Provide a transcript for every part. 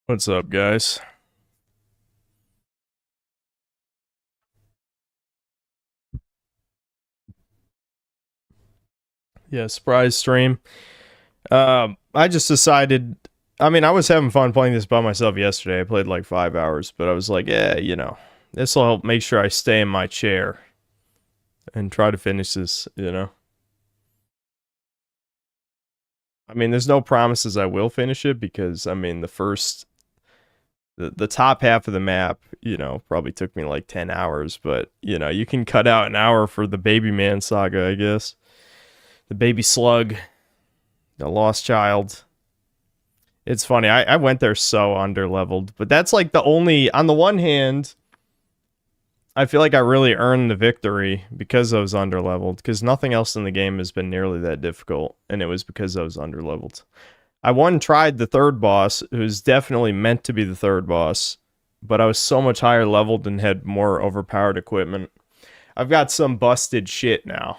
What's up, guys? Yeah, surprise stream. I just decided. I mean, I was having fun playing this by myself yesterday. I played like 5 hours, but I was like, yeah, this will help make sure I stay in my chair and try to finish this. I mean, there's no promises I will finish it because, I mean, the top half of the map, probably took me like 10 hours, but, you can cut out an hour for the Baby Man saga, I guess. The baby slug. The lost child. It's funny. I went there so underleveled, but that's like the only. On the one hand, I feel like I really earned the victory because I was underleveled. Because nothing else in the game has been nearly that difficult, and it was because I was underleveled. I tried the third boss, who's definitely meant to be the third boss, but I was so much higher leveled and had more overpowered equipment. I've got some busted shit now.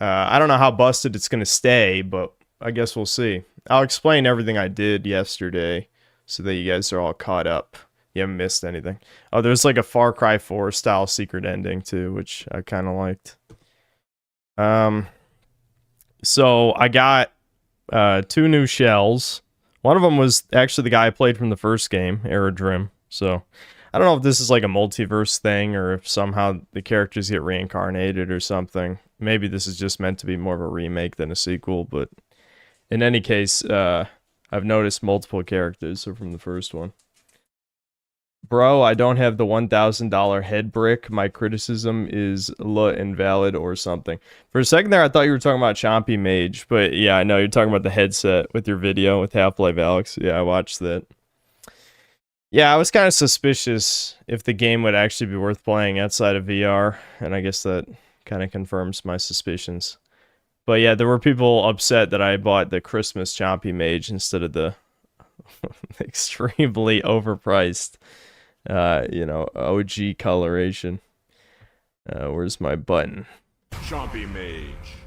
I don't know how busted it's gonna stay, but I guess we'll see. I'll explain everything I did yesterday so that you guys are all caught up. You haven't missed anything. Oh, there's like a Far Cry 4 style secret ending too, which I kind of liked. So I got 2 new shells. One of them was actually the guy I played from the first game, Aerodrim. So I don't know if this is like a multiverse thing or if somehow the characters get reincarnated or something. Maybe this is just meant to be more of a remake than a sequel, but in any case, I've noticed multiple characters from the first one. Bro, I don't have the $1,000 head brick. My criticism is invalid or something. For a second there, I thought you were talking about Chompy Mage, but yeah, I know you're talking about the headset with your video with Half-Life Alyx. Yeah, I watched that. Yeah, I was kind of suspicious if the game would actually be worth playing outside of VR, and I guess that kind of confirms my suspicions. But yeah, there were people upset that I bought the Christmas Chompy Mage instead of the extremely overpriced, OG coloration. Where's my button? Chompy Mage.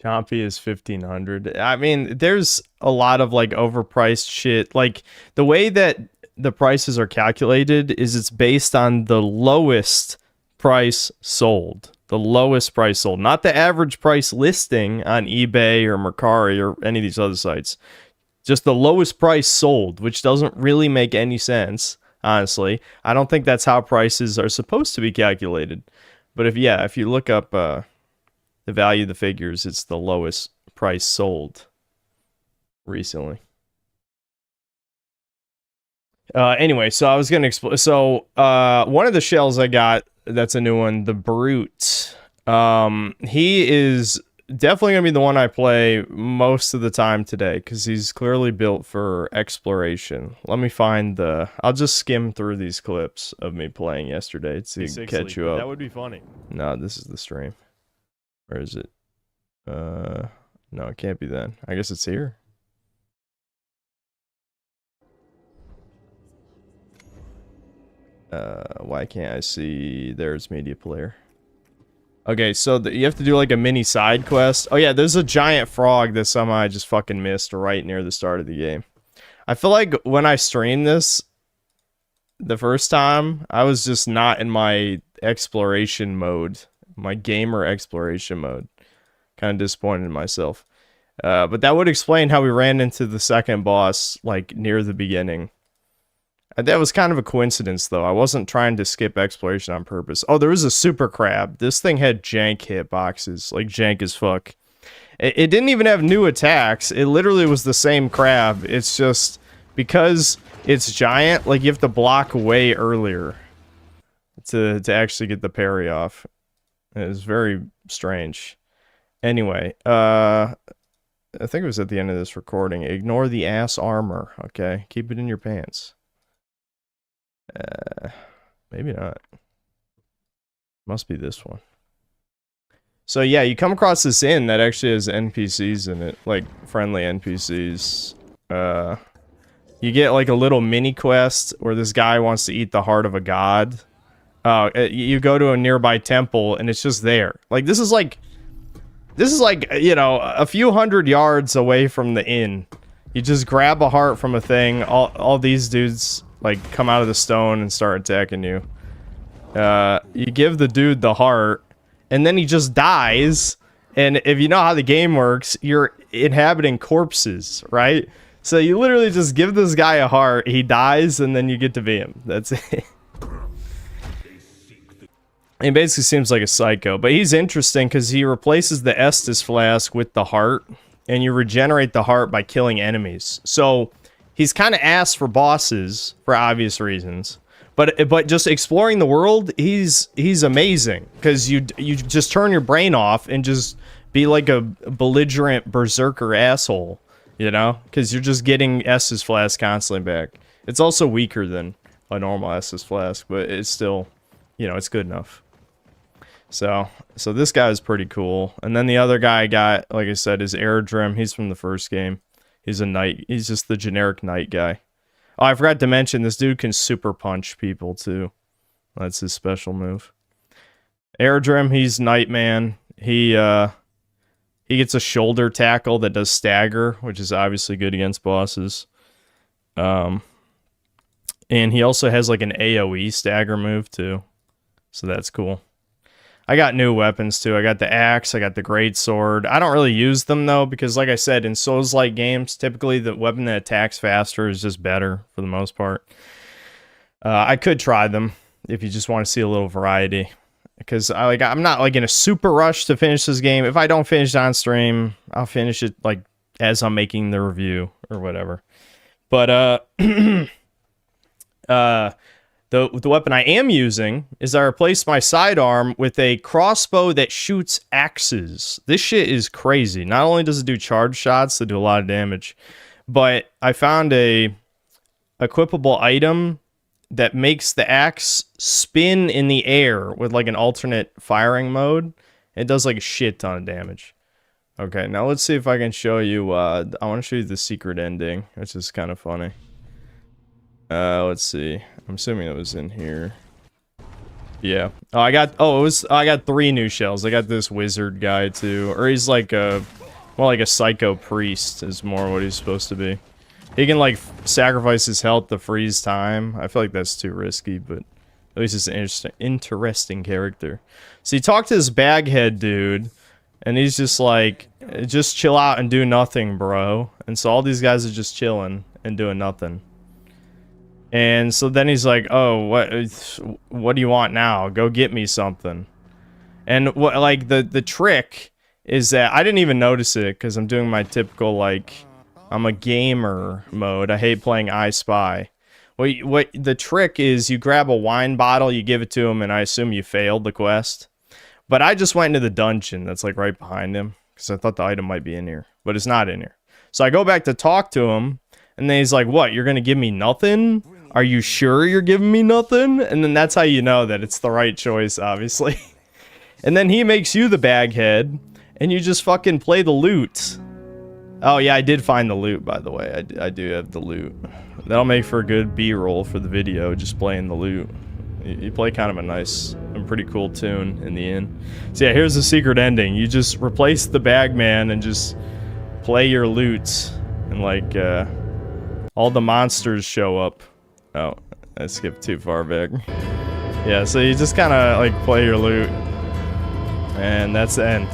Chompy is 1,500. I mean, there's a lot of like overpriced shit. Like the way that the prices are calculated is it's based on the lowest price sold. The lowest price sold, not the average price listing on eBay or Mercari or any of these other sites. Just the lowest price sold, which doesn't really make any sense, honestly. I don't think that's how prices are supposed to be calculated. But if you look up the value of the figures, it's the lowest price sold recently. Anyway, so I was gonna explain. So one of the shells I got, that's a new one, the Brute. He is definitely gonna be the one I play most of the time today because he's clearly built for exploration. Let me find the. I'll just skim through these clips of me playing yesterday to catch you up. That would be funny. No, this is the stream. Where is it? No, it can't be then. I guess it's here. Why can't I see? There's media player. Okay, so you have to do like a mini side quest. Oh yeah, there's a giant frog that somehow I just fucking missed right near the start of the game. I feel like when I streamed this the first time, I was just not in my exploration mode. My gamer exploration mode. Kind of disappointed in myself. But that would explain how we ran into the second boss, like, near the beginning. That was kind of a coincidence, though. I wasn't trying to skip exploration on purpose. Oh, there was a super crab. This thing had jank hitboxes. Like, jank as fuck. It didn't even have new attacks. It literally was the same crab. It's just, because it's giant, like, you have to block way earlier to actually get the parry off. It was very strange. Anyway, I think it was at the end of this recording. Ignore the ass armor, okay? Keep it in your pants. Maybe not. Must be this one. So yeah, you come across this inn that actually has NPCs in it, like friendly NPCs. You get like a little mini quest where this guy wants to eat the heart of a god. You go to a nearby temple and it's just there. Like this is like, you know, a few hundred yards away from the inn. You just grab a heart from a thing. All these dudes like come out of the stone and start attacking you. You give the dude the heart, and then he just dies. And if you know how the game works, you're inhabiting corpses, right? So you literally just give this guy a heart, he dies, and then you get to be him. That's it. He basically seems like a psycho, but he's interesting because he replaces the Estus flask with the heart, and you regenerate the heart by killing enemies. So he's kind of ass for bosses for obvious reasons, but just exploring the world, he's amazing because you just turn your brain off and just be like a belligerent berserker asshole, you know, because you're just getting Estus flask constantly back. It's also weaker than a normal Estus flask, but it's still, you know, it's good enough. So this guy is pretty cool. And then the other guy got, like I said, is Airdrim. He's from the first game. He's a knight. He's just the generic knight guy. Oh, I forgot to mention, this dude can super punch people too. That's his special move. Airdrim, he's Nightman. He gets a shoulder tackle that does stagger, which is obviously good against bosses. And he also has like an AoE stagger move too. So that's cool. I got new weapons too. I got the axe, I got the great sword. I don't really use them though, because like I said, in Souls-like games, typically the weapon that attacks faster is just better for the most part. I could try them if you just want to see a little variety, because I'm not like in a super rush to finish this game. If I don't finish it on stream, I'll finish it like as I'm making the review or whatever. But The weapon I am using is I replaced my sidearm with a crossbow that shoots axes. This shit is crazy. Not only does it do charge shots that do a lot of damage, but I found a equipable item that makes the axe spin in the air with like an alternate firing mode. It does like a shit ton of damage. Okay, now let's see if I can show you, I want to show you the secret ending, which is kind of funny. Let's see. I'm assuming it was in here. Yeah. I got 3 new shells. I got this wizard guy too. Or he's like more like a psycho priest is more what he's supposed to be. He can like sacrifice his health to freeze time. I feel like that's too risky, but at least it's an interesting character. So you talk to this baghead dude, and he's just like, just chill out and do nothing, bro. And so all these guys are just chilling and doing nothing. And so then he's like, oh, what do you want now? Go get me something. And what, like, the trick is that I didn't even notice it because I'm doing my typical, like, I'm a gamer mode. I hate playing I Spy. What the trick is, you grab a wine bottle, you give it to him, and I assume you failed the quest. But I just went into the dungeon that's, like, right behind him because I thought the item might be in here. But it's not in here. So I go back to talk to him, and then he's like, what, you're going to give me nothing? Are you sure you're giving me nothing? And then that's how you know that it's the right choice, obviously. And then he makes you the baghead, and you just fucking play the loot. Oh yeah, I did find the loot, by the way. I do have the loot. That'll make for a good B-roll for the video, just playing the loot. You play kind of a nice and pretty cool tune in the end. So yeah, here's the secret ending. You just replace the bagman and just play your loot. And like, all the monsters show up. Oh, I skipped too far back. Yeah, so you just kind of like play your loot, and that's the end.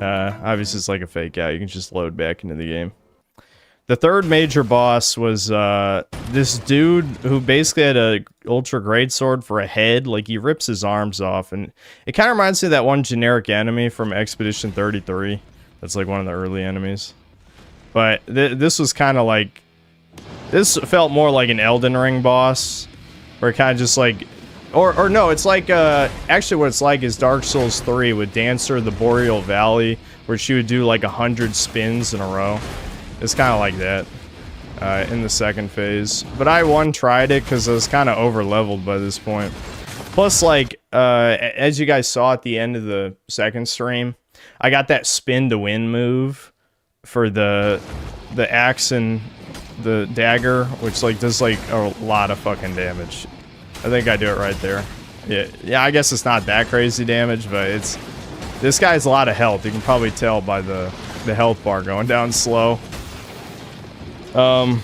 Obviously it's like a fake out. You can just load back into the game. The third major boss was this dude who basically had a ultra greatsword for a head. Like, he rips his arms off, and it kind of reminds me of that one generic enemy from Expedition 33. That's like one of the early enemies. But this was kind of like, this felt more like an Elden Ring boss, where it kind of just like, or no, it's like, actually what it's like is Dark Souls 3 with Dancer of the Boreal Valley, where she would do like 100 spins in a row. It's kind of like that in the second phase. But I tried it because I was kind of over-leveled by this point. Plus, like, as you guys saw at the end of the second stream, I got that spin to win move for the axe and the dagger, which like does like a lot of fucking damage. I think I do it right there. Yeah, I guess it's not that crazy damage, but it's... This guy has a lot of health. You can probably tell by the health bar going down slow. But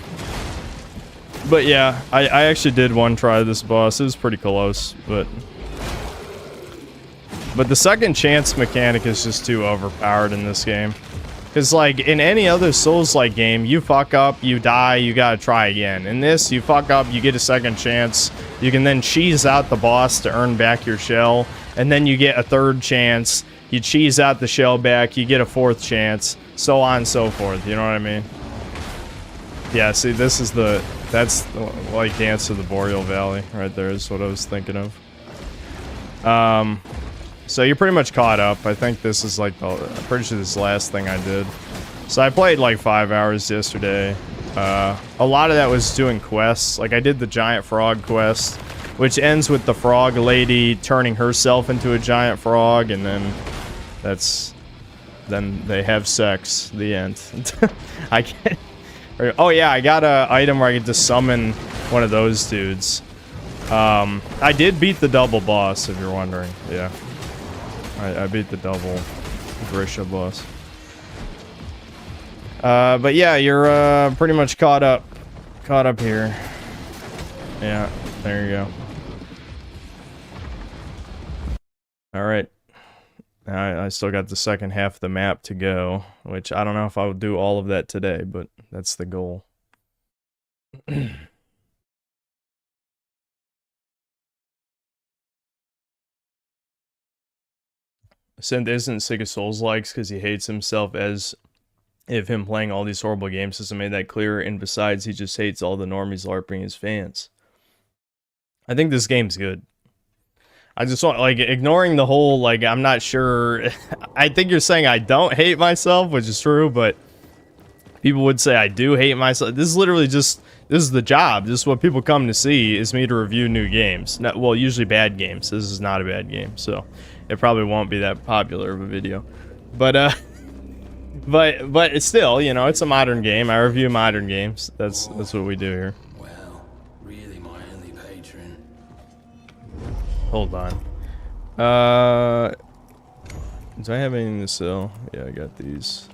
yeah, I actually did one try this boss. It was pretty close, but the second chance mechanic is just too overpowered in this game. Because, like, in any other Souls-like game, you fuck up, you die, you gotta try again. In this, you fuck up, you get a second chance. You can then cheese out the boss to earn back your shell. And then you get a third chance. You cheese out the shell back, you get a fourth chance. So on and so forth, you know what I mean? Yeah, see, this is the... That's, like, Dance of the Boreal Valley right there is what I was thinking of. So you're pretty much caught up. I think this is like I'm pretty sure this is the last thing I did. So I played like 5 hours yesterday. A lot of that was doing quests. Like I did the giant frog quest, which ends with the frog lady turning herself into a giant frog, and then then they have sex. The end. I can't. Oh yeah, I got a item where I get to summon one of those dudes. I did beat the double boss, if you're wondering. Yeah. I beat the double Grisha boss. But yeah, you're pretty much caught up here. Yeah, there you go. Alright. I still got the second half of the map to go, which I don't know if I will do all of that today, but that's the goal. Synth isn't sick of Souls-likes because he hates himself, as if him playing all these horrible games hasn't made that clear, and besides, he just hates all the normies LARPing his fans. I think this game's good. I just want, like, ignoring the whole, like, I'm not sure... I think you're saying I don't hate myself, which is true, but people would say I do hate myself. This is literally just... This is the job. This is what people come to see, is me to review new games. Well, usually bad games. This is not a bad game, so... It probably won't be that popular of a video, but it's still, you know, it's a modern game. I review modern games. That's what we do here. Well, really, my only patron. Hold on. Do I have anything to sell? Yeah, I got these.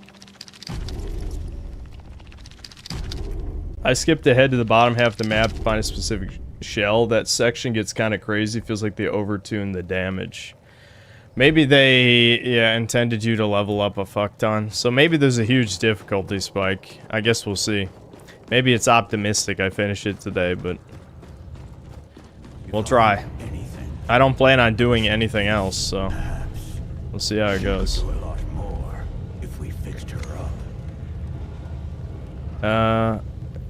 I skipped ahead to the bottom half of the map to find a specific shell. That section gets kind of crazy. Feels like they overtuned the damage. Maybe they, yeah, intended you to level up a fuck ton. So maybe there's a huge difficulty spike. I guess we'll see. Maybe it's optimistic I finish it today, but... We'll try. I don't plan on doing anything else, so... We'll see how it goes.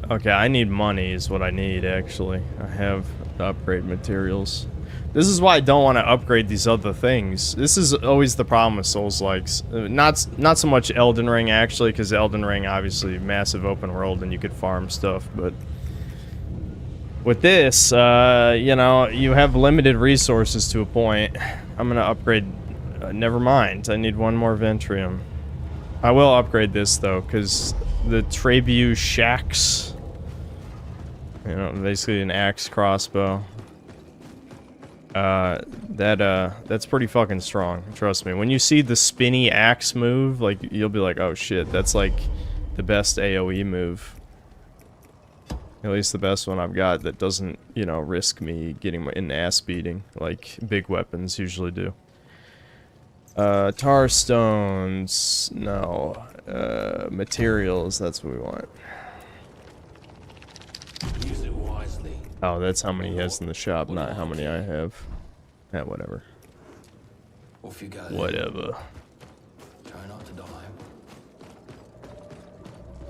Okay, I need money is what I need, actually. I have the upgrade materials. This is why I don't want to upgrade these other things. This is always the problem with Souls-likes. Not so much Elden Ring, actually, because Elden Ring, obviously, massive open world and you could farm stuff, but... With this, you know, you have limited resources to a point. I'm gonna upgrade... never mind, I need one more Ventrium. I will upgrade this, though, because the Trebu Shax... You know, basically an axe crossbow. That's pretty fucking strong, trust me. When you see the spinny axe move, like, you'll be like, oh shit, that's like the best AoE move. At least the best one I've got that doesn't, you know, risk me getting an ass beating, like big weapons usually do. Tar stones, no. Materials, that's what we want. Use it wisely. Oh, that's how many he has in the shop, not how many I have. Yeah, whatever. Off you go. Whatever. Try not to die.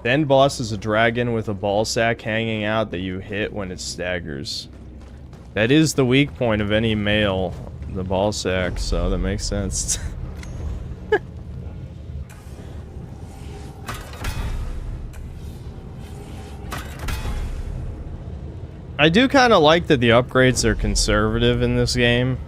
The end boss is a dragon with a ball sack hanging out that you hit when it staggers. That is the weak point of any male, the ball sack, so that makes sense. I do kind of like that the upgrades are conservative in this game.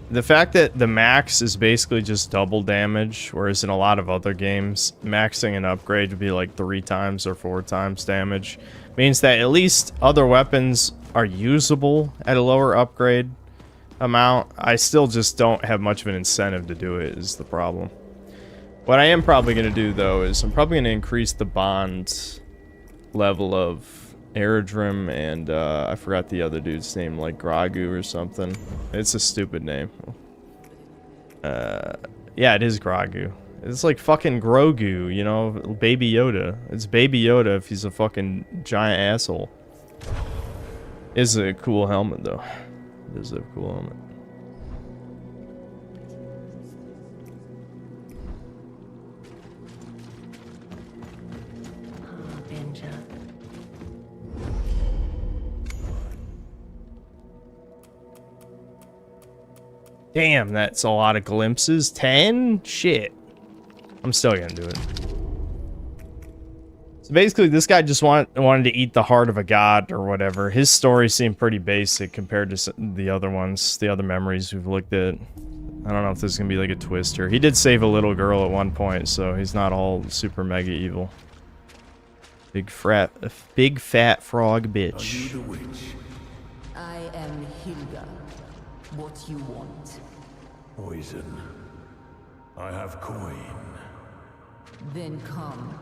The fact that the max is basically just double damage, whereas in a lot of other games, maxing an upgrade would be like 3 times or 4 times damage, means that at least other weapons are usable at a lower upgrade. amount. I still just don't have much of an incentive to do it is the problem. What I am probably going to do, though, is I'm probably going to increase the bond level of Aerodrim and, I forgot the other dude's name, like Gragu or something. It's a stupid name. Yeah, it is Gragu. It's like fucking Grogu, you know, Baby Yoda. It's Baby Yoda if he's a fucking giant asshole. Is a cool helmet, though. It is a cool helmet. Damn, that's a lot of glimpses. 10? Shit. I'm still gonna do it. So basically, this guy just wanted to eat the heart of a god or whatever. His story seemed pretty basic compared to the other ones, the other memories we've looked at. I don't know if there's gonna be like a twist here. He did save a little girl at one point, so he's not all super mega evil. Big fat frog bitch. Are you the witch? I am Hilda. What you want? Poison. I have coin. Then come.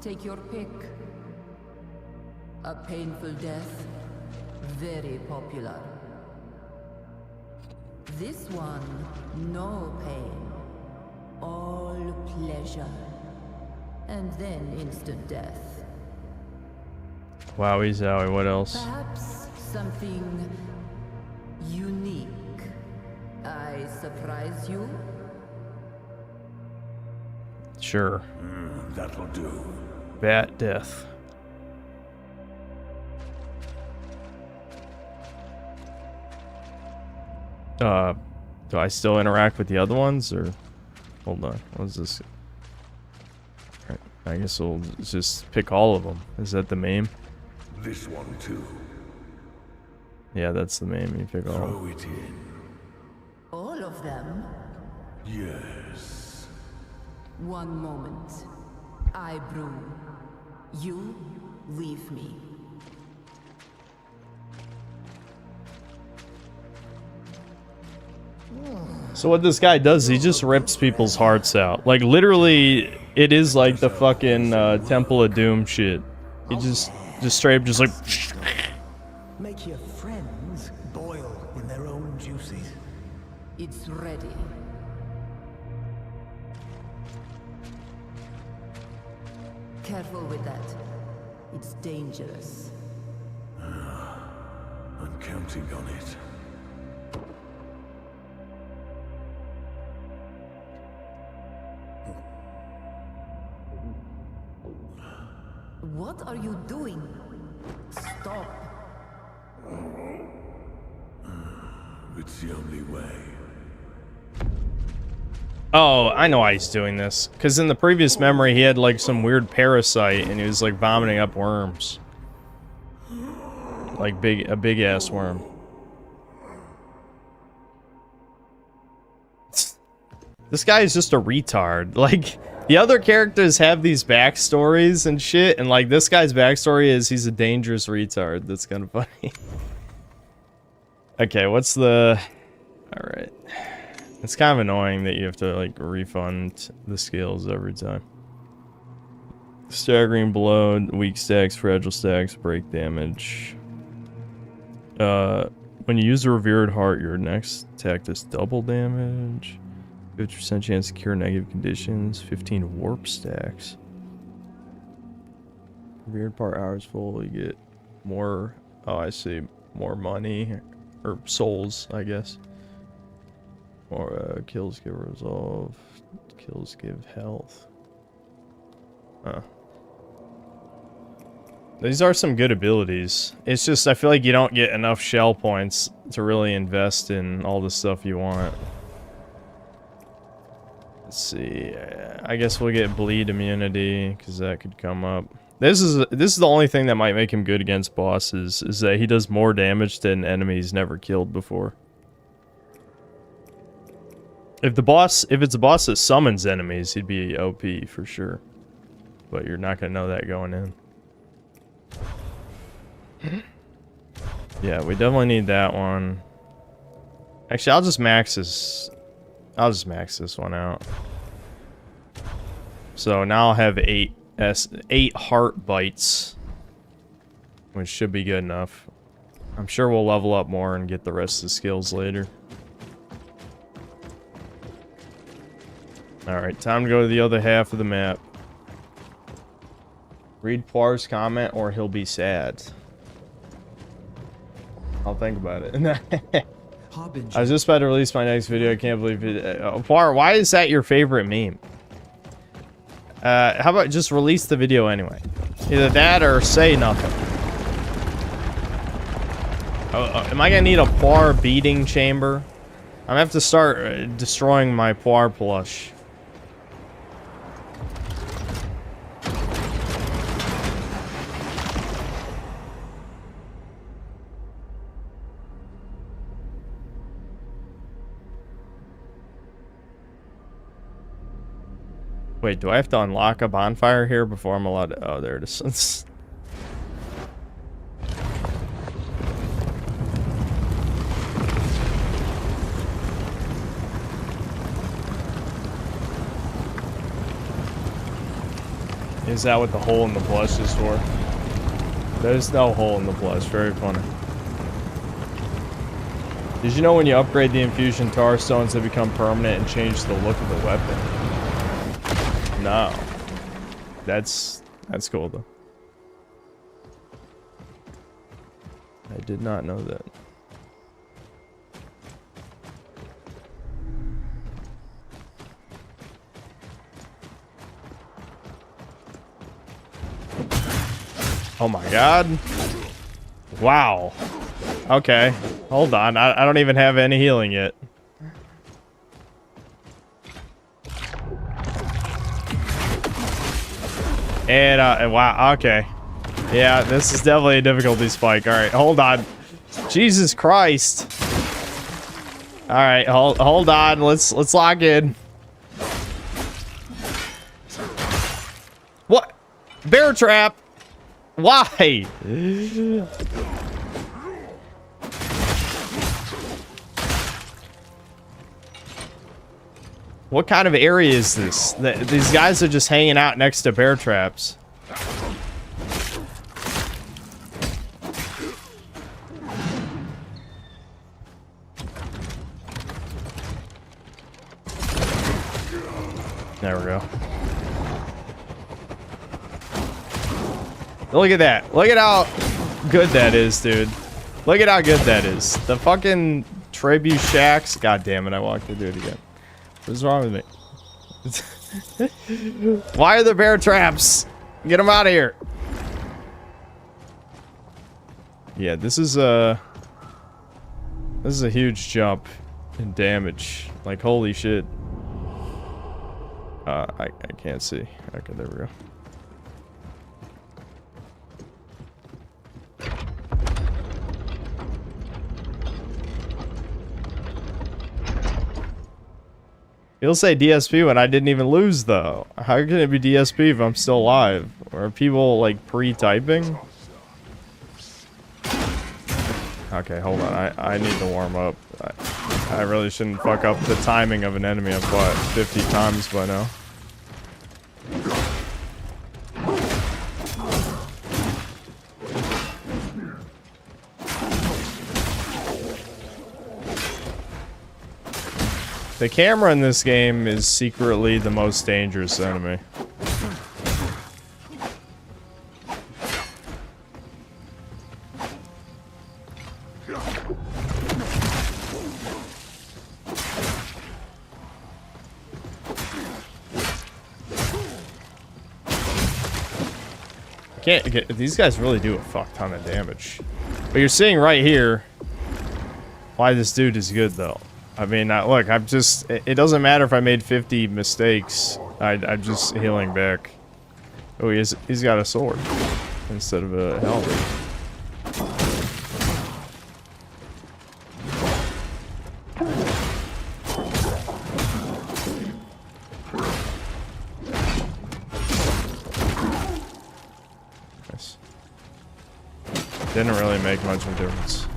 Take your pick. A painful death. Very popular. This one, no pain. All pleasure. And then instant death. Wowie zowie, what else? Perhaps something unique. I surprise you? Sure. That'll do. Bat death. Do I still interact with the other ones, or... Hold on, what's this? Alright, I guess we'll just pick all of them. Is that the meme? This one too. Yeah, that's the meme, you pick all of them. Throw it in. All of them? Yes. One moment. I brew. You leave me. So what this guy does, he just rips people's hearts out. Like, literally, it is like the fucking Temple of Doom shit. He just straight up just like... Make your friends boil in their own juices. It's ready. Careful with that. It's dangerous. I'm counting on it. What are you doing? Stop. It's the only way. Oh, I know why he's doing this. Because in the previous memory, he had like some weird parasite and he was like vomiting up worms. Like a big ass worm. This guy is just a retard. Like, the other characters have these backstories and shit, and like this guy's backstory is he's a dangerous retard. That's kind of funny. Okay, what's the... Alright. It's kind of annoying that you have to like refund the skills every time. Staggering blow, weak stacks, fragile stacks, break damage. When you use a revered heart, your next attack does double damage. 50% chance to cure negative conditions. 15 warp stacks. Revered part hours full, you get more... Oh, I see. More money. Or souls, I guess. Or kills give resolve. Kills give health. Huh. These are some good abilities. It's just, I feel like you don't get enough shell points to really invest in all the stuff you want. Let's see. I guess we'll get bleed immunity, because that could come up. This is the only thing that might make him good against bosses, is that he does more damage than enemies never killed before. If it's a boss that summons enemies, he'd be OP for sure. But you're not gonna know that going in. Yeah, we definitely need that one. Actually, I'll just max this. I'll just max this one out. So now I'll have 8 heart bites, which should be good enough. I'm sure we'll level up more and get the rest of the skills later. Alright, time to go to the other half of the map. Read Poir's comment or he'll be sad. I'll think about it. I was just about to release my next video. I can't believe it. Poir, why is that your favorite meme? How about just release the video anyway? Either that or say nothing. Am I gonna need a Poir beating chamber? I'm gonna have to start destroying my Poir plush. Wait, do I have to unlock a bonfire here before I'm allowed to... Oh, there it is. Is that what the hole in the plush is for? There's no hole in the plush. Very funny. Did you know when you upgrade the infusion tar stones, they become permanent and change the look of the weapon? No. That's cool though. I did not know that. Oh my god. Wow. Okay. Hold on. I don't even have any healing yet. And, wow, okay. Yeah, this is definitely a difficulty spike. Alright, hold on. Jesus Christ. Alright, hold on. Let's lock in. What? Bear trap? Why? What kind of area is this? These guys are just hanging out next to bear traps. There we go. Look at that. Look at how good that is, dude. Look at how good that is. The fucking trebuchets. God damn it, I walked to do it again. What's wrong with me? Why are there bear traps? Get them out of here. Yeah, this is a huge jump in damage. Like, holy shit. I can't see. Okay, there we go. He'll say DSP when I didn't even lose, though. How can it be DSP if I'm still alive? Or are people, like, pre-typing? Okay, hold on. I need to warm up. I really shouldn't fuck up the timing of an enemy I've fought 50 times by now. The camera in this game is secretly the most dangerous enemy. These guys really do a fuck ton of damage. But you're seeing right here why this dude is good, though. I mean, look, I'm just... It doesn't matter if I made 50 mistakes. I'm just healing back. Oh, he's got a sword instead of a helmet. Nice. Didn't really make much of a difference.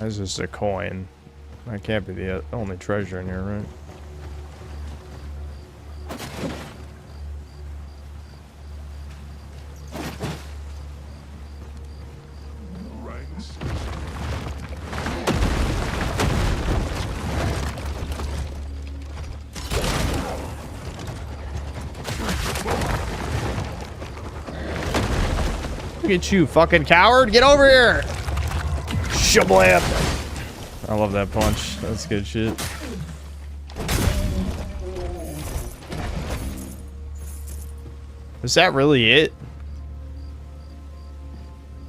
That's just a coin. That can't be the only treasure in here, right? Look at you, fucking coward! Get over here! Shablam! I love that punch. That's good shit. Is that really it?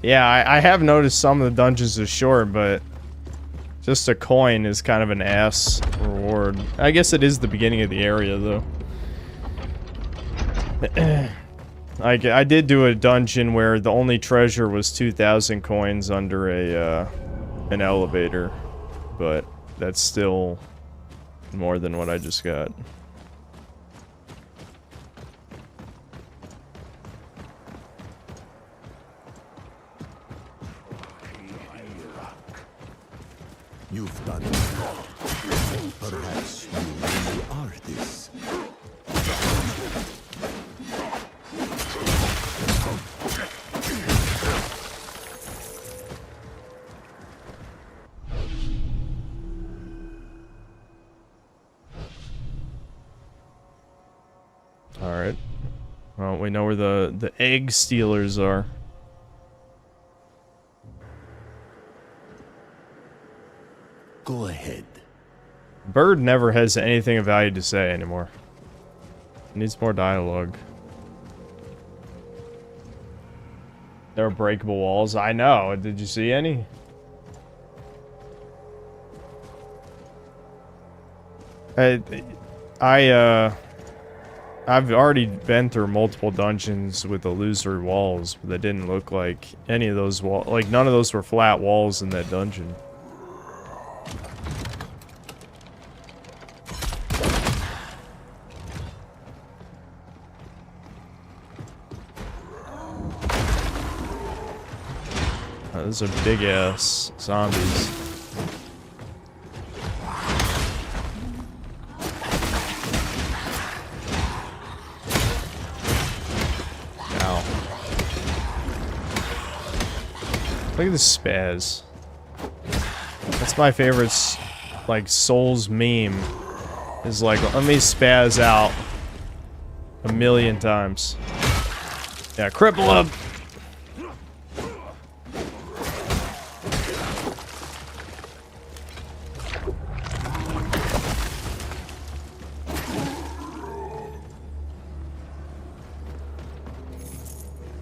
Yeah, I have noticed some of the dungeons are short, but just a coin is kind of an ass reward. I guess it is the beginning of the area, though. I did do a dungeon where the only treasure was 2,000 coins under a an elevator, but that's still more than what I just got. You've done it wrong. Perhaps you really are this. Alright. Well, we know where the egg stealers are. Go ahead. Bird never has anything of value to say anymore. Needs more dialogue. There are breakable walls. I know. Did you see any? I've already been through multiple dungeons with illusory walls, but they didn't look like any of those walls. Like, none of those were flat walls in that dungeon. Those are big ass zombies. Ow. Look at this spaz. That's my favorite, like, Souls meme. Is like, let me spaz out a million times. Yeah, cripple him!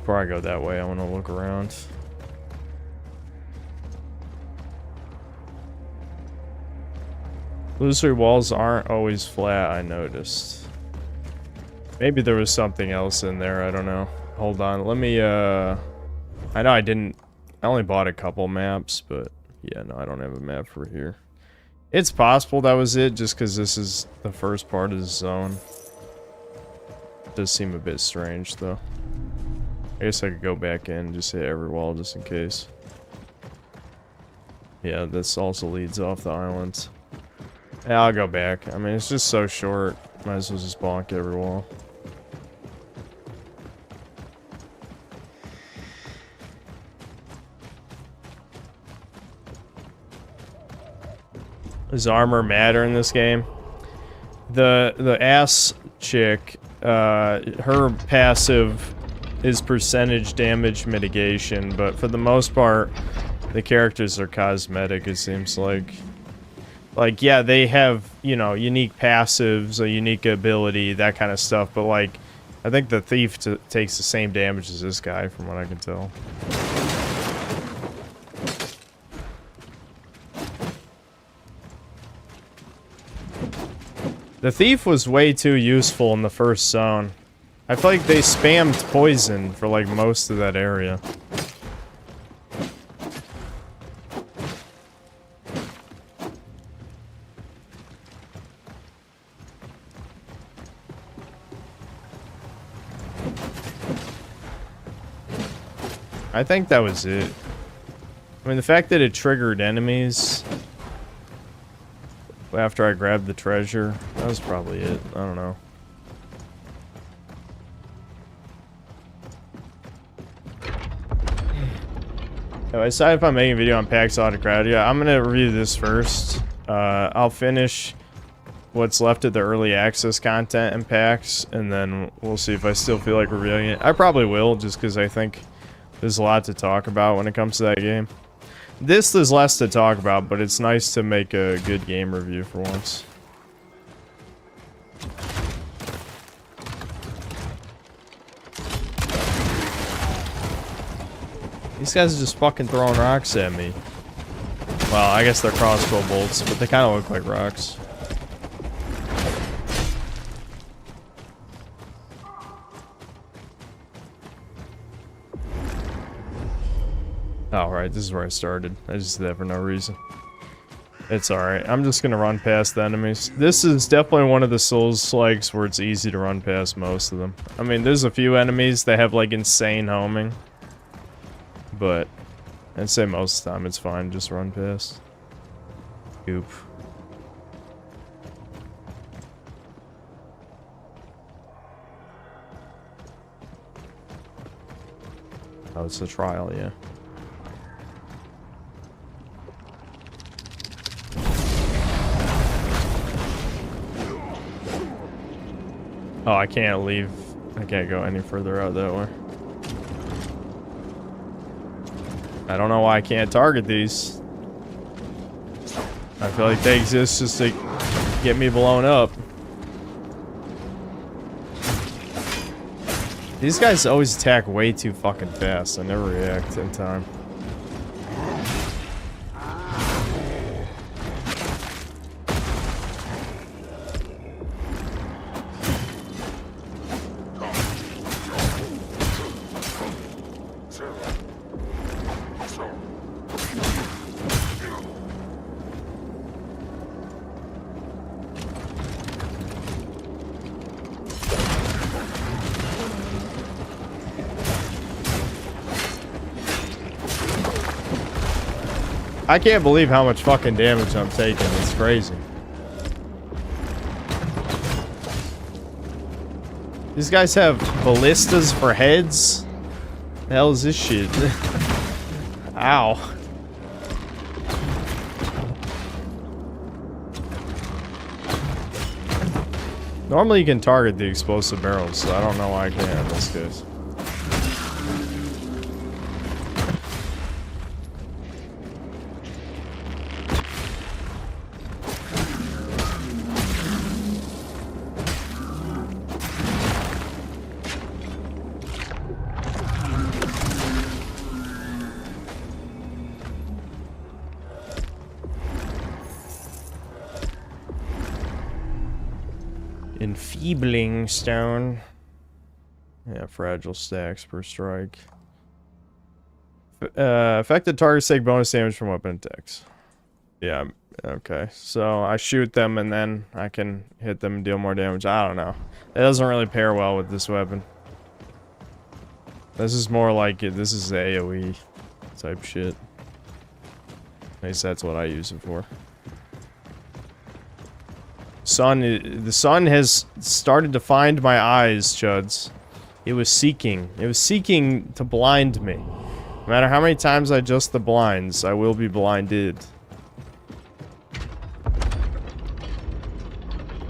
Before I go that way, I want to look around. Illusory walls aren't always flat, I noticed. Maybe there was something else in there, I don't know. Hold on, let me, I know I only bought a couple maps, but yeah, no, I don't have a map for here. It's possible that was it, just because this is the first part of the zone. It does seem a bit strange, though. I guess I could go back in and just hit every wall just in case. Yeah, this also leads off the island. Yeah, I'll go back. I mean, it's just so short. Might as well just bonk every wall. Does armor matter in this game? The ass chick, her passive is percentage damage mitigation, but for the most part, the characters are cosmetic, it seems like. Like, yeah, they have, you know, unique passives, a unique ability, that kind of stuff, but, like, I think the thief takes the same damage as this guy, from what I can tell. The thief was way too useful in the first zone. I feel like they spammed poison for, like, most of that area. I think that was it. I mean, the fact that it triggered enemies after I grabbed the treasure, that was probably it. I don't know. If I decide if I'm making a video on PAX Autocrat, yeah, I'm gonna review this first. I'll finish what's left of the early access content in PAX, and then we'll see if I still feel like reviewing it. I probably will, just because I think there's a lot to talk about when it comes to that game. This is less to talk about, but it's nice to make a good game review for once. These guys are just fucking throwing rocks at me. Well, I guess they're crossbow bolts, but they kind of look like rocks. Oh, right, this is where I started. I just did that for no reason. It's alright. I'm just gonna run past the enemies. This is definitely one of the Souls-likes where it's easy to run past most of them. I mean, there's a few enemies that have, like, insane homing. But I'd say most of the time it's fine, just run past. Goop. Oh, it's a trial, yeah. Oh, I can't leave. I can't go any further out that way. I don't know why I can't target these. I feel like they exist just to get me blown up. These guys always attack way too fucking fast. I never react in time. I can't believe how much fucking damage I'm taking. It's crazy. These guys have ballistas for heads? The hell is this shit? Ow. Normally you can target the explosive barrels, so I don't know why I can't in this case. Enfeebling stone. Yeah, fragile stacks per strike. Affected targets take bonus damage from weapon attacks. Yeah, okay. So I shoot them and then I can hit them and deal more damage. I don't know. It doesn't really pair well with this weapon. This is more like it. This is AoE type shit. At least that's what I use it for. The sun has started to find my eyes, Chuds. It was seeking to blind me. No matter how many times I adjust the blinds, I will be blinded.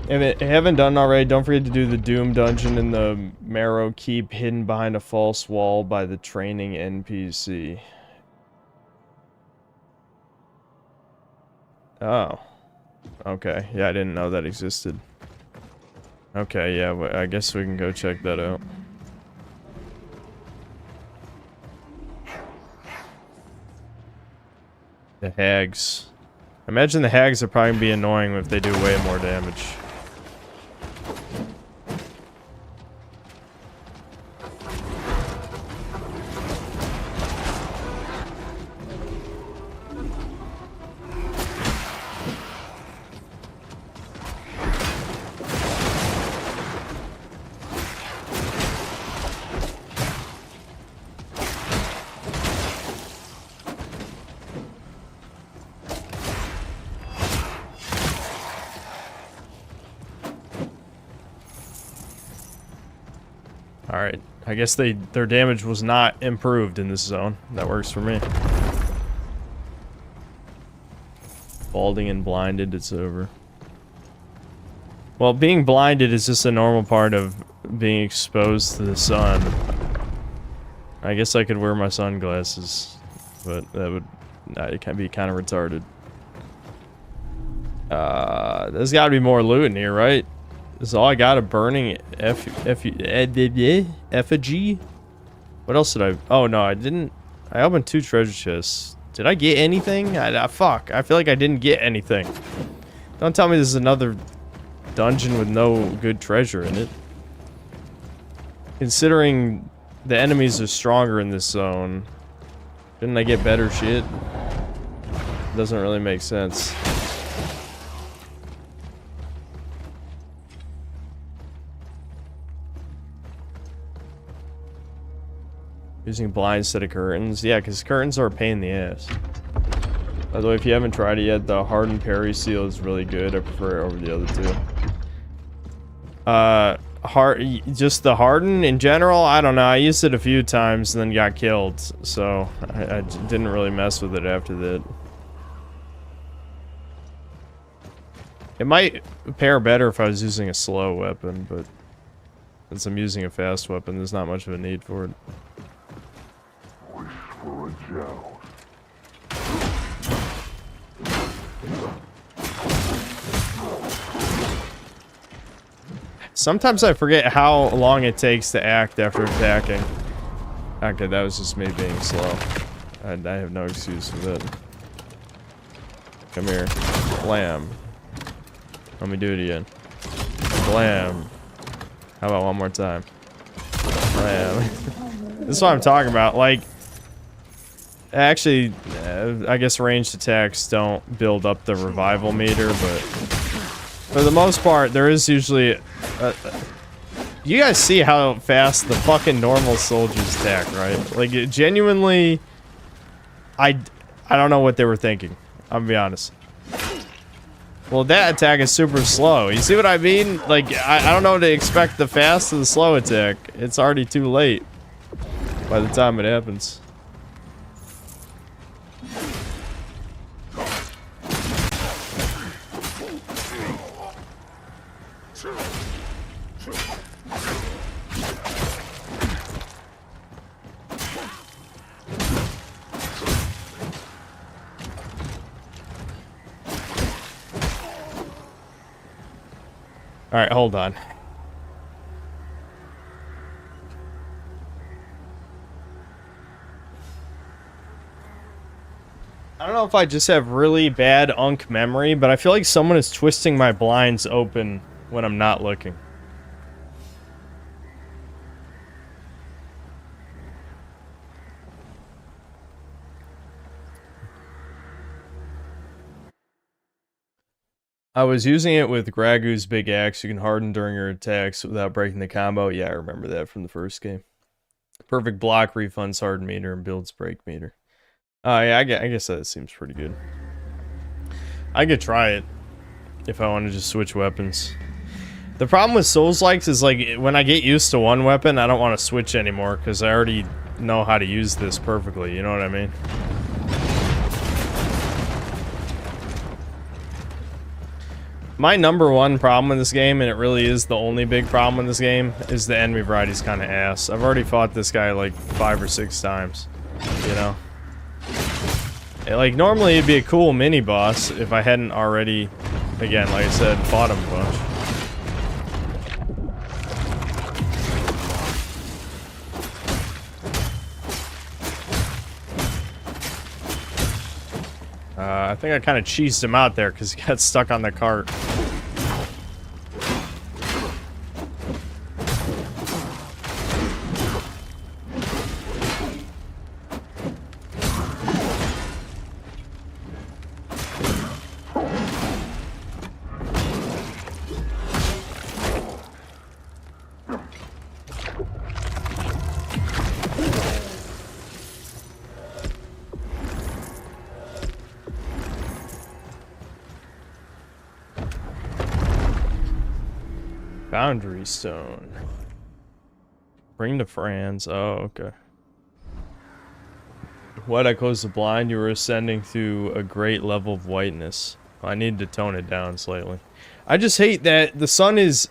If you haven't done already, don't forget to do the Doom dungeon in the Marrow Keep hidden behind a false wall by the training NPC. Oh. Okay, yeah, I didn't know that existed. Okay, yeah, well, I guess we can go check that out. The hags. Imagine the hags are probably gonna be annoying if they do way more damage. Alright, I guess their damage was not improved in this zone. That works for me. Balding and blinded, it's over. Well, being blinded is just a normal part of being exposed to the sun. I guess I could wear my sunglasses, but that would... it can be kind of retarded. There's gotta be more loot in here, right? This is all I got, a burning effigy? What else did I... Oh, no, I didn't... I opened 2 treasure chests. Did I get anything? Fuck, I feel like I didn't get anything. Don't tell me this is another dungeon with no good treasure in it. Considering the enemies are stronger in this zone, didn't I get better shit? Doesn't really make sense. Using blinds instead of curtains. Yeah, because curtains are a pain in the ass. By the way, if you haven't tried it yet, the hardened parry seal is really good. I prefer it over the other two. Just the harden in general, I don't know. I used it a few times and then got killed. So, I didn't really mess with it after that. It might pair better if I was using a slow weapon, but since I'm using a fast weapon, there's not much of a need for it. For a joust. Sometimes I forget how long it takes to act after attacking. Okay, that was just me being slow. I have no excuse for that. Come here. Blam. Let me do it again. Blam. How about one more time? Blam. This is what I'm talking about. Like, actually, I guess ranged attacks don't build up the revival meter, but for the most part, there is usually... you guys see how fast the fucking normal soldiers attack, right? Like, it genuinely... I don't know what they were thinking. I'm gonna be honest. Well, that attack is super slow. You see what I mean? Like, I don't know what to expect the fast or the slow attack. It's already too late by the time it happens. Alright, hold on. I don't know if I just have really bad unk memory, but I feel like someone is twisting my blinds open when I'm not looking. I was using it with Gragu's big axe. You can harden during your attacks without breaking the combo. Yeah, I remember that from the first game. Perfect block, refunds harden meter, and builds break meter. Yeah, I guess that seems pretty good. I could try it if I want to just switch weapons. The problem with Souls-likes is, like, when I get used to one weapon, I don't want to switch anymore because I already know how to use this perfectly. You know what I mean? My number one problem in this game, and it really is the only big problem in this game, is the enemy variety's kind of ass. I've already fought this guy like 5 or 6 times, you know? Like, normally it'd be a cool mini-boss if I hadn't already, again, like I said, fought him a bunch. I think I kind of cheesed him out there because he got stuck on the cart. Boundary stone. Bring to Franz. Oh, okay. Why'd I close the blind? You were ascending through a great level of whiteness. I need to tone it down slightly. I just hate that the sun is...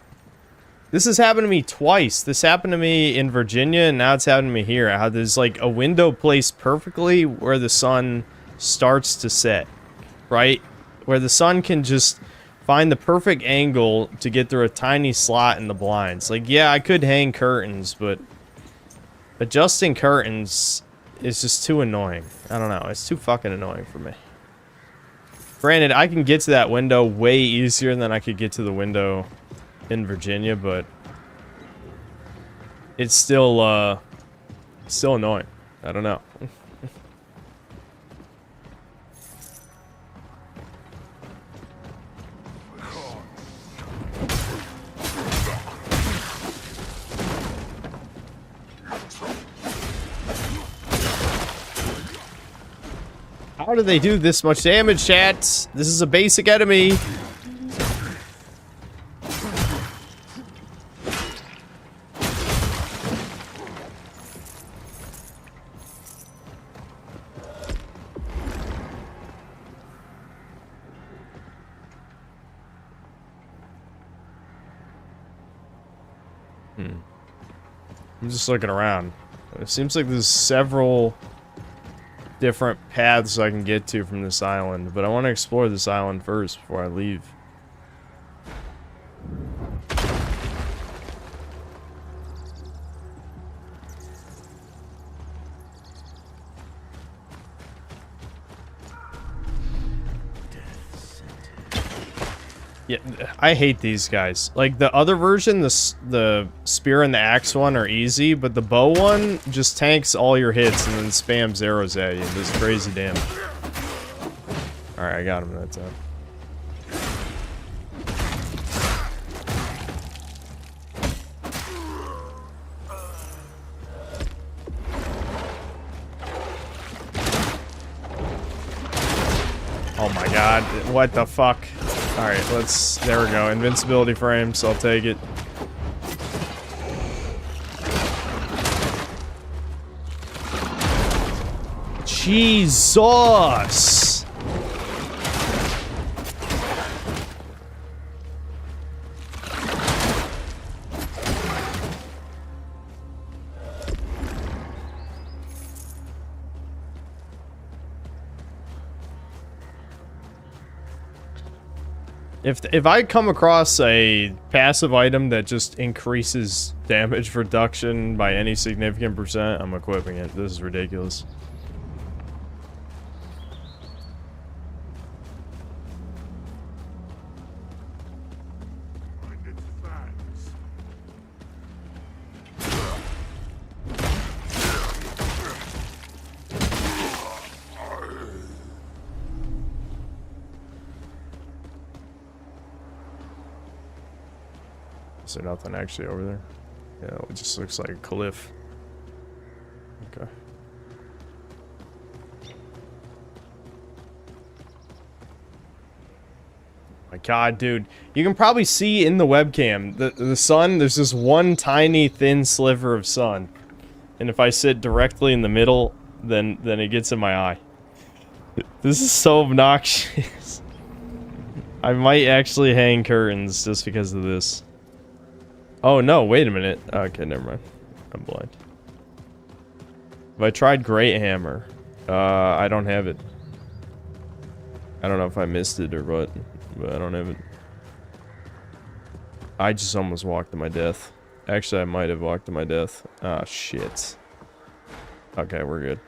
This has happened to me twice. This happened to me in Virginia, and now it's happened to me here. How there's like a window placed perfectly where the sun starts to set. Right? Where the sun can just find the perfect angle to get through a tiny slot in the blinds. Like, yeah, I could hang curtains, but... Adjusting curtains... It's just too annoying. I don't know. It's too fucking annoying for me. Granted, I can get to that window way easier than I could get to the window in Virginia, but it's still annoying. I don't know. How do they do this much damage, chat? This is a basic enemy. I'm just looking around. It seems like there's several different paths I can get to from this island, but I want to explore this island first before I leave. Yeah, I hate these guys. Like, the other version, the spear and the axe one are easy, but the bow one just tanks all your hits and then spams arrows at you and does crazy damage. Alright, I got him that time. Oh my god, what the fuck? Alright, there we go. Invincibility frames, I'll take it. Jesus! If I come across a passive item that just increases damage reduction by any significant percent, I'm equipping it. This is ridiculous. Is there nothing actually over there? Yeah, it just looks like a cliff. Okay. My god, dude. You can probably see in the webcam, the sun, there's this one tiny thin sliver of sun. And if I sit directly in the middle, then it gets in my eye. This is so obnoxious. I might actually hang curtains just because of this. Oh no, wait a minute. Okay, never mind. I'm blind. Have I tried Great Hammer? I don't have it. I don't know if I missed it or what, but I don't have it. I just almost walked to my death. Actually, I might have walked to my death. Ah, shit. Okay, we're good.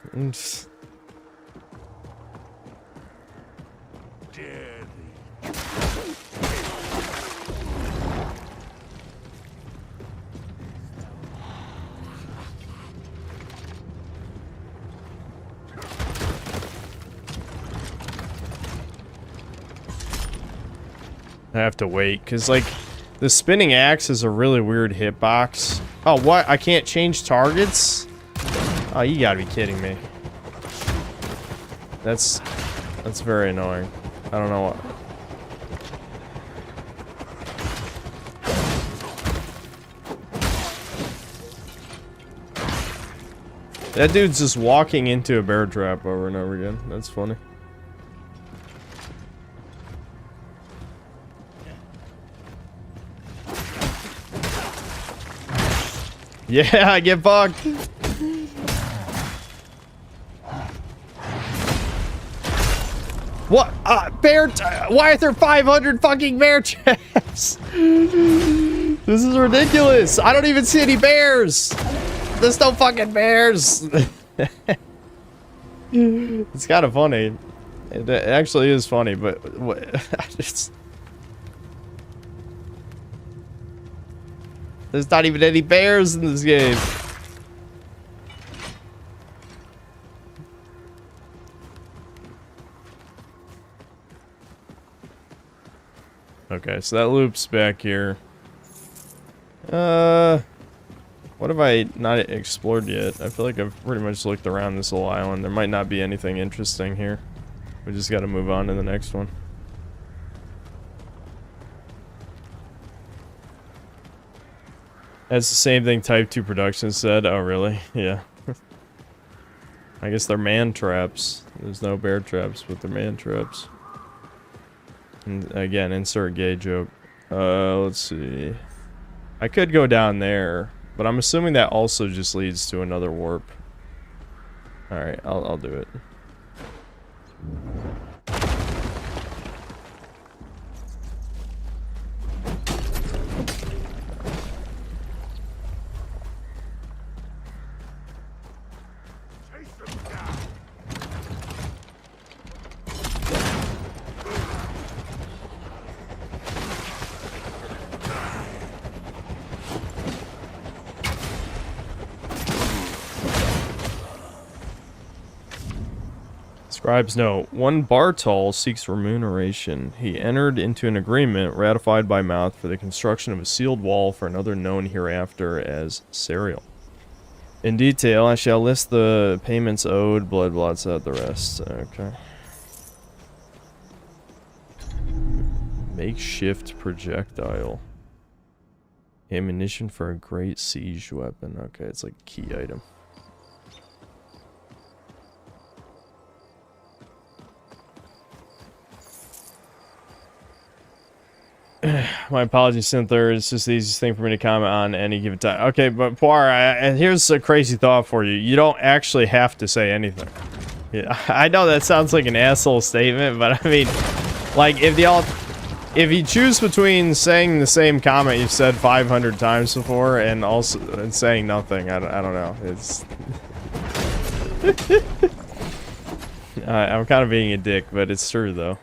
I have to wait, because, like, the spinning axe is a really weird hitbox. Oh, what? I can't change targets? Oh, you gotta be kidding me. That's very annoying. I don't know what. That dude's just walking into a bear trap over and over again. That's funny. Yeah, I get fucked. What? Why are there 500 fucking bear traps? This is ridiculous. I don't even see any bears. There's no fucking bears. It's kind of funny. It actually is funny, but there's not even any bears in this game. Okay, so that loops back here. What have I not explored yet? I feel like I've pretty much looked around this little island. There might not be anything interesting here. We just gotta move on to the next one. That's the same thing Type 2 Productions said. Oh, really? Yeah. I guess they're man traps. There's no bear traps, but they're man traps. And again, insert gay joke. Let's see. I could go down there, but I'm assuming that also just leads to another warp. Alright, I'll do it. Scribe's note. One Bartol seeks remuneration. He entered into an agreement ratified by mouth for the construction of a sealed wall for another known hereafter as Serial. In detail, I shall list the payments owed, blood blots out the rest. Okay. Makeshift projectile. Ammunition for a great siege weapon. Okay, it's like a key item. My apologies, Synther. It's just the easiest thing for me to comment on any given time. Okay, but Poir, and here's a crazy thought for you. You don't actually have to say anything. Yeah, I know that sounds like an asshole statement, but I mean, like, if you choose between saying the same comment you've said 500 times before and saying nothing, I don't know. It's I'm kind of being a dick, but it's true though.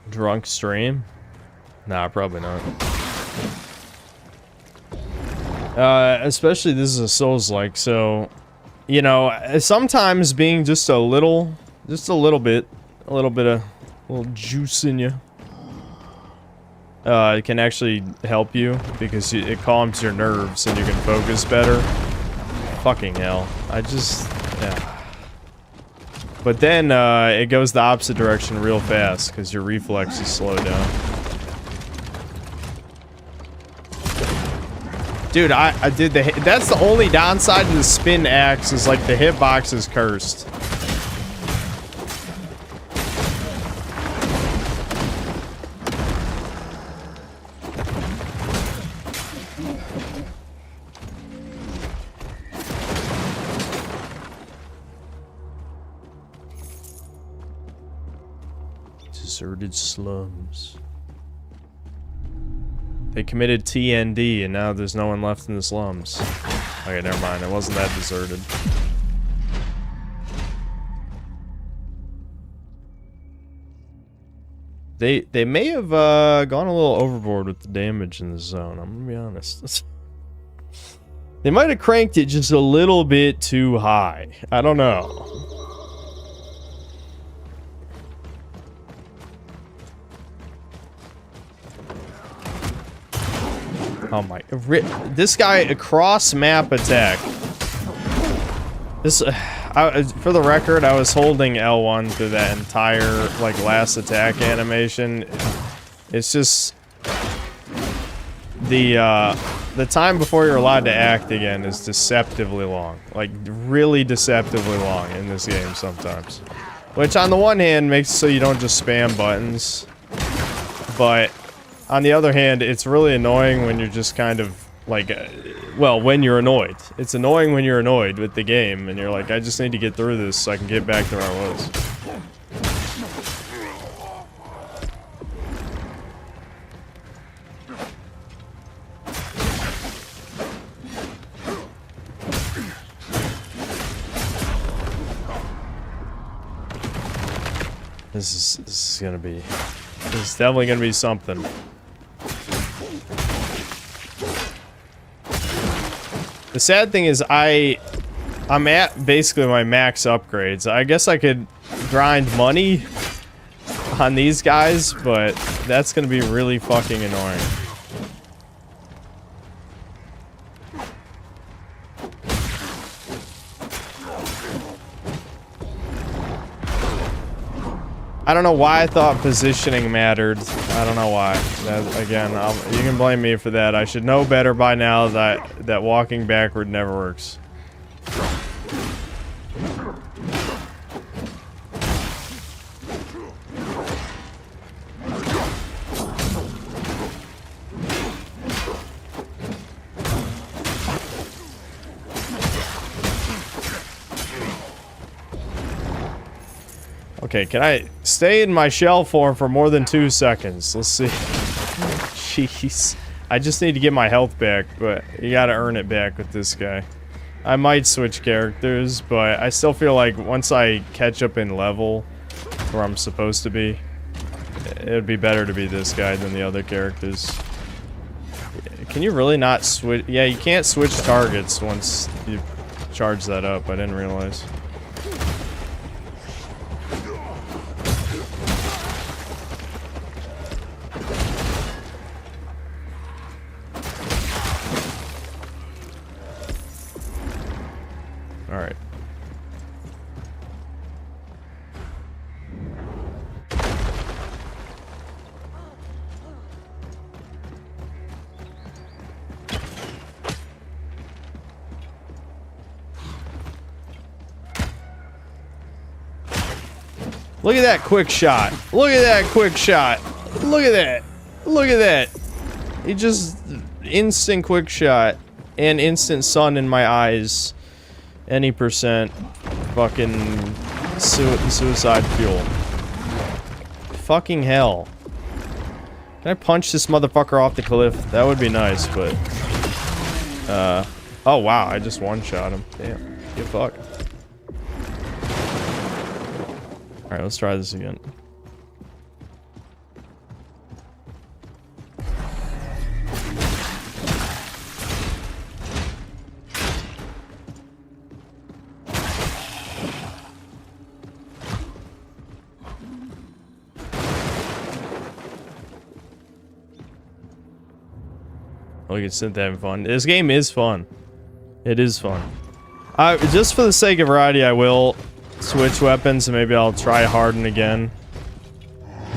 Drunk stream? Nah, probably not. Especially this is a Souls-like, so you know, sometimes being just a little bit of juice in you, it can actually help you because it calms your nerves and you can focus better. Fucking hell, yeah. But then, it goes the opposite direction real fast, because your reflexes slow down. Dude, I did that's the only downside to the spin axe, is like the hitbox is cursed. Deserted slums. They committed TND and now there's no one left in the slums. Okay, never mind. It wasn't that deserted. They may have gone a little overboard with the damage in the zone. I'm gonna be honest. They might have cranked it just a little bit too high. I don't know. Oh my... This guy, a cross-map attack. This... for the record, I was holding L1 through that entire, like, last attack animation. It's just... The time before you're allowed to act again is deceptively long. Like, really deceptively long in this game sometimes. Which, on the one hand, makes it so you don't just spam buttons. But... on the other hand, it's really annoying when you're just kind of, like, well, when you're annoyed. It's annoying when you're annoyed with the game, and you're like, I just need to get through this so I can get back to where I was. This is gonna be... this is definitely gonna be something. The sad thing is I'm at basically my max upgrades. I guess I could grind money on these guys, but that's gonna be really fucking annoying. I don't know why I thought positioning mattered. I don't know why. Again, you can blame me for that. I should know better by now that walking backward never works. Okay, can I stay in my shell form for more than 2 seconds? Let's see. Jeez. I just need to get my health back, but you gotta earn it back with this guy. I might switch characters, but I still feel like once I catch up in level where I'm supposed to be, it would be better to be this guy than the other characters. Can you really not switch? Yeah, you can't switch targets once you charge that up. I didn't realize. Alright. Look at that quick shot. Look at that quick shot. Look at that. Look at that. He just instant quick shot and instant sun in my eyes. Any percent fucking suicide fuel. Fucking hell. Can I punch this motherfucker off the cliff? That would be nice, but... oh wow, I just one-shot him. Damn. Get fucked. Alright, let's try this again. Look at Synthetic Man fun. This game is fun. It is fun. Just for the sake of variety, I will switch weapons, and maybe I'll try harden again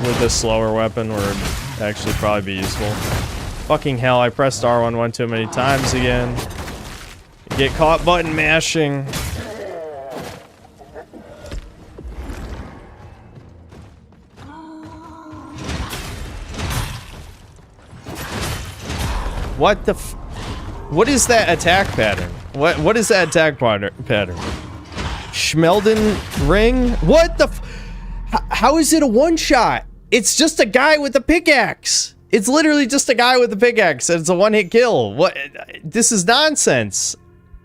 with a slower weapon where it'd actually probably be useful. Fucking hell, I pressed R1 one too many times again. Get caught button mashing. What the f- What is that attack pattern? What is that attack pattern? Schmelden ring? What the f- How is it a one-shot? It's just a guy with a pickaxe. It's literally just a guy with a pickaxe and it's a one-hit kill. What? This is nonsense.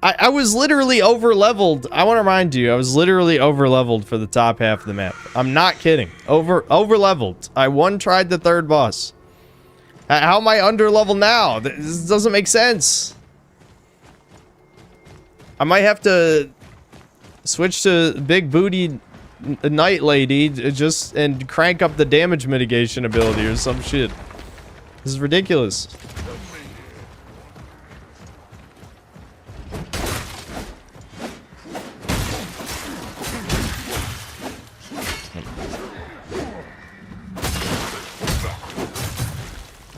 I was literally over-leveled. I want to remind you, I was literally over-leveled for the top half of the map. I'm not kidding. Over-leveled. I one-tried the third boss. How am I under-leveled now? This doesn't make sense. I might have to switch to big booty night lady and crank up the damage mitigation ability or some shit. This is ridiculous.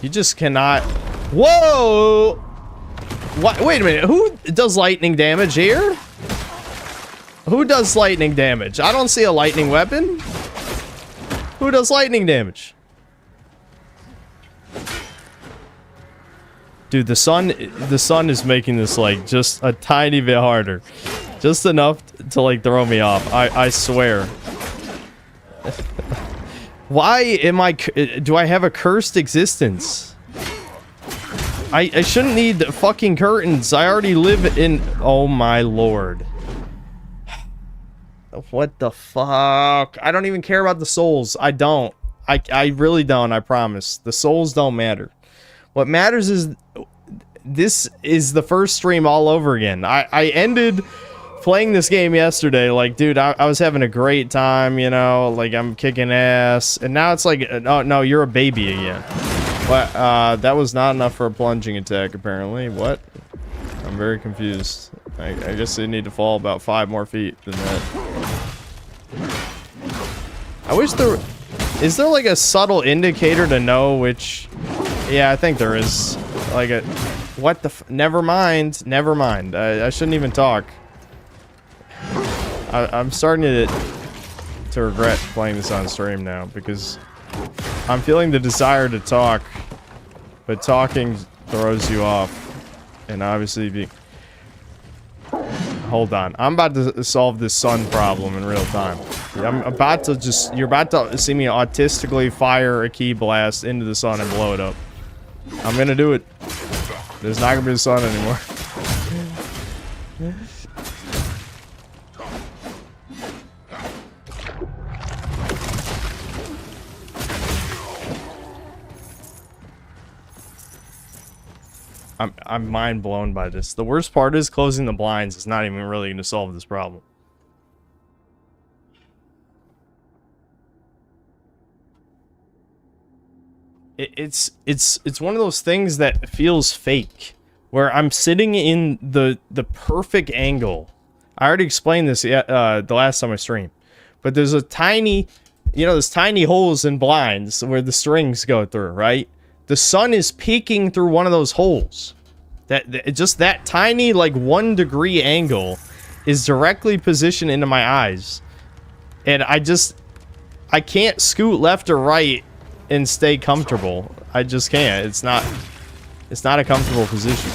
You just cannot. Whoa! What? Wait a minute. Who does lightning damage here? Who does lightning damage? I don't see a lightning weapon. Who does lightning damage? Dude, the sun is making this like just a tiny bit harder. Just enough to like throw me off. I swear. Why am do I have a cursed existence? I shouldn't need fucking curtains. I already live in... Oh my lord. What the fuck? I don't even care about the souls. I don't. I really don't, I promise. The souls don't matter. What matters is... This is the first stream all over again. I ended playing this game yesterday. Like, dude, I was having a great time, you know? Like, I'm kicking ass. And now it's like, oh, no, you're a baby again. What? That was not enough for a plunging attack, apparently. What? I'm very confused. I guess they need to fall about 5 more feet than that. I wish there... Is there, like, a subtle indicator to know which... Yeah, I think there is. Like a... What the f... Never mind. Never mind. I shouldn't even talk. I'm starting to regret playing this on stream now, because I'm feeling the desire to talk, but talking throws you off. And obviously Hold on. I'm about to solve this sun problem in real time. I'm about to just... You're about to see me autistically fire a key blast into the sun and blow it up. I'm gonna do it. There's not gonna be the sun anymore. I'm mind blown by this. The worst part is closing the blinds is not even really going to solve this problem. It's one of those things that feels fake, where I'm sitting in the perfect angle. I already explained this the last time I streamed, but there's a tiny, you know, there's tiny holes in blinds where the strings go through, right? The sun is peeking through one of those holes. Just that tiny, like, 1 degree angle is directly positioned into my eyes. And I can't scoot left or right and stay comfortable. I just can't. It's not a comfortable position.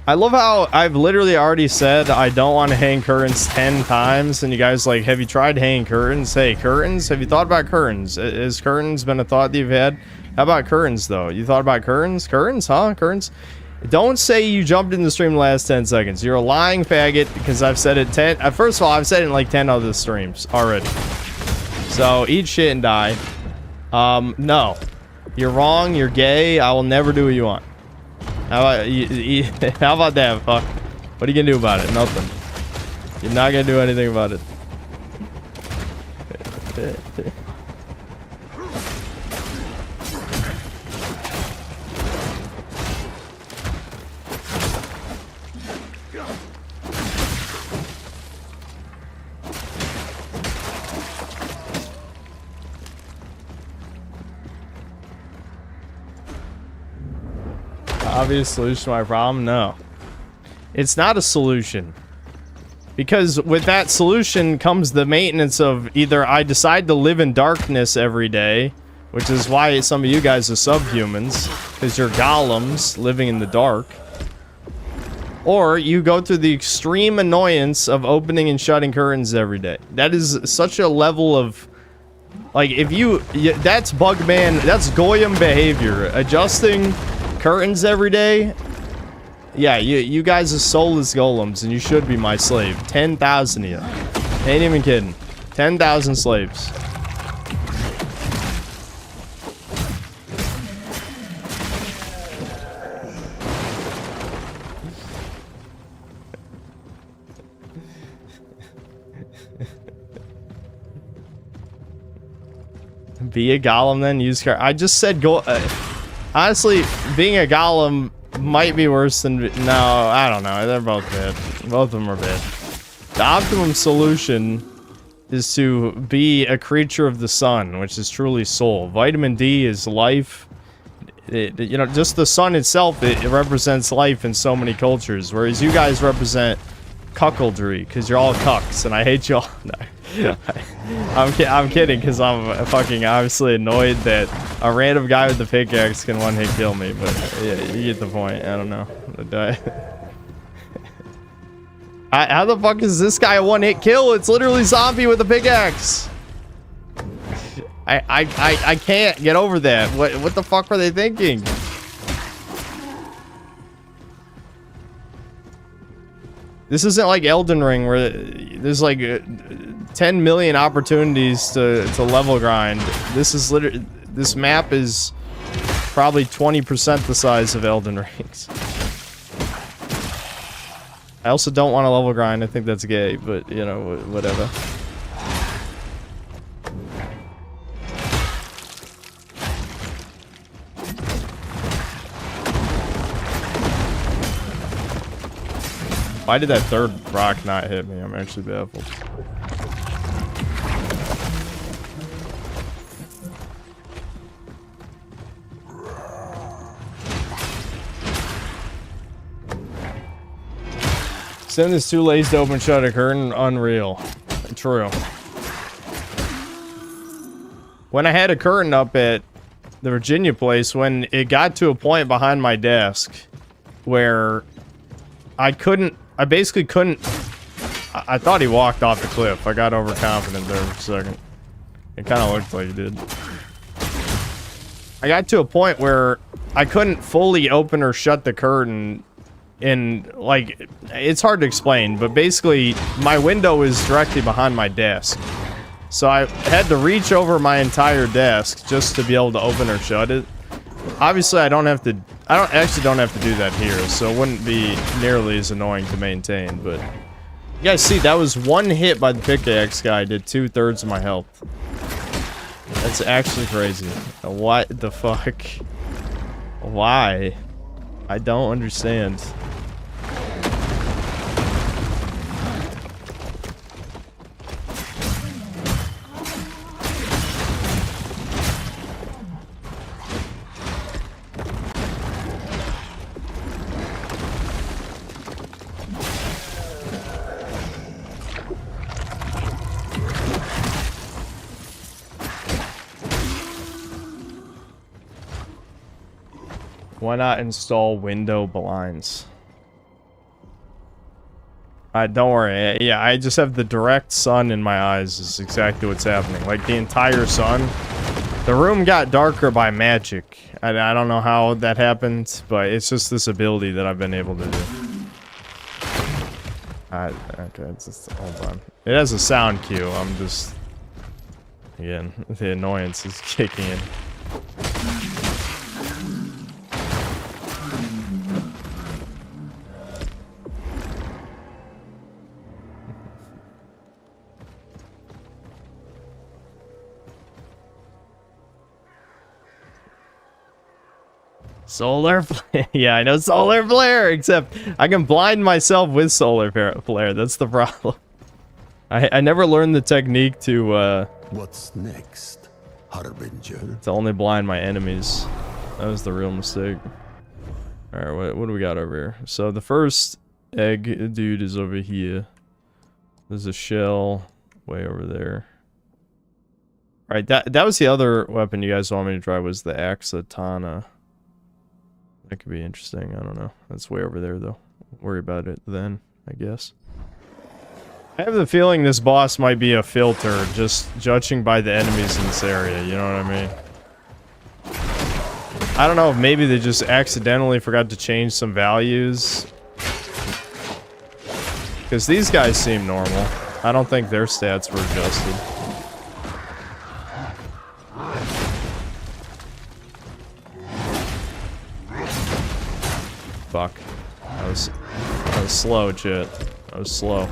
I love how I've literally already said I don't want to hang curtains 10 times, and you guys like, have you tried hanging curtains? Hey, curtains? Have you thought about curtains? Has curtains been a thought that you've had? How about curtains, though? You thought about curtains? Curtains, huh? Curtains? Don't say you jumped in the stream the last 10 seconds. You're a lying faggot, because I've said it 10... first of all, I've said it in like 10 other streams already. So, eat shit and die. No. You're wrong, you're gay, I will never do what you want. How about how about that, fuck? What are you gonna do about it? Nothing. You're not gonna do anything about it. Obvious solution to my problem? No. It's not a solution. Because with that solution comes the maintenance of either I decide to live in darkness every day, which is why some of you guys are subhumans, because you're golems living in the dark, or you go through the extreme annoyance of opening and shutting curtains every day. That is such a level of... Like, if you... That's Bugman... That's Goyim behavior. Adjusting... curtains every day, Yeah, you guys are soulless golems, and you should be my slave. 10,000 of you. Ain't even kidding. 10,000 slaves. Be a golem then, use car. I just said go. Honestly, being a golem might be worse than. No, I don't know. They're both bad. Both of them are bad. The optimum solution is to be a creature of the sun, which is truly soul. Vitamin D is life. You know, just the sun itself, it represents life in so many cultures, whereas you guys represent cuckoldry, because you're all cucks, and I hate y'all. No, I'm kidding, because I'm fucking obviously annoyed that a random guy with the pickaxe can one-hit kill me, but yeah, you get the point. I don't know. How the fuck is this guy a one-hit kill? It's literally zombie with a pickaxe. I can't get over that. What the fuck were they thinking? This isn't like Elden Ring where there's like 10 million opportunities to level grind. This is literally, this map is probably 20% the size of Elden Rings. I also don't want to level grind. I think that's gay, but you know, whatever. Why did that third rock not hit me? I'm actually baffled. Sim is too lazy to open shut a curtain. Unreal. True. When I had a curtain up at the Virginia place, when it got to a point behind my desk where I basically couldn't. I thought he walked off the cliff. I got overconfident there for a second. It kind of looked like he did. I got to a point where I couldn't fully open or shut the curtain. And like, it's hard to explain, but basically my window is directly behind my desk. So I had to reach over my entire desk just to be able to open or shut it. Obviously, I don't actually have to do that here, so it wouldn't be nearly as annoying to maintain, but you guys see, that was one hit by the pickaxe guy, did 2/3 of my health. That's actually crazy. What the fuck? Why? I don't understand. Why not install window blinds? Don't worry. Yeah, I just have the direct sun in my eyes is exactly what's happening. Like, the entire sun. The room got darker by magic. I don't know how that happened, but it's just this ability that I've been able to do. Okay, just hold on. It has a sound cue. I'm just... Again, the annoyance is kicking in. Solar flare. Yeah, I know solar flare, except I can blind myself with solar flare. That's the problem. I never learned the technique to What's next, Harbinger? to only blind my enemies. That was the real mistake. Alright, what do we got over here? So the first egg dude is over here. There's a shell way over there. Alright, that was the other weapon you guys want me to try, was the Axatana. That could be interesting. I don't know. That's way over there, though. Worry about it then, I guess. I have the feeling this boss might be a filter, just judging by the enemies in this area. You know what I mean? I don't know if maybe they just accidentally forgot to change some values. Because these guys seem normal. I don't think their stats were adjusted. Fuck. I was slow, Chit. I was slow.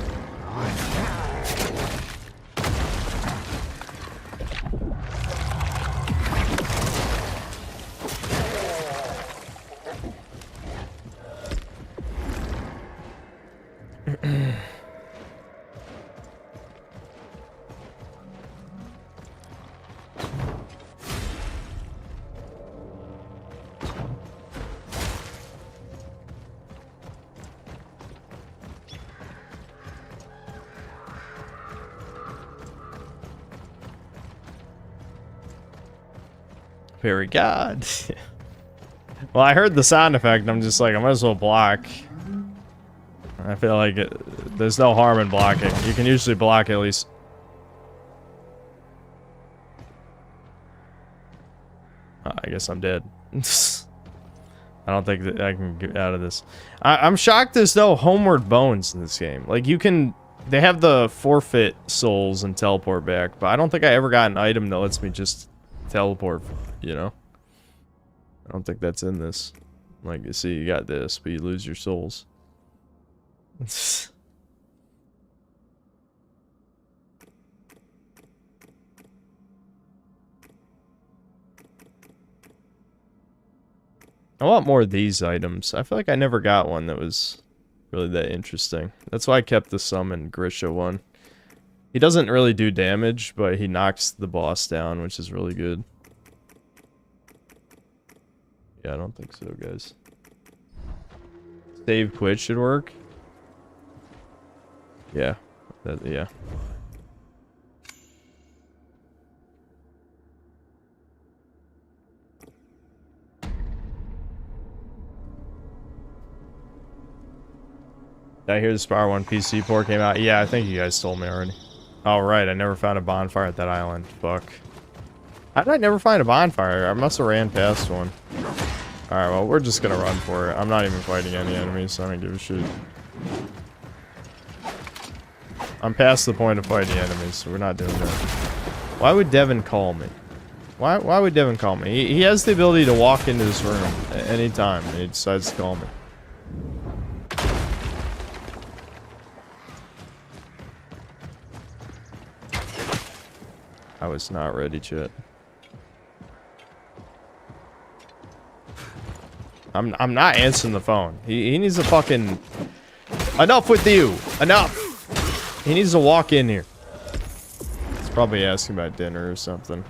Very good. Well, I heard the sound effect and I'm just like, I might as well block. I feel like there's no harm in blocking. You can usually block at least. I guess I'm dead. I don't think that I can get out of this. I'm shocked there's no homeward bones in this game. Like, you can... They have the forfeit souls and teleport back, but I don't think I ever got an item that lets me just teleport, you know? I don't think that's in this. Like, you see, you got this, but you lose your souls. I want more of these items. I feel like I never got one that was really that interesting. That's why I kept the summon Grisha one. He doesn't really do damage, but he knocks the boss down, which is really good. Yeah, I don't think so, guys. Save quit should work. Yeah. Yeah. Did I hear the Spire 1 PC port came out? Yeah, I think you guys told me already. Oh, right. I never found a bonfire at that island. Fuck. How did I never find a bonfire? I must have ran past one. Alright, well, we're just gonna run for it. I'm not even fighting any enemies, so I don't give a shit. I'm past the point of fighting enemies, so we're not doing that. Why would Devin call me? Why would Devin call me? He has the ability to walk into this room at any time, and he decides to call me. I was not ready, Chet. I'm not answering the phone. He needs to fucking... Enough with you! Enough! He needs to walk in here. He's probably asking about dinner or something.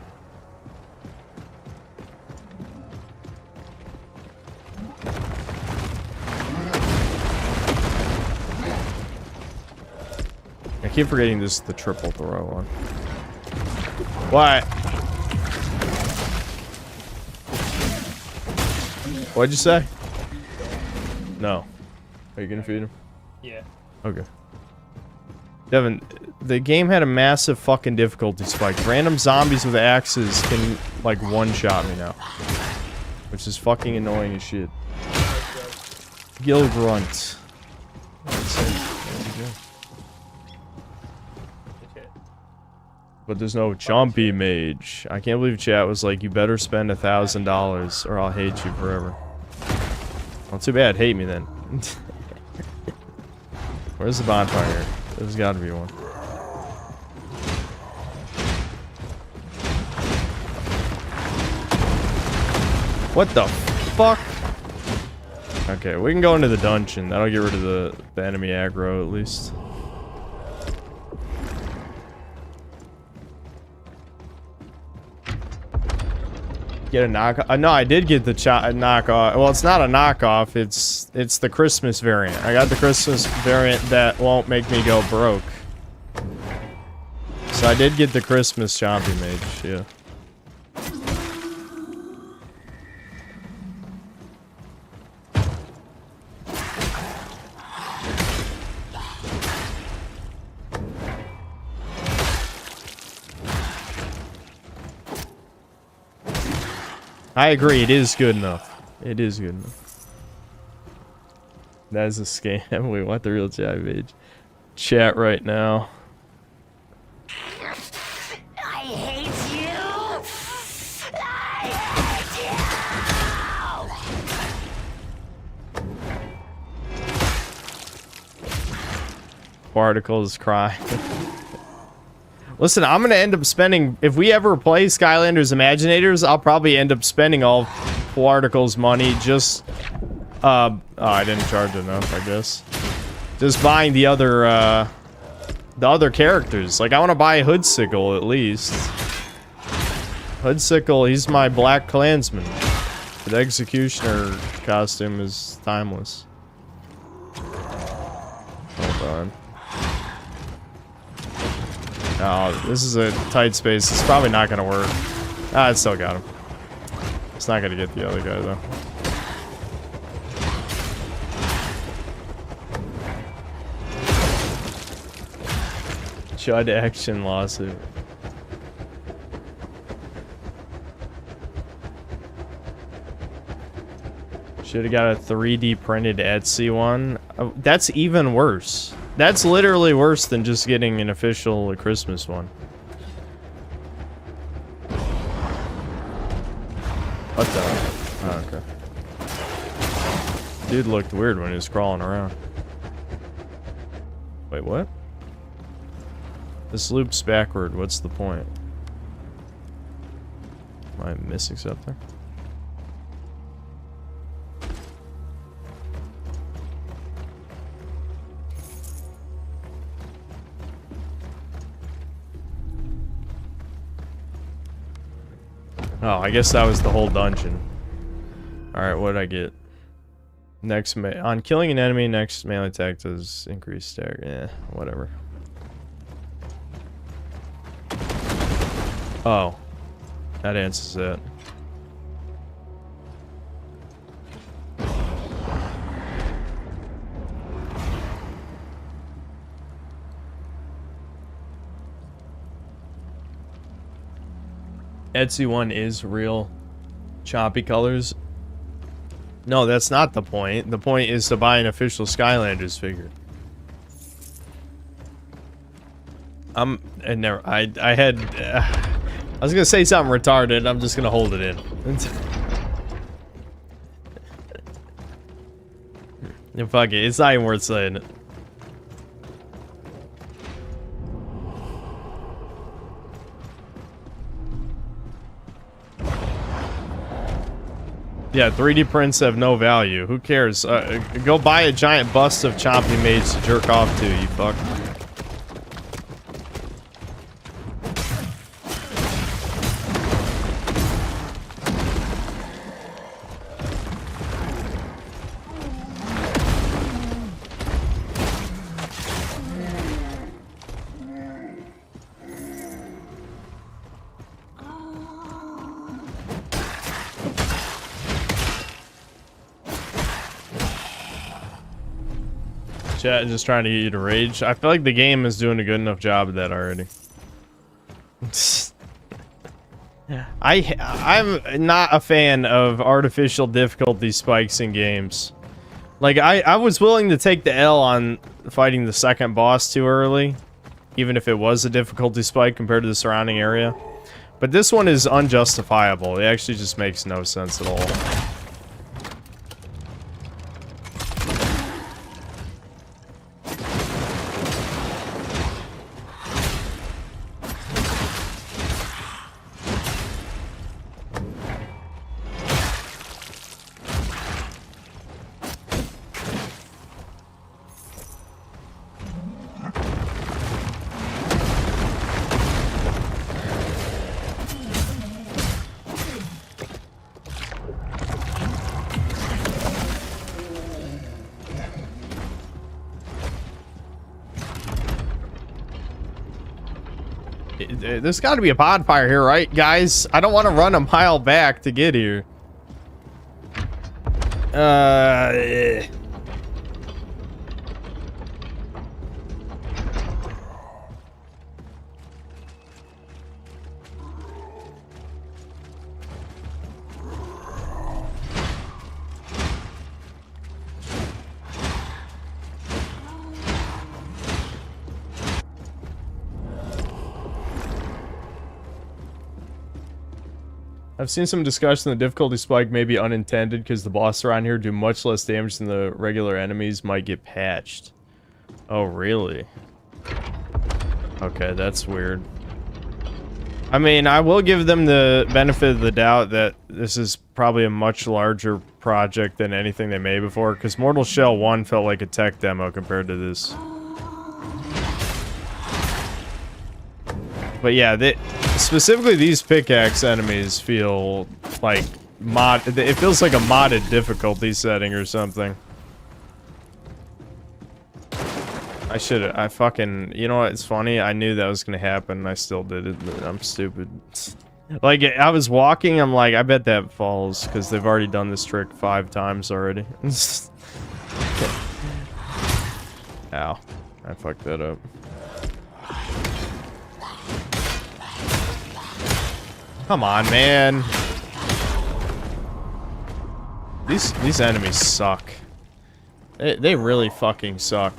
I keep forgetting this is the triple throw one. What? What'd you say? No. Are you gonna feed him? Yeah. Okay. Devin, the game had a massive fucking difficulty spike. Random zombies with axes can, like, one-shot me now. Which is fucking annoying as shit. Gil Grunt. But there's no Chompy Mage. I can't believe chat was like, you better spend $1,000 or I'll hate you forever. Well, too bad. Hate me then. Where's the bonfire? There's gotta be one. What the fuck? Okay, we can go into the dungeon. That'll get rid of the enemy aggro at least. Get a knockoff. No, I did get the knockoff. Well, it's not a knockoff. It's the Christmas variant. I got the Christmas variant that won't make me go broke. So I did get the Christmas Chompy Mage. Yeah. I agree, it is good enough. It is good enough. That is a scam. We want the real chat page. Chat right now. I hate you! I hate you! Particles cry. Listen, I'm gonna end up spending, if we ever play Skylanders Imaginators, I'll probably end up spending all Particles money just oh, I didn't charge enough, I guess. Just buying the other characters. Like, I want to buy Hoodsickle at least. Hoodsickle, he's my Black Klansman. The Executioner costume is timeless. Hold on. Oh, this is a tight space. It's probably not gonna work. Ah, it still got him. It's not gonna get the other guy though. Judd action lawsuit. Should have got a 3D printed Etsy one. Oh, that's even worse. That's literally worse than just getting an official Christmas one. What the? Oh, okay. Dude looked weird when he was crawling around. Wait, what? This loops backward. What's the point? Am I missing something? Oh, I guess that was the whole dungeon. Alright, what did I get? Next, on killing an enemy, next melee attack does increase stagger. Yeah, whatever. Oh. That answers it. Etsy one is real choppy colors. No, that's not the point. The point is to buy an official Skylanders figure. I was gonna say something retarded. I'm just gonna hold it in. Yeah, fuck it. It's not even worth saying it. Yeah, 3D prints have no value. Who cares? Go buy a giant bust of Chompy Mage to jerk off to, you fuck. Chat just trying to get you to rage. I feel like the game is doing a good enough job of that already. I'm not a fan of artificial difficulty spikes in games. Like, I was willing to take the L on fighting the second boss too early, even if it was a difficulty spike compared to the surrounding area. But this one is unjustifiable. It actually just makes no sense at all. There's got to be a pod fire here, right, guys? I don't want to run a mile back to get here. I've seen some discussion the difficulty spike may be unintended because the boss around here do much less damage than the regular enemies might get patched. Oh, really? Okay, that's weird. I mean, I will give them the benefit of the doubt that this is probably a much larger project than anything they made before, because Mortal Shell 1 felt like a tech demo compared to this. But yeah, specifically these pickaxe enemies feel like it feels like a modded difficulty setting or something. I fucking, you know what, it's funny, I knew that was gonna happen and I still did it, but I'm stupid. Like, I was walking, I'm like, I bet that falls, because they've already done this trick 5 times already. Ow, I fucked that up. Come on, man. These enemies suck. They really fucking suck.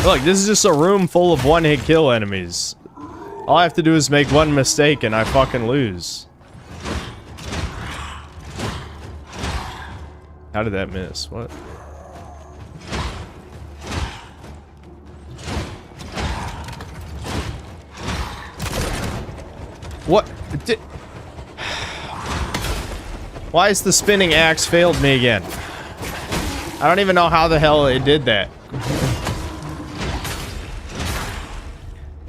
Look, this is just a room full of one-hit kill enemies. All I have to do is make one mistake and I fucking lose. How did that miss? What? What? Why is the spinning axe failed me again? I don't even know how the hell it did that.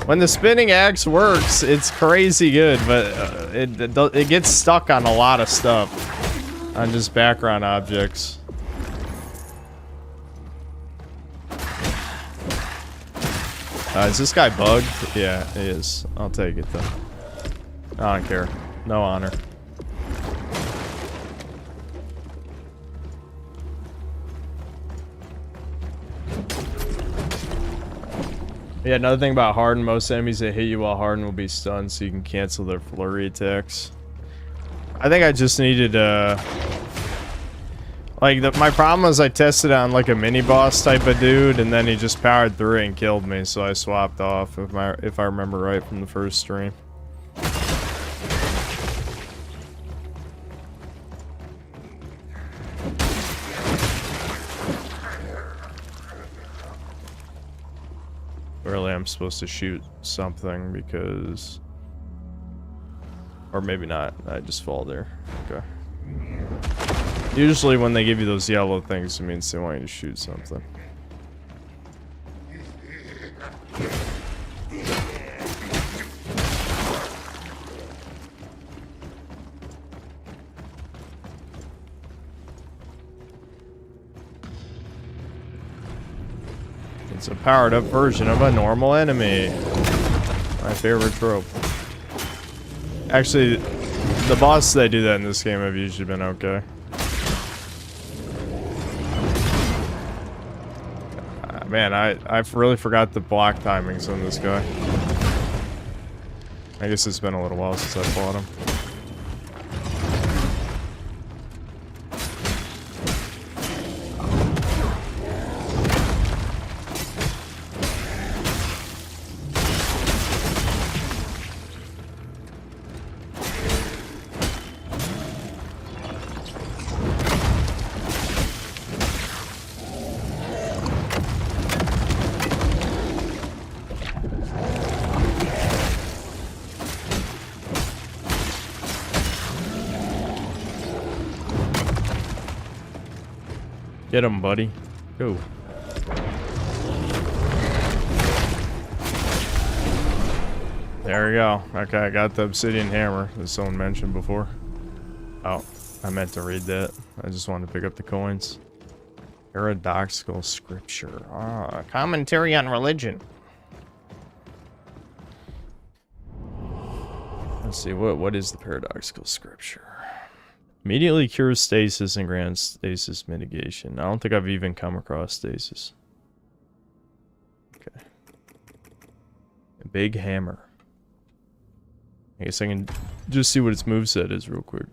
When the spinning axe works, it's crazy good, but it gets stuck on a lot of stuff. On just background objects. Is this guy bugged? Yeah, he is. I'll take it though. I don't care. No honor. Yeah, another thing about Harden, most enemies that hit you while Harden will be stunned, so you can cancel their flurry attacks. I think I just needed, my problem was I tested on, like, a mini-boss type of dude, and then he just powered through it and killed me, so I swapped off, if I remember right from the first stream. Really, I'm supposed to shoot something because... Or maybe not. I just fall there. Okay. Usually when they give you those yellow things, it means they want you to shoot something. It's a powered up version of a normal enemy. My favorite trope. Actually, the bosses that do that in this game have usually been okay. Man, I really forgot the block timings on this guy. I guess it's been a little while since I fought him. Get him, buddy. Go. There we go. Okay, I got the obsidian hammer that someone mentioned before. Oh, I meant to read that. I just wanted to pick up the coins. Paradoxical scripture. Ah, commentary on religion. Let's see, what is the paradoxical scripture? Immediately cures stasis and grants stasis mitigation. I don't think I've even come across stasis. Okay. A big hammer. I guess I can just see what its moveset is real quick.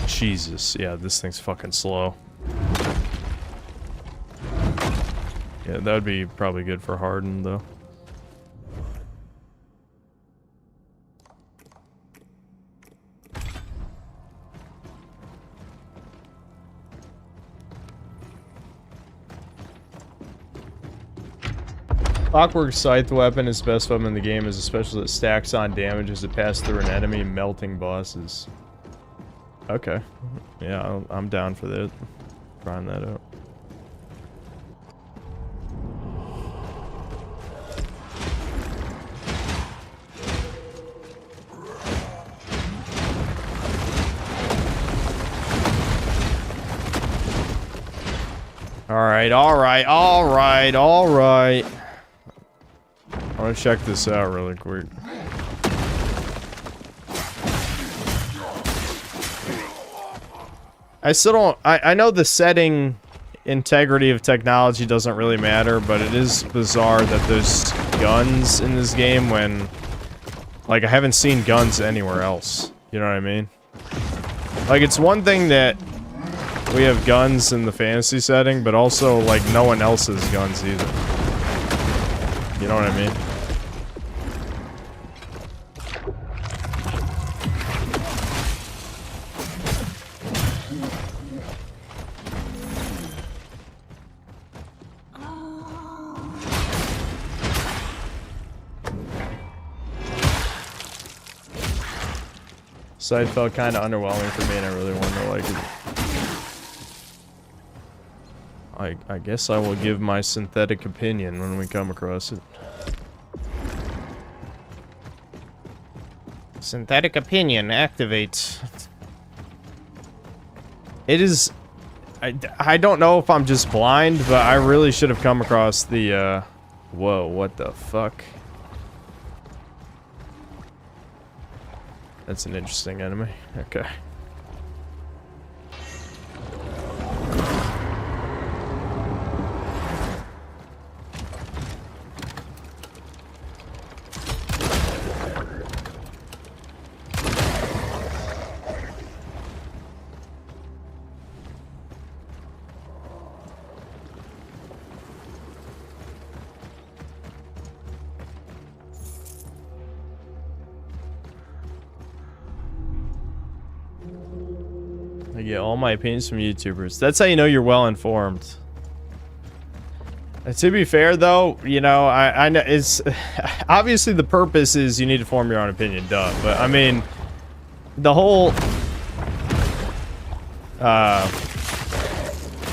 Jesus, yeah, this thing's fucking slow. Yeah, that would be probably good for Harden, though. Clockwork Scythe weapon is the best weapon in the game, is especially that stacks on damage as it passes through an enemy, melting bosses. Okay. Yeah, I'm down for that. Trying that out. Alright, alright, alright, alright. I want to check this out really quick. I still don't... I know the setting integrity of technology doesn't really matter, but it is bizarre that there's guns in this game when... Like, I haven't seen guns anywhere else. You know what I mean? Like, it's one thing that we have guns in the fantasy setting, but also, like, no one else has guns either. You know what I mean? Side felt kind of underwhelming for me, and I really wanted to like it. I guess I will give my synthetic opinion when we come across it. Synthetic opinion, activate. It is... I don't know if I'm just blind, but I really should have come across the, Whoa, what the fuck? That's an interesting enemy. Okay. I get all my opinions from YouTubers. That's how you know you're well informed. To be fair, though, you know, I know it's obviously the purpose is you need to form your own opinion, duh. But I mean, the whole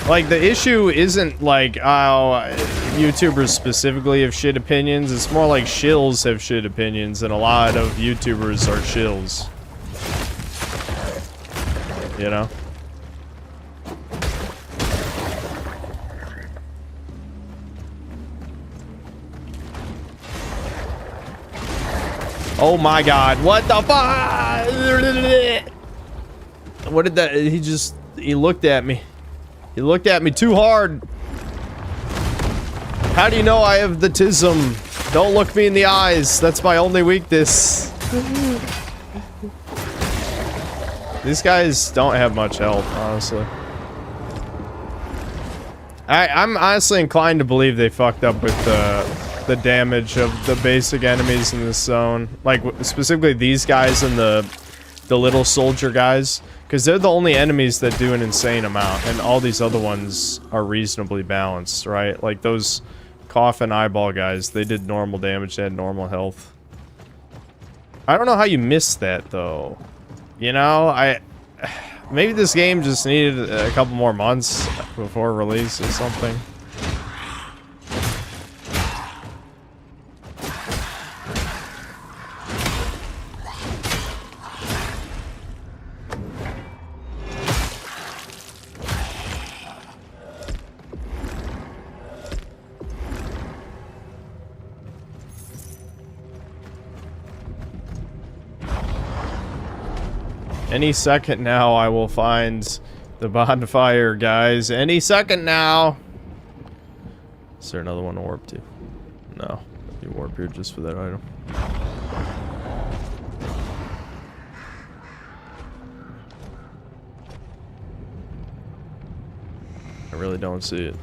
like the issue isn't like YouTubers specifically have shit opinions. It's more like shills have shit opinions, and a lot of YouTubers are shills. You know? Oh my god, what the fuck? What did that... He looked at me. He looked at me too hard. How do you know I have the tism? Don't look me in the eyes. That's my only weakness. These guys don't have much health, honestly. I'm honestly inclined to believe they fucked up with the damage of the basic enemies in this zone. Like, specifically these guys and the little soldier guys. Because they're the only enemies that do an insane amount. And all these other ones are reasonably balanced, right? Like those coffin eyeball guys, they did normal damage, they had normal health. I don't know how you missed that, though. You know, maybe this game just needed a couple more months before release or something. Any second now, I will find the bonfire, guys. Any second now. Is there another one to warp to? No. You warp here just for that item. I really don't see it.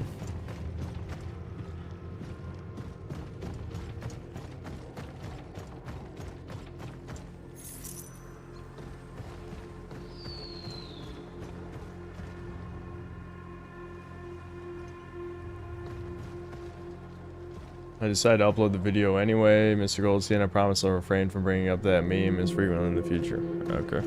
I decided to upload the video anyway. Mr. Goldstein, I promise I'll refrain from bringing up that meme as frequently in the future. Okay.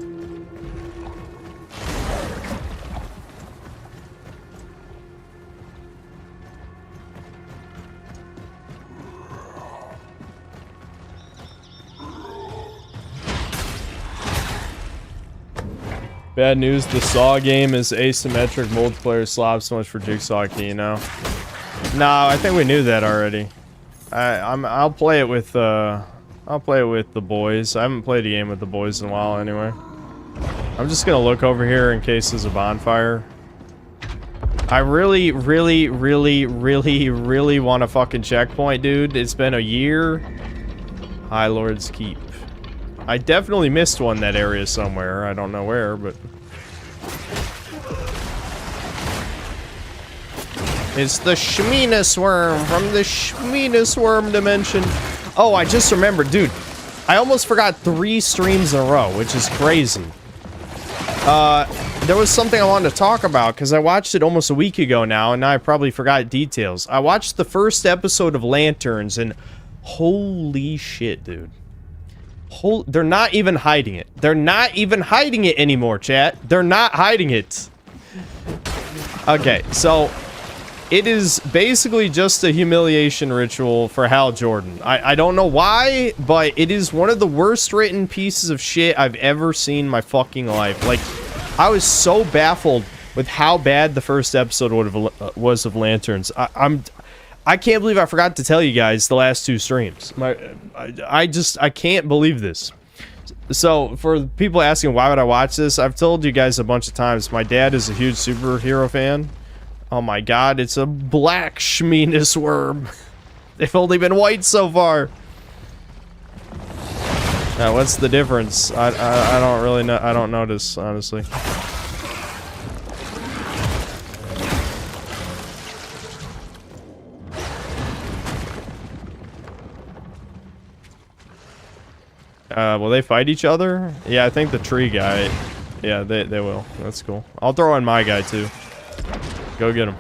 Bad news, the Saw game is asymmetric multiplayer slop, so much for Jigsaw Key now. No, I think we knew that already. I'll play it with the boys. I haven't played a game with the boys in a while anyway. I'm just gonna look over here in case there's a bonfire. I really want a fucking checkpoint, dude. It's been a year. High Lord's Keep. I definitely missed one in that area somewhere. I don't know where, but... It's the Shminas worm from the Shminas worm dimension. Oh, I just remembered, dude. I almost forgot 3 streams in a row, which is crazy. There was something I wanted to talk about, because I watched it almost a week ago now, and now I probably forgot details. I watched the first episode of Lanterns, and holy shit, dude. They're not even hiding it. They're not even hiding it anymore, chat. They're not hiding it. Okay, so it is basically just a humiliation ritual for Hal Jordan. I don't know why, but it is one of the worst written pieces of shit I've ever seen in my fucking life. Like, I was so baffled with how bad the first episode was of Lanterns. I can't believe I forgot to tell you guys the last 2 streams. I can't believe this. So, for people asking why would I watch this, I've told you guys a bunch of times, my dad is a huge superhero fan. Oh my god, it's a black Shminas worm. They've only been white so far. Now, what's the difference? I don't really know. I don't notice, honestly. Will they fight each other? Yeah, I think the tree guy. Yeah, they will. That's cool. I'll throw in my guy too. Go get him.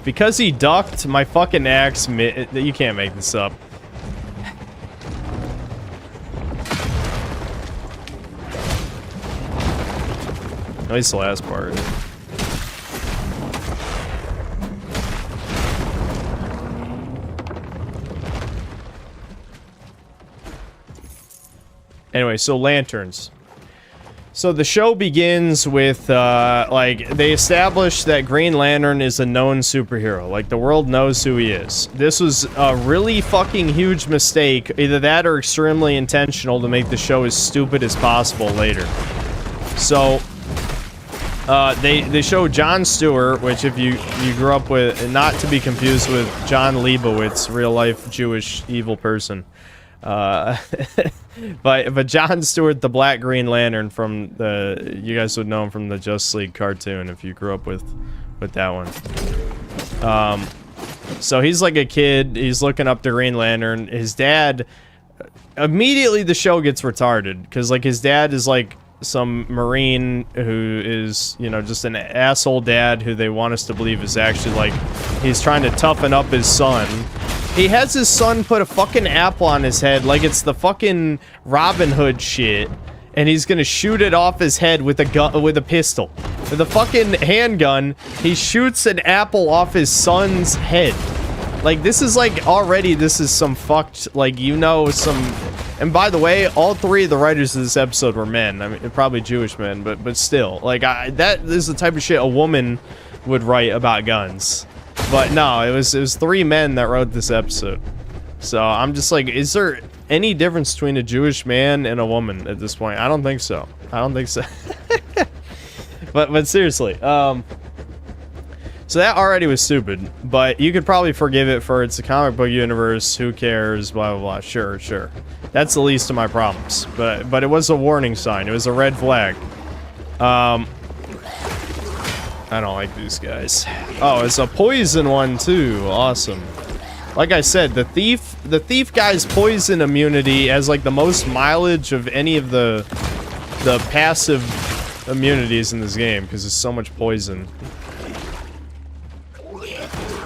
Because he ducked, my fucking axe. You can't make this up. Nice last part. Anyway, so Lanterns. So the show begins with, like, they establish that Green Lantern is a known superhero. Like, the world knows who he is. This was a really fucking huge mistake. Either that or extremely intentional to make the show as stupid as possible later. So... they show Jon Stewart, which if you grew up with, not to be confused with John Leibowitz, real life Jewish evil person, but Jon Stewart, the Black Green Lantern from the, you guys would know him from the Justice League cartoon if you grew up with that one. So he's like a kid, he's looking up to Green Lantern. His dad, immediately the show gets retarded because like his dad is like some Marine who is, you know, just an asshole dad who they want us to believe is actually like, he's trying to toughen up his son. He has his son put a fucking apple on his head like it's the fucking Robin Hood shit, and he's gonna shoot it off his head with a gun, with a pistol. With a fucking handgun, he shoots an apple off his son's head. Like, this is like, already, this is some fucked, like, you know, some... And by the way, all 3 of the writers of this episode were men. I mean, probably Jewish men, but still. Like, that is the type of shit a woman would write about guns. But no, it was 3 men that wrote this episode. So, I'm just like, is there any difference between a Jewish man and a woman at this point? I don't think so. I don't think so. But seriously, so that already was stupid, but you could probably forgive it for it's a comic book universe, who cares, blah, blah, blah, sure. That's the least of my problems, but it was a warning sign, it was a red flag. I don't like these guys. Oh, it's a poison one too, awesome. Like I said, the thief guy's poison immunity has like the most mileage of any of the passive immunities in this game, because there's so much poison.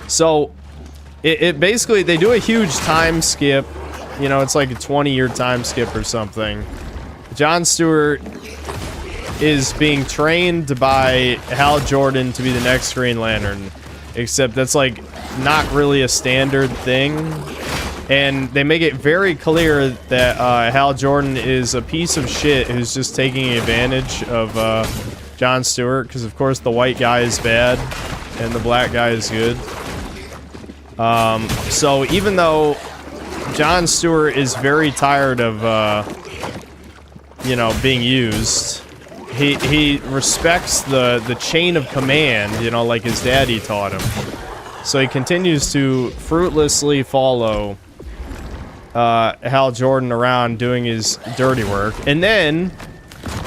So, it basically, they do a huge time skip. You know, it's like a 20-year time skip or something. Jon Stewart is being trained by Hal Jordan to be the next Green Lantern. Except that's, like, not really a standard thing. And they make it very clear that Hal Jordan is a piece of shit who's just taking advantage of Jon Stewart. Because, of course, the white guy is bad and the black guy is good. So even though Jon Stewart is very tired of, you know, being used, he respects the chain of command, you know, like his daddy taught him. So he continues to fruitlessly follow Hal Jordan around doing his dirty work. And then,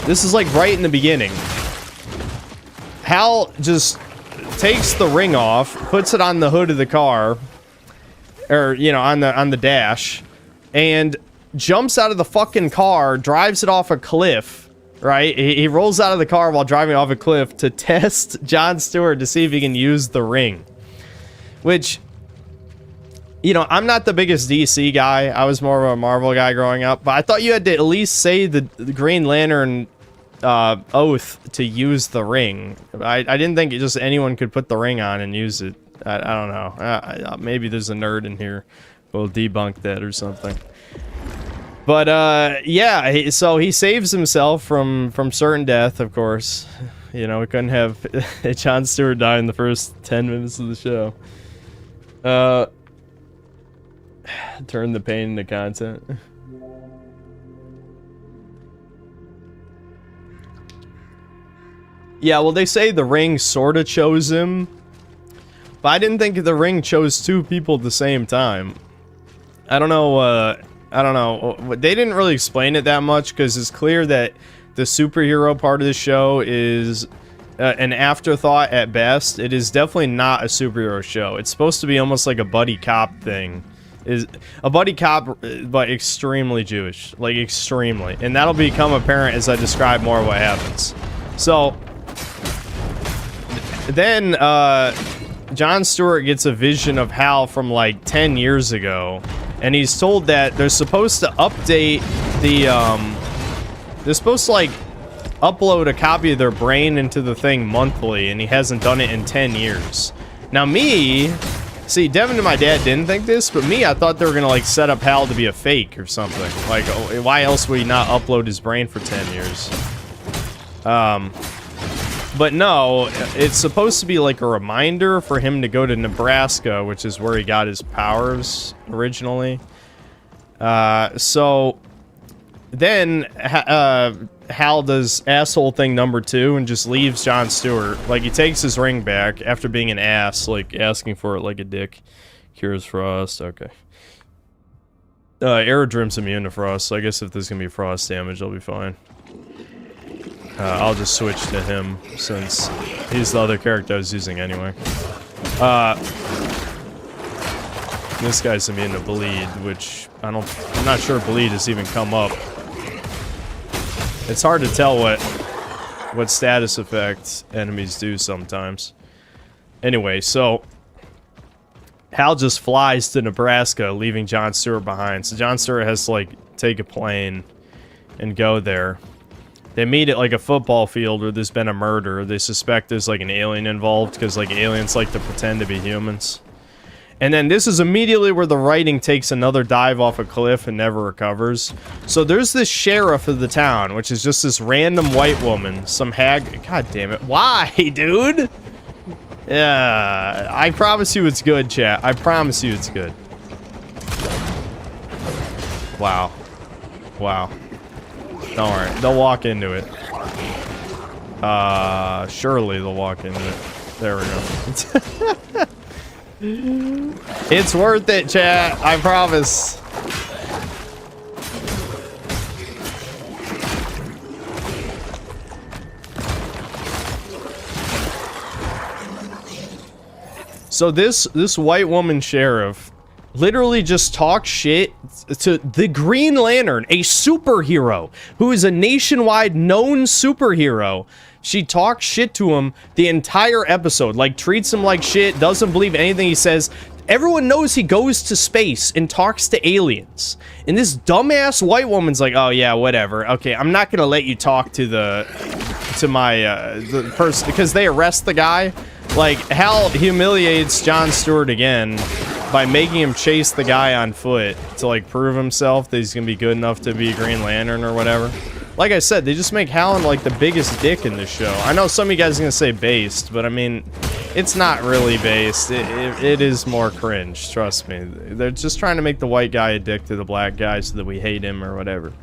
this is like right in the beginning, Hal just takes the ring off, puts it on the hood of the car, or, you know, on the dash, and jumps out of the fucking car, drives it off a cliff, right? He rolls out of the car while driving off a cliff to test Jon Stewart to see if he can use the ring. Which, you know, I'm not the biggest DC guy. I was more of a Marvel guy growing up, but I thought you had to at least say the Green Lantern oath to use the ring. I didn't think just anyone could put the ring on and use it. I don't know. Maybe there's a nerd in here who will debunk that or something. But yeah, so he saves himself from certain death, of course. You know, we couldn't have Jon Stewart die in the first 10 minutes of the show. Turn the pain into content. Yeah, well, they say the ring sort of chose him, but I didn't think the ring chose 2 people at the same time. I don't know, they didn't really explain it that much, because it's clear that the superhero part of the show is an afterthought at best. It is definitely not a superhero show. It's supposed to be almost like a buddy cop thing. Is a buddy cop, but extremely Jewish. Like, extremely. And that'll become apparent as I describe more of what happens. So, then, Jon Stewart gets a vision of Hal from, like, 10 years ago. And he's told that they're supposed to update the, they're supposed to, like, upload a copy of their brain into the thing monthly, and he hasn't done it in 10 years. Now, see, Devin and my dad didn't think this, but I thought they were gonna, like, set up Hal to be a fake or something. Like, why else would he not upload his brain for 10 years? But no, it's supposed to be like a reminder for him to go to Nebraska, which is where he got his powers originally. So then Hal does asshole thing number 2 and just leaves Jon Stewart. Like, he takes his ring back after being an ass, like asking for it like a dick. Cures frost, okay. Aerodrim's immune to frost, so I guess if there's gonna be frost damage, I'll be fine. I'll just switch to him, since he's the other character I was using anyway. This guy's immune to bleed, which I'm not sure bleed has even come up. It's hard to tell what status effects enemies do sometimes. Anyway, so Hal just flies to Nebraska, leaving Jon Stewart behind. So Jon Stewart has to, like, take a plane and go there. They meet at, like, a football field where there's been a murder. They suspect there's, like, an alien involved, because, like, aliens like to pretend to be humans. And then this is immediately where the writing takes another dive off a cliff and never recovers. So there's this sheriff of the town, which is just this random white woman. Some hag... God damn it. Why, dude? Yeah, I promise you it's good, chat. I promise you it's good. Wow. Wow. Don't worry. They'll walk into it. Surely they'll walk into it. There we go. It's worth it, chat. I promise. So this white woman sheriff literally just talks shit to the Green Lantern, a superhero who is a nationwide known superhero. She talks shit to him the entire episode, like treats him like shit, doesn't believe anything he says. Everyone knows he goes to space and talks to aliens. And this dumbass white woman's like, oh yeah, whatever. Okay, I'm not gonna let you talk to the person, because they arrest the guy. Like, Hal humiliates Jon Stewart again by making him chase the guy on foot to, like, prove himself that he's gonna be good enough to be Green Lantern or whatever. Like I said, they just make Hallen like the biggest dick in this show. I know some of you guys are gonna say based, but I mean, it's not really based. It is more cringe, trust me. They're just trying to make the white guy a dick to the black guy so that we hate him or whatever.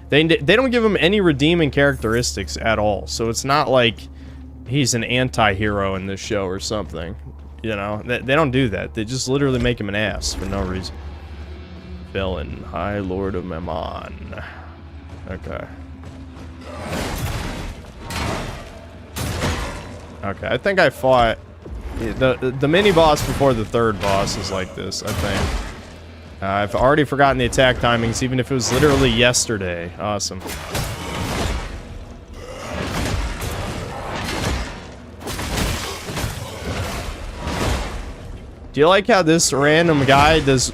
They don't give him any redeeming characteristics at all, so it's not like he's an anti-hero in this show or something. You know, they don't do that. They just literally make him an ass for no reason. Villain, High Lord of Mammon. Okay. Okay, I think I fought the mini boss before the third boss is like this, I think. I've already forgotten the attack timings, even if it was literally yesterday. Awesome. Do you like how this random guy does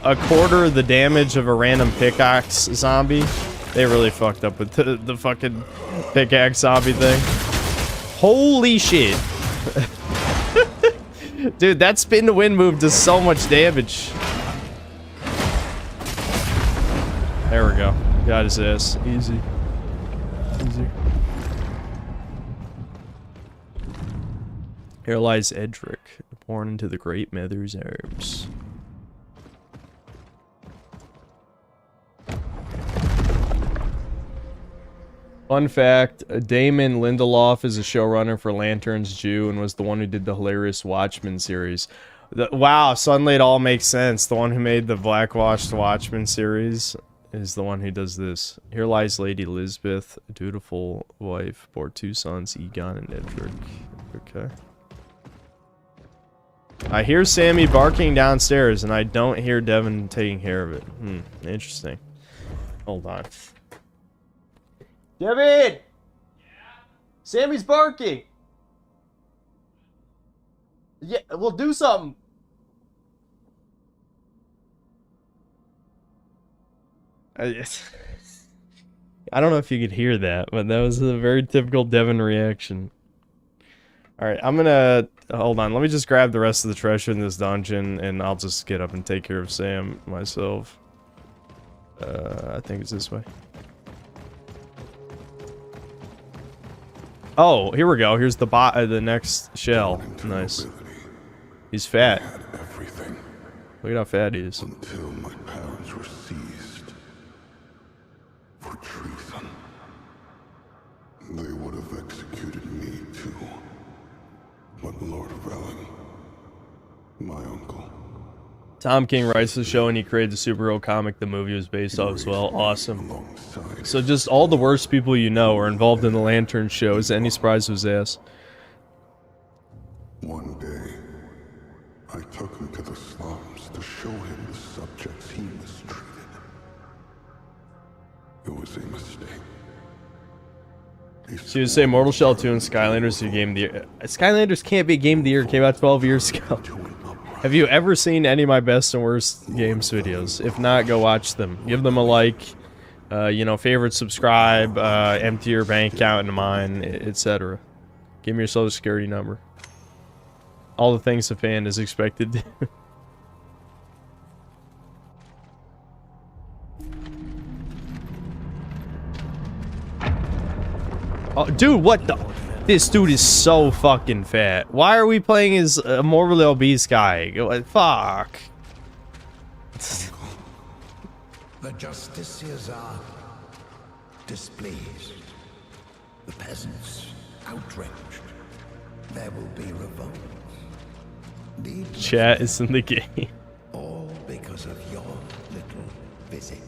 a quarter of the damage of a random pickaxe zombie? They really fucked up with the fucking pickaxe zombie thing. Holy shit. Dude, that spin to win move does so much damage. There we go. Got his ass. Easy. Easy. Here lies Edric, born into the great mother's arms. Fun fact, Damon Lindelof is a showrunner for Lanterns Jew and was the one who did the hilarious Watchmen series. Wow, suddenly it all makes sense. The one who made the blackwashed Watchmen series is the one who does this. Here lies Lady Lisbeth, a dutiful wife, bore 2 sons, Egon and Edric. Okay. I hear Sammy barking downstairs, and I don't hear Devin taking care of it. Interesting. Hold on. Devin! Yeah? Sammy's barking! Yeah, we'll do something. I don't know if you could hear that, but that was a very typical Devin reaction. Alright, I'm gonna... Hold on, let me just grab the rest of the treasure in this dungeon, and I'll just get up and take care of Sam myself. I think it's this way. Oh, here we go. Here's the next shell. Nice. He's fat. Look at how fat he is. Until my parents were seized for treason. They would have executed me too. But Lord Velen, my uncle. Tom King writes the show and he created the superhero comic the movie was based off as well. Awesome. So just all the worst people you know are involved in the Lantern show. Is any surprise to his ass? One day, I took him to the slums to show him the subjects he mistreated. It was a mistake. So you would say Mortal Shell 2 and Skylanders are Game of the Year. Skylanders can't be Game of the Year. It came out 12 years ago. Have you ever seen any of my best and worst games videos? If not, go watch them. Give them a like, you know, favorite, subscribe, empty your bank account into mine, etc. Give me your social security number. All the things a fan is expected to do. Oh, dude, what the? This dude is so fucking fat. Why are we playing as a morbidly obese guy? Fuck. The justiciars are displeased. The peasants outraged. There will be revolt. Chat is in the game. All because of your little visit.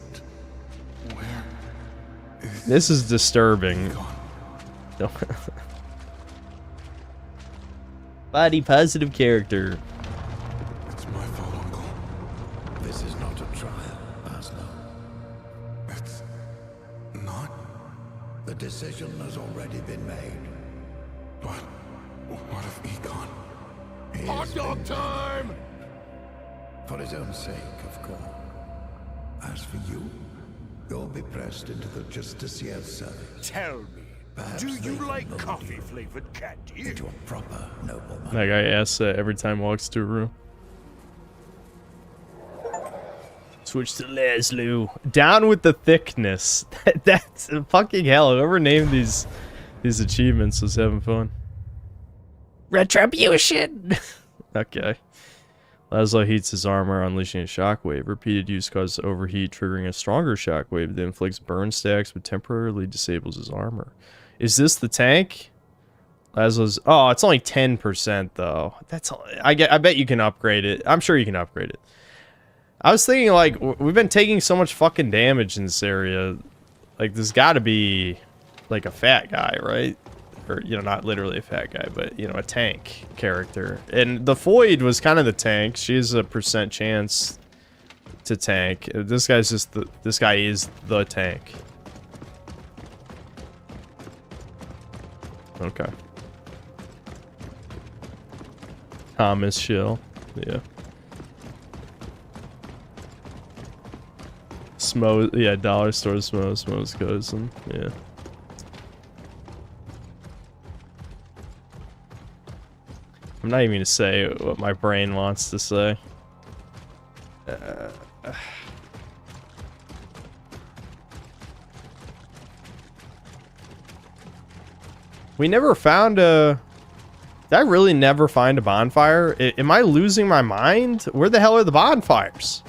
This is disturbing. Body positive character. It's my fault, Uncle. This is not a trial, Aslo. It's not. The decision has already been made. But what if Econ? Hot dog time! For his own sake, of course. As for you, you'll be pressed into the Justiciar's service. Tell me, Perhaps do they you can like mold coffee-flavored candy? you into a proper nobleman. That guy asks that every time he walks to a room. Switch to Laszlo. Down with the thickness. That's fucking hell. Whoever named these achievements was having fun. Retribution. Okay. Laszlo heats his armor, unleashing a shockwave. Repeated use causes overheat, triggering a stronger shockwave that inflicts burn stacks but temporarily disables his armor. Is this the tank? Laszlo's... Oh, it's only 10% though. That's... I bet you can upgrade it. I'm sure you can upgrade it. I was thinking, like, we've been taking so much fucking damage in this area. Like, there's gotta be, like, a fat guy, right? Or, you know, not literally a fat guy, but, you know, a tank character. And the Void was kind of the tank. She has a % chance to tank. This guy's just the... This guy is the tank. Okay. Thomas Shill. Yeah. Smo, yeah, dollar store Smo's cousin, yeah. I'm not even gonna say what my brain wants to say. We never found a... Did I really never find a bonfire? Am I losing my mind? Where the hell are the bonfires?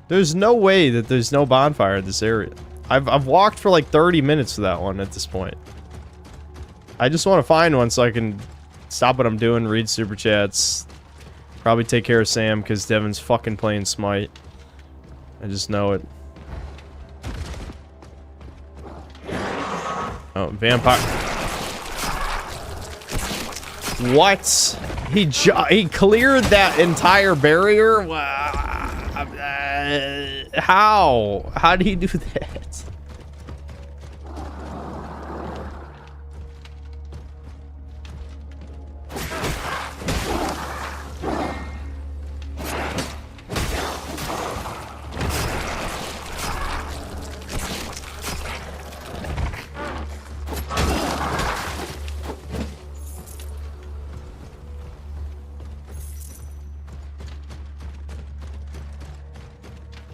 There's no way that there's no bonfire in this area. I've walked for like 30 minutes to that one at this point. I just want to find one so I can stop what I'm doing, read super chats, probably take care of Sam because Devin's fucking playing Smite. I just know it. Oh, vampire. What? He cleared that entire barrier? How? How did he do that?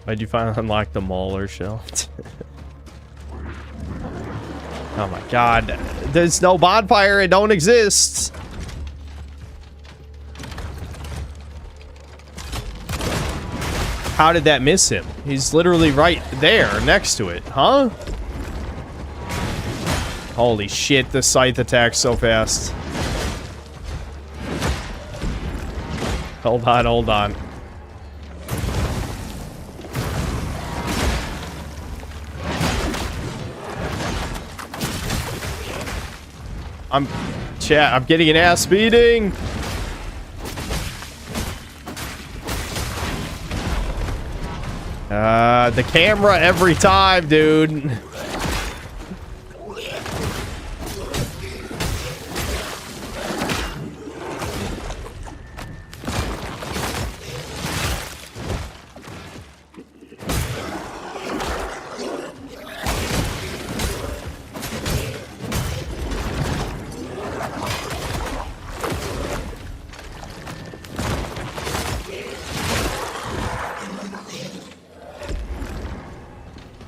Why'd you finally unlock the Mauler shell? Oh my god. There's no bonfire. It don't exist. How did that miss him? He's literally right there next to it, huh? Holy shit, the scythe attacks so fast. Hold on, hold on. I'm getting an ass beating. The camera every time, dude.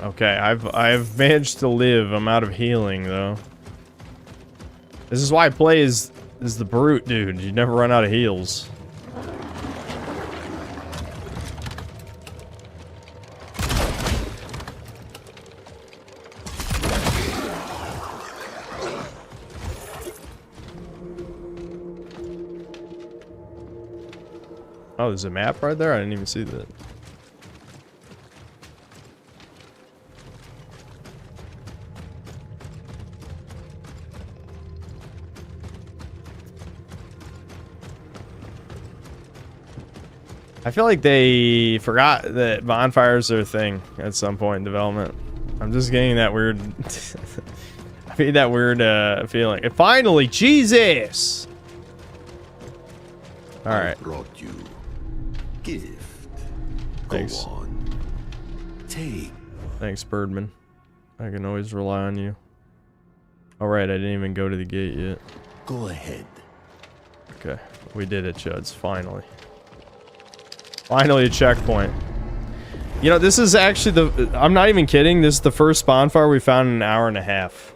Okay, I've managed to live. I'm out of healing though. This is why I play as the brute, dude. You never run out of heals. Oh, there's a map right there? I didn't even see that. I feel like they forgot that bonfires are a thing at some point in development. I'm just getting that weird... I feel that weird feeling. And finally, Jesus! Alright. Brought you gift. Thanks. Go on. Take. Thanks, Birdman. I can always rely on you. Alright, I didn't even go to the gate yet. Go ahead. Okay, we did it, Chuds. Finally. Finally a checkpoint. You know, this is actually the... I'm not even kidding. This is the first bonfire we found in an hour and a half.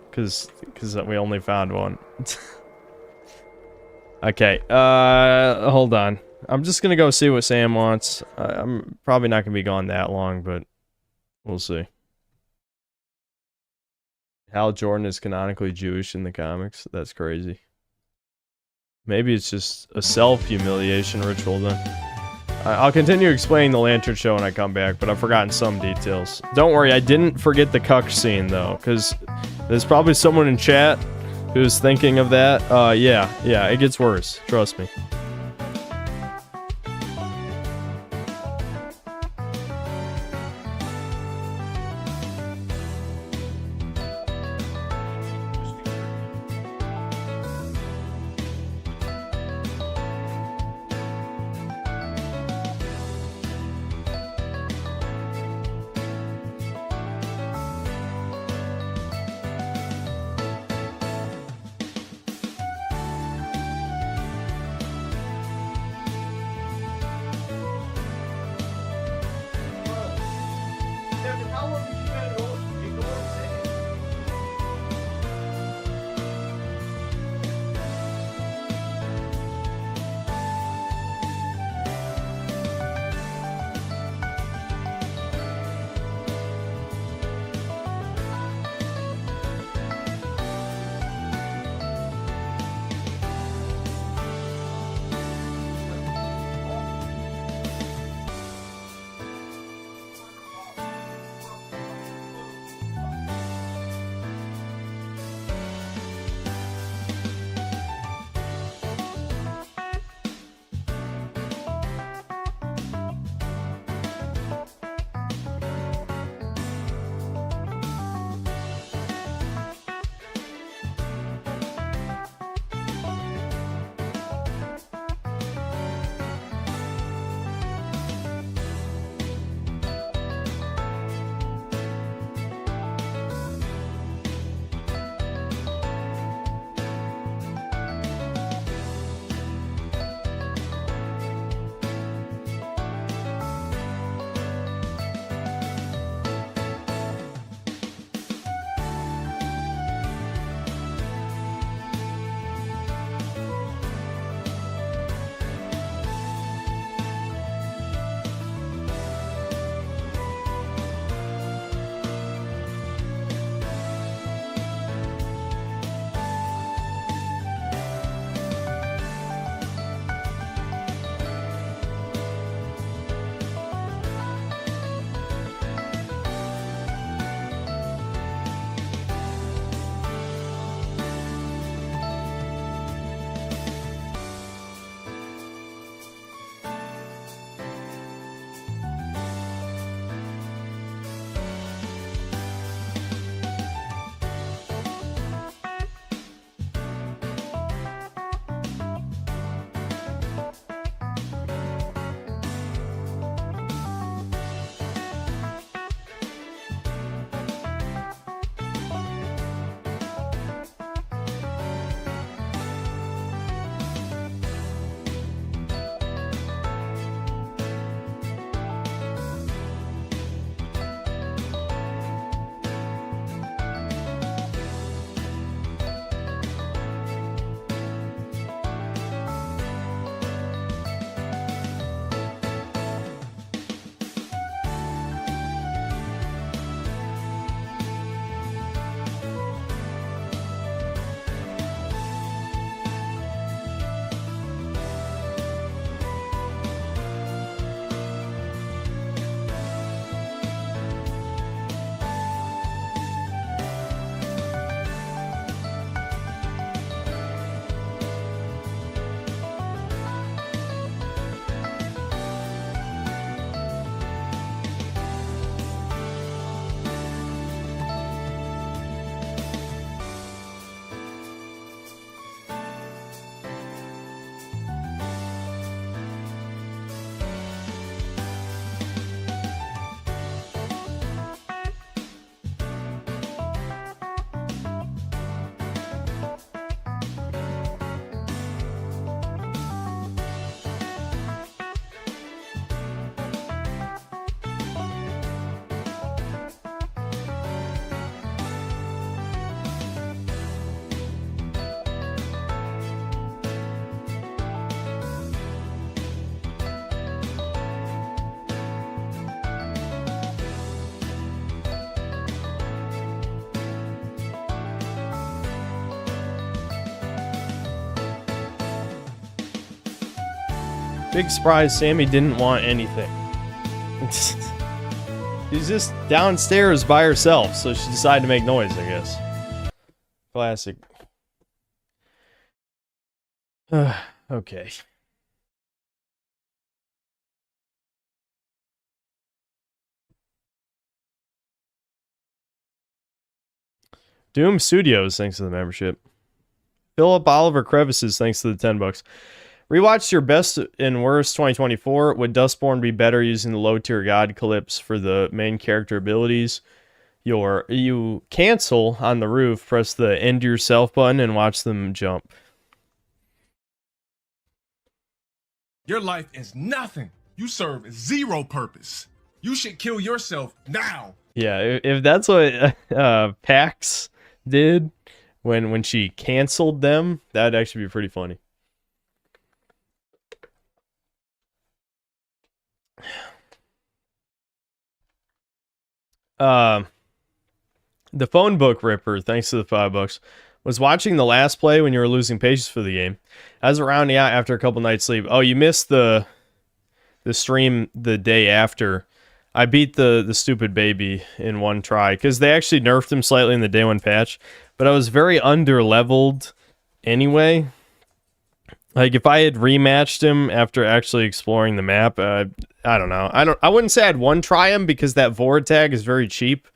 Because we only found one. Okay, hold on. I'm just gonna go see what Sam wants. I'm probably not gonna be gone that long, but we'll see. Hal Jordan is canonically Jewish in the comics. That's crazy. Maybe it's just a self-humiliation ritual then. I'll continue explaining the Lantern Show when I come back, but I've forgotten some details. Don't worry, I didn't forget the cuck scene though, because there's probably someone in chat who's thinking of that. Yeah, it gets worse. Trust me. Big surprise, Sammy didn't want anything. She's just downstairs by herself, so she decided to make noise, I guess. Classic. Okay. Doom Studios, thanks to the membership. Philip Oliver Crevices, thanks to the $10. Rewatched your best and worst 2024. Would Dustborn be better using the low tier god clips for the main character abilities? You cancel on the roof, press the end yourself button, and watch them jump. Your life is nothing. You serve zero purpose. You should kill yourself now. Yeah, if that's what Pax did when she canceled them, that'd actually be pretty funny. The phone book ripper, thanks to the $5, was watching the last play when you were losing patience for the game. I was rounding out after a couple nights sleep. Oh, you missed the stream the day after. I beat the stupid baby in one try because they actually nerfed him slightly in the day one patch, but I was very under-leveled anyway. Like, if I had rematched him after actually exploring the map, I don't know. I wouldn't say I'd one-try him because that Vord tag is very cheap,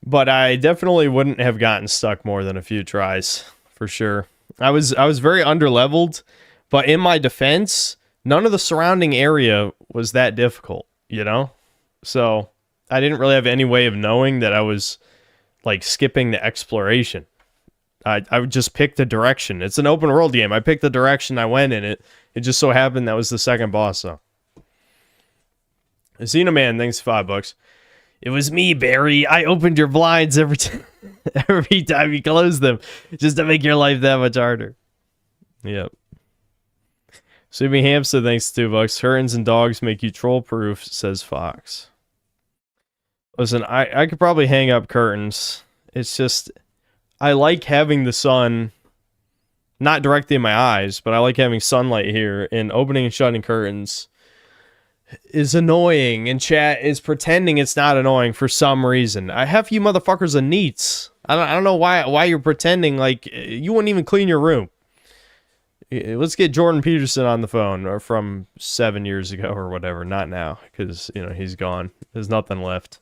but I definitely wouldn't have gotten stuck more than a few tries, for sure. I was very under-leveled, but in my defense, none of the surrounding area was that difficult, you know? So, I didn't really have any way of knowing that I was, like, skipping the exploration. I would just pick the direction. It's an open world game. I picked the direction, I went in it. It just so happened that was the second boss, so. Xenoman, thanks $5. It was me, Barry. I opened your blinds every time you closed them, just to make your life that much harder. Yep. Sweeping Hamster, thanks $2. Curtains and dogs make you troll-proof, says Fox. Listen, I could probably hang up curtains. It's just, I like having the sun, not directly in my eyes, but I like having sunlight here, and opening and shutting curtains is annoying, and chat is pretending it's not annoying for some reason. I have you motherfuckers a neats. I don't know why you're pretending like you wouldn't even clean your room. Let's get Jordan Peterson on the phone, or from 7 years ago or whatever. Not now, because, you know, he's gone. There's nothing left.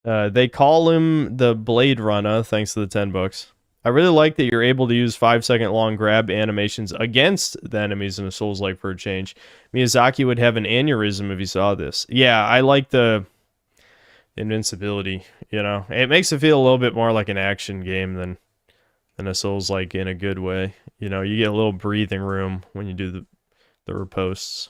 They call him the Blade Runner, thanks to the $10. I really like that you're able to use 5-second long grab animations against the enemies in a Souls-like for a change. Miyazaki would have an aneurysm if he saw this. Yeah, I like the invincibility, you know. It makes it feel a little bit more like an action game than a Souls-like in a good way. You know, you get a little breathing room when you do the riposts.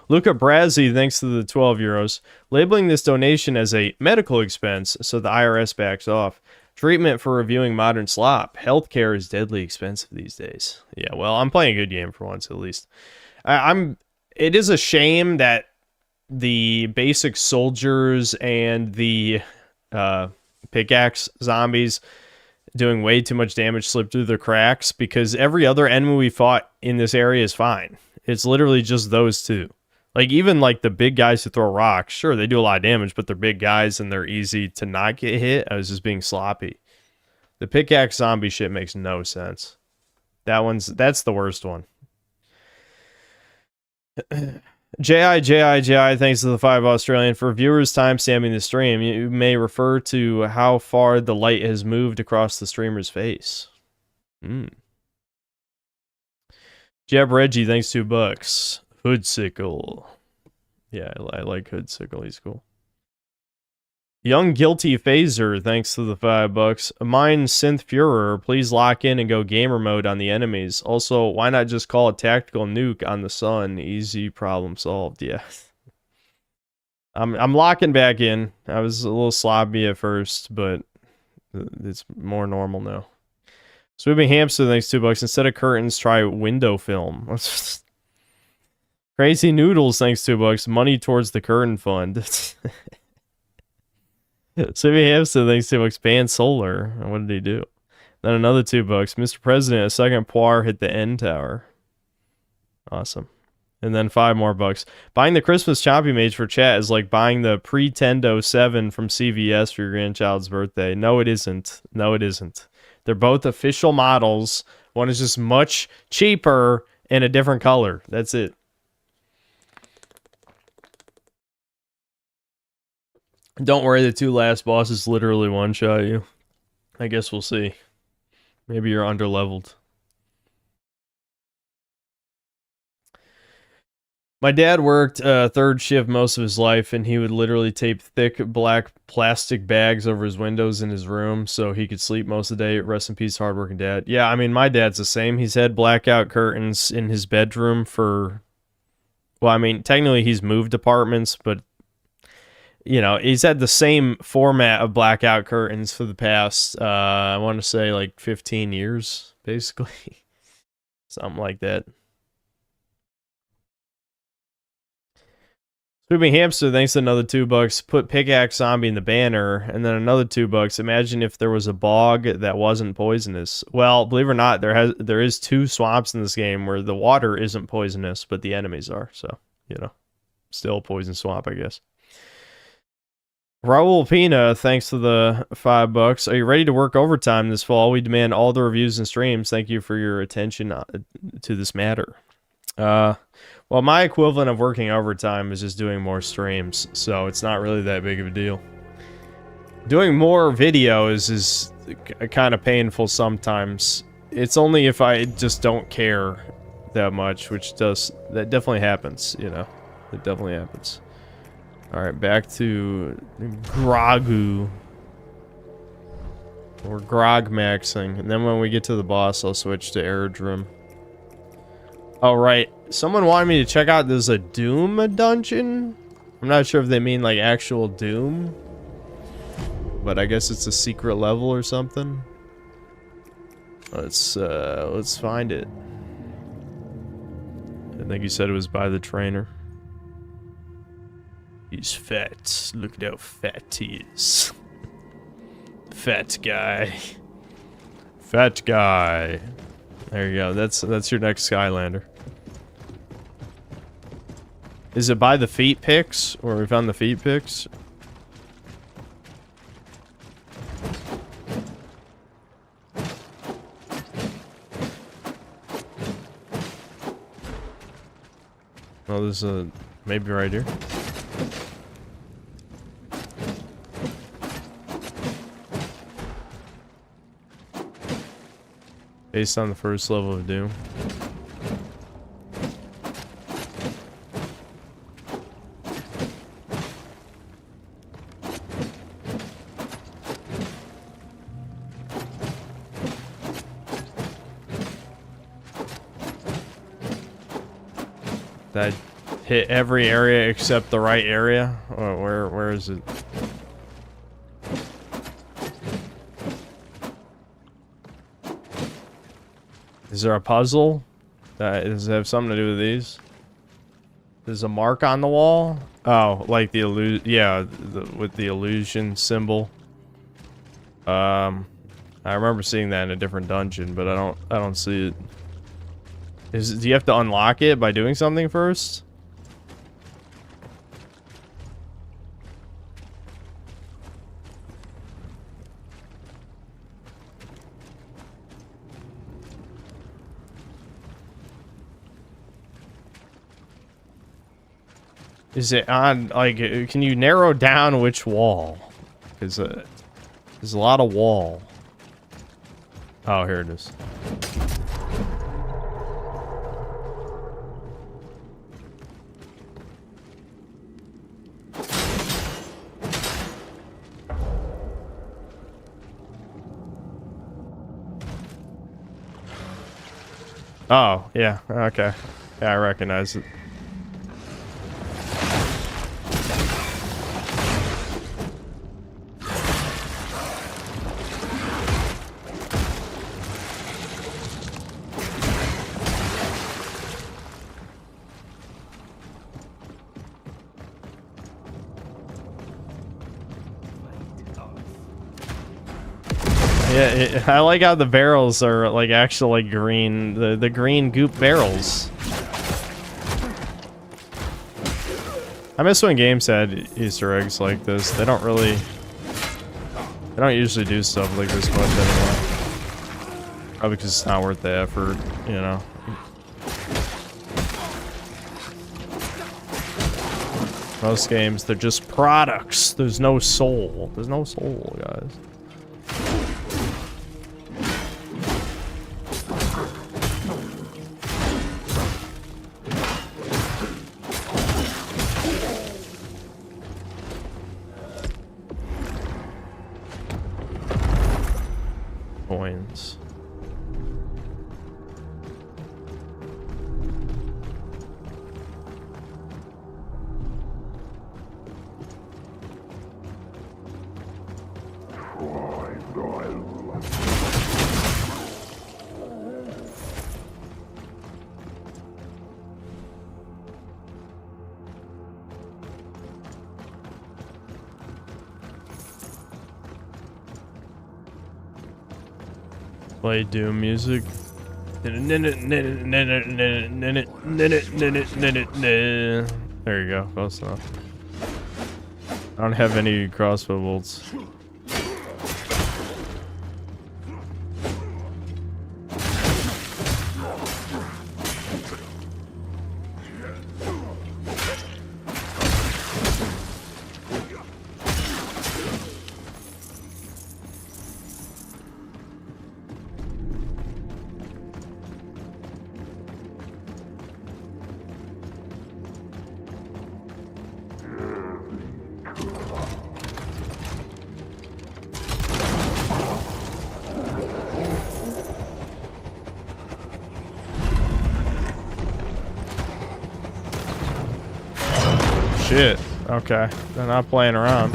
Luca Brazzi, thanks to the €12, labeling this donation as a medical expense so the IRS backs off. Treatment for reviewing modern slop. Healthcare is deadly expensive these days. Yeah, well, I'm playing a good game for once, at least. It is a shame that the basic soldiers and the pickaxe zombies doing way too much damage slip through the cracks, because every other enemy we fought in this area is fine. It's literally just those two. Like, even like the big guys who throw rocks, sure, they do a lot of damage, but they're big guys and they're easy to not get hit. I was just being sloppy. The pickaxe zombie shit makes no sense. That's the worst one. J.I., thanks to the 5 Australian. For viewers timestamping the stream, you may refer to how far the light has moved across the streamer's face. Jeb Reggie, thanks $2. Hoodsickle. Yeah, I like Hoodsickle. He's cool. Young Guilty Phaser, thanks to the $5. Mine Synth Fuhrer, please lock in and go gamer mode on the enemies. Also, why not just call a tactical nuke on the sun? Easy problem solved. Yeah. I'm locking back in. I was a little sloppy at first, but it's more normal now. Swimming Hamster, thanks $2. Instead of curtains, try window film. Crazy Noodles, thanks $2. Money towards the curtain fund. Swimming Hamster, thanks $2. Ban Solar. What did he do? Then another $2. Mr. President, a second Poir hit the end tower. Awesome. And then $5 more. Buying the Christmas Chompy Mage for chat is like buying the Pretendo 7 from CVS for your grandchild's birthday. No, it isn't. No, it isn't. They're both official models. One is just much cheaper and a different color. That's it. Don't worry, the 2 last bosses literally one-shot you. I guess we'll see. Maybe you're underleveled. My dad worked third shift most of his life, and he would literally tape thick black plastic bags over his windows in his room so he could sleep most of the day. Rest in peace, hardworking dad. Yeah, I mean, my dad's the same. He's had blackout curtains in his bedroom for... Well, I mean, technically he's moved apartments, but... You know, he's had the same format of blackout curtains for the past, I want to say, like, 15 years, basically. Something like that. Swooping Hamster, thanks to another $2. Put Pickaxe Zombie in the banner, and then another $2. Imagine if there was a bog that wasn't poisonous. Well, believe it or not, there is 2 swamps in this game where the water isn't poisonous, but the enemies are. So, you know, still a poison swamp, I guess. Raul Pina, thanks to the $5. Are you ready to work overtime this fall? We demand all the reviews and streams. Thank you for your attention to this matter. Well, my equivalent of working overtime is just doing more streams, so it's not really that big of a deal. Doing more videos is kind of painful sometimes. It's only if I just don't care that much, that definitely happens, you know. It definitely happens. Alright, back to Grogu. We're grog maxing, and then when we get to the boss, I'll switch to Aerodrome. Oh, right. Someone wanted me to check out, there's a Doom dungeon? I'm not sure if they mean, like, actual Doom. But I guess it's a secret level or something. Let's find it. I think you said it was by the trainer. He's fat. Look at how fat he is. Fat guy. Fat guy. There you go. That's your next Skylander. Is it by the feet picks? Or we found the feet picks? Oh, there's a... maybe right here. Based on the first level of Doom. That hit every area except the right area? Oh, where is it? Is there a puzzle? Does it have something to do with these? There's a mark on the wall? Oh, like the with the illusion symbol. I remember seeing that in a different dungeon, but I don't see it. Do you have to unlock it by doing something first? Is it on, like, can you narrow down which wall? Because there's a lot of wall. Oh, here it is. Oh, yeah, okay. Yeah, I recognize it. Yeah, I like how the barrels are like actual like green, the green goop barrels. I miss when games had Easter eggs like this. They don't usually do stuff like this much anymore. Probably because it's not worth the effort, you know. Most games, they're just products. There's no soul. There's no soul, guys. Coins. Play Doom music. There you go, close enough. I don't have any crossbow bolts. Shit. Okay. They're not playing around.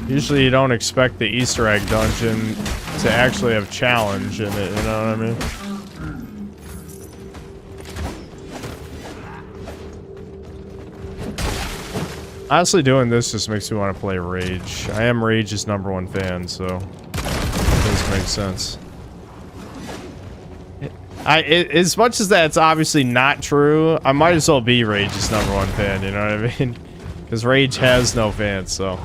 Usually you don't expect the Easter egg dungeon to actually have challenge in it, you know what I mean? Honestly, doing this just makes me want to play Rage. I am Rage's #1 fan, so it does make sense. As much as that's obviously not true, I might as well be Rage's #1 fan, you know what I mean? Because Rage has no fans, so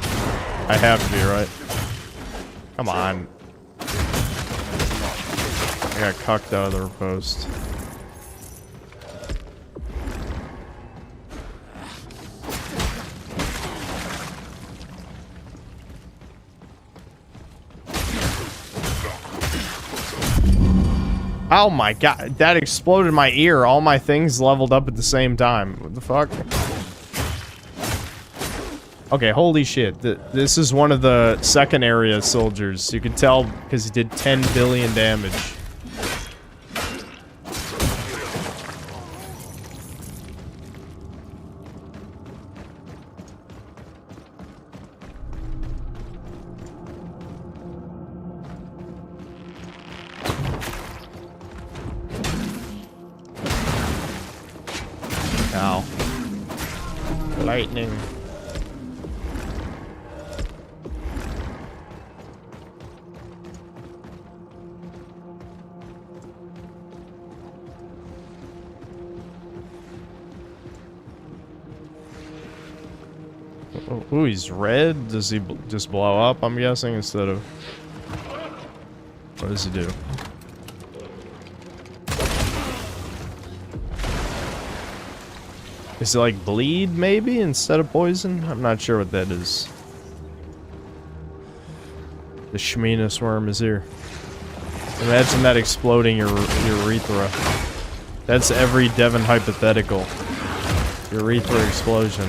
I have to be, right? Come on. I got cucked out of the riposte. Oh my god, that exploded my ear. All my things leveled up at the same time. What the fuck? Okay, holy shit. This is one of the second area soldiers. You can tell because he did 10 billion damage. Ow. Lightning. Ooh, he's red? Does he just blow up, I'm guessing, instead of... What does he do? Is it like bleed, maybe, instead of poison? I'm not sure what that is. The Shminas worm is here. Imagine that exploding your urethra. That's every Devon hypothetical. Urethra explosion.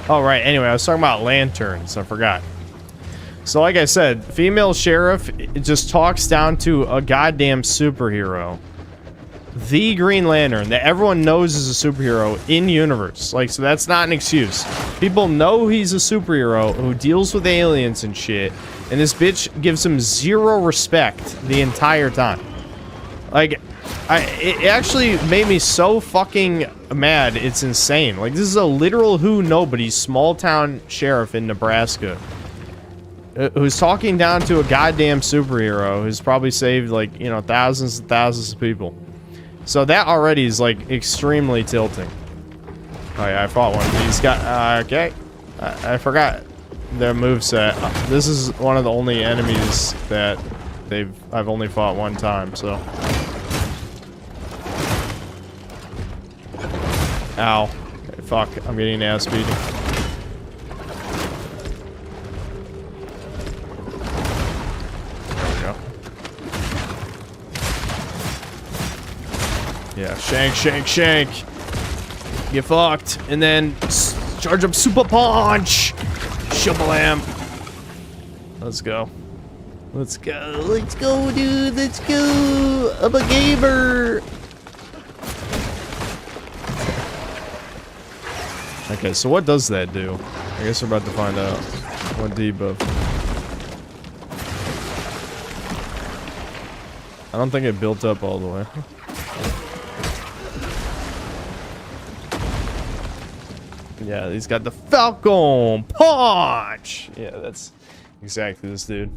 Oh, right. Anyway, I was talking about lanterns. I forgot. So, like I said, female sheriff just talks down to a goddamn superhero. The Green Lantern that everyone knows is a superhero in universe. Like, so that's not an excuse. People know he's a superhero who deals with aliens and shit. And this bitch gives him zero respect the entire time. Like, it actually made me so fucking mad. It's insane. Like, this is a literal who nobody small town sheriff in Nebraska who's talking down to a goddamn superhero who's probably saved, like, you know, thousands and thousands of people. So that already is, like, extremely tilting. Oh yeah, I fought one of these guys. Okay. I forgot their moveset. This is one of the only enemies that I've only fought one time, so. Ow. Okay, fuck, I'm getting ass beating. There we go. Yeah, shank, shank, shank. Get fucked. And then charge up super punch. Shabalam. Let's go. Let's go. Let's go, dude. Let's go. I'm a gamer. Okay, so what does that do? I guess we're about to find out. What debuff? I don't think it built up all the way. Yeah, he's got the Falcon Punch! Yeah, that's exactly this dude.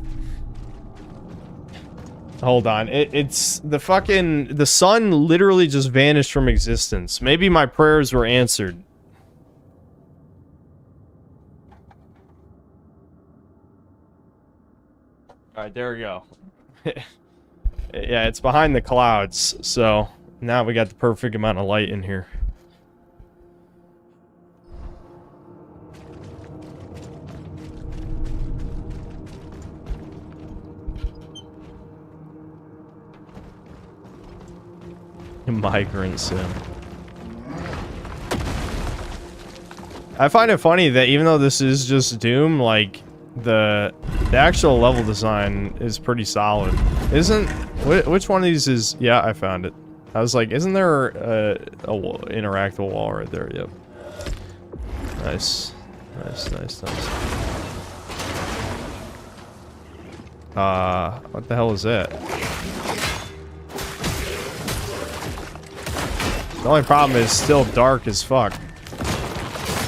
Hold on, it's the fucking... The sun literally just vanished from existence. Maybe my prayers were answered. Alright, there we go. Yeah, it's behind the clouds, so now we got the perfect amount of light in here. Migrant sim. I find it funny that even though this is just Doom, like the actual level design is pretty solid. Isn't which one of these is? Yeah, I found it. I was like, isn't there a interactable wall right there? Yep. Nice, nice, nice, nice. What the hell is that? The only problem is still dark as fuck.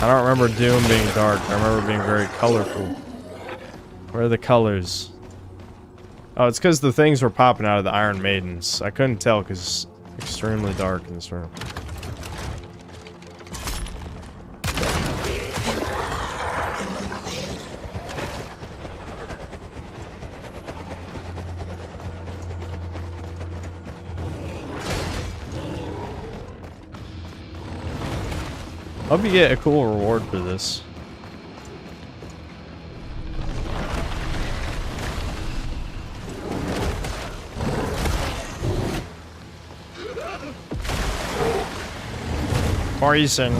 I don't remember Doom being dark. I remember being very colorful. Where are the colors? Oh, it's because the things were popping out of the Iron Maidens. I couldn't tell because it's extremely dark in this room. Hope you get a cool reward for this. Poison.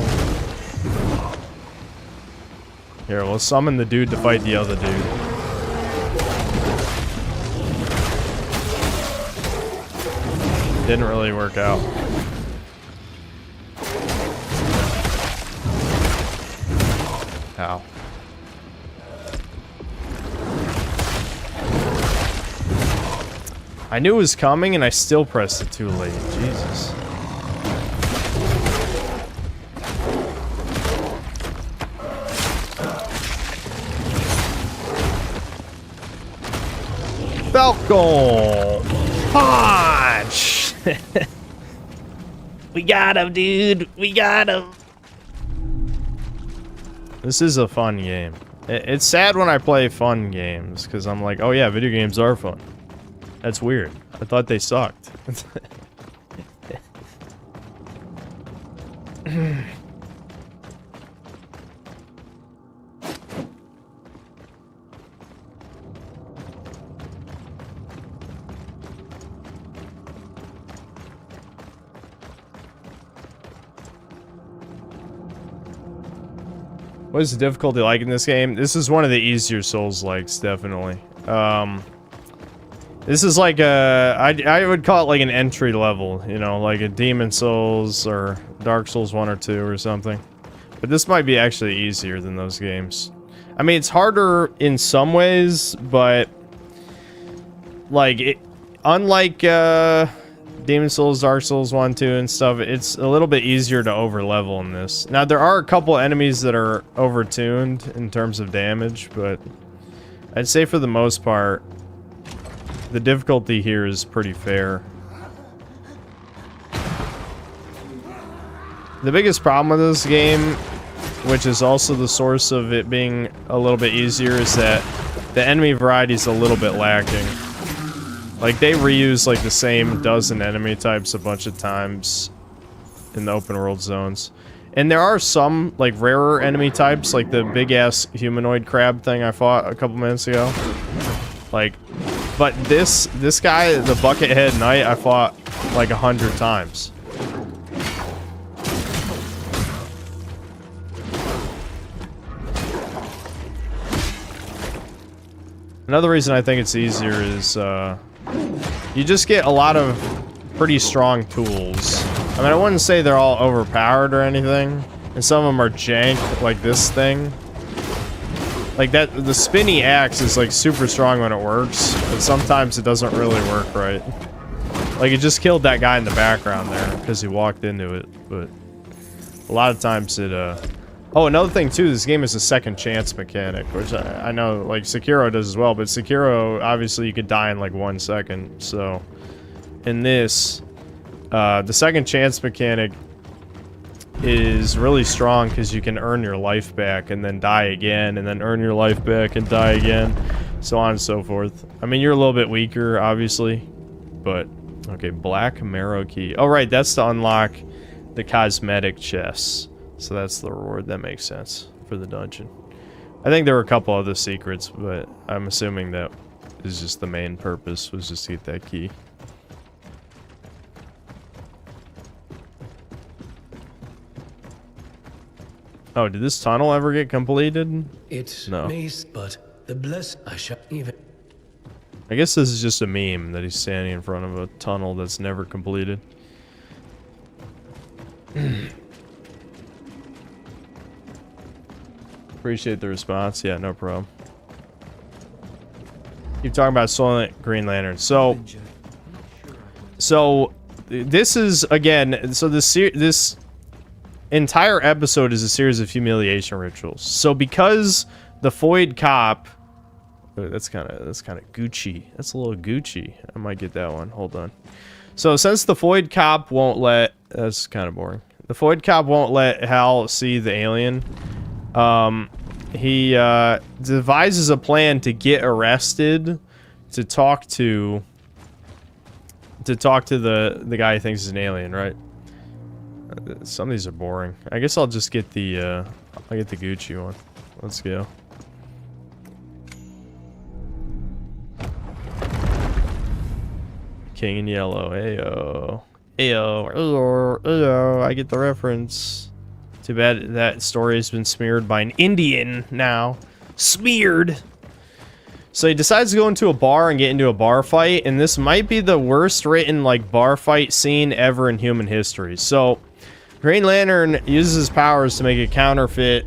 Here, we'll summon the dude to fight the other dude. Didn't really work out. Ow. I knew it was coming and I still pressed it too late. Jesus. Falcon Punch! We got him, dude. We got him. This is a fun game. It's sad when I play fun games, because I'm like, oh yeah, video games are fun. That's weird. I thought they sucked. What is the difficulty like in this game? This is one of the easier Souls-likes, definitely. This is like a... I would call it like an entry level, you know, like a Demon Souls or Dark Souls 1 or 2 or something. But this might be actually easier than those games. I mean, it's harder in some ways, but... Like, unlike Demon Souls, Dark Souls 1, 2, and stuff, it's a little bit easier to over-level in this. Now, there are a couple enemies that are over-tuned in terms of damage, but I'd say for the most part, the difficulty here is pretty fair. The biggest problem with this game, which is also the source of it being a little bit easier, is that the enemy variety is a little bit lacking. Like, they reuse, like, the same dozen enemy types a bunch of times in the open world zones. And there are some, like, rarer enemy types, like the big-ass humanoid crab thing I fought a couple minutes ago. Like, but this guy, the Buckethead Knight, I fought, like, 100 times. Another reason I think it's easier is, you just get a lot of pretty strong tools. I mean, I wouldn't say they're all overpowered or anything. And some of them are jank, like this thing. Like that, the spinny axe is like super strong when it works, but sometimes it doesn't really work right. Like it just killed that guy in the background there because he walked into it, but a lot of times it, Oh, another thing too, this game is a second chance mechanic, which I know, like, Sekiro does as well, but Sekiro, obviously, you could die in, like, 1 second, so... In this, the second chance mechanic is really strong because you can earn your life back and then die again, and then earn your life back and die again, so on and so forth. I mean, you're a little bit weaker, obviously, but... Okay, Black Marrow Key. Oh, right, that's to unlock the cosmetic chests. So that's the reward. That makes sense for the dungeon. I think there were a couple other secrets, but I'm assuming that is just the main purpose, was just to get that key. Oh, did this tunnel ever get completed? It's No. nice, but the bless I shall even. I guess this is just a meme that he's standing in front of a tunnel that's never completed. Appreciate the response. Yeah, no problem. Keep talking about Silent Green Lantern. So this is, again, so this entire episode is a series of humiliation rituals. So because the Foid Cop, that's kind of Gucci. That's a little Gucci. I might get that one. Hold on. So since the Foid Cop won't let, that's kind of boring. The Foid Cop won't let Hal see the alien. He devises a plan to get arrested to talk to the guy he thinks is an alien, right? Some of these are boring. I guess I'll just get the I'll get the Gucci one. Let's go. King in Yellow. Ayo. Ayo. Ayo. Ayo. I get the reference. Too bad that story has been smeared by an Indian now. Smeared! So he decides to go into a bar and get into a bar fight, and this might be the worst written, like, bar fight scene ever in human history. So, Green Lantern uses his powers to make a counterfeit,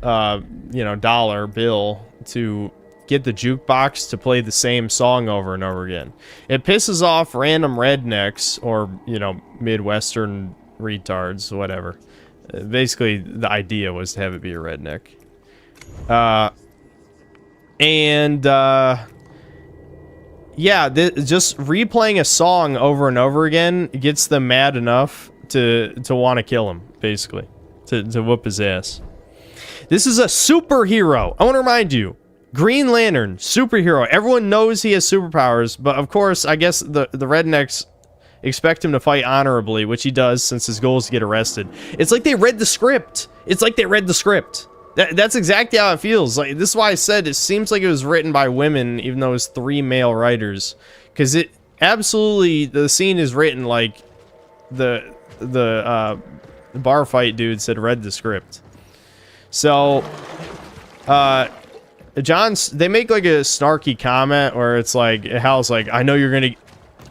you know, dollar bill to get the jukebox to play the same song over and over again. It pisses off random rednecks, or, you know, Midwestern retards, whatever. Basically, the idea was to have it be a redneck. Yeah, just replaying a song over and over again gets them mad enough to want to kill him, basically. To whoop his ass. This is a superhero. I want to remind you. Green Lantern, superhero. Everyone knows he has superpowers, but of course, I guess the rednecks expect him to fight honorably, which he does since his goal is to get arrested. It's like they read the script. It's like they read the script. That's exactly how it feels. Like, this is why I said it seems like it was written by women, even though it was 3 male writers. Because it absolutely, the scene is written like the bar fight dudes had read the script. So, they make like a snarky comment where it's like, Hal's like, I know you're gonna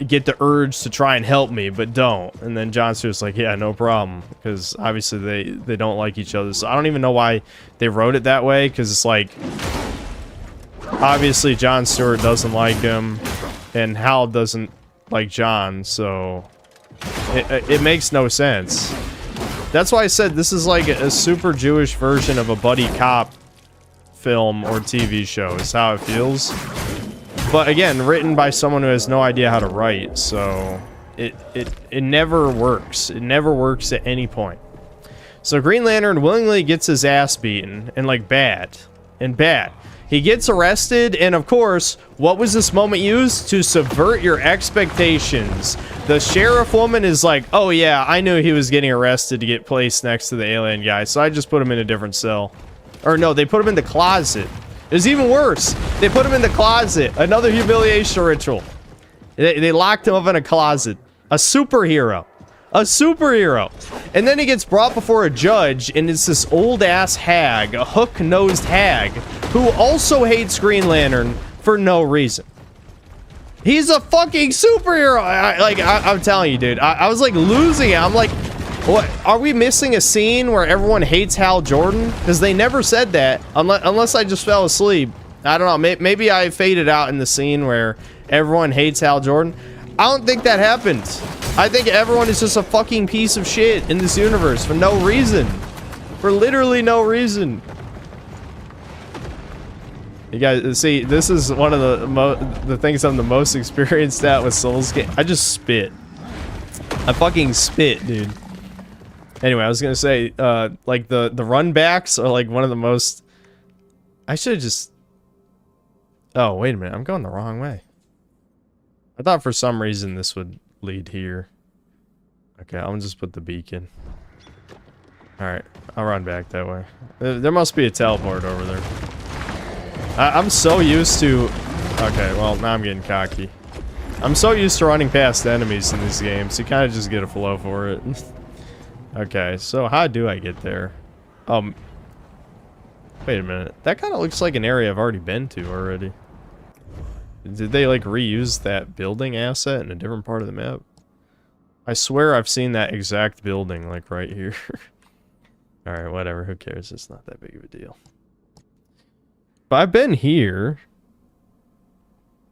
get the urge to try and help me, but don't. And then Jon Stewart's like, yeah, no problem, because obviously they don't like each other. So I don't even know why they wrote it that way, because it's like, obviously Jon Stewart doesn't like him, and Hal doesn't like Jon, so it makes no sense. That's why I said this is like a super Jewish version of a buddy cop film or TV show, is how it feels. But again, written by someone who has no idea how to write, so it never works. It never works at any point. So Green Lantern willingly gets his ass beaten, and like bad. He gets arrested, and of course, what was this moment used? To subvert your expectations. The sheriff woman is like, oh yeah, I knew he was getting arrested to get placed next to the alien guy, so I just put him in a different cell. Or no, they put him in the closet. It was even worse. They put him in the closet. Another humiliation ritual. They locked him up in a closet. A superhero. A superhero. And then he gets brought before a judge, and it's this old-ass hag, a hook-nosed hag, who also hates Green Lantern for no reason. He's a fucking superhero. I'm telling you, dude. I was like losing it. I'm like, what? Are we missing a scene where everyone hates Hal Jordan? Because they never said that, unless I just fell asleep. I don't know. Maybe I faded out in the scene where everyone hates Hal Jordan. I don't think that happened. I think everyone is just a fucking piece of shit in this universe for no reason. For literally no reason. You guys, see, this is one of the things I'm the most experienced at with Souls game. I just spit. I fucking spit, dude. Anyway, I was gonna say, like the run backs are like one of the most. I should have just. Oh wait a minute, I'm going the wrong way. I thought for some reason this would lead here. Okay, I'll just put the beacon. All right, I'll run back that way. There must be a teleport over there. I'm so used to. Okay, well now I'm getting cocky. I'm so used to running past enemies in these games. You kind of just get a flow for it. Okay, so how do I get there? Wait a minute. That kind of looks like an area I've already been to already. Did they like reuse that building asset in a different part of the map? I swear I've seen that exact building like right here. Alright, whatever. Who cares? It's not that big of a deal. But I've been here.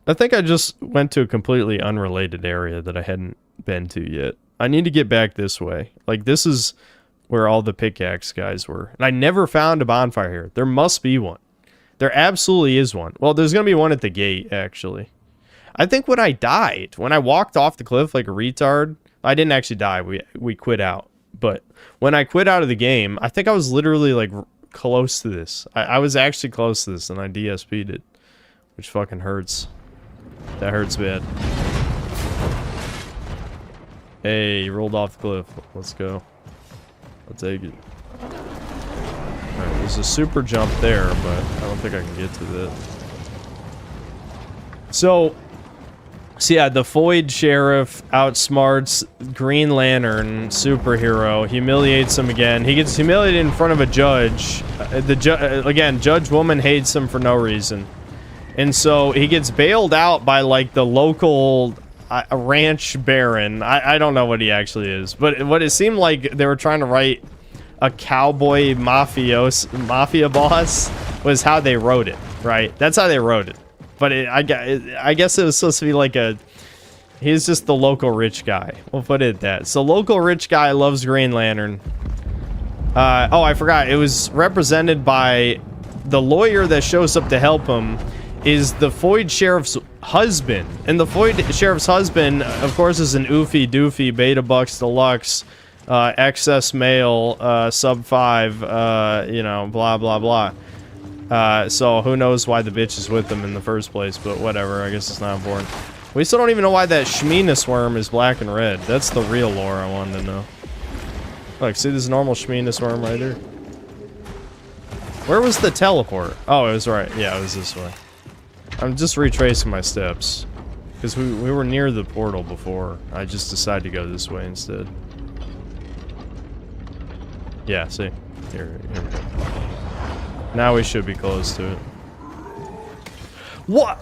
I think I just went to a completely unrelated area that I hadn't been to yet. I need to get back this way. Like, this is where all the pickaxe guys were. And I never found a bonfire here. There must be one. There absolutely is one. Well, there's going to be one at the gate, actually. I think when I died, when I walked off the cliff like a retard, I didn't actually die. We quit out. But when I quit out of the game, I think I was literally, like, close to this. I was actually close to this, and I DSP'd it. Which fucking hurts. That hurts bad. Hey, you rolled off the cliff. Let's go. I'll take it. Alright, there's a super jump there, but I don't think I can get to that. So yeah, the Foyd Sheriff outsmarts Green Lantern superhero, humiliates him again. He gets humiliated in front of a judge. Again, Judge Woman hates him for no reason. And so he gets bailed out by like the local a ranch baron. I don't know what he actually is, but what it seemed like they were trying to write a cowboy mafia boss was how they wrote it, right? That's how they wrote it. But I guess it was supposed to be like he's just the local rich guy. We'll put it at that. So local rich guy loves Green Lantern. Oh, I forgot. It was represented by the lawyer that shows up to help him is the Foyd Sheriff's husband. And the Foyd Sheriff's husband, of course, is an oofy doofy Beta Bucks Deluxe, excess male, sub 5, you know, blah, blah, blah. So who knows why the bitch is with them in the first place, but whatever, I guess it's not important. We still don't even know why that Shmeenus worm is black and red. That's the real lore I wanted to know. Look, see this normal Shmeenus worm right here? Where was the teleport? Oh, it was right. Yeah, it was this way. I'm just retracing my steps. Because we were near the portal before. I just decided to go this way instead. Yeah, see? Here we go. Now we should be close to it. What?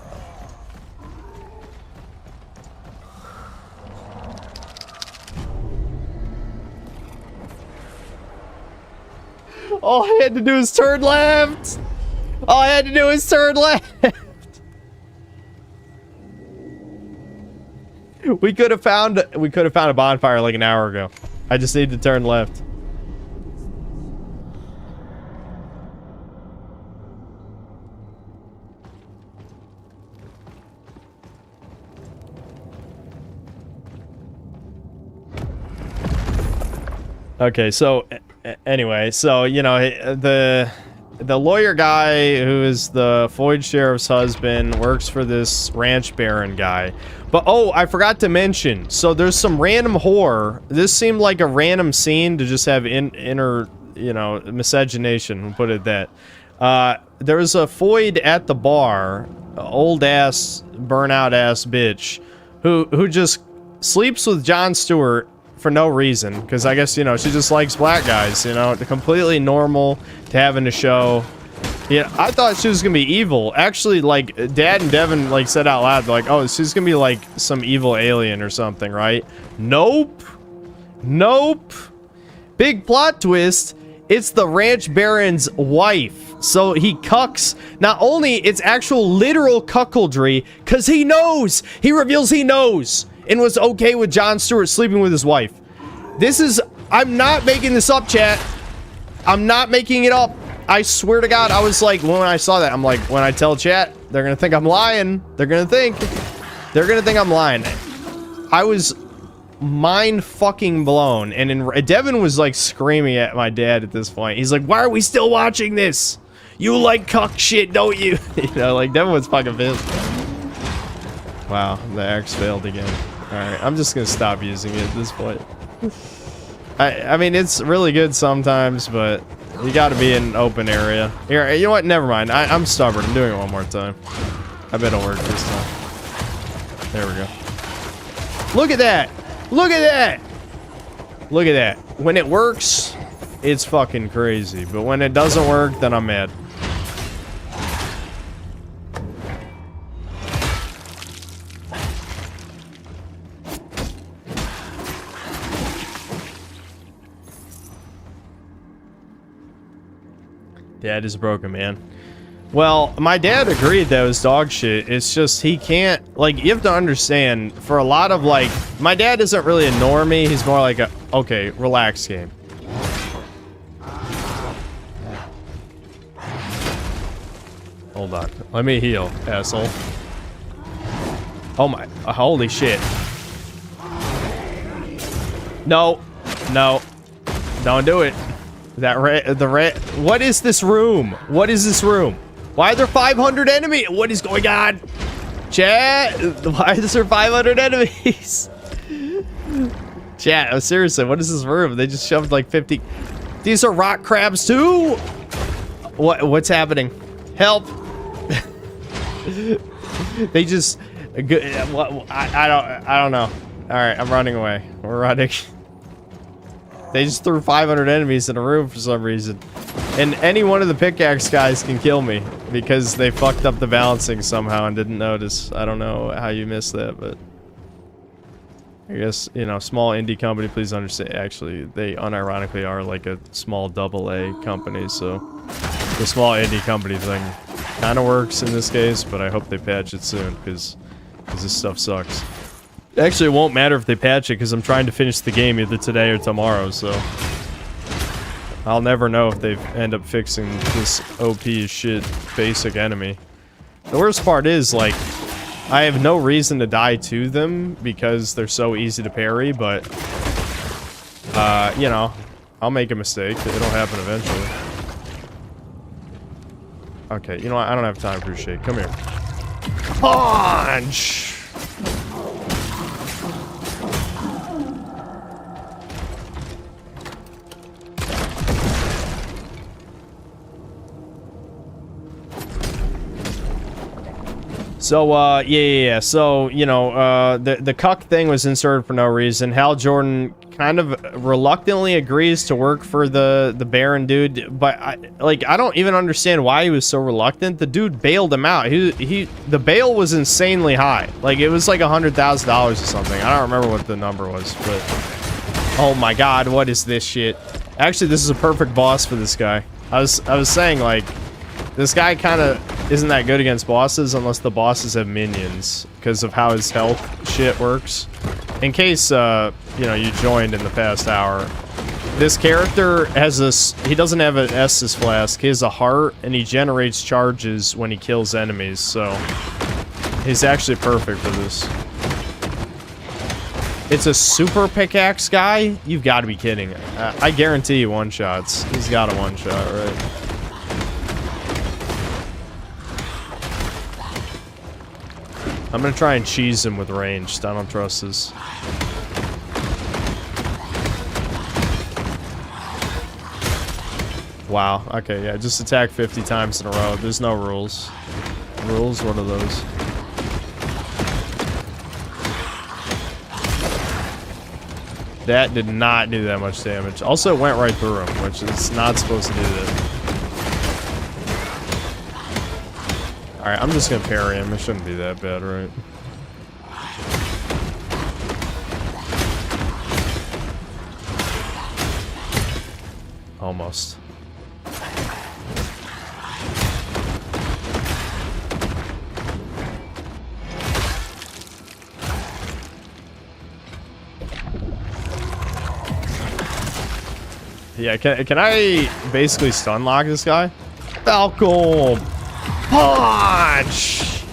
All I had to do is turn left. All I had to do was turn left. We could have found a bonfire like an hour ago. I just need to turn left. Okay, so anyway, so you know the lawyer guy who is the Floyd sheriff's husband works for this ranch baron guy. But oh, I forgot to mention. So there's some random whore. This seemed like a random scene to just have inner, you know, miscegenation. We'll put it that. There was a Floyd at the bar, old ass, burnout ass bitch, who just sleeps with Jon Stewart for no reason, because I guess, you know, she just likes black guys, you know, completely normal to have in the show. Yeah, I thought she was gonna be evil. Actually, like, Dad and Devin, like, said out loud, like, oh, she's gonna be, like, some evil alien or something, right? Nope. Nope. Big plot twist. It's the ranch baron's wife. So he cucks. Not only, it's actual literal cuckoldry, because he knows. He reveals he knows. And was okay with Jon Stewart sleeping with his wife. This is... I'm not making this up, chat. I'm not making it up. I swear to God, I was like, when I saw that, I'm like, when I tell chat, they're gonna think I'm lying. They're gonna think I'm lying. I was mind fucking blown. And Devin was like screaming at my dad at this point. He's like, why are we still watching this? You like cuck shit, don't you? You know, like, Devin was fucking pissed. Wow, the axe failed again. Alright, I'm just gonna stop using it at this point. I mean, it's really good sometimes, but you gotta be in an open area. Here, you know what? Never mind. I'm stubborn. I'm doing it one more time. I bet it'll work this time. There we go. Look at that! Look at that! Look at that. When it works, it's fucking crazy. But when it doesn't work, then I'm mad. Dad is broken, man. Well, my dad agreed that it was dog shit. It's just he can't, like, you have to understand, for a lot of, like, my dad isn't really a normie. He's more like a, okay, relax game. Hold on. Let me heal, asshole. Oh my, holy shit. No. No. Don't do it. What is this room? What is this room? Why are there 500 enemies? What is going on? Chat, why is there 500 enemies? Chat, seriously, what is this room? They just shoved like 50. These are rock crabs too? What's happening? Help. They just, I don't know. All right, I'm running away. We're running. They just threw 500 enemies in a room for some reason. And any one of the pickaxe guys can kill me because they fucked up the balancing somehow and didn't notice. I don't know how you missed that, but I guess, you know, small indie company, please understand. Actually, they unironically are like a small AA company, so the small indie company thing kind of works in this case, but I hope they patch it soon because this stuff sucks. Actually, it won't matter if they patch it because I'm trying to finish the game either today or tomorrow, so I'll never know if they end up fixing this OP as shit basic enemy. The worst part is, like, I have no reason to die to them because they're so easy to parry, but you know, I'll make a mistake. It'll happen eventually. Okay, you know what? I don't have time for shit. Come here. Punch! So, yeah. So, you know, the cuck thing was inserted for no reason. Hal Jordan kind of reluctantly agrees to work for the Baron dude, but I don't even understand why he was so reluctant. The dude bailed him out. The bail was insanely high. Like, it was like $100,000 or something. I don't remember what the number was, but oh my god, what is this shit? Actually, this is a perfect boss for this guy. I was saying, like, this guy kind of isn't that good against bosses unless the bosses have minions because of how his health shit works. In case, you know, you joined in the past hour, this character has this, he doesn't have an Estus flask, he has a heart, and he generates charges when he kills enemies, so he's actually perfect for this. It's a super pickaxe guy? You've got to be kidding. I guarantee you one-shots. He's got a one-shot, right? I'm gonna try and cheese him with ranged. I don't trust this. Wow. Okay, yeah. Just attack 50 times in a row. There's no rules. Rules? What are those? That did not do that much damage. Also, it went right through him, which is not supposed to do that. Alright, I'm just gonna parry him. It shouldn't be that bad, right? Almost. Yeah, can I basically stun lock this guy? Falcon! Punch!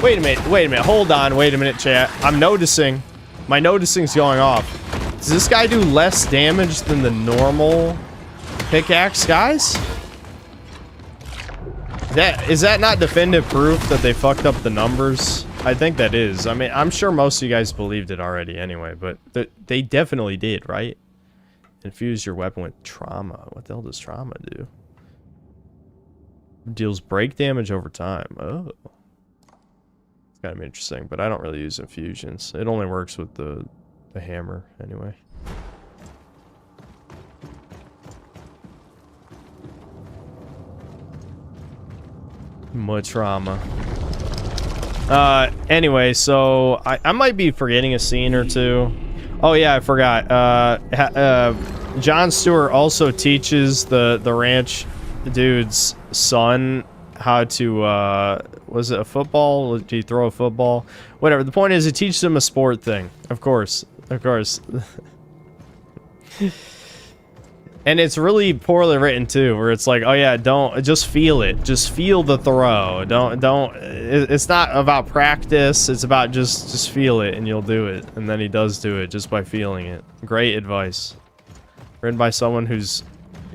Wait a minute, hold on, wait a minute, chat. I'm noticing. My noticing's going off. Does this guy do less damage than the normal pickaxe guys? Is that not definitive proof that they fucked up the numbers? I think that is. I mean, I'm sure most of you guys believed it already anyway, but they definitely did, right? Infuse your weapon with trauma. What the hell does trauma do? Deals break damage over time. Oh. It's kind of interesting, but I don't really use infusions. It only works with the hammer, anyway. More trauma. Anyway, so I might be forgetting a scene or two. Oh yeah, I forgot. Jon Stewart also teaches the ranch dude's son how to, was it a football? Did he throw a football? Whatever. The point is, he teaches him a sport thing. Of course. Of course. And it's really poorly written too, where it's like, oh yeah, just feel it. Just feel the throw. It's not about practice. It's about just feel it and you'll do it. And then he does do it just by feeling it. Great advice. Written by someone who's,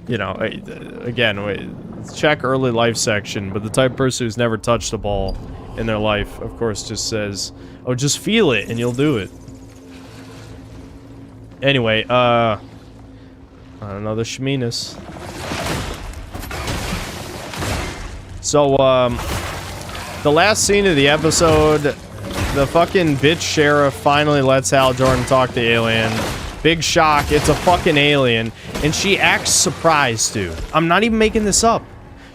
you know, again, check early life section, but the type of person who's never touched a ball in their life, of course, just says, oh, just feel it and you'll do it. Anyway, another Shminas. So, the last scene of the episode, the fucking bitch sheriff finally lets Hal Jordan talk to Alien. Big shock, it's a fucking alien. And she acts surprised, dude. I'm not even making this up.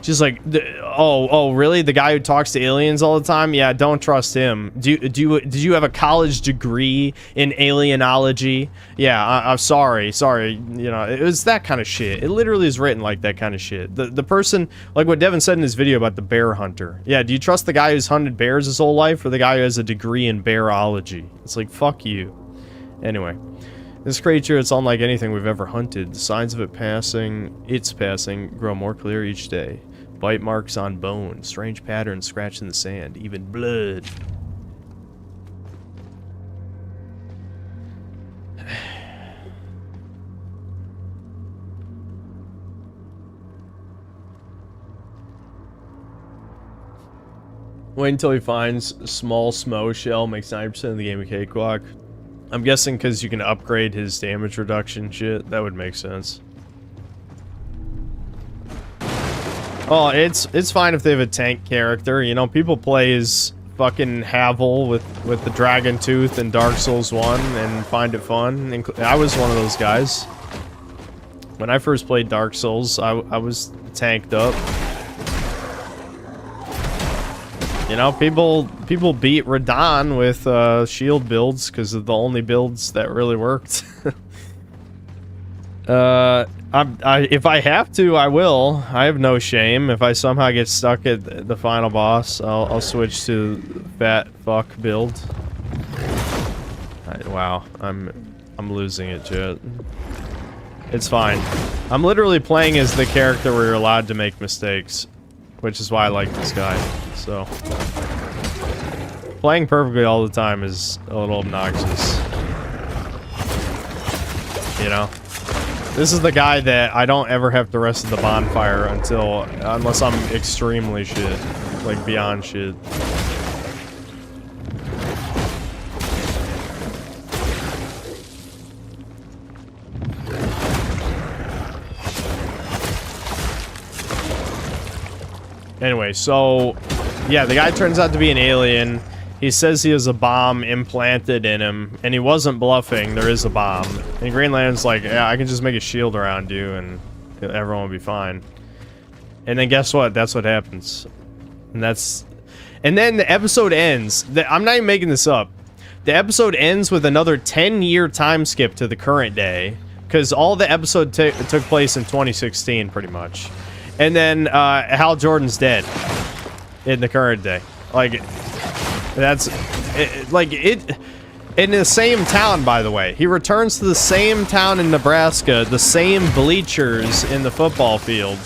She's like, oh, really? The guy who talks to aliens all the time? Yeah, don't trust him. Did you have a college degree in alienology? Yeah, I'm sorry. You know, it was that kind of shit. It literally is written like that kind of shit. The person, like what Devin said in his video about the bear hunter. Yeah, do you trust the guy who's hunted bears his whole life or the guy who has a degree in bearology? It's like, fuck you. Anyway. This creature, it's unlike anything we've ever hunted. The signs of its passing, grow more clear each day. Bite marks on bone, strange patterns scratched in the sand, even blood. Wait until he finds small smo shell, makes 90% of the game a cakewalk. I'm guessing because you can upgrade his damage reduction shit. That would make sense. Oh, it's fine if they have a tank character. You know, people play as fucking Havel with the Dragon Tooth in Dark Souls 1 and find it fun. I was one of those guys. When I first played Dark Souls, I was tanked up. You know, people beat Radon with shield builds because of the only builds that really worked. If I have to, I will. I have no shame. If I somehow get stuck at the final boss, I'll switch to fat fuck build. Wow, I'm losing it, Jet. It's fine. I'm literally playing as the character where you're allowed to make mistakes, which is why I like this guy. So playing perfectly all the time is a little obnoxious. You know? This is the guy that I don't ever have the rest of the bonfire unless I'm extremely shit. Like beyond shit. Anyway, so yeah, the guy turns out to be an alien. He says he has a bomb implanted in him, and he wasn't bluffing. There is a bomb. And Green Lantern's like, yeah, I can just make a shield around you, and everyone will be fine. And then guess what? That's what happens. And then the episode ends. I'm not even making this up. The episode ends with another 10-year time skip to the current day, because all the episode took place in 2016, pretty much. And then Hal Jordan's dead in the current day. Like, that's it, in the same town, by the way. He returns to the same town in Nebraska, the same bleachers in the football field,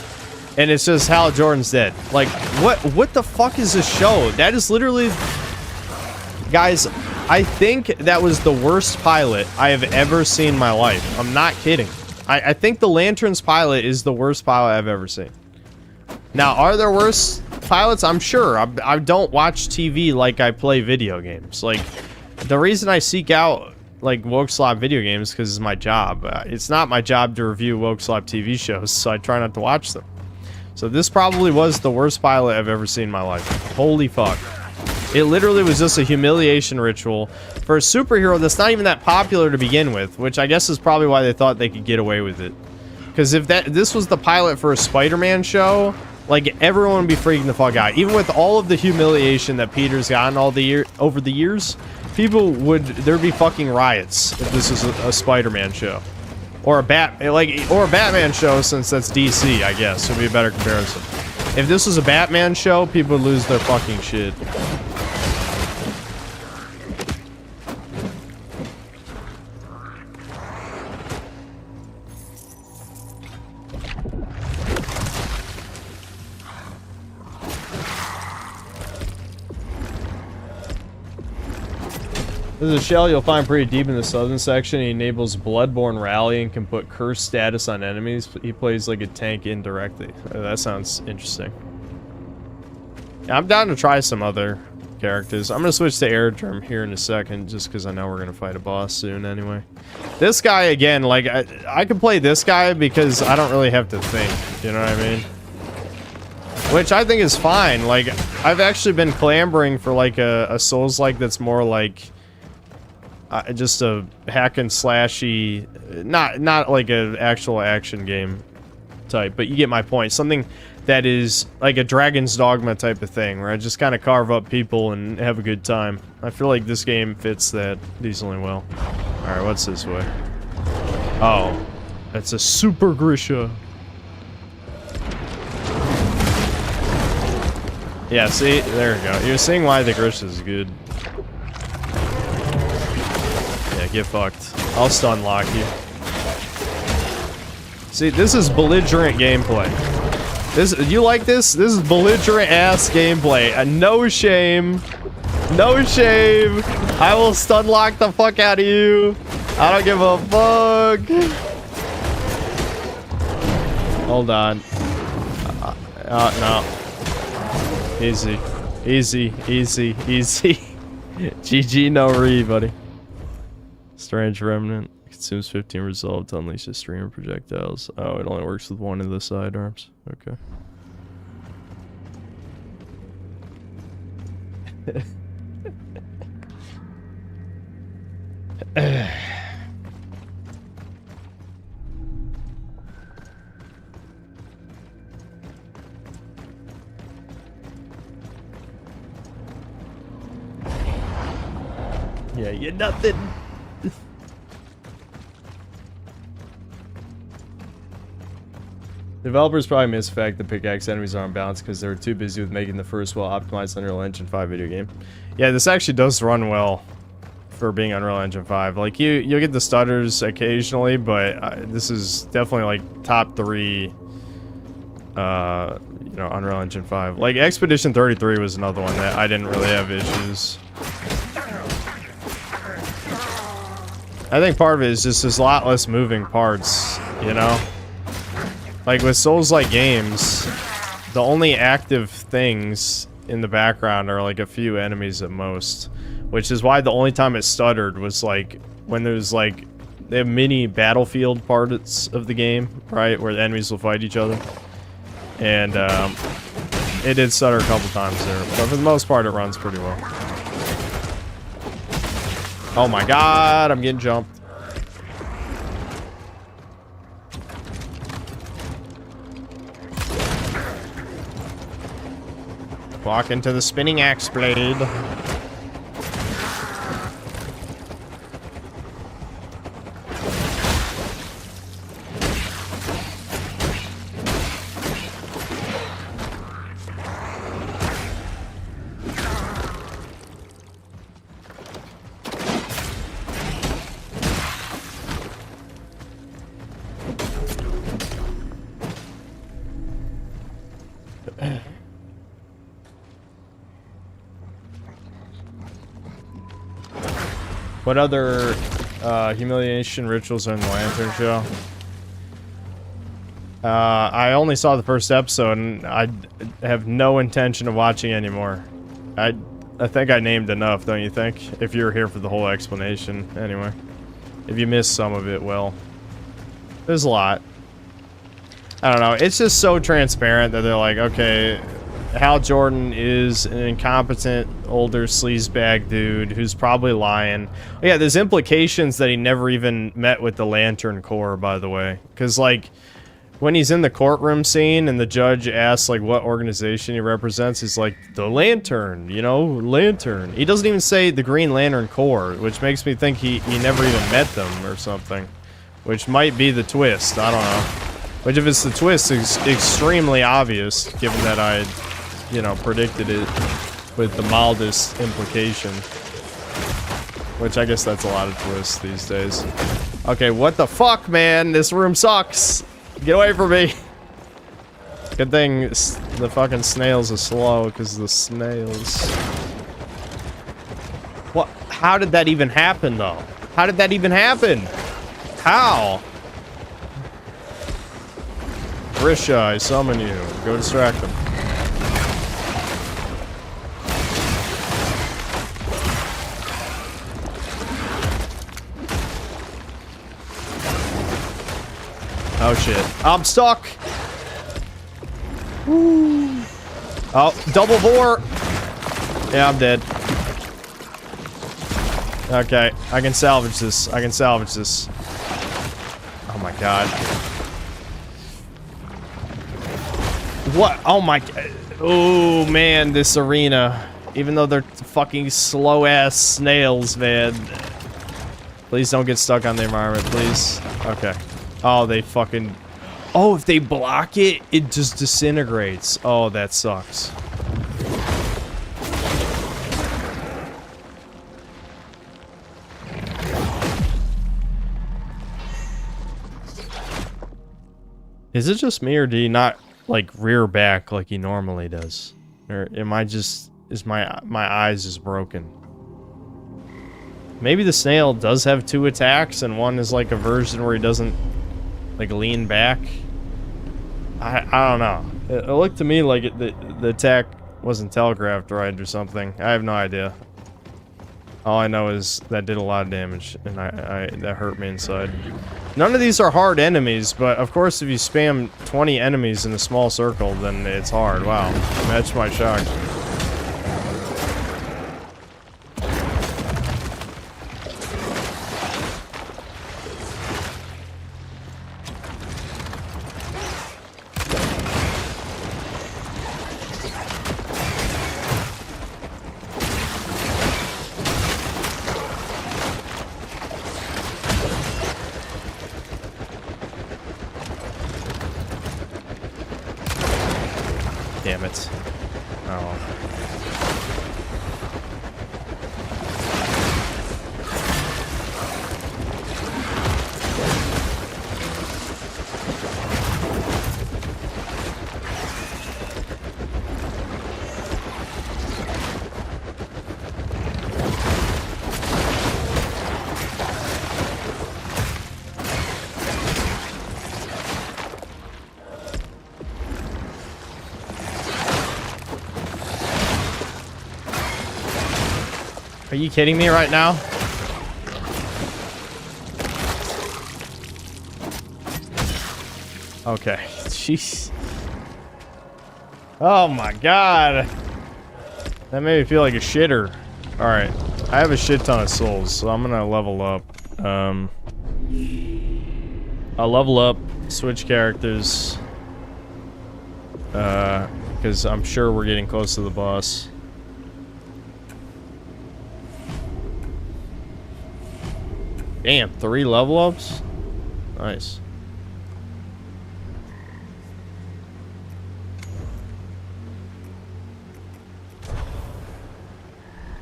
and it's just Hal Jordan's dead. Like, what the fuck is this show? That is literally, guys, I think that was the worst pilot I have ever seen in my life. I'm not kidding. I think the Lanterns pilot is the worst pilot I've ever seen. Now, are there worse pilots? I'm sure. I don't watch TV like I play video games. Like, the reason I seek out, like, woke slop video games is because it's my job. It's not my job to review woke slop TV shows, so I try not to watch them. So this probably was the worst pilot I've ever seen in my life. Holy fuck. It literally was just a humiliation ritual for a superhero that's not even that popular to begin with, which I guess is probably why they thought they could get away with it. Because if this was the pilot for a Spider-Man show, like, everyone would be freaking the fuck out. Even with all of the humiliation that Peter's gotten over the years, there'd be fucking riots if this was a Spider-Man show. Or a Batman show, since that's DC, I guess, would be a better comparison. If this was a Batman show, people would lose their fucking shit. This is a shell you'll find pretty deep in the southern section. He enables Bloodborne Rally and can put curse status on enemies. He plays like a tank indirectly. That sounds interesting. Yeah, I'm down to try some other characters. I'm gonna switch to Aerodrome here in a second, just because I know we're gonna fight a boss soon anyway. This guy, again, like, I can play this guy because I don't really have to think, you know what I mean? Which I think is fine. Like, I've actually been clambering for like a Souls-like that's more like just a hack and slashy, not like an actual action game type, but you get my point. Something that is like a Dragon's Dogma type of thing, where I just kind of carve up people and have a good time. I feel like this game fits that decently well. Alright, what's this way? Oh, that's a Super Grisha. Yeah, see? There we go. You're seeing why the Grisha is good. Yeah, get fucked. I'll stun lock you. See, this is belligerent gameplay. You like this? This is belligerent ass gameplay. No shame. No shame. I will stun lock the fuck out of you. I don't give a fuck. Hold on. No. Easy. Easy. Easy. Easy. GG no re, buddy. Strange Remnant. Consumes 15 resolve to unleash a stream of projectiles. Oh, it only works with one of the sidearms. Okay. Yeah, you're nothing. Developers probably miss the fact that pickaxe enemies are unbalanced because they were too busy with making the first well-optimized Unreal Engine 5 video game. Yeah, this actually does run well for being Unreal Engine 5. Like, you'll get the stutters occasionally, but this is definitely, like, top 3, you know, Unreal Engine 5. Like, Expedition 33 was another one that I didn't really have issues. I think part of it is just there's a lot less moving parts, you know? Like with Souls-like games, the only active things in the background are like a few enemies at most. Which is why the only time it stuttered was like when there's like, they have mini battlefield parts of the game, right? Where the enemies will fight each other. And it did stutter a couple times there, but for the most part it runs pretty well. Oh my god, I'm getting jumped. Walk into the spinning axe blade. What other humiliation rituals are in the Lantern Show? I only saw the first episode and I have no intention of watching anymore. I think I named enough, don't you think? If you're here for the whole explanation, anyway. If you missed some of it, well, there's a lot. I don't know, it's just so transparent that they're like, okay, Hal Jordan is an incompetent older sleazebag dude who's probably lying. Oh, yeah, there's implications that he never even met with the Lantern Corps, by the way. Because, like, when he's in the courtroom scene and the judge asks, like, what organization he represents, he's like, the Lantern, you know, Lantern. He doesn't even say the Green Lantern Corps, which makes me think he never even met them or something. Which might be the twist, I don't know. Which, if it's the twist, is extremely obvious, given that I, you know, predicted it with the mildest implication. Which I guess that's a lot of twists these days. Okay, what the fuck, man? This room sucks. Get away from me. Good thing the fucking snails are slow, because the snails... What? How did that even happen, though? How did that even happen? How? Grisha, I summon you. Go distract them. Oh shit. I'm stuck! Woo. Oh, double bore! Yeah, I'm dead. Okay, I can salvage this. I can salvage this. Oh my god. What? Oh my... Oh man, this arena. Even though they're fucking slow-ass snails, man. Please don't get stuck on the environment, please. Okay. Oh, they fucking... Oh, if they block it, it just disintegrates. Oh, that sucks. Is it just me, or do you not, like, rear back like he normally does? Or am I just... Is my eyes just broken? Maybe the snail does have 2 attacks, and one is, like, a version where he doesn't... like, lean back. I don't know. It looked to me like the attack wasn't telegraphed right or something. I have no idea. All I know is that did a lot of damage, and that hurt me inside. None of these are hard enemies, but of course if you spam 20 enemies in a small circle, then it's hard. Wow. Match my shock. it. Oh. Are you kidding me right now? Okay, jeez. Oh my god. That made me feel like a shitter. Alright, I have a shit ton of souls, so I'm gonna level up. I'll level up, switch characters. Because I'm sure we're getting close to the boss. Damn, 3 level ups? Nice.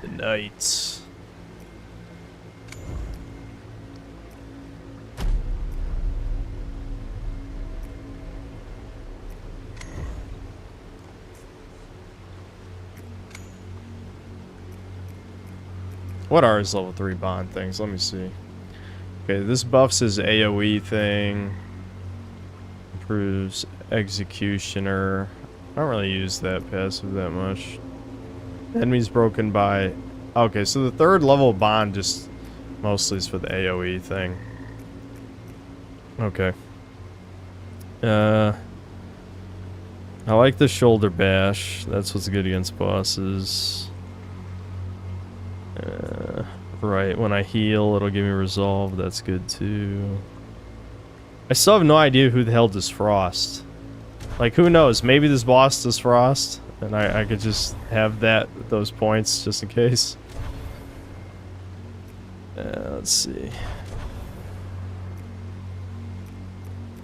The Knights. What are his level 3 bond things? Let me see. Okay, this buffs his AoE thing. Improves Executioner. I don't really use that passive that much. Enemies broken by... Okay, so the 3rd level bond just mostly is for the AoE thing. Okay. I like the shoulder bash. That's what's good against bosses. Right, when I heal, it'll give me resolve. That's good too. I still have no idea who the hell does Frost. Like, who knows? Maybe this boss does Frost, and I could just have those points just in case. Let's see.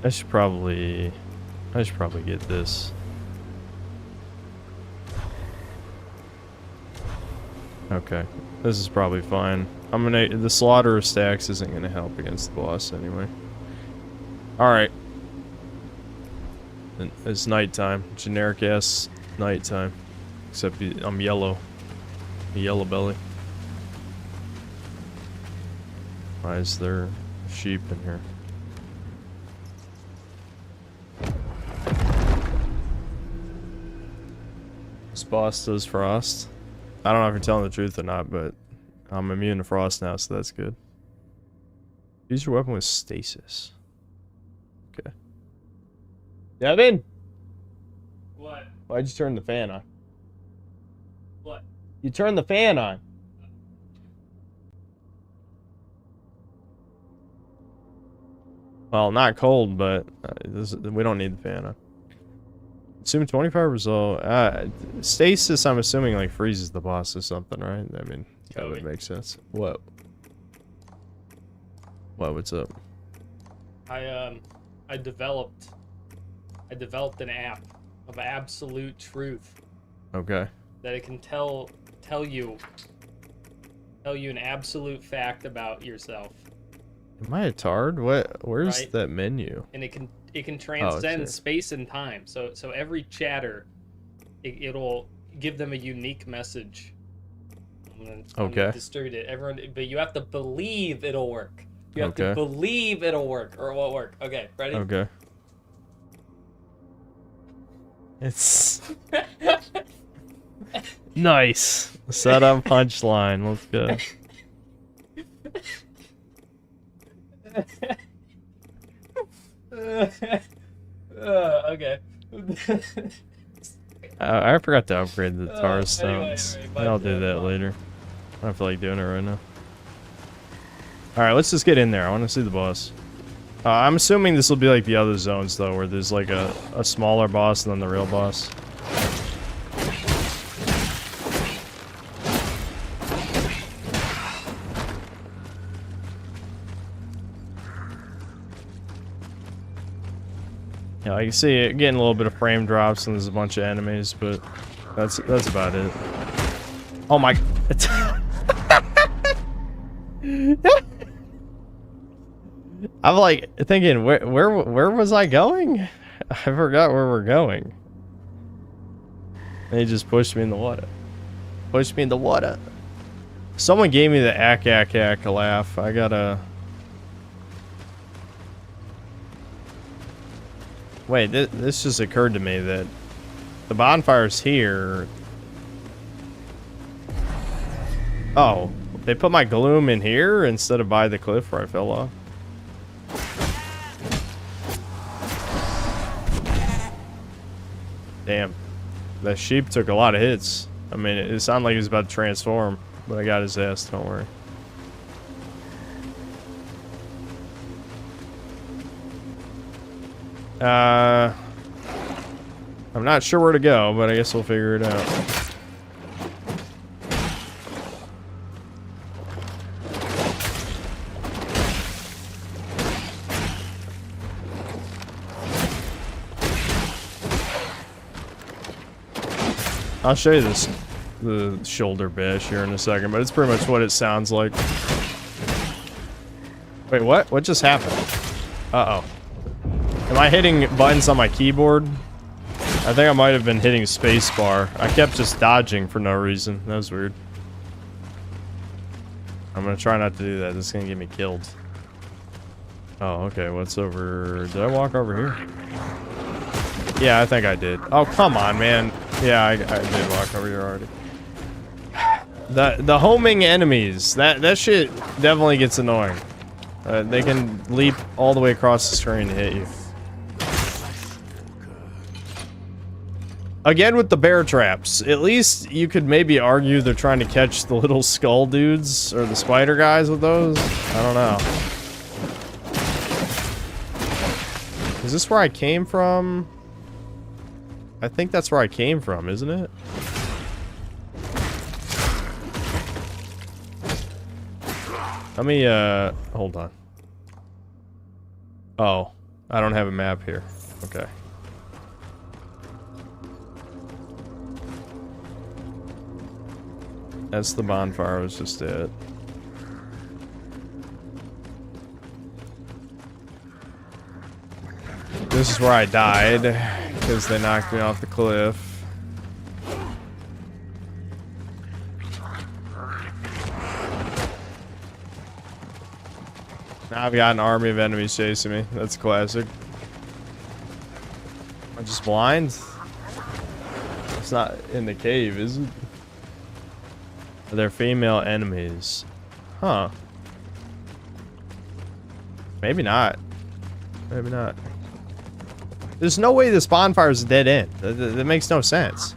I should probably get this. Okay, this is probably fine. The slaughter of stacks isn't gonna help against the boss anyway. Alright. It's nighttime. Generic ass nighttime. Except I'm yellow. A yellow belly. Why is there sheep in here? This boss does Frost. I don't know if you're telling the truth or not, but I'm immune to Frost now, so that's good. Use your weapon with stasis. Okay. Devin? What? Why'd you turn the fan on? What? You turned the fan on. Well, not cold, but we don't need the fan on. Assume 25 result. Stasis, I'm assuming, like, freezes the boss or something, right? I mean, that would make sense. What? What's up? I developed an app of absolute truth. Okay. That it can tell you an absolute fact about yourself. Am I a tard? Where's Right. that menu? And it can transcend here. space and time. So every chatter, it'll give them a unique message. And Okay. distribute it. Everyone, but you have to believe it'll work. You have Okay. to believe it'll work, or it won't work. Okay, ready? Okay. It's nice. Set up punchline. Let's go. Okay. I forgot to upgrade the tar anyway, stones. but, I'll do that later. I don't feel like doing it right now. Alright, let's just get in there. I want to see the boss. I'm assuming this will be like the other zones, though, where there's like a smaller boss than the real boss. I can see it getting a little bit of frame drops and there's a bunch of enemies, but that's about it. Oh my. I'm like thinking, where was I going? I forgot where we're going. They just pushed me in the water. Pushed me in the water. Someone gave me the ack laugh. I gotta. Wait, this just occurred to me that the bonfire's here. Oh, they put my gloom in here instead of by the cliff where I fell off. Damn. That sheep took a lot of hits. I mean, it sounded like he was about to transform, but I got his ass, don't worry. I'm not sure where to go, but I guess we'll figure it out. I'll show you the shoulder bash here in a second, but it's pretty much what it sounds like. Wait, what? What just happened? Uh-oh. Am I hitting buttons on my keyboard? I think I might have been hitting spacebar. I kept just dodging for no reason. That was weird. I'm gonna try not to do that. This is gonna get me killed. Oh, okay. What's over? Did I walk over here? Yeah, I think I did. Oh, come on, man. Yeah, I did walk over here already. The homing enemies. That shit definitely gets annoying. They can leap all the way across the screen to hit you. Again with the bear traps. At least you could maybe argue they're trying to catch the little skull dudes or the spider guys with those. I don't know. Is this where I came from? I think that's where I came from, isn't it? Let me, hold on. Oh, I don't have a map here. Okay. That's the bonfire I was just at. This is where I died, because they knocked me off the cliff. Now I've got an army of enemies chasing me. That's classic. Am I just blind? It's not in the cave, is it? They're female enemies. Huh. Maybe not. Maybe not. There's no way this bonfire is a dead end. That makes no sense.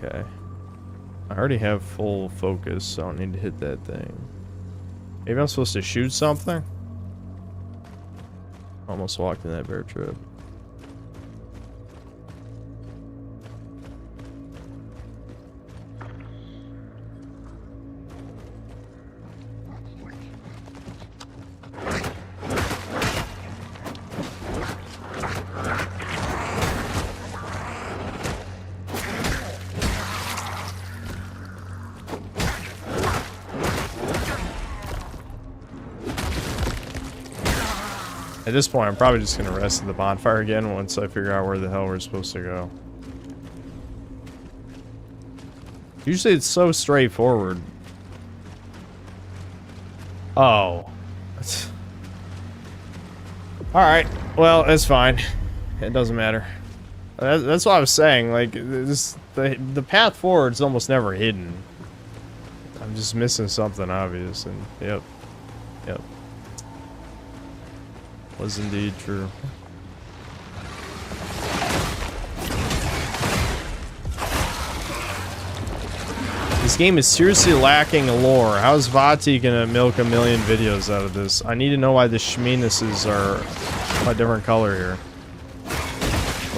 Okay. I already have full focus, so I don't need to hit that thing. Maybe I'm supposed to shoot something? Almost walked in that bear trap. At this point, I'm probably just gonna rest at the bonfire again once I figure out where the hell we're supposed to go. Usually it's so straightforward. Oh. Alright, well, it's fine. It doesn't matter. That's what I was saying, like, the path forward is almost never hidden. I'm just missing something obvious, and yep. Yep. Was indeed true. This game is seriously lacking lore. How is Vati gonna milk 1,000,000 videos out of this? I need to know why the schmeenuses are a different color here.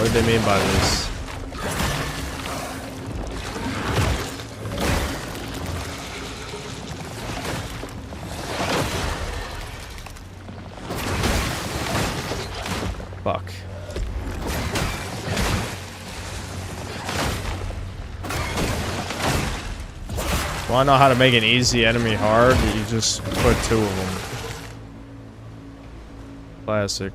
What do they mean by this? Fuck. Want to know how to make an easy enemy hard? You just put 2 of them. Classic.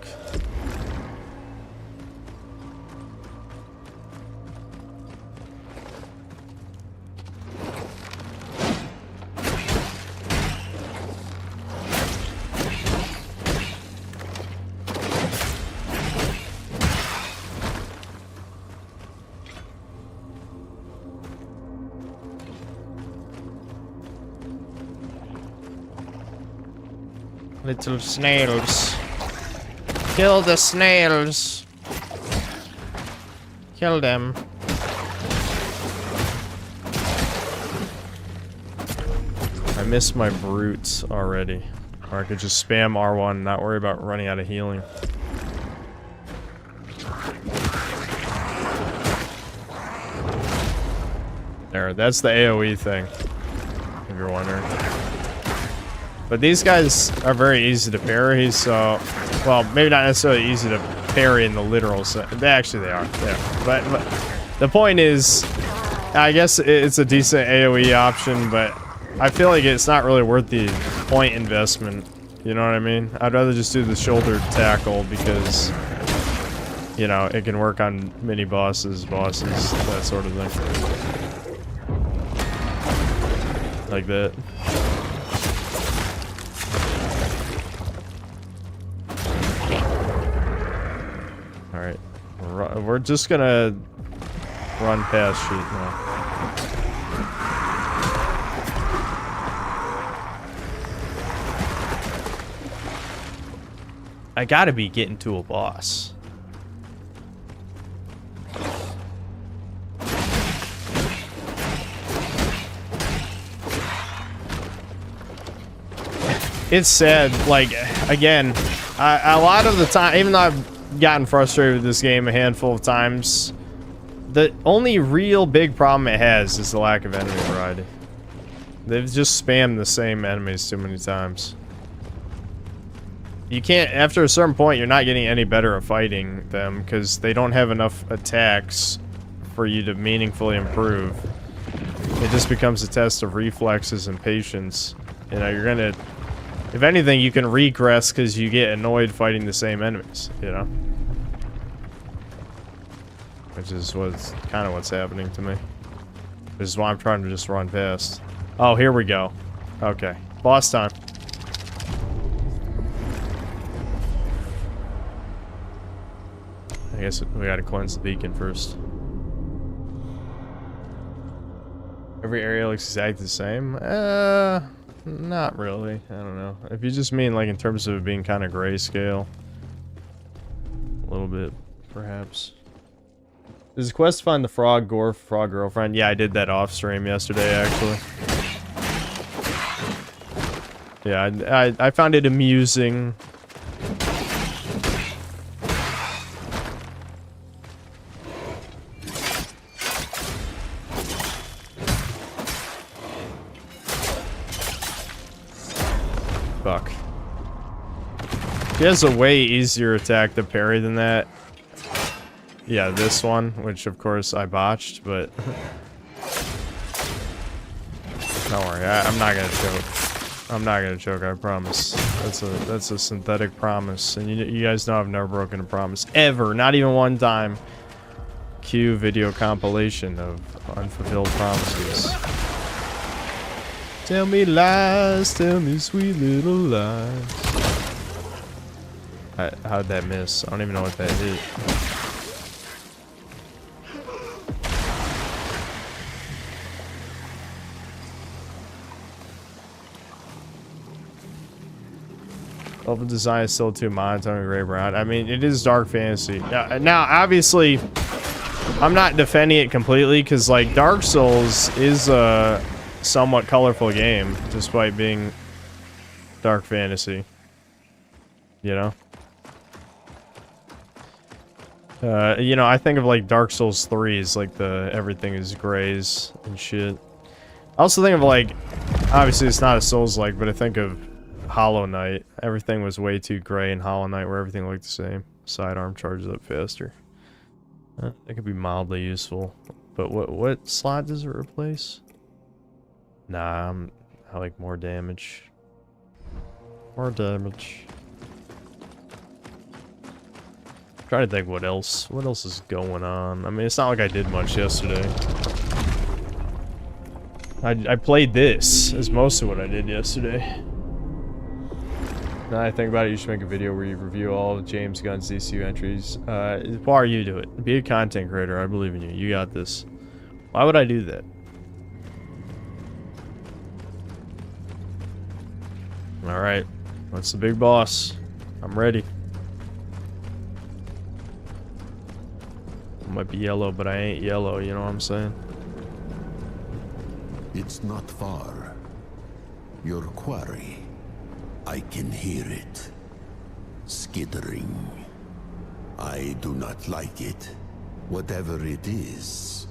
Little snails. Kill the snails. Kill them. I missed my brutes already. Or I could just spam R1 and not worry about running out of healing. There, that's the AoE thing. If you're wondering. But these guys are very easy to parry, so... Well, maybe not necessarily easy to parry in the literal sense. Actually, they are. Yeah. But the point is, I guess it's a decent AoE option, but I feel like it's not really worth the point investment. You know what I mean? I'd rather just do the shoulder tackle because, you know, it can work on mini bosses, that sort of thing. Like that. Alright, we're just gonna run past sheet now. I gotta be getting to a boss. It's sad, like, again, a lot of the time, even though I've gotten frustrated with this game a handful of times, the only real big problem it has is the lack of enemy variety. They've just spammed the same enemies too many times. You can't, after a certain point, you're not getting any better at fighting them because they don't have enough attacks for you to meaningfully improve. It just becomes a test of reflexes and patience. You know, you're gonna, if anything, you can regress because you get annoyed fighting the same enemies, you know? Which is what's kind of what's happening to me. This is why I'm trying to just run past. Oh, here we go. Okay. Boss time. I guess we gotta cleanse the beacon first. Every area looks exactly the same? Not really. I don't know. If you just mean like in terms of it being kind of grayscale. A little bit, perhaps. There's a quest to find the frog girlfriend. Yeah, I did that off stream yesterday, actually. Yeah, I found it amusing. Fuck. She has a way easier attack to parry than that. Yeah, this one, which of course I botched, but don't worry, I'm not gonna choke. I'm not gonna choke, I promise. That's a synthetic promise, and you guys know I've never broken a promise ever, not even one time. Cue video compilation of unfulfilled promises. Tell me lies, tell me sweet little lies. How'd that miss? I don't even know what that hit. Level design is still too monotone, gray brown. I mean, it is dark fantasy. Now, obviously, I'm not defending it completely because, like, Dark Souls is a somewhat colorful game, despite being dark fantasy. You know? You know, I think of like Dark Souls 3 as like everything is grays and shit. I also think of like, obviously it's not a Souls-like, but I think of Hollow Knight. Everything was way too gray in Hollow Knight where everything looked the same. Sidearm charges up faster. That could be mildly useful. But what slot does it replace? Nah, I like more damage. More damage. I'm trying to think what else is going on. I mean, it's not like I did much yesterday. I played this as most of what I did yesterday. Now I think about it, you should make a video where you review all of James Gunn's DCU entries. Why are you do it? Be a content creator. I believe in you. You got this. Why would I do that? Alright. What's the big boss? I'm ready. I might be yellow, but I ain't yellow, you know what I'm saying? It's not far. Your quarry. I can hear it. Skittering. I do not like it. Whatever it is,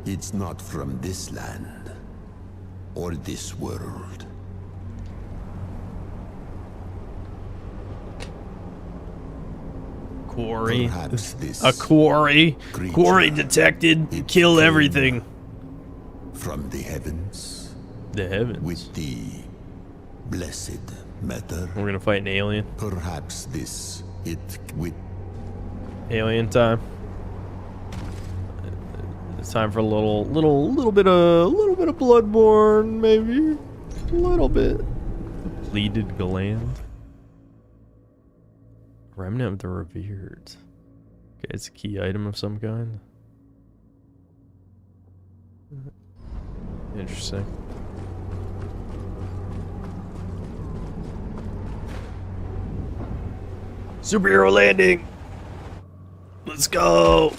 it's not from this land. Or this world. Quarry. Perhaps this A quarry. creature Quarry detected. it Kill came everything. From the heavens. The heavens. With the blessed matter. We're gonna fight an alien. Perhaps this it with Alien time. It's time for a little bit of Bloodborne, maybe. A little bit. Depleted gland. Remnant of the Revered. Okay, it's a key item of some kind. Interesting. Superhero landing! Let's go!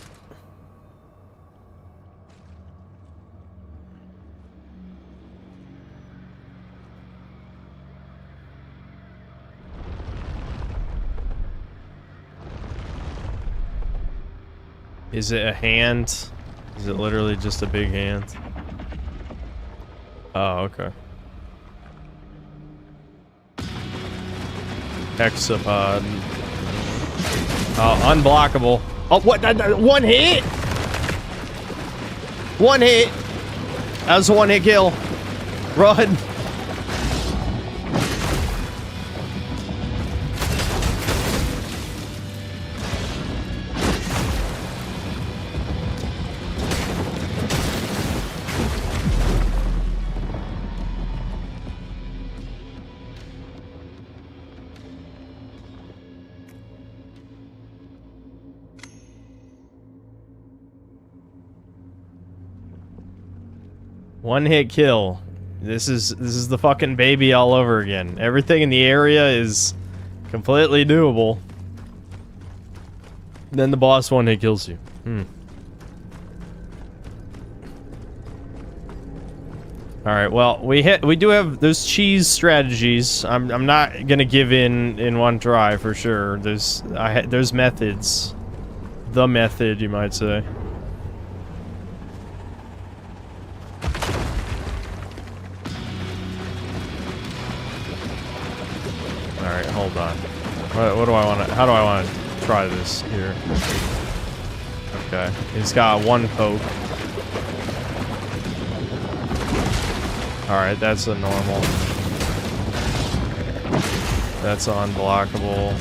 Is it a hand? Is it literally just a big hand? Oh, okay. Hexapod. Oh, unblockable. Oh, what? One hit? One hit. That was a one-hit kill. Run. One hit kill. This is the fucking baby all over again. Everything in the area is completely doable. Then the boss one hit kills you. All right. Well, we do have those cheese strategies. I'm not gonna give in one try for sure. There's methods. The method, you might say. Alright, hold on. What do I want to... How do I want to try this here? Okay. He's got one poke. Alright, that's a normal. That's unblockable.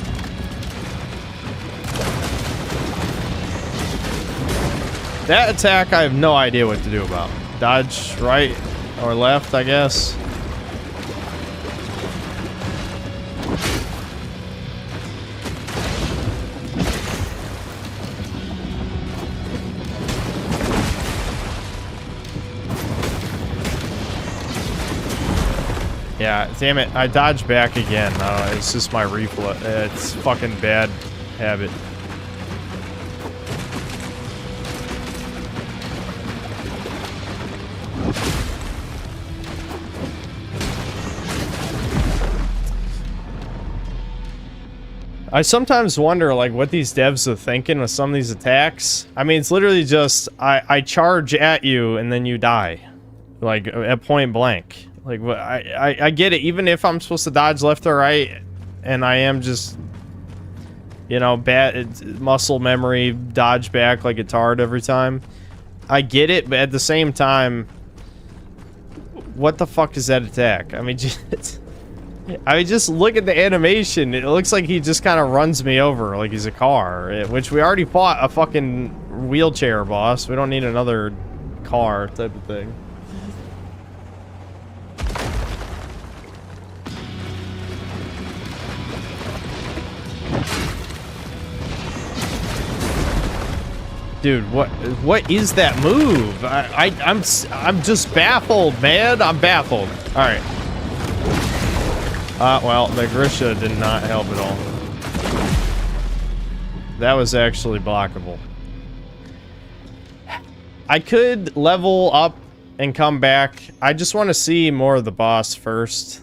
That attack, I have no idea what to do about. Dodge right or left, I guess. Yeah, damn it. I dodged back again. It's just my reflex. It's fucking bad habit. I sometimes wonder, like, what these devs are thinking with some of these attacks. I mean, it's literally just, I charge at you and then you die. Like, at point blank. Like, I get it, even if I'm supposed to dodge left or right, and I am just, you know, bad muscle memory, dodge back like a tard every time. I get it, but at the same time, what the fuck is that attack? I mean, just look at the animation. It looks like he just kind of runs me over like he's a car, which we already fought a fucking wheelchair boss. We don't need another car type of thing. Dude, what is that move? I'm just baffled, man. I'm baffled. All right. Well, the Grisha did not help at all. That was actually blockable. I could level up and come back. I just want to see more of the boss first.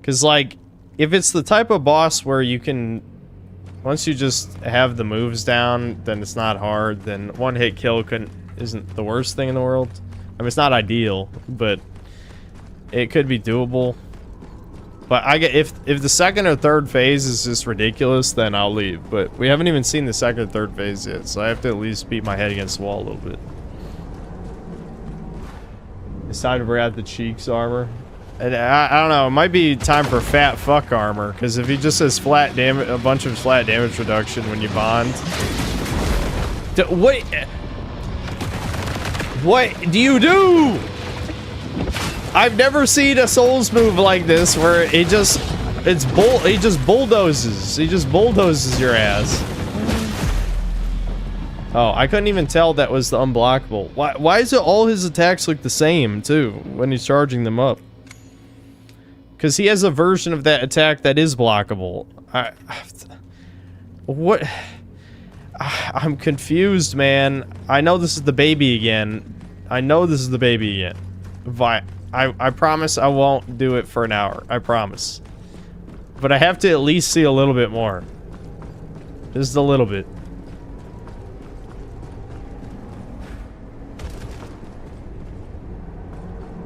Because, like, if it's the type of boss where you can... Once you just have the moves down, then it's not hard. Then one hit kill isn't the worst thing in the world. I mean, it's not ideal, but it could be doable. But if the second or third phase is just ridiculous, then I'll leave. But we haven't even seen the second or third phase yet, so I have to at least beat my head against the wall a little bit. It's time to bring out the cheeks armor. And I don't know, it might be time for fat fuck armor, because if he just says flat damage, a bunch of flat damage reduction when you bond. What do you do? I've never seen a Souls move like this where he just bulldozes. He just bulldozes your ass. Oh, I couldn't even tell that was the unblockable. Why is it all his attacks look the same too when he's charging them up? Because he has a version of that attack that is blockable. What? I'm confused, man. I know this is the baby again. I know this is the baby again. I promise I won't do it for an hour. I promise. But I have to at least see a little bit more. Just a little bit.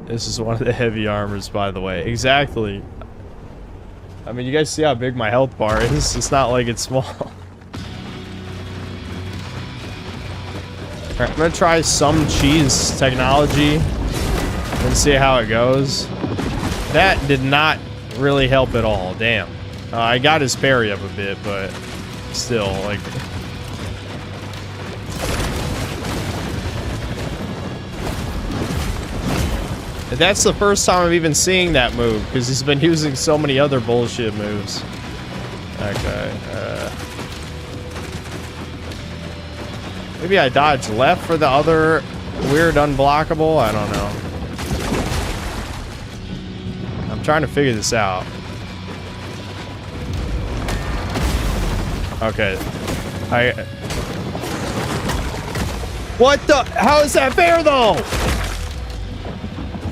This is one of the heavy armors, by the way. Exactly. I mean, you guys see how big my health bar is? It's not like it's small. Alright, I'm gonna try some cheese technology and see how it goes. That did not really help at all. Damn. I got his parry up a bit, but still, like... That's the first time I'm even seeing that move, because he's been using so many other bullshit moves. Okay, maybe I dodge left for the other weird unblockable? I don't know. I'm trying to figure this out. Okay. What the? How is that fair, though?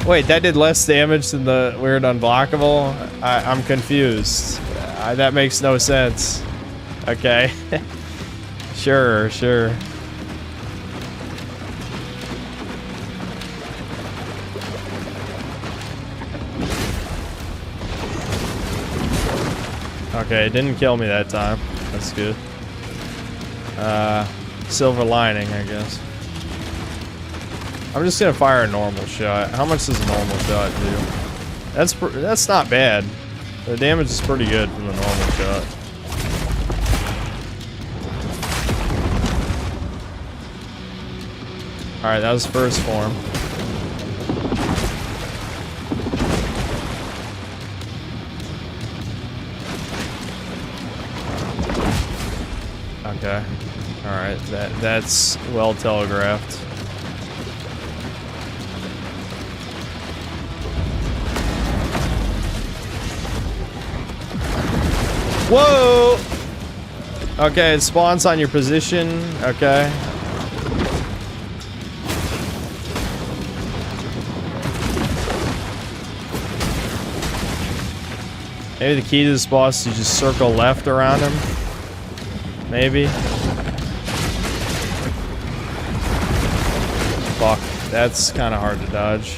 Wait, that did less damage than the weird unblockable? I'm confused. That makes no sense. Okay. Sure. Okay, it didn't kill me that time. That's good. Silver lining, I guess. I'm just gonna fire a normal shot. How much does a normal shot do? That's not bad. The damage is pretty good from the normal shot. Alright, that was first form. Okay. Alright, that's well telegraphed. Whoa! Okay, it spawns on your position. Okay. Maybe the key to this boss is just circle left around him. Maybe. Fuck, that's kind of hard to dodge.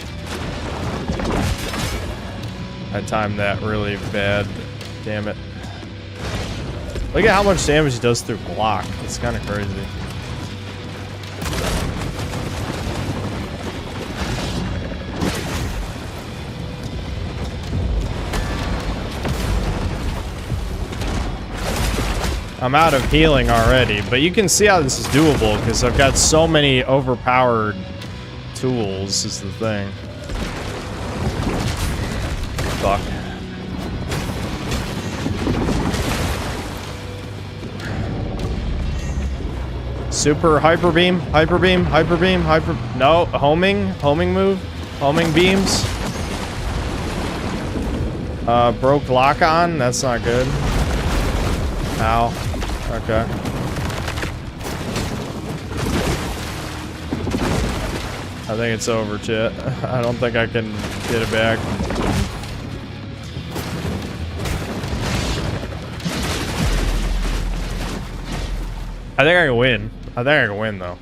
I timed that really bad. Damn it. Look at how much damage he does through block. It's kind of crazy. I'm out of healing already, but you can see how this is doable because I've got so many overpowered tools is the thing. Fuck. Super hyper beam, hyper beam, hyper beam, hyper. No, homing move, homing beams. Broke lock on. That's not good. Ow. Okay. I think it's over, chat. I don't think I can get it back. I think I can win. I think I can win, though.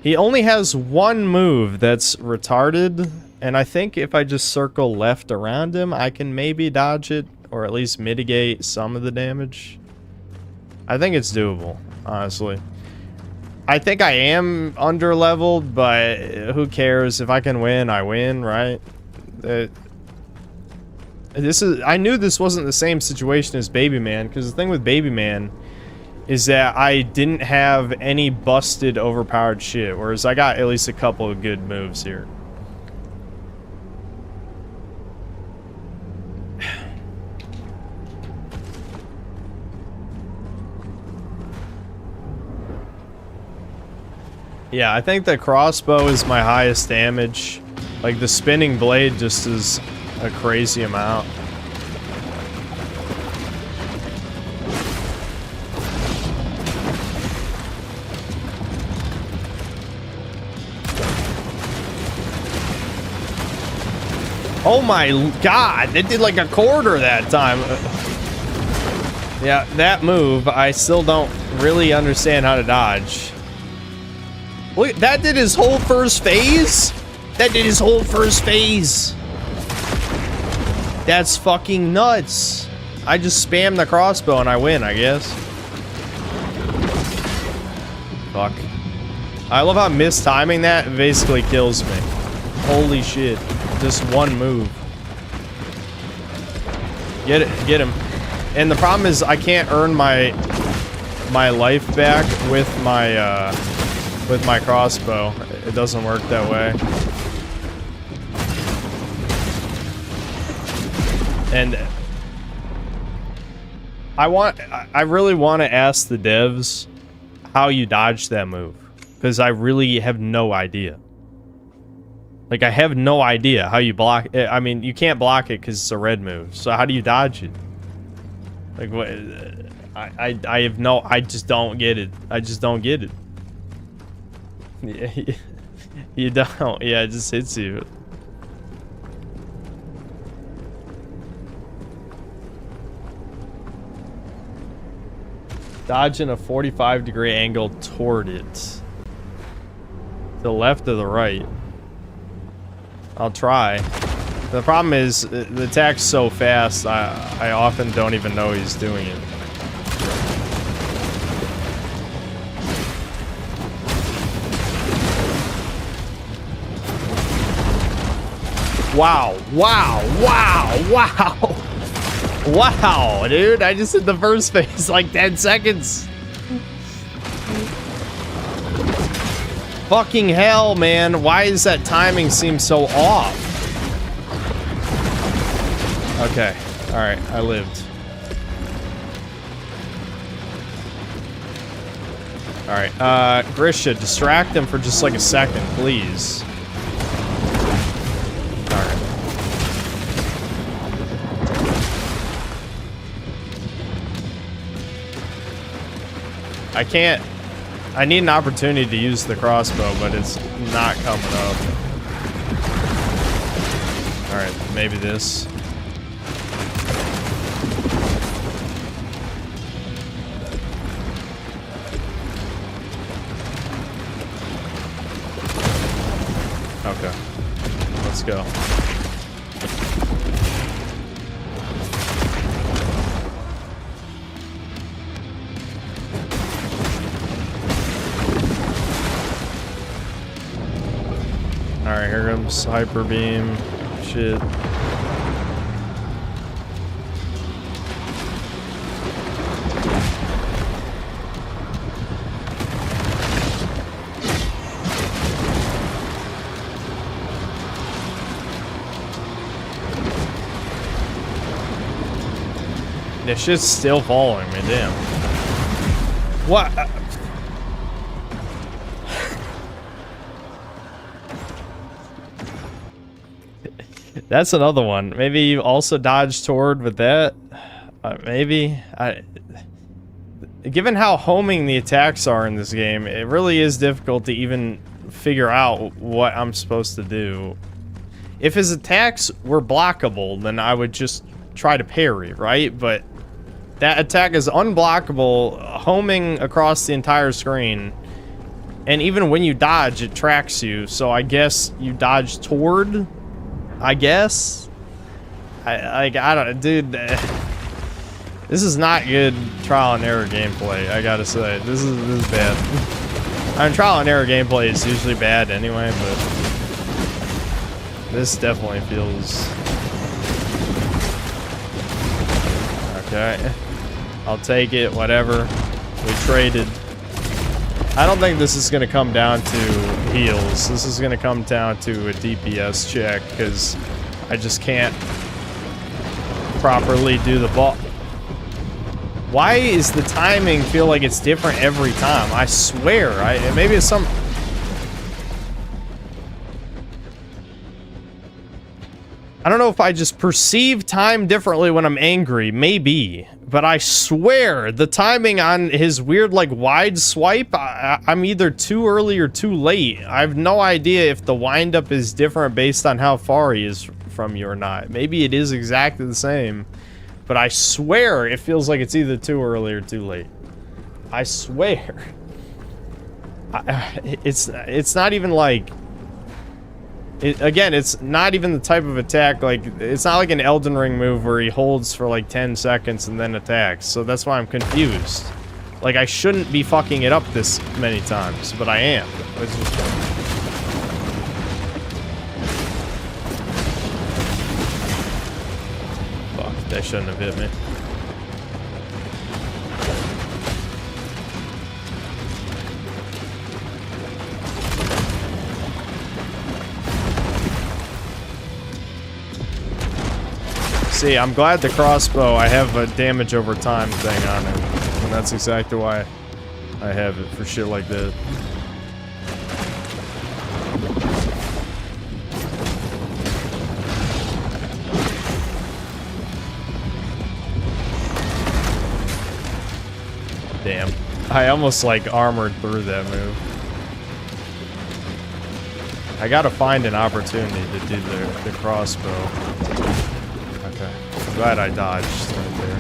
He only has one move that's retarded, and I think if I just circle left around him, I can maybe dodge it, or at least mitigate some of the damage. I think it's doable, honestly. I think I am under-leveled, but who cares? If I can win, I win, right? I knew this wasn't the same situation as Baby Man, because the thing with Baby Man is that I didn't have any busted, overpowered shit, whereas I got at least a couple of good moves here. Yeah, I think the crossbow is my highest damage. Like, the spinning blade just is a crazy amount. Oh my god, it did like a quarter that time. Yeah, that move, I still don't really understand how to dodge. Look, that did his whole first phase? That did his whole first phase. That's fucking nuts. I just spam the crossbow and I win, I guess. Fuck. I love how mistiming that basically kills me. Holy shit. Just one move. Get it, get him. And the problem is I can't earn my life back with my crossbow. It doesn't work that way. And I really want to ask the devs how you dodge that move, because I really have no idea. Like, I have no idea how you block it. I mean, you can't block it because it's a red move. So how do you dodge it? Like, what? I have no. I just don't get it. I just don't get it. Yeah, you don't. Yeah, it just hits you. Dodging a 45-degree angle toward it. To the left or the right? I'll try. The problem is, the attack's so fast, I often don't even know he's doing it. Wow, wow, wow, wow. Wow, dude, I just hit the first phase like 10 seconds. Fucking hell, man. Why does that timing seem so off? Okay, alright, I lived. Alright, Grisha, distract him for just like a second, please. Alright. I can't. I need an opportunity to use the crossbow, but it's not coming up. Alright, maybe this. Okay. Let's go. Alright, here comes Hyper Beam. Shit. This shit's still following me, damn. What? That's another one. Maybe you also dodge toward with that. Maybe. Given how homing the attacks are in this game, it really is difficult to even figure out what I'm supposed to do. If his attacks were blockable, then I would just try to parry, right? But that attack is unblockable, homing across the entire screen. And even when you dodge, it tracks you. So I guess you dodge toward... I guess. I don't, dude. This is not good trial and error gameplay. I gotta say, this is bad. I mean, trial and error gameplay is usually bad anyway, but this definitely feels okay. I'll take it. Whatever. We traded. I don't think this is going to come down to heals. This is going to come down to a DPS check, because I just can't properly do the ball. Why is the timing feel like it's different every time? I swear. Maybe it's some... I don't know if I just perceive time differently when I'm angry. Maybe. But I swear, the timing on his weird, like, wide swipe, I'm either too early or too late. I have no idea if the windup is different based on how far he is from you or not. Maybe it is exactly the same. But I swear it feels like it's either too early or too late. I swear. It's not even like... Again, it's not even the type of attack, like, it's not like an Elden Ring move where he holds for like 10 seconds and then attacks, so that's why I'm confused. Like, I shouldn't be fucking it up this many times, but I am. It's just... Fuck, that shouldn't have hit me. See, I'm glad the crossbow, I have a damage over time thing on it. And that's exactly why I have it, for shit like that. Damn. I almost, like, armored through that move. I gotta find an opportunity to do the crossbow. Okay. I'm glad I dodged right there.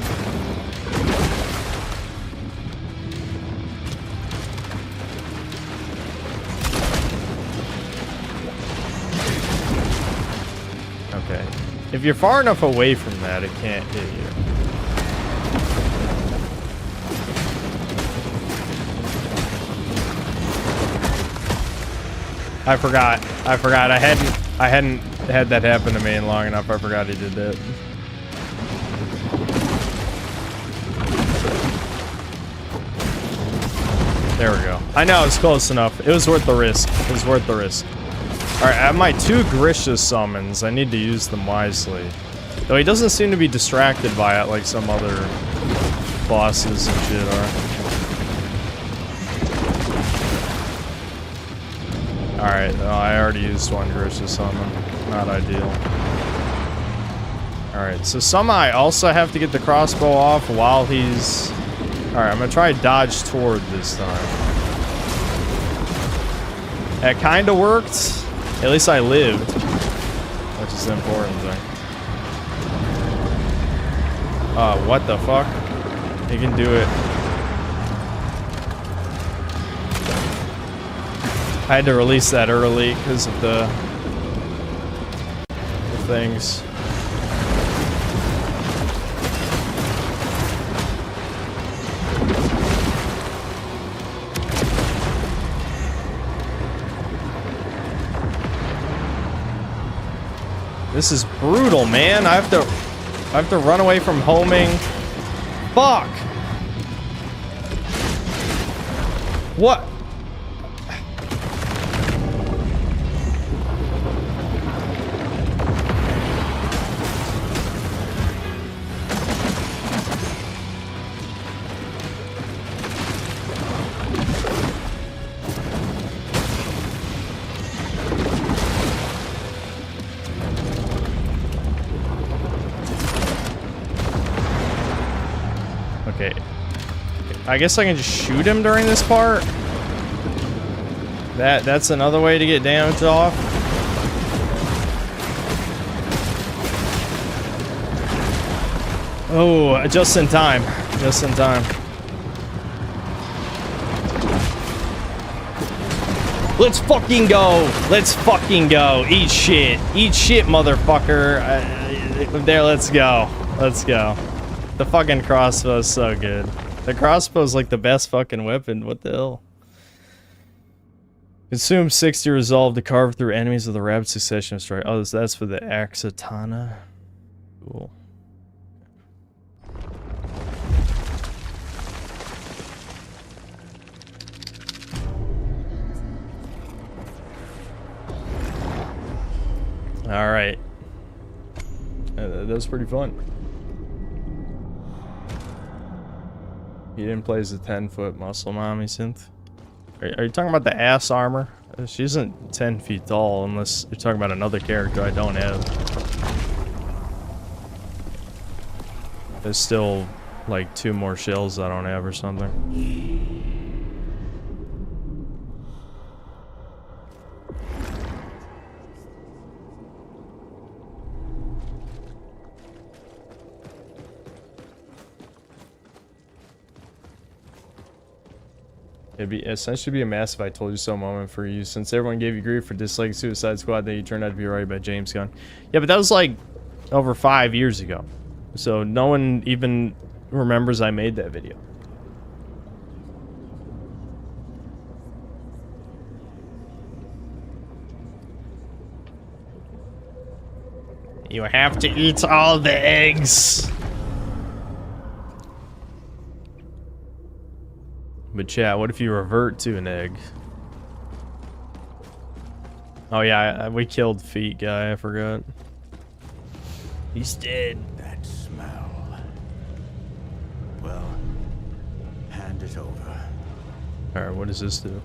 Okay. If you're far enough away from that, it can't hit you. I forgot. I hadn't had that happen to me in long enough. I forgot he did that. There we go. I know, it's close enough. It was worth the risk. It was worth the risk. Alright, I have my 2 Grisha summons. I need to use them wisely. Though he doesn't seem to be distracted by it like some other bosses and shit are. Alright, I already used 1 Grisha summon. Not ideal. Alright, so somehow I also have to get the crossbow off while he's... Alright, I'm gonna try dodge toward this time. That kinda worked. At least I lived. Which is the important thing. What the fuck? He can do it. I had to release that early because of the things. This is brutal, man. I have to run away from homing. Fuck. What? Okay. I guess I can just shoot him during this part. That's another way to get damage off. Oh, just in time. Just in time. Let's fucking go. Let's fucking go. Eat shit. Eat shit, motherfucker. There, let's go. Let's go. The fucking crossbow is so good. The crossbow is like the best fucking weapon. What the hell? Consume 60 resolve to carve through enemies with a rapid succession of strike. Oh, that's for the Axatana. Cool. All right. That was pretty fun. He didn't play as a 10-foot muscle mommy synth. Are you talking about the ass armor? She isn't 10 feet tall unless you're talking about another character I don't have. There's still like 2 more shells I don't have or something. It'd be essentially be a massive I told you so moment for you, since everyone gave you grief for disliking Suicide Squad, that you turned out to be right by James Gunn. Yeah, but that was like over 5 years ago, so no one even remembers I made that video. You have to eat all the eggs. But chat, what if you revert to an egg? Oh yeah, we killed Feet Guy, I forgot. He's dead. That smell. Well, hand it over. Alright, what does this do?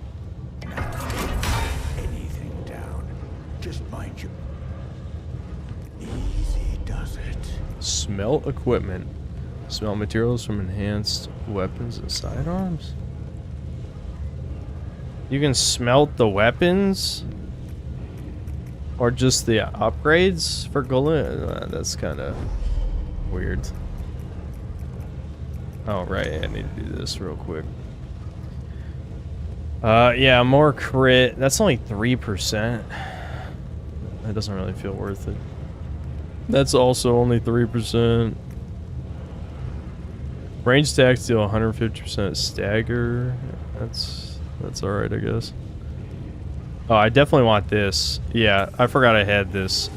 Anything down. Just mind you. Easy does it. Smelt equipment. Smelt materials from enhanced weapons and sidearms? You can smelt the weapons? Or just the upgrades for Golem? That's kind of weird. Oh, right. I need to do this real quick. Yeah, more crit. That's only 3%. That doesn't really feel worth it. That's also only 3%. Range attacks deal 150% stagger. That's alright, I guess. Oh, I definitely want this. Yeah, I forgot I had this.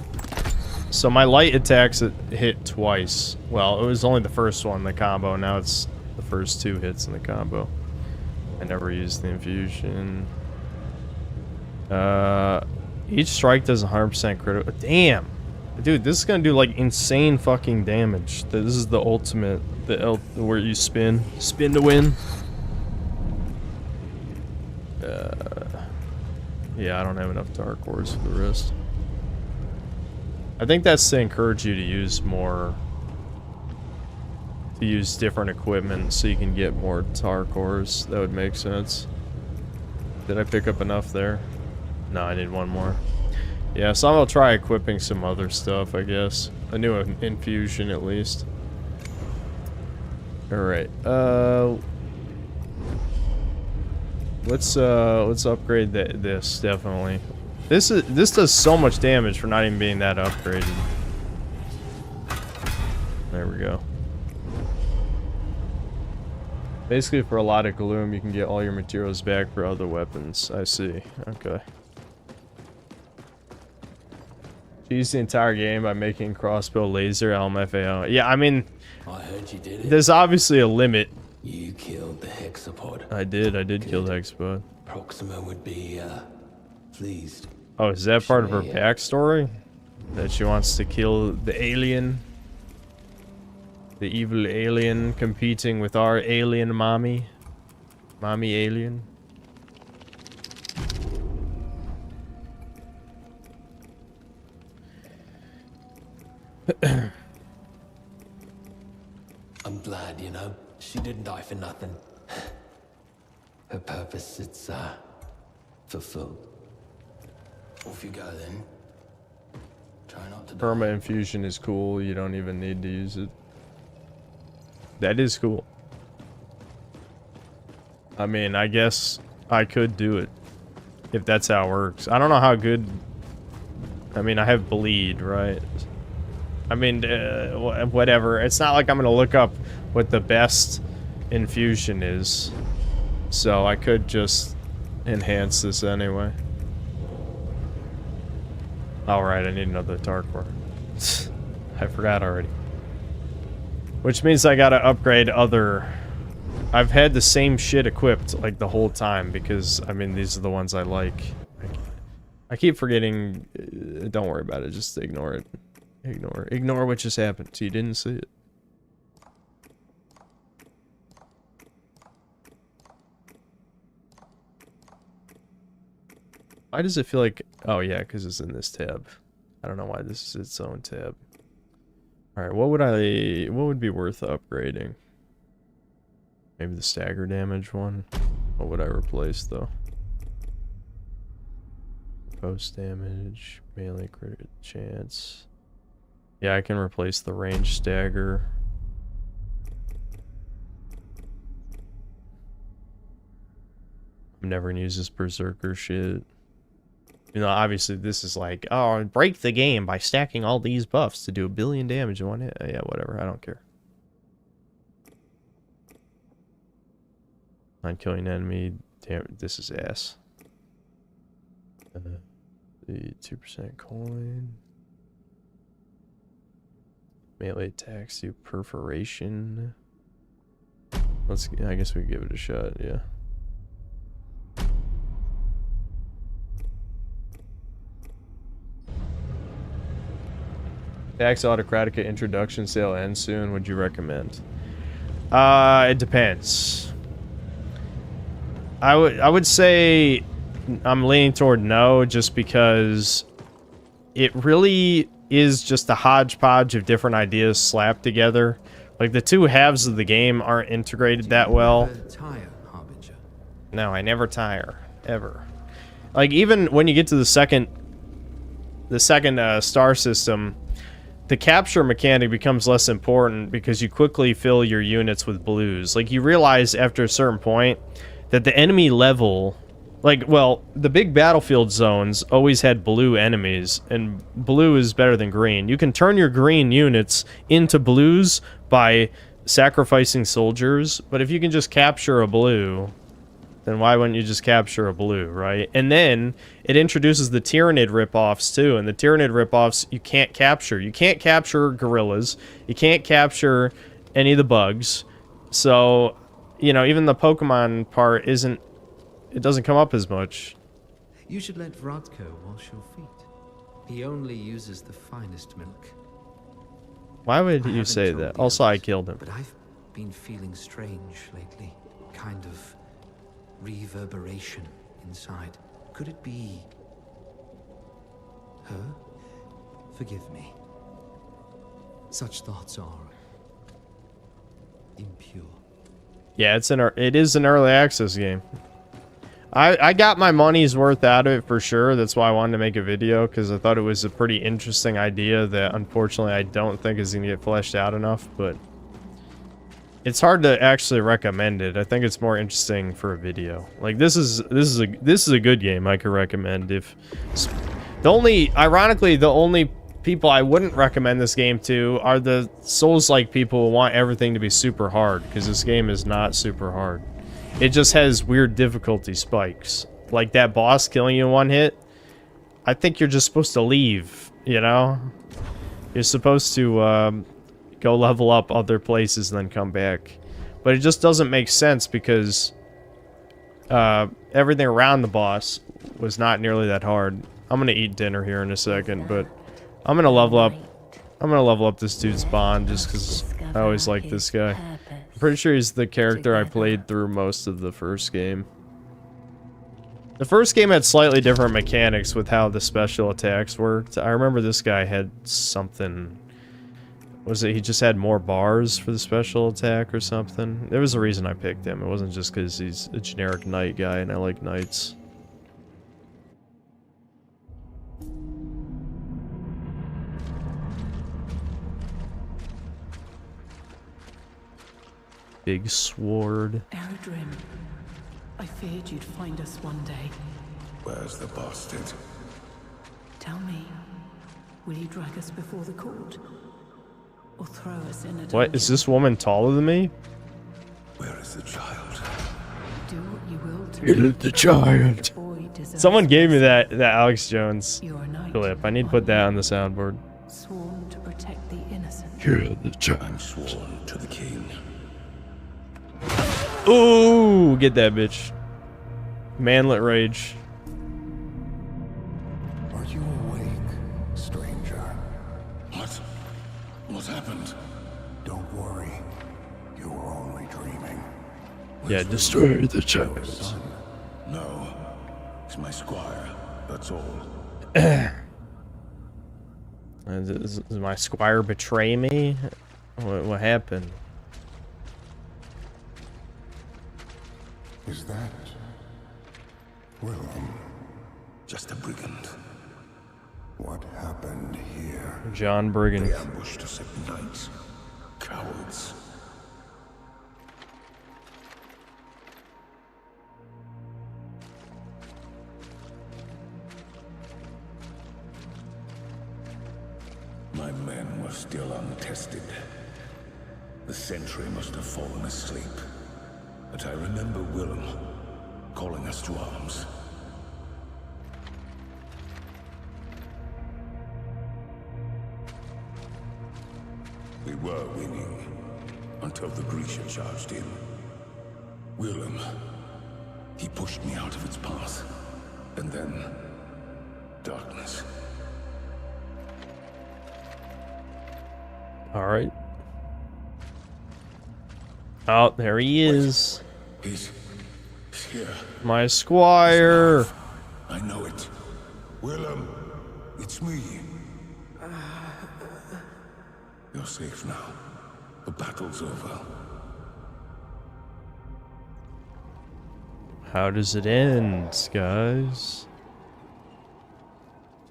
So my light attacks hit twice. Well, it was only the first one, the combo. Now it's the first 2 hits in the combo. I never used the infusion. Each strike does 100% critical. Damn! Dude, this is gonna do like insane fucking damage. This is the ultimate, where you spin to win. Yeah, I don't have enough dark cores for the rest. I think that's to encourage you to use different equipment so you can get more tar cores. That would make sense. Did I pick up enough there? No, I need 1 more. Yeah, so I'm gonna try equipping some other stuff, I guess. A new infusion at least. Alright, let's upgrade this, definitely. This does so much damage for not even being that upgraded. There we go. Basically, for a lot of gloom, you can get all your materials back for other weapons. I see. Okay. Use the entire game by making crossbow, laser, LMFAO. Yeah, I mean, I heard you did it. there's obviously a limit. You killed the hexapod. I did kill the hexapod. Proxima would be, pleased. Oh, is that part of her backstory? That she wants to kill the alien? The evil alien competing with our alien mommy? Mommy alien? I'm glad, you know. She didn't die for nothing. Her purpose, it's, fulfilled. Off you go, then. Try not to die. Perma infusion is cool. You don't even need to use it. That is cool. I mean, I guess I could do it. If that's how it works. I don't know how good... I mean, I have bleed, right? I mean, whatever. It's not like I'm going to look up what the best infusion is. So I could just enhance this anyway. Alright, I need another Tarkor. I forgot already. Which means I gotta upgrade other... I've had the same shit equipped, like, the whole time, because, I mean, these are the ones I like. I keep forgetting... don't worry about it, just ignore it. Ignore what just happened. So you didn't see it. Why does it feel like... Oh, yeah, because it's in this tab. I don't know why this is its own tab. Alright, what would be worth upgrading? Maybe the stagger damage one? What would I replace, though? Post damage, melee crit chance. Yeah, I can replace the range stagger. I'm never gonna use this berserker shit. You know, obviously this is like, oh, break the game by stacking all these buffs to do 1 billion damage in one hit. Yeah, whatever, I don't care. Not killing enemy. Damn, this is ass. The 2% coin. Melee attacks do perforation. I guess we give it a shot, yeah. Pax Autocratica introduction sale ends soon. Would you recommend? It depends. I would say I'm leaning toward no, just because it really is just a hodgepodge of different ideas slapped together. Like, the two halves of the game aren't integrated that well. No, I never tire. Ever. Like, even when you get to the second star system, the capture mechanic becomes less important because you quickly fill your units with blues. Like, you realize after a certain point that the enemy level... Like, well, the big battlefield zones always had blue enemies, and blue is better than green. You can turn your green units into blues by sacrificing soldiers, but if you can just capture a blue, then why wouldn't you just capture a blue, right? And then it introduces the Tyranid ripoffs too, and the Tyranid ripoffs you can't capture. You can't capture gorillas. You can't capture any of the bugs. So, you know, even the Pokemon part isn't... It doesn't come up as much. You should let Vradko wash your feet. He only uses the finest milk. Why would you say that? Also, I killed him. But I've been feeling strange lately. Kind of reverberation inside. Could it be her? Forgive me. Such thoughts are impure. Yeah, it is an early access game. I got my money's worth out of it for sure. That's why I wanted to make a video, because I thought it was a pretty interesting idea that unfortunately I don't think is going to get fleshed out enough, but It's hard to actually recommend it. I think it's more interesting for a video. Like this is a good game I could recommend. If ironically the only people I wouldn't recommend this game to are the Souls-like people who want everything to be super hard, because this game is not super hard. It just has weird difficulty spikes. Like that boss killing you in one hit. I think you're just supposed to leave, you know? You're supposed to go level up other places and then come back. But it just doesn't make sense because everything around the boss was not nearly that hard. I'm gonna eat dinner here in a second, but I'm gonna level up. I'm gonna level up this dude's bond just because I always like this guy. I'm pretty sure he's the character I played through most of the first game. The first game had slightly different mechanics with how the special attacks worked. I remember this guy had something... Was it he just had more bars for the special attack or something? There was a reason I picked him. It wasn't just because he's a generic knight guy and I like knights. Big sword. Eredrim, I feared you'd find us one day. Where's the bastard? Tell me, will he drag us before the court? Or throw us in a dungeon? What? Is this woman taller than me? Where is the child? Do what you will to Kill the child. Someone gave me that Alex Jones clip. I need to put that on the soundboard. Sworn to protect the innocent. Kill the child. I'm sworn to the king. Ooh, get that bitch. Manlet rage. Are you awake, stranger? What happened? Don't worry. You were only dreaming. Yeah, destroy the child. Son? No. He's my squire. That's all. Does my squire betray me? What happened? Is that Willem? Just a brigand. What happened here? John Brigand. They ambushed us at night. Cowards. My men were still untested. The sentry must have fallen asleep. But I remember Willem calling us to arms. We were winning until the Grisha charged in. Willem, he pushed me out of its path. And then, darkness. All right. Oh, there he is. He's here. My squire. I know it. Willem, it's me. You're safe now. The battle's over. How does it end, guys?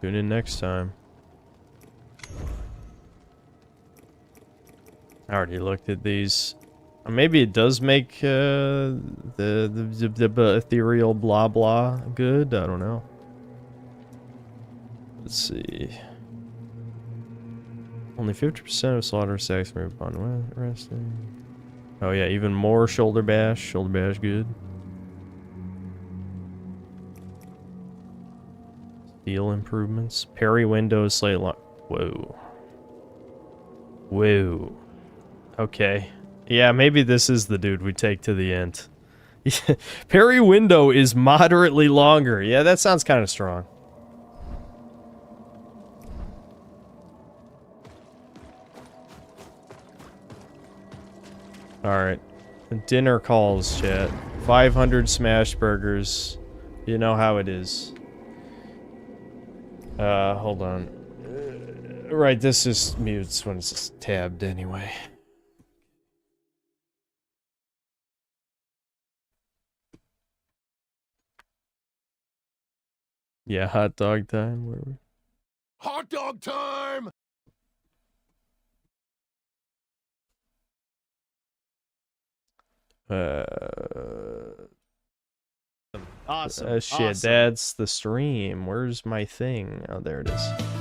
Tune in next time. I already looked at these. Maybe it does make the ethereal blah blah good. I don't know. Let's see. Only 50% of slaughter stacks move upon resting. Oh yeah, even more shoulder bash. Shoulder bash good. Steel improvements. Parry windows slate lock. Whoa. Whoa. Okay. Yeah, maybe this is the dude we take to the end. Parry window is moderately longer. Yeah, that sounds kind of strong. Alright. Dinner calls, chat. 500 smash burgers. You know how it is. Hold on. Right, this just mutes when it's tabbed anyway. Yeah, hot dog time. Where we? Hot dog time! Awesome. Oh shit, awesome. that's the stream. Where's my thing? Oh, there it is.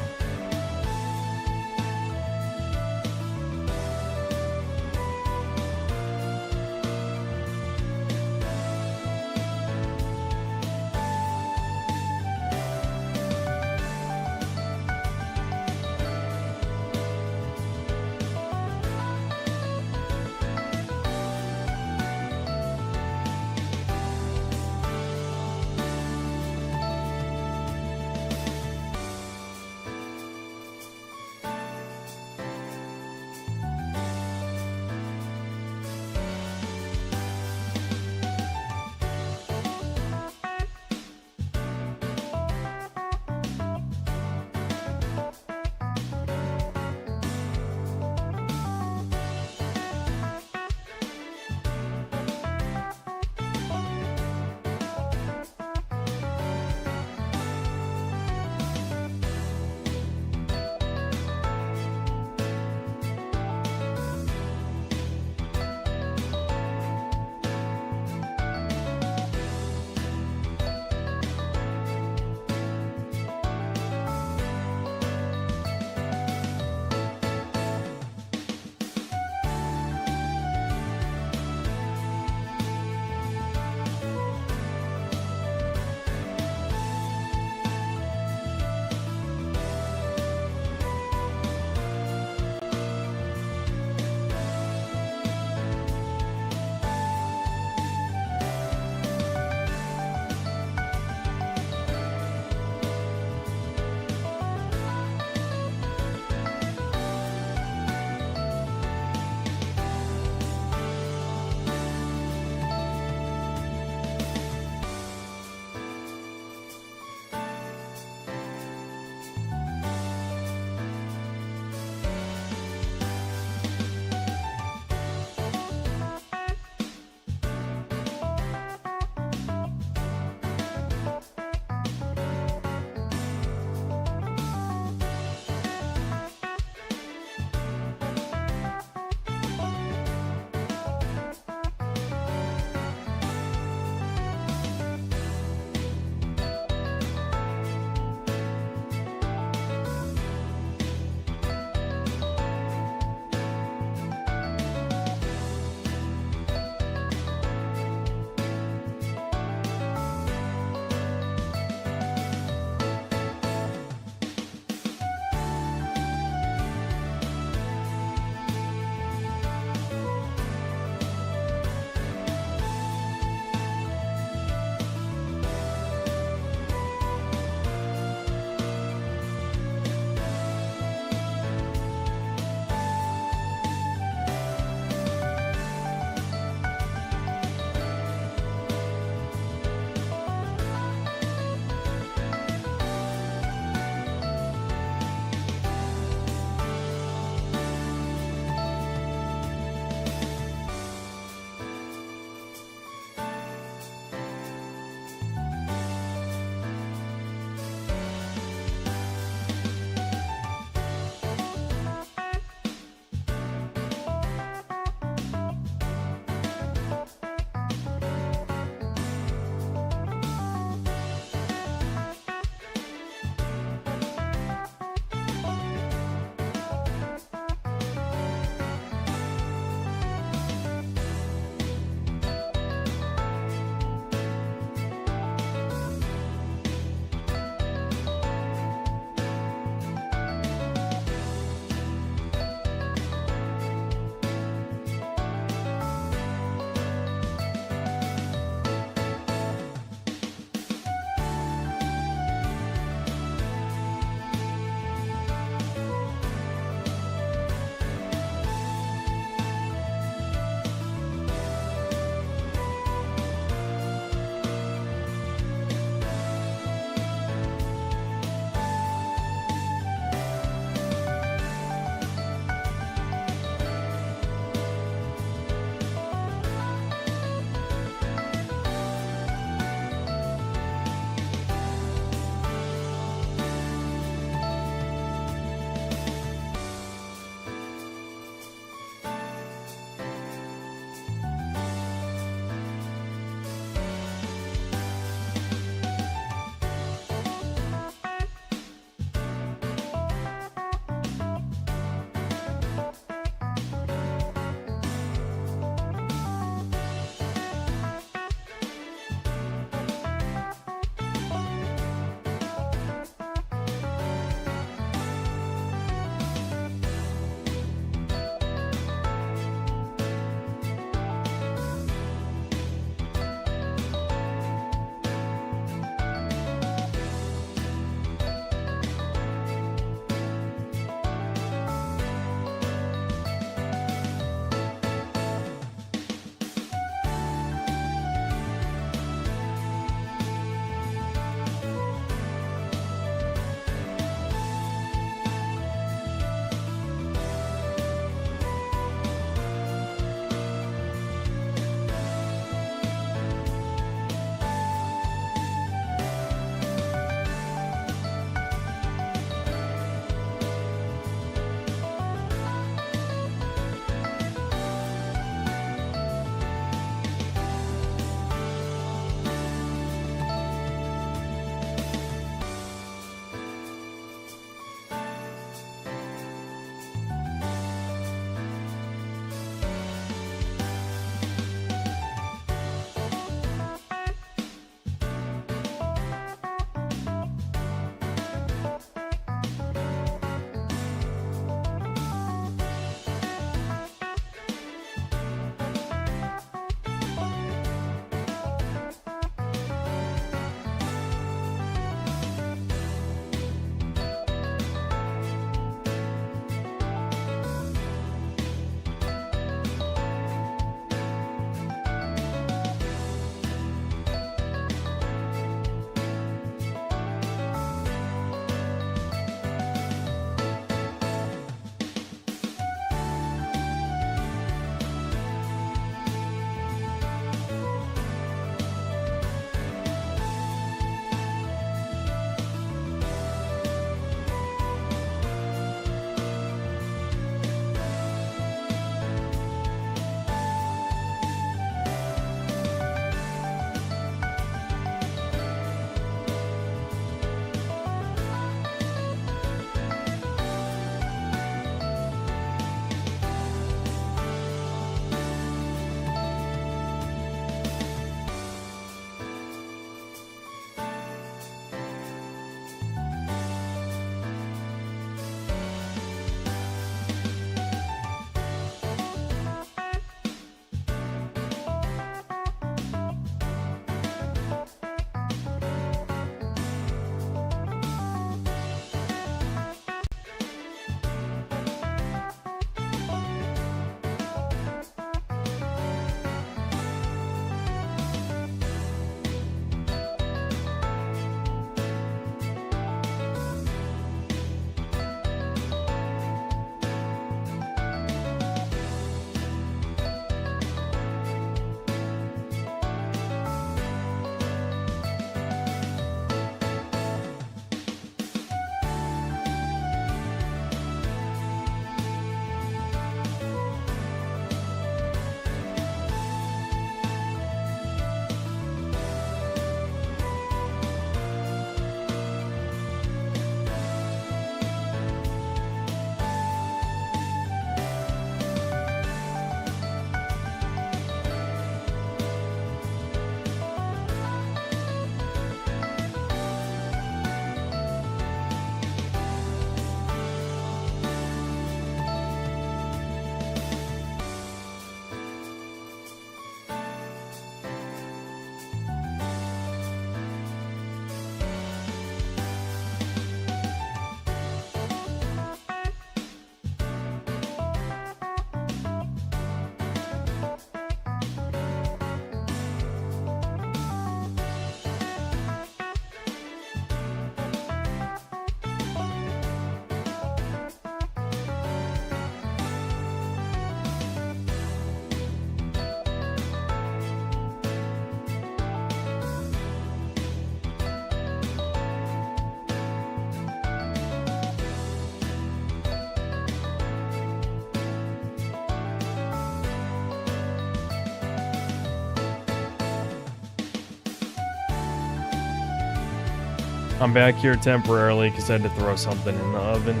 I'm back here temporarily because I had to throw something in the oven.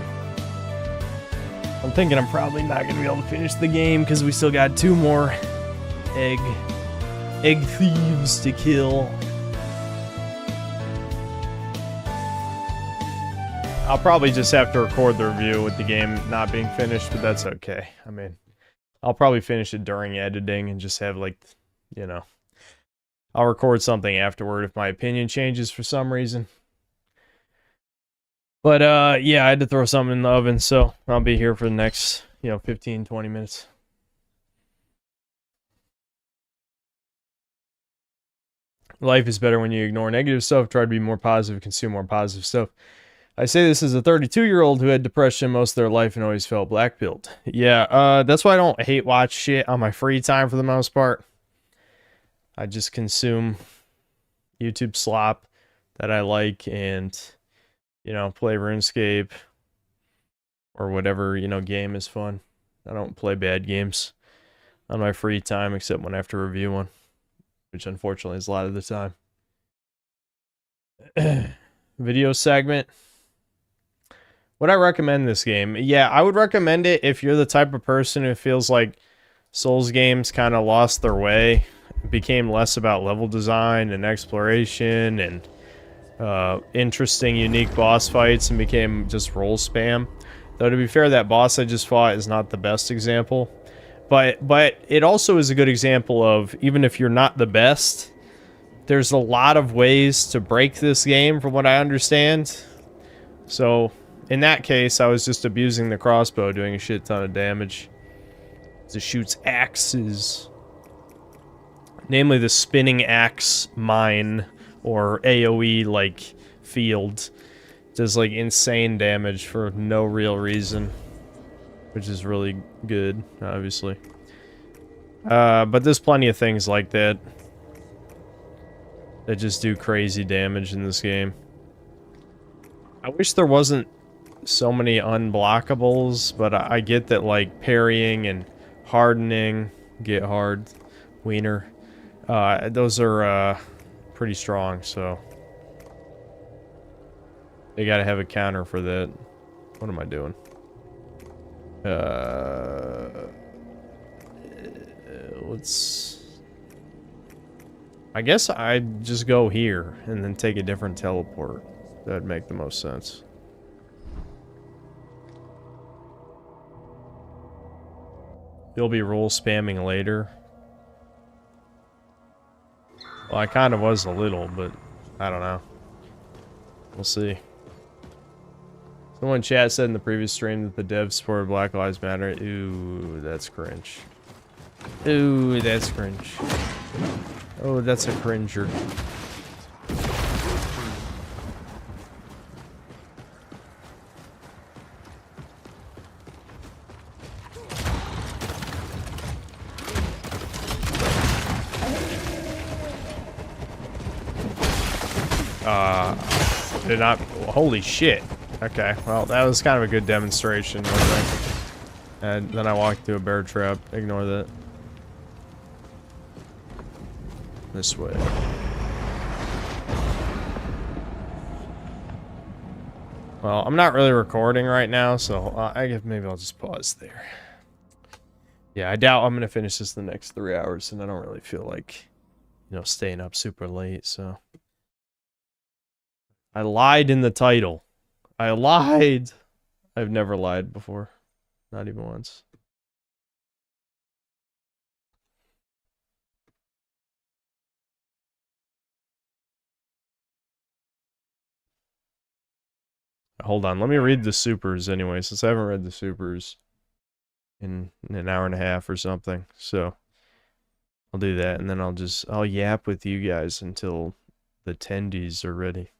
I'm thinking I'm probably not going to be able to finish the game because we still got 2 more egg thieves to kill. I'll probably just have to record the review with the game not being finished, but that's okay. I mean, I'll probably finish it during editing and just have, like, you know, I'll record something afterward if my opinion changes for some reason. But, yeah, I had to throw something in the oven, so I'll be here for the next, 15, 20 minutes. Life is better when you ignore negative stuff, try to be more positive, consume more positive stuff. I say this as a 32-year-old who had depression most of their life and always felt black-pilled. Yeah, that's why I don't hate watch shit on my free time for the most part. I just consume YouTube slop that I like and, play RuneScape or whatever, game is fun. I don't play bad games on my free time except when I have to review one, which unfortunately is a lot of the time. Video segment. Would I recommend this game? Yeah, I would recommend it if you're the type of person who feels like Souls games kind of lost their way, became less about level design and exploration and interesting, unique boss fights and became just roll spam. Though to be fair, that boss I just fought is not the best example. But it also is a good example of, even if you're not the best, there's a lot of ways to break this game from what I understand. So in that case, I was just abusing the crossbow, doing a shit ton of damage. It shoots axes. Namely the spinning axe mine, or AoE, like, field. Does, like, insane damage for no real reason. Which is really good, obviously. But there's plenty of things like that that just do crazy damage in this game. I wish there wasn't so many unblockables, but I get that, like, parrying and hardening, get hard, wiener, those are pretty strong, so they gotta have a counter for that. What am I doing? I guess I'd just go here and then take a different teleport. That'd make the most sense. You'll be roll spamming later. Well, I kind of was a little, but I don't know. We'll see. Someone in chat said in the previous stream that the devs supported Black Lives Matter. Ooh, that's cringe. Ooh, that's cringe. Oh, that's a cringer. Did not. Holy shit. Okay, well, that was kind of a good demonstration, I think. And then I walked through a bear trap. Ignore that. This way. Well, I'm not really recording right now, so I guess maybe I'll just pause there. Yeah, I doubt I'm going to finish this in the next 3 hours, and I don't really feel like, staying up super late, so. I lied in the title. I lied. I've never lied before. Not even once. Hold on, let me read the supers anyway, since I haven't read the supers in an hour and a half or something. So I'll do that, and then I'll yap with you guys until the tendies are ready.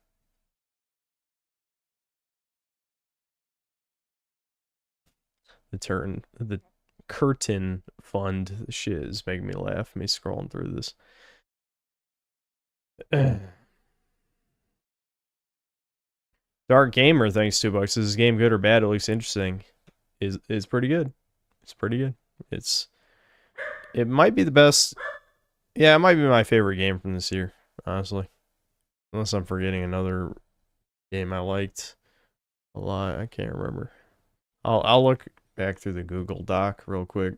The curtain fund shit is making me laugh, me scrolling through this. Dark Gamer, thanks $2. Is this game good or bad? It looks interesting. Is pretty good. It's pretty good. It might be the best. Yeah, it might be my favorite game from this year, honestly. Unless I'm forgetting another game I liked a lot. I can't remember. I'll look back through the Google Doc real quick.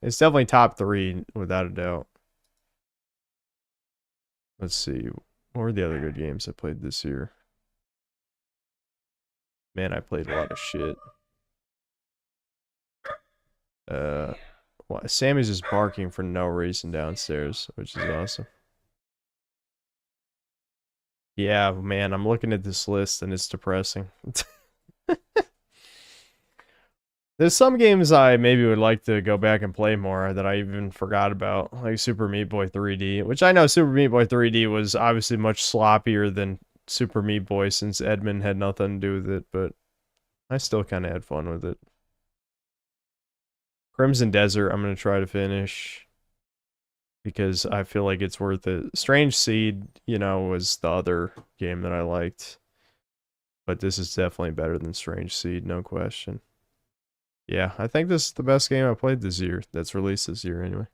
It's definitely top 3 without a doubt. Let's see. What were the other good games I played this year? Man, I played a lot of shit. Well, Sammy's just barking for no reason downstairs, which is awesome. Yeah, man, I'm looking at this list and it's depressing. There's some games I maybe would like to go back and play more that I even forgot about, like Super Meat Boy 3D, which I know Super Meat Boy 3D was obviously much sloppier than Super Meat Boy since Edmund had nothing to do with it, but I still kind of had fun with it. Crimson Desert, I'm going to try to finish because I feel like it's worth it. Strange Seed, you know, was the other game that I liked, but this is definitely better than Strange Seed, no question. Yeah, I think this is the best game I played this year. That's released this year, anyway.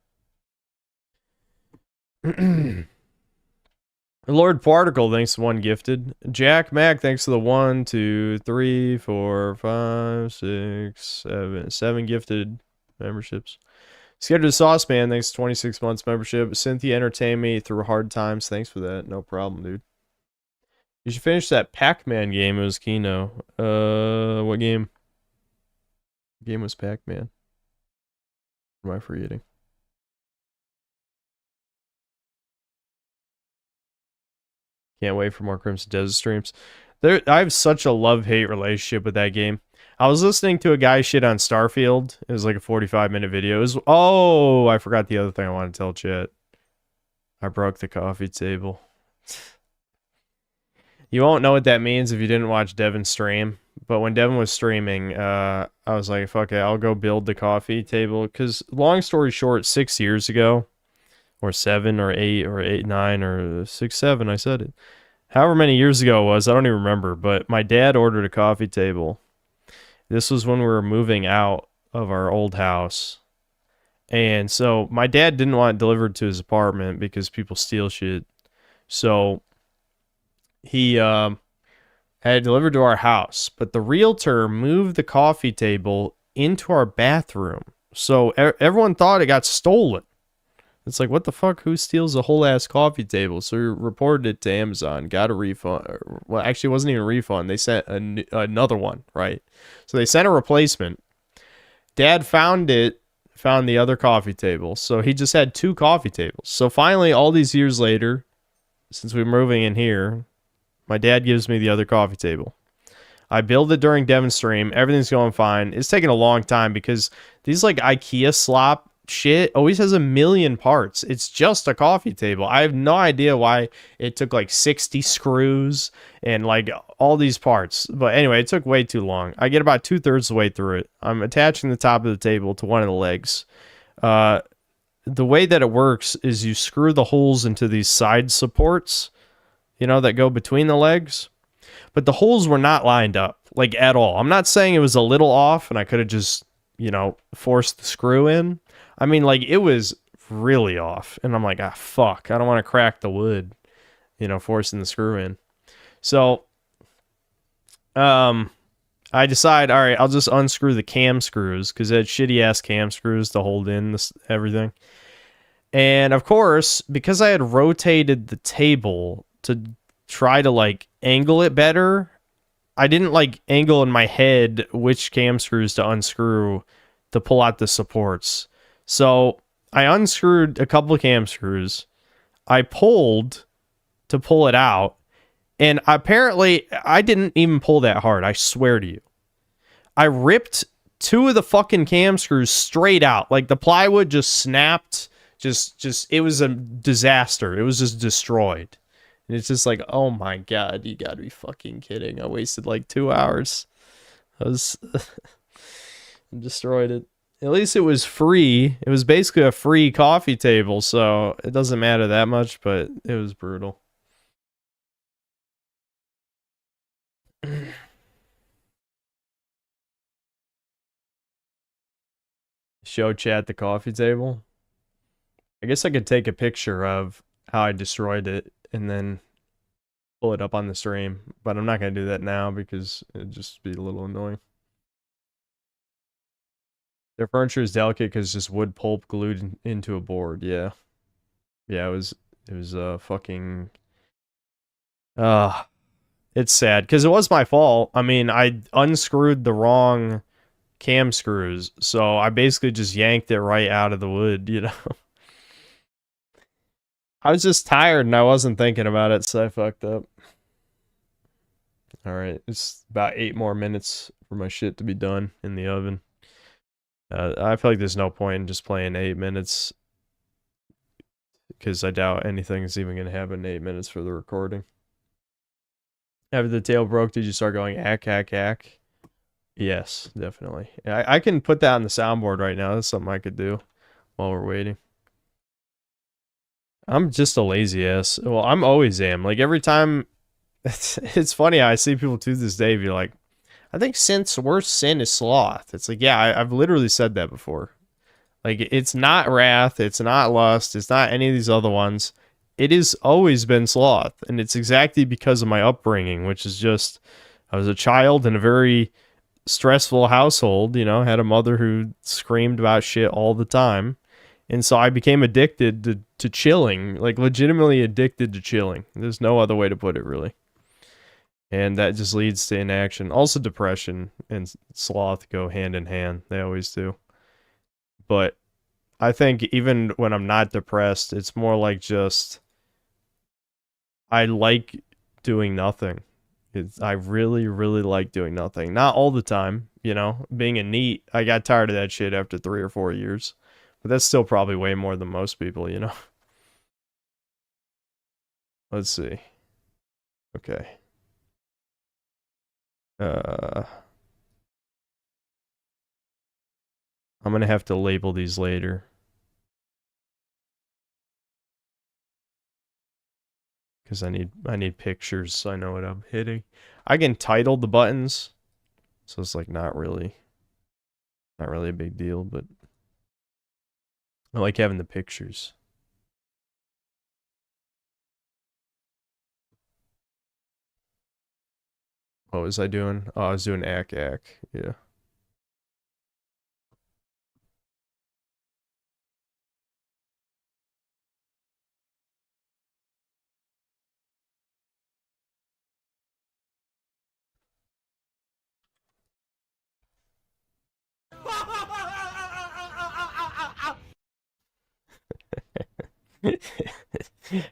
Lord Particle, thanks to 1 gifted. Jack Mac, thanks to the 1, 2, 3, 4, 5, 6, 7, 7 gifted memberships. Scheduled Sauce Man, thanks to 26 months membership. Cynthia entertained me through hard times. Thanks for that. No problem, dude. You should finish that Pac-Man game. It was Kino. What game? Game was Pac-Man. What am I forgetting? Can't wait for more Crimson Desert streams. I have such a love-hate relationship with that game. I was listening to a guy shit on Starfield. It was like a 45-minute video. Oh, I forgot the other thing I wanted to tell chat. I broke the coffee table. You won't know what that means if you didn't watch Devin stream. But when Devin was streaming, I was like, fuck it, I'll go build the coffee table. Because long story short, 6 years ago, or 7 or 8 or 8, 9 or 6, 7, I said it. However many years ago it was, I don't even remember. But my dad ordered a coffee table. This was when we were moving out of our old house. And so my dad didn't want it delivered to his apartment because people steal shit. So he had it delivered to our house. But the realtor moved the coffee table into our bathroom. So everyone thought it got stolen. It's like, what the fuck? Who steals a whole ass coffee table? So we reported it to Amazon, got a refund. Well, actually, it wasn't even a refund. They sent another one, right? So they sent a replacement. Dad found it, found the other coffee table. So he just had 2 coffee tables. So finally, all these years later, since we're moving in here, my dad gives me the other coffee table. I build it during Devin's stream. Everything's going fine. It's taking a long time because these like IKEA slop shit always has a million parts. It's just a coffee table. I have no idea why it took like 60 screws and like all these parts. But anyway, it took way too long. I get about 2/3 of the way through it. I'm attaching the top of the table to one of the legs. The way that it works is you screw the holes into these side supports, you know, that go between the legs. But the holes were not lined up, like, at all. I'm not saying it was a little off and I could have just, you know, forced the screw in. I mean, like, it was really off. And I'm like, ah, fuck. I don't want to crack the wood, you know, forcing the screw in. So, I decide, all right, I'll just unscrew the cam screws because it had shitty-ass cam screws to hold in this, everything. And, of course, because I had rotated the table to try to, like, angle it better, I didn't, like, angle in my head which cam screws to unscrew to pull out the supports. So I unscrewed a couple of cam screws. I pulled to pull it out. And apparently, I didn't even pull that hard. I swear to you. I ripped 2 of the fucking cam screws straight out. Like, the plywood just snapped. Just it was a disaster. It was just destroyed. And it's just like, oh my god, you gotta be fucking kidding. I wasted like 2 hours. I destroyed it. At least it was free. It was basically a free coffee table, so it doesn't matter that much, but it was brutal. Show chat the coffee table. I guess I could take a picture of how I destroyed it and then pull it up on the stream, but I'm not going to do that now because it'd just be a little annoying. Their furniture is delicate because it's just wood pulp glued into a board. Yeah. Yeah, it was fucking it's sad because it was my fault. I mean, I unscrewed the wrong cam screws, so I basically just yanked it right out of the wood, you know. I was just tired and I wasn't thinking about it, so I fucked up. Alright, it's about 8 more minutes for my shit to be done in the oven. I feel like there's no point in just playing 8 minutes, because I doubt anything's even going to happen in 8 minutes for the recording. After the tail broke, did you start going ack, ack, ack? Yes, definitely. I can put that on the soundboard right now. That's something I could do while we're waiting. I'm just a lazy ass. Well, I'm always am. Like, every time... It's funny how I see people to this day be like, I think sin's worst sin is sloth. It's like, yeah, I've literally said that before. Like, it's not wrath, it's not lust, it's not any of these other ones. It has always been sloth, and it's exactly because of my upbringing, which is just, I was a child in a very stressful household, you know, had a mother who screamed about shit all the time, and so I became addicted to chilling, like legitimately addicted to chilling. There's no other way to put it, really. And that just leads to inaction. Also, depression and sloth go hand in hand. They always do. But I think even when I'm not depressed, it's more like just... I like doing nothing. I really, really like doing nothing. Not all the time, you know. Being a NEET, I got tired of that shit after 3 or 4 years. But that's still probably way more than most people, you know. Let's see. Okay. I'm gonna have to label these later. Because I need pictures so I know what I'm hitting. I can title the buttons, so it's like not really a big deal, but I like having the pictures. What was I doing? Oh, I was doing ack ack, yeah.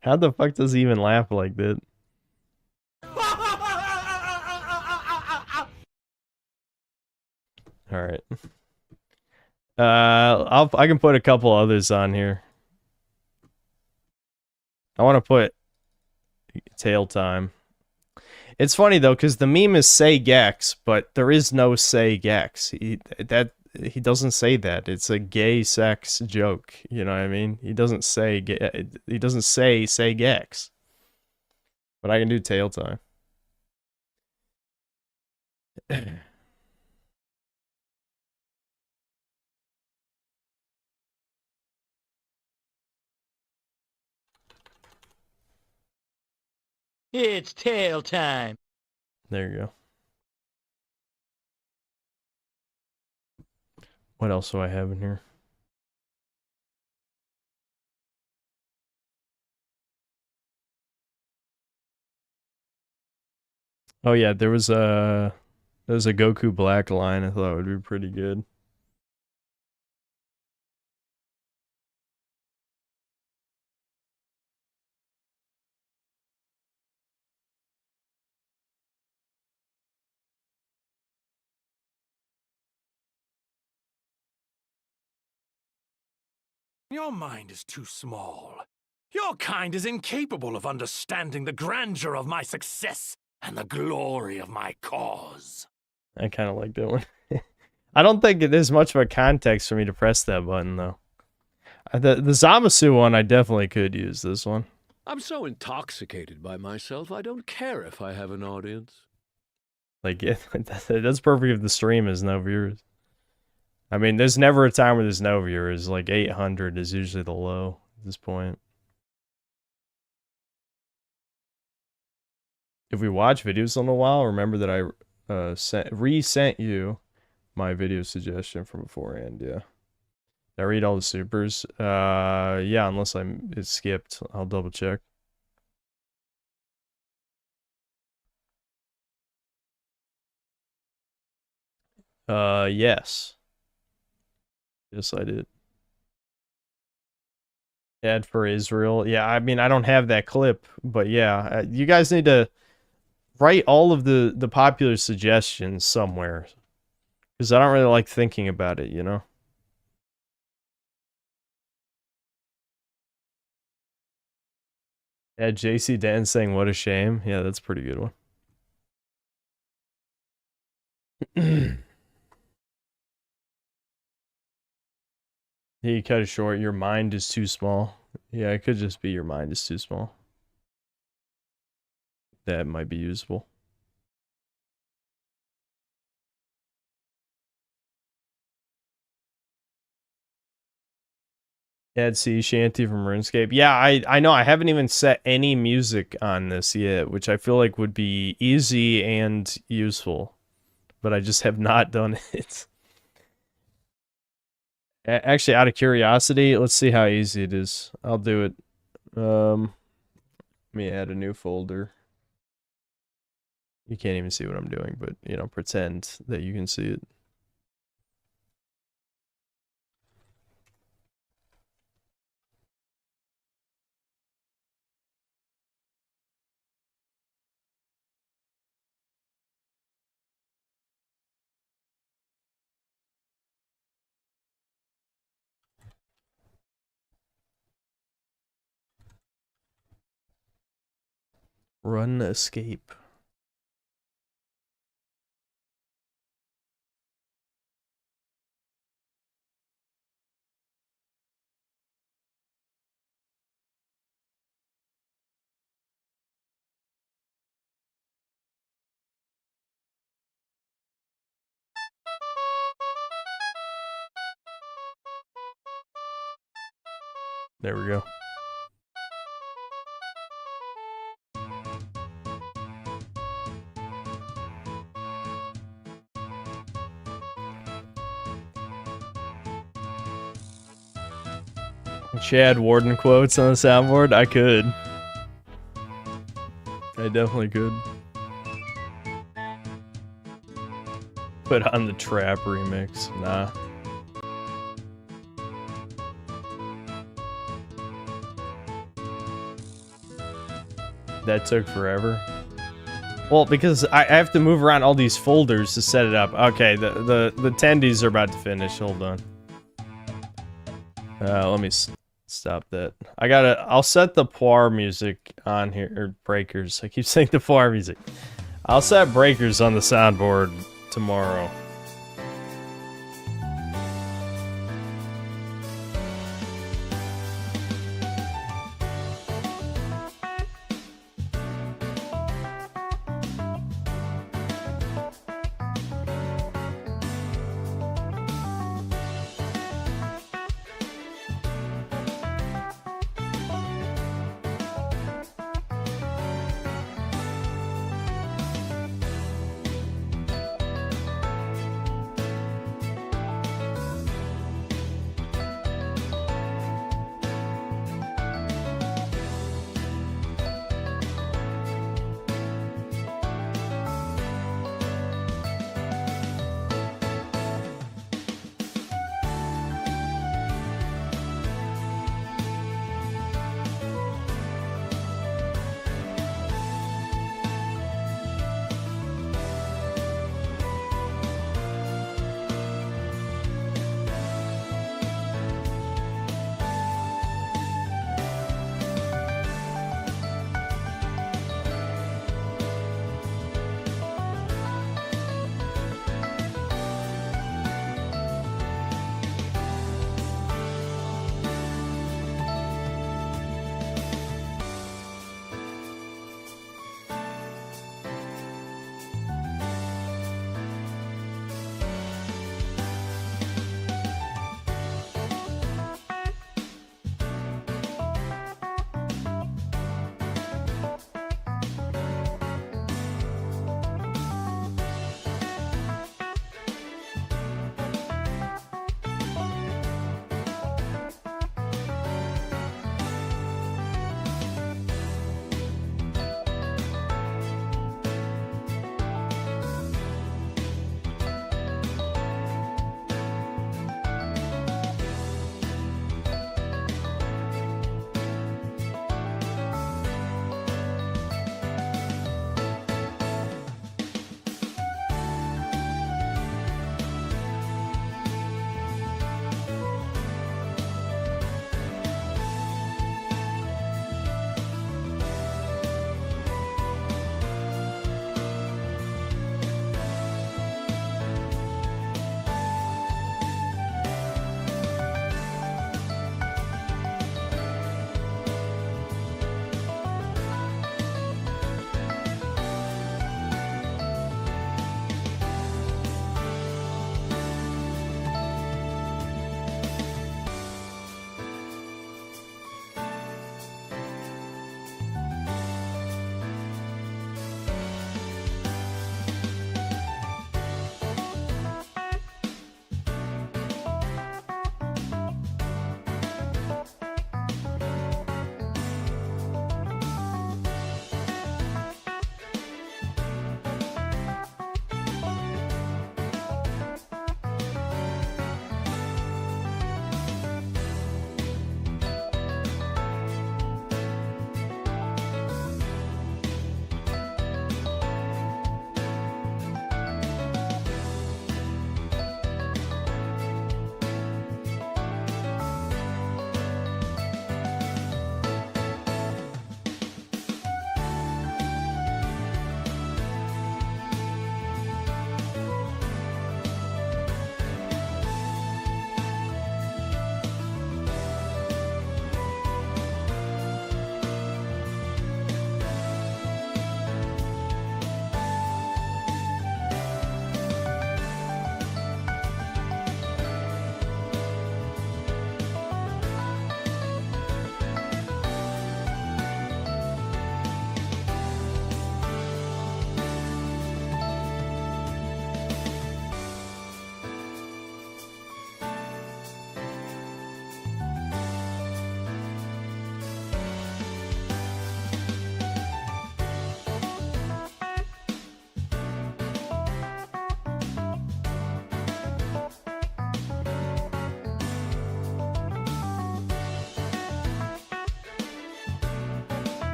How the fuck does he even laugh like that? All right. I can put a couple others on here. I want to put tail time. It's funny though, because the meme is say Gex, but there is no say Gex. He doesn't say that. It's a gay sex joke. You know what I mean? He doesn't say say Gex. But I can do tail time. It's tail time. There you go. What else do I have in here? Oh yeah, there was a Goku Black line I thought would be pretty good. Your mind is too small. Your kind is incapable of understanding the grandeur of my success and the glory of my cause. I kind of like that one. I don't think there's much of a context for me to press that button, though. The Zamasu one, I definitely could use this one. I'm so intoxicated by myself, I don't care if I have an audience. Like, that's perfect if the stream has no viewers. I mean, there's never a time where there's no viewers. Like, 800 is usually the low at this point. if we watch videos in a while, remember that I resent you my video suggestion from beforehand. Yeah. Did I read all the supers? Yeah, unless it's skipped. I'll double check. Yes. Yes, I did. Ad for Israel. Yeah, I mean, I don't have that clip, but yeah, you guys need to write all of the popular suggestions somewhere, because I don't really like thinking about it, you know? Yeah, JC Dan saying, what a shame. Yeah, that's a pretty good one. You cut it short. Your mind is too small. Yeah, it could just be your mind is too small. That might be useful. Ed Sea Shanty from RuneScape. Yeah, I know. I haven't even set any music on this yet, which I feel like would be easy and useful. But I just have not done it. Actually, out of curiosity, let's see how easy it is. I'll do it. Let me add a new folder. You can't even see what I'm doing, but, you know, pretend that you can see it. Run, escape. There we go. Chad Warden quotes on the soundboard? I could. I definitely could. Put on the trap remix. Nah. That took forever. Well, because I have to move around all these folders to set it up. Okay, the attendees are about to finish. Hold on. Let me stop that. I'll set the Poir music on here, or breakers. I keep saying the Poir music. I'll set breakers on the soundboard tomorrow.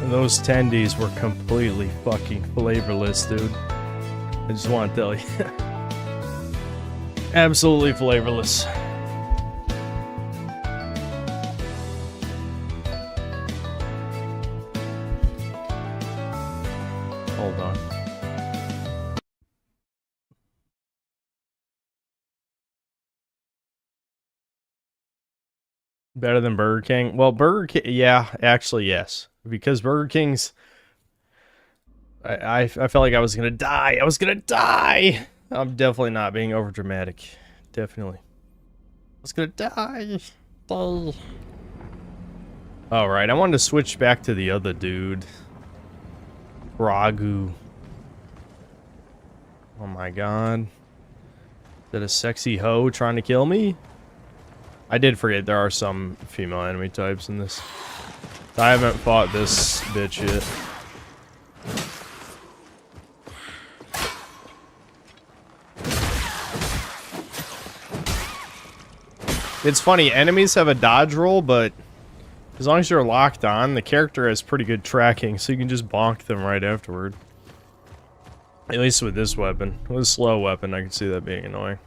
Those tendies were completely fucking flavorless, dude. I just want to tell you. Absolutely flavorless. Hold on. Better than Burger King? Well, Burger King, yeah, actually, yes. Because Burger King's... I felt like I was gonna die. I was gonna die! I'm definitely not being overdramatic. Definitely. I was gonna die. Oh. Alright, I wanted to switch back to the other dude. Ragu. Oh my god. Is that a sexy hoe trying to kill me? I did forget there are some female enemy types in this. I haven't fought this bitch yet. It's funny, enemies have a dodge roll, but as long as you're locked on, the character has pretty good tracking, so you can just bonk them right afterward. At least with this weapon. With a slow weapon, I can see that being annoying.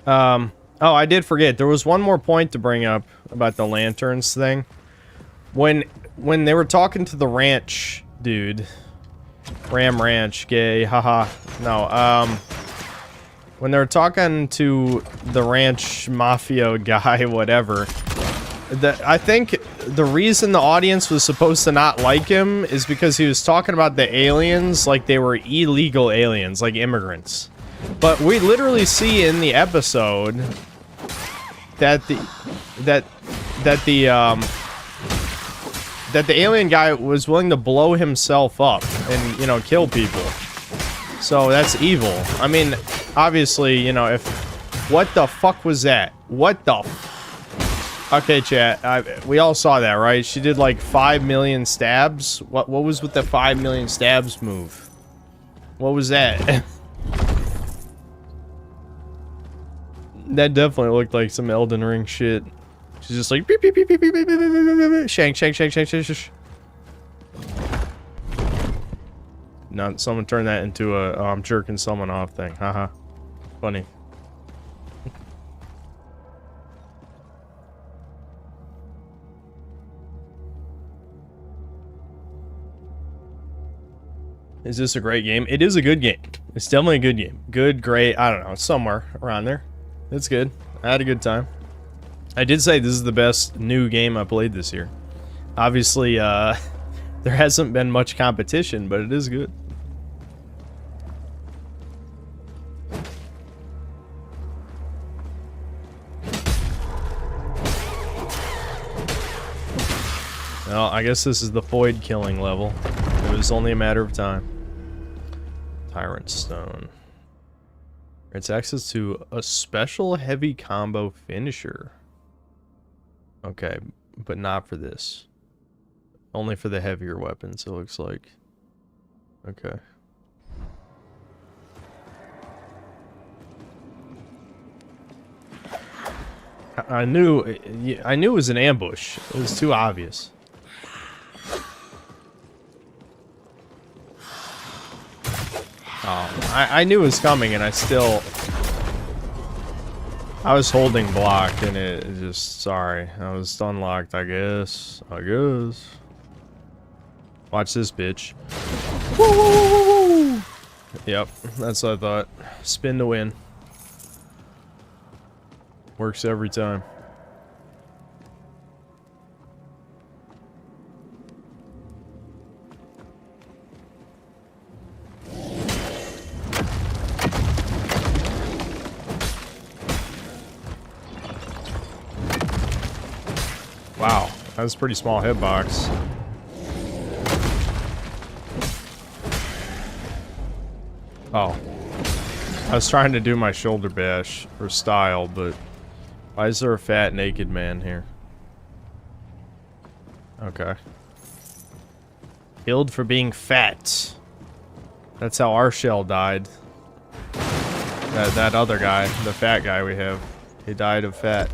Oh, I did forget. There was one more point to bring up about the lanterns thing. When they were talking to the ranch dude, Ram Ranch, gay, haha. No, when they were talking to the ranch mafia guy, whatever, I think the reason the audience was supposed to not like him is because he was talking about the aliens like they were illegal aliens, like immigrants. But we literally see in the episode that the alien guy was willing to blow himself up and, you know, kill people. So that's evil. I mean, obviously, you know, if... What the fuck was that? What the... Okay, chat. We all saw that, right? She did like 5 million stabs. What was with the 5 million stabs move? What was that? That definitely looked like some Elden Ring shit. She's just like beep beep beep beep beep beep beep beep beep beep shank shank shank shank shank. No, someone turned that into a I'm jerking someone off thing. Haha. Funny. Is this a great game? It is a good game. It's definitely a good game. Good, great, I don't know, somewhere around there. It's good. I had a good time. I did say this is the best new game I played this year. Obviously, there hasn't been much competition, but it is good. Well, I guess this is the Foyd killing level. It was only a matter of time. Tyrant Stone. It's access to a special heavy combo finisher. Okay, but not for this. Only for the heavier weapons, it looks like. Okay. I knew it was an ambush. It was too obvious. Oh, I knew it was coming, and I was holding block, and it just, sorry. I was unlocked, I guess. Watch this, bitch. Woo, woo, woo, woo. Yep, that's what I thought. Spin to win. Works every time. Wow, that's a pretty small hitbox. Oh. I was trying to do my shoulder bash for style, but why is there a fat naked man here? Okay. Killed for being fat. That's how our shell died. That other guy, the fat guy we have, he died of fat.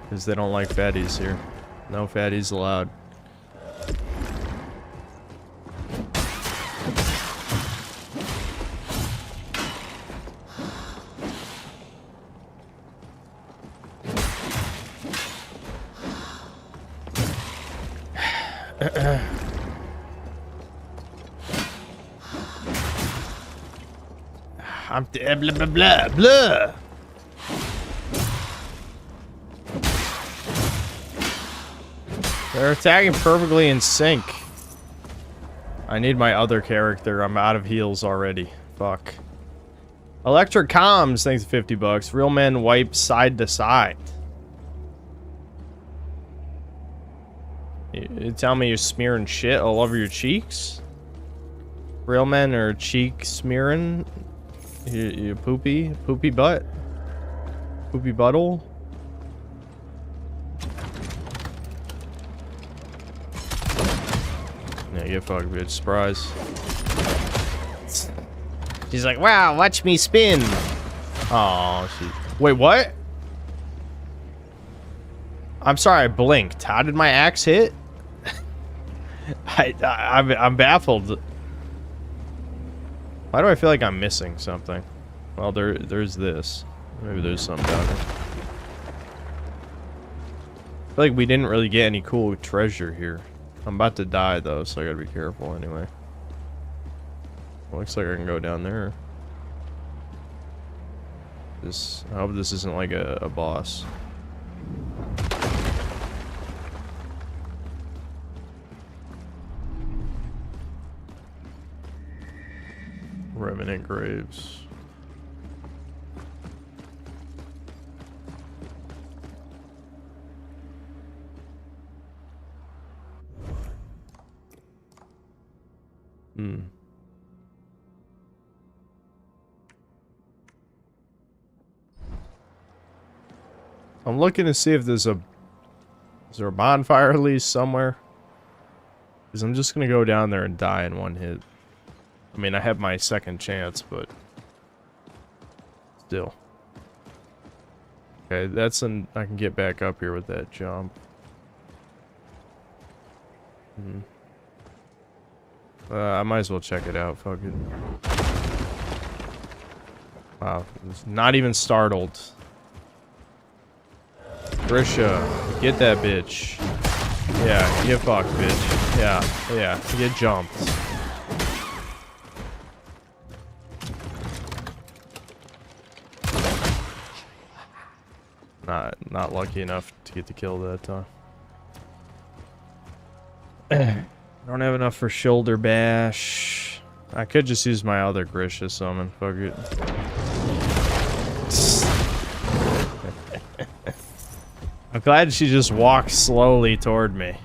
Because they don't like fatties here. No fatties allowed. I'm dead. Blah blah blah blah. They're attacking perfectly in sync. I need my other character. I'm out of heals already. Fuck. Electric comms, thanks to 50 bucks. Real men wipe side to side. You tell me you're smearing shit all over your cheeks? Real men are cheek smearing? You poopy butt? Poopy butthole? Yeah, get fucked, bitch. Surprise. She's like, wow, watch me spin. Oh, she... Wait, what? I'm sorry, I blinked. How did my axe hit? I'm baffled. Why do I feel like I'm missing something? Well, there's this. Maybe there's something down here. I feel like we didn't really get any cool treasure here. I'm about to die though, so I gotta be careful anyway. Looks like I can go down there. I hope this isn't like a boss. Revenant graves. I'm looking to see if is there a bonfire at least somewhere? Because I'm just gonna go down there and die in one hit. I mean, I have my second chance, but still. Okay, I can get back up here with that jump. I might as well check it out. Fuck it. Wow, not even startled. Grisha, get that bitch. Yeah, get fucked, bitch. Yeah, get jumped. Not lucky enough to get the kill that time. I don't have enough for shoulder bash. I could just use my other Grisha summon. Fuck it. I'm glad she just walked slowly toward me.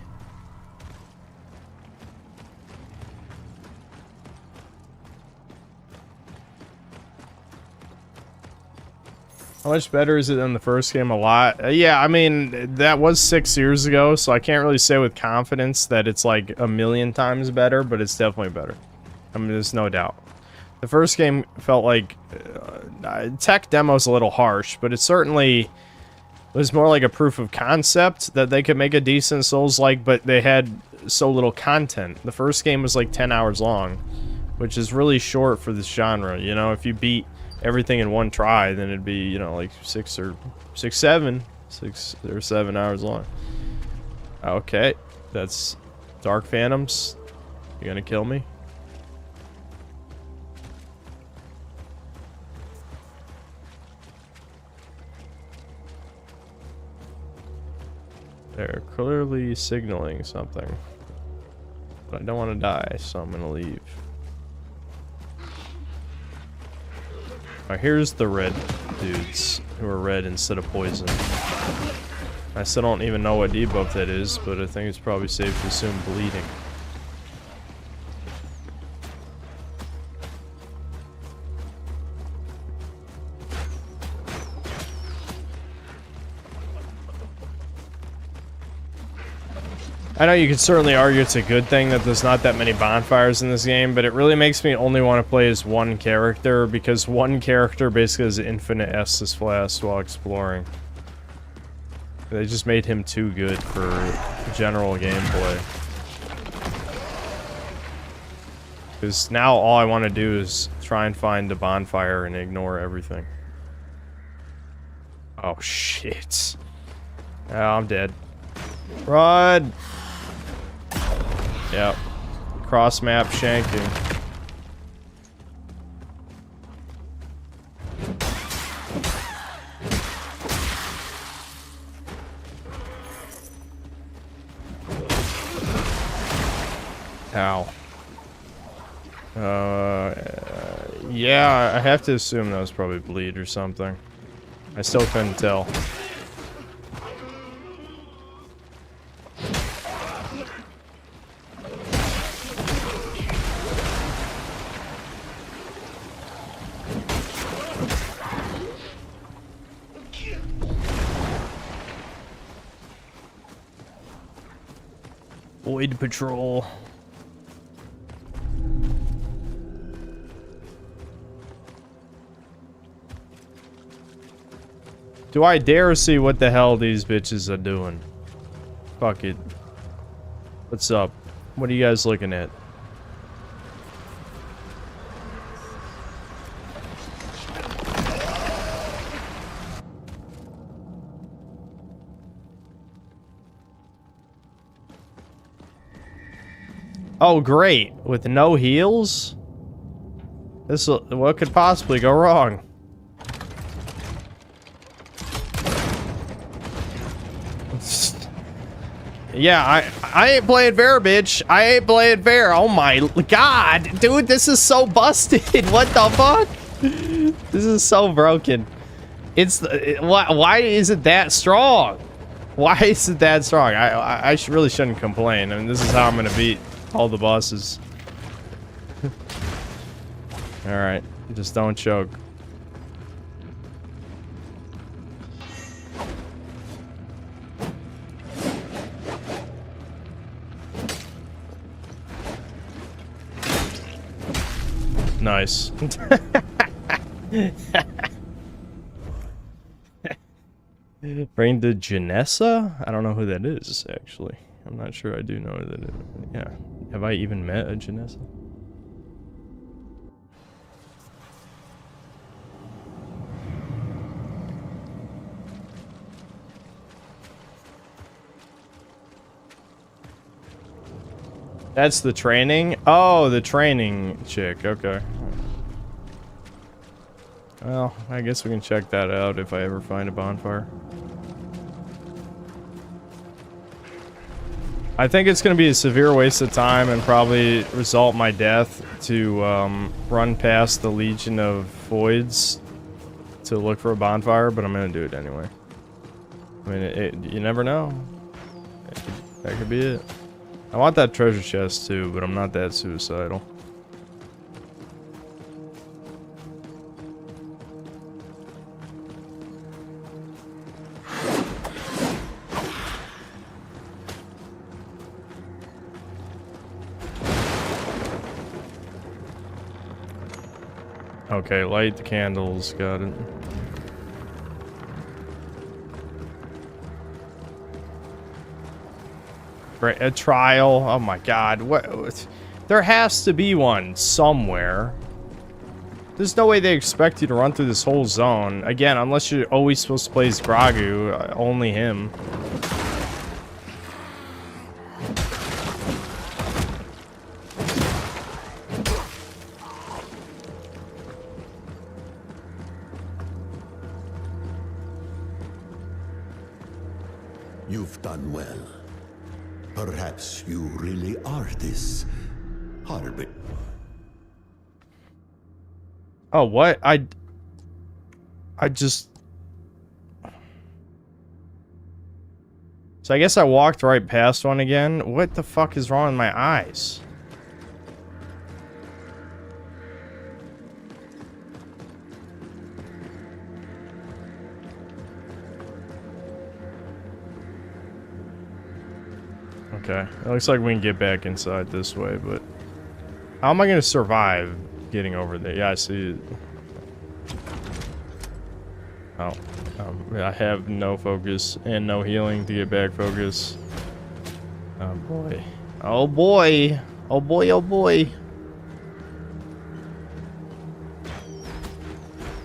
How much better is it than the first game? A lot. Yeah, I mean, that was 6 years ago, so I can't really say with confidence that it's like a million times better, but it's definitely better. I mean, there's no doubt. The first game felt like... tech demo's a little harsh, but it certainly was more like a proof of concept that they could make a decent Souls-like, but they had so little content. The first game was like 10 hours long, which is really short for this genre. You know, if you beat everything in one try, then it'd be, you know, like 6 or 7 hours long. Okay, that's Dark Phantoms. You gonna kill me? They're clearly signaling something, but I don't want to die, so I'm gonna leave. Here's the red dudes who are red instead of poison. I still don't even know what debuff that is, but I think it's probably safe to assume bleeding. I know you could certainly argue it's a good thing that there's not that many bonfires in this game, but it really makes me only want to play as one character, because one character basically has infinite Estus Flask while exploring. They just made him too good for general gameplay. Because now all I want to do is try and find a bonfire and ignore everything. Oh shit. Oh, I'm dead. Run! Yep. Cross map shanking. Ow. Yeah, I have to assume that was probably bleed or something. I still couldn't tell. Void Patrol. Do I dare see what the hell these bitches are doing? Fuck it. What's up? What are you guys looking at? Oh, great. With no heals? What could possibly go wrong? Yeah, I ain't playing fair, bitch. I ain't playing fair. Oh my god. Dude, this is so busted. What the fuck? This is so broken. It's... Why is it that strong? Why is it that strong? I really shouldn't complain. I mean, this is how I'm gonna beat all the bosses. Alright. Just don't choke. Nice. Bring to Janessa? I don't know who that is, actually. I'm not sure I do know who that is. Yeah. Have I even met a Janessa? That's the training? Oh, the training chick. Okay. Well, I guess we can check that out if I ever find a bonfire. I think it's going to be a severe waste of time and probably result in my death to run past the Legion of Voids to look for a bonfire, but I'm going to do it anyway. I mean, you never know. That could be it. I want that treasure chest too, but I'm not that suicidal. Okay, light the candles, got it. A trial, oh my god, what? There has to be one somewhere. There's no way they expect you to run through this whole zone. Again, unless you're always supposed to play as Gragu, only him. You've done well. Perhaps you really are this Harbit. Oh, what? I just... So I guess I walked right past one again. What the fuck is wrong with my eyes? Okay, it looks like we can get back inside this way, but how am I gonna survive getting over there? Yeah, I see it. Oh, I have no focus and no healing to get back focus. Oh boy. Oh boy. Oh boy, oh boy.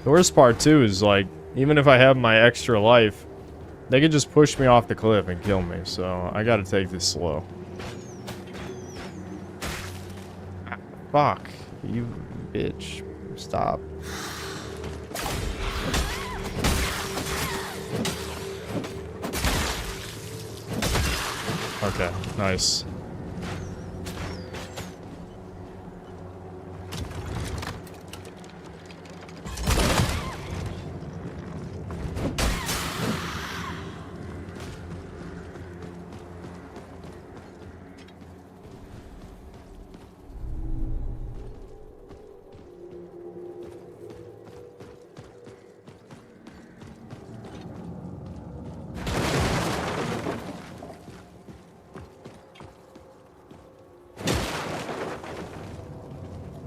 The worst part too is like, even if I have my extra life, they could just push me off the cliff and kill me, so I gotta take this slow. Fuck. You bitch. Stop. Okay, nice.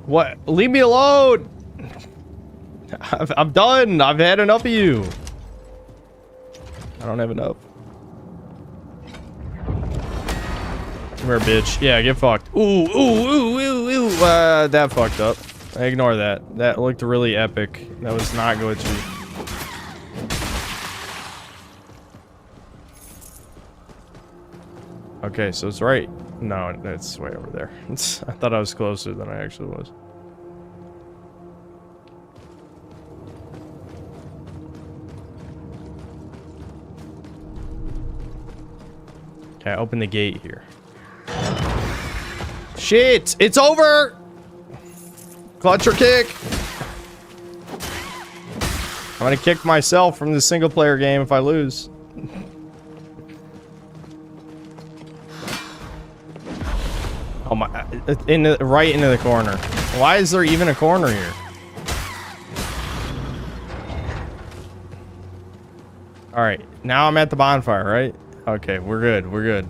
What? Leave me alone! I'm done. I've had enough of you. I don't have enough. Come here, bitch. Yeah, get fucked. Ooh, ooh, ooh, ooh, ooh. That fucked up. Ignore that. That looked really epic. That was not glitchy. Okay, so it's right. No, it's way over there. I thought I was closer than I actually was. Okay, open the gate here. Shit! It's over! Clutch or kick! I'm gonna kick myself from the single player game if I lose. Oh my, right into the corner. Why is there even a corner here? Alright, now I'm at the bonfire, right? Okay, we're good, we're good.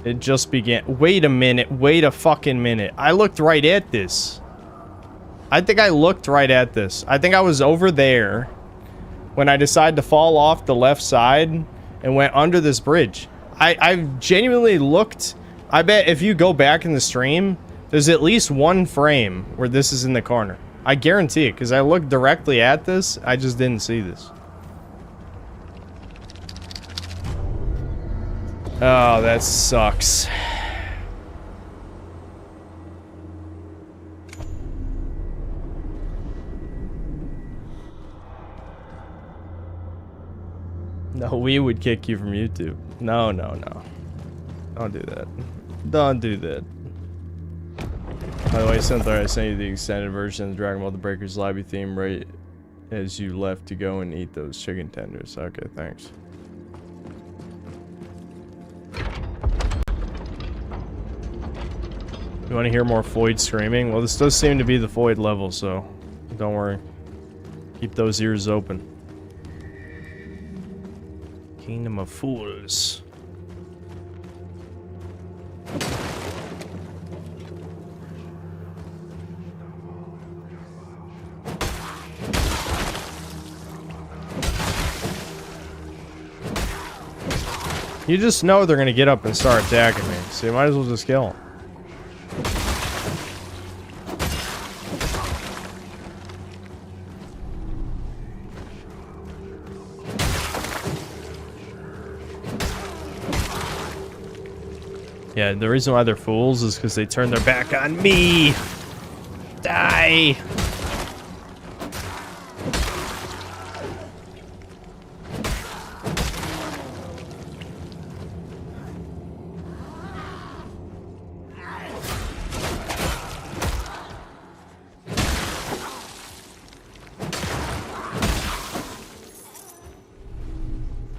It just began. Wait a minute, wait a fucking minute. I looked right at this. I think I looked right at this. I think I was over there when I decided to fall off the left side and went under this bridge. I genuinely looked. I bet if you go back in the stream, there's at least one frame where this is in the corner. I guarantee it, because I looked directly at this. I just didn't see this. Oh, that sucks. No, we would kick you from YouTube. No, no, no. Don't do that. Don't do that. By the way, Cynthia, I sent you the extended version of the Dragon Ball The Breakers lobby theme right as you left to go and eat those chicken tenders. Okay, thanks. You want to hear more Floyd screaming? Well, this does seem to be the Floyd level, so don't worry. Keep those ears open. Kingdom of Fools. You just know they're gonna get up and start attacking me, so you might as well just kill them. Yeah, the reason why they're fools is because they turn their back on me. Die.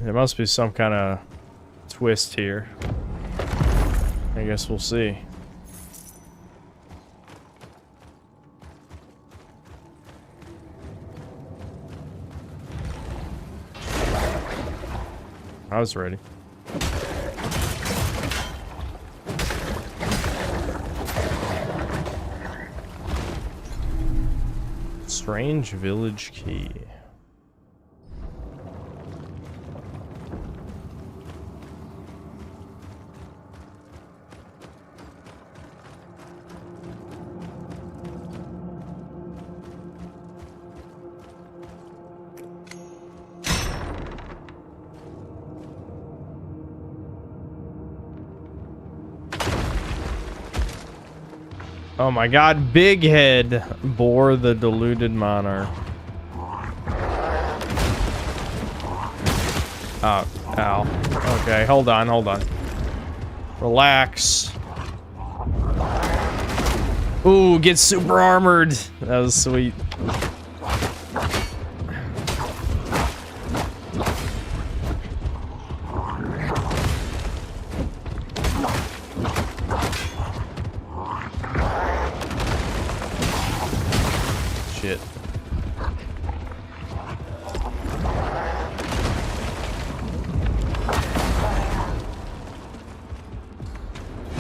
There must be some kind of twist here. I guess we'll see. I was ready. Strange village key. Oh my god, big head bore the deluded monarch. Oh, ow. Okay, hold on, hold on. Relax. Ooh, get super armored. That was sweet. Shit.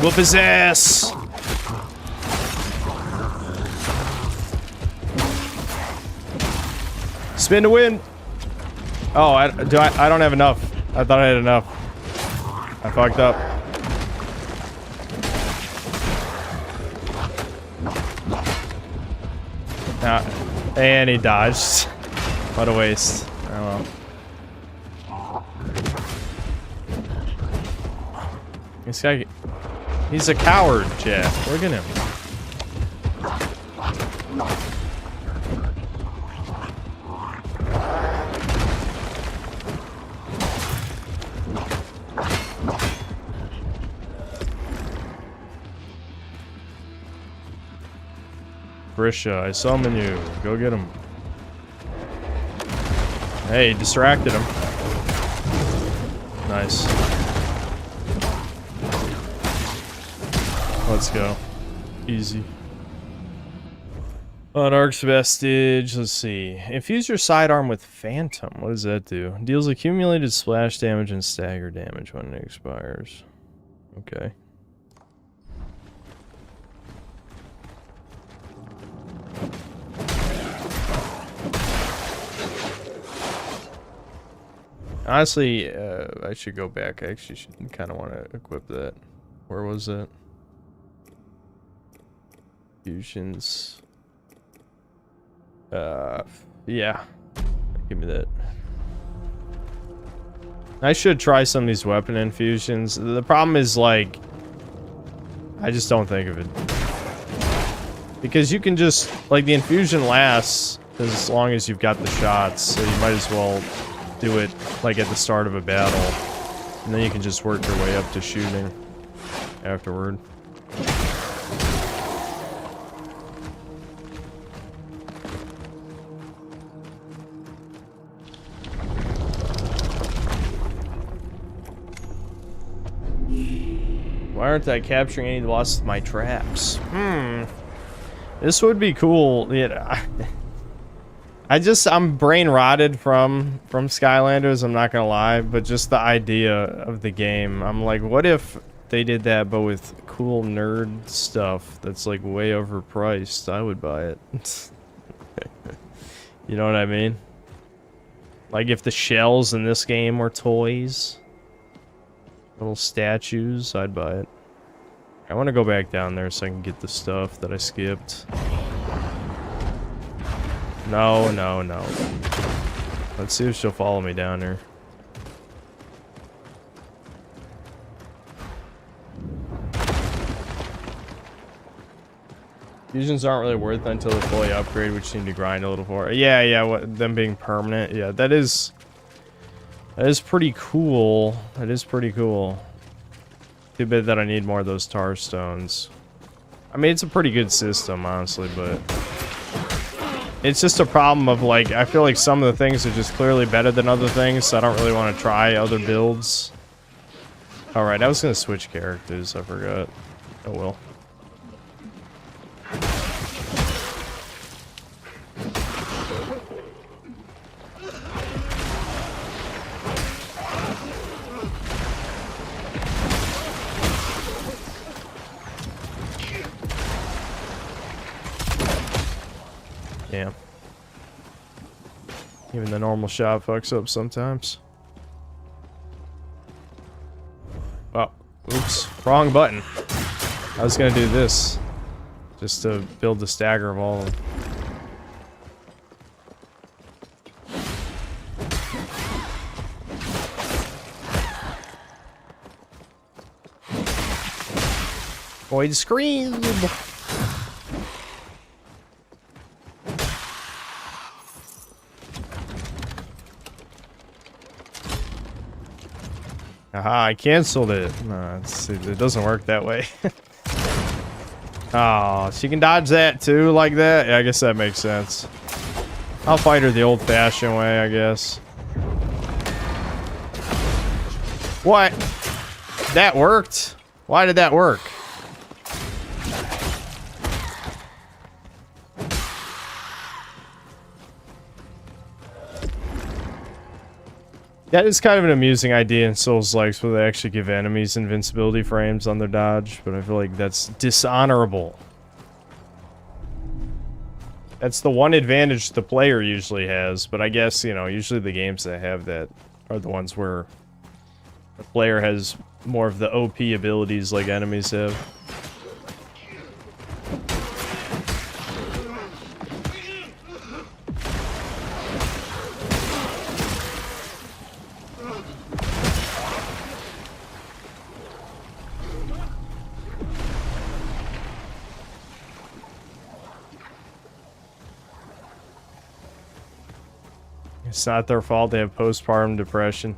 Whoop his ass! Spin to win! Oh, I don't have enough. I thought I had enough. I fucked up. And he dodged. What a waste. Oh well. This guy... He's a coward, Jeff. Look at him. Grisha, I summon you. Go get him. Hey, distracted him. Nice. Let's go. Easy. On Ark's Vestige, let's see. Infuse your sidearm with Phantom. What does that do? Deals accumulated splash damage and stagger damage when it expires. Okay. Honestly, I should go back. I actually should kind of want to equip that. Where was that? Fusions. Yeah. Give me that. I should try some of these weapon infusions. The problem is, like, I just don't think of it. Because you can just, like, the infusion lasts as long as you've got the shots, so you might as well do it, like, at the start of a battle. And then you can just work your way up to shooting afterward. Why aren't I capturing any lost with my traps? This would be cool. Yeah. I'm brain rotted from Skylanders, I'm not gonna lie, but just the idea of the game. I'm like, what if they did that but with cool nerd stuff that's like way overpriced? I would buy it. You know what I mean? Like if the shells in this game were toys. Little statues, I'd buy it. I want to go back down there so I can get the stuff that I skipped. No, no, no. Let's see if she'll follow me down here. Fusions aren't really worth it until they're fully upgraded, which you need to grind a little for. Yeah, yeah, them being permanent. Yeah, that is pretty cool. That is pretty cool. Too bad that I need more of those tar stones. I mean, it's a pretty good system, honestly, but it's just a problem of, like, I feel like some of the things are just clearly better than other things, so I don't really want to try other builds. Alright, I was going to switch characters, I forgot. Oh well. Yeah. Even the normal shot fucks up sometimes. Oh, oops. Wrong button. I was gonna do this. Just to build the stagger of all of them. Void scream! Aha, I canceled it. No, it doesn't work that way. Oh, she can dodge that too, like that? Yeah, I guess that makes sense. I'll fight her the old-fashioned way, I guess. What? That worked? Why did that work? That is kind of an amusing idea in Souls-likes where they actually give enemies invincibility frames on their dodge, but I feel like that's dishonorable. That's the one advantage the player usually has, but I guess, you know, usually the games that have that are the ones where the player has more of the OP abilities like enemies have. It's not their fault they have postpartum depression.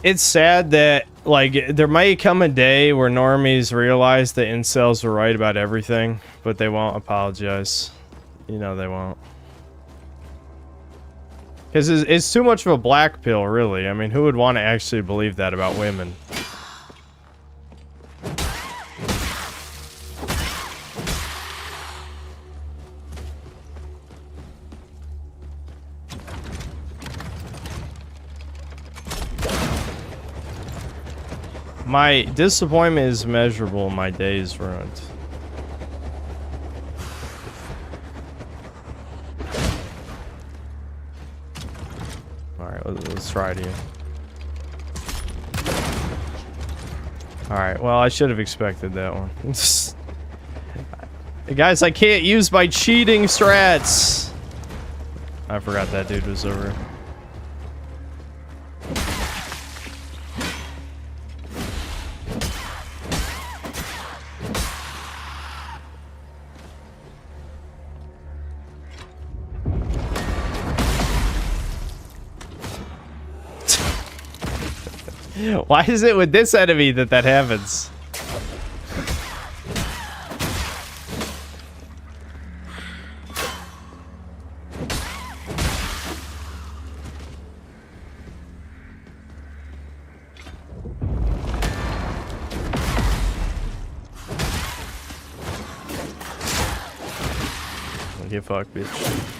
It's sad that, like, there might come a day where normies realize that incels were right about everything, but they won't apologize. You know they won't. Because it's too much of a black pill, really. I mean, who would want to actually believe that about women? My disappointment is measurable. My day is ruined. Alright, let's try it again. Alright, well, I should have expected that one. Guys, I can't use my cheating strats! I forgot that dude was over here. Why is it with this enemy that happens? Get fucked, bitch.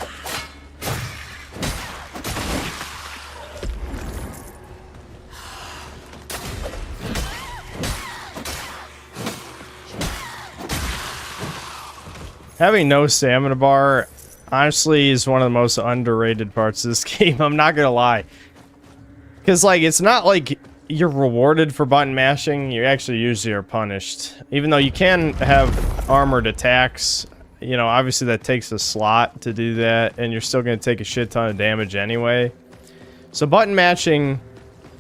Having no stamina bar, honestly, is one of the most underrated parts of this game. I'm not gonna lie. Because, like, it's not like you're rewarded for button mashing. You actually usually are punished. Even though you can have armored attacks, you know, obviously that takes a slot to do that, and you're still gonna take a shit ton of damage anyway. So button mashing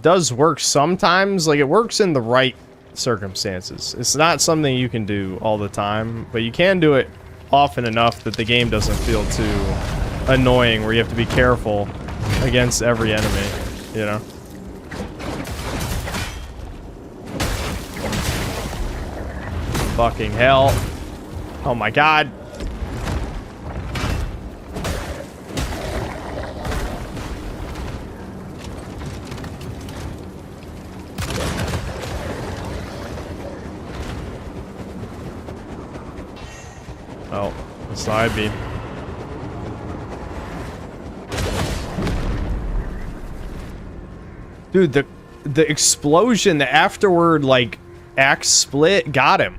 does work sometimes. Like, it works in the right circumstances. It's not something you can do all the time, but you can do it often enough that the game doesn't feel too annoying where you have to be careful against every enemy, you know? Fucking hell. Oh my god. Oh, side beam. Dude, the explosion, the afterward, like, axe split got him.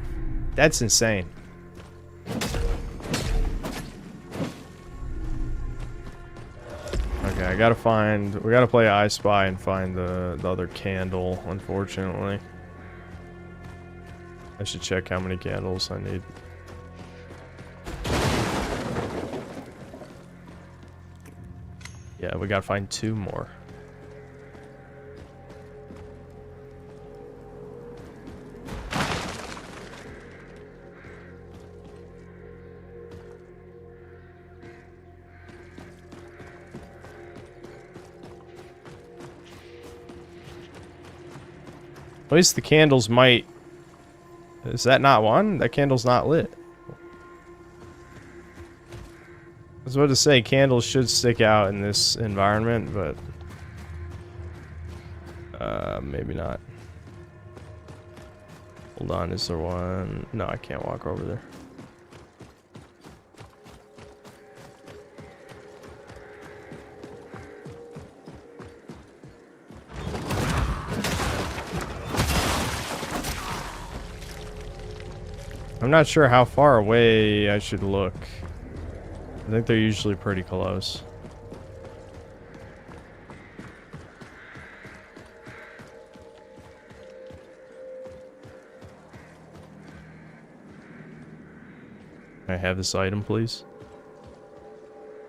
That's insane. Okay, we gotta play I Spy and find the other candle, unfortunately. I should check how many candles I need. Yeah, we gotta find 2 more. At least the candles might... Is that not one? That candle's not lit. I was about to say, candles should stick out in this environment, but... maybe not. Hold on, is there one? No, I can't walk over there. I'm not sure how far away I should look. I think they're usually pretty close. Can I have this item, please?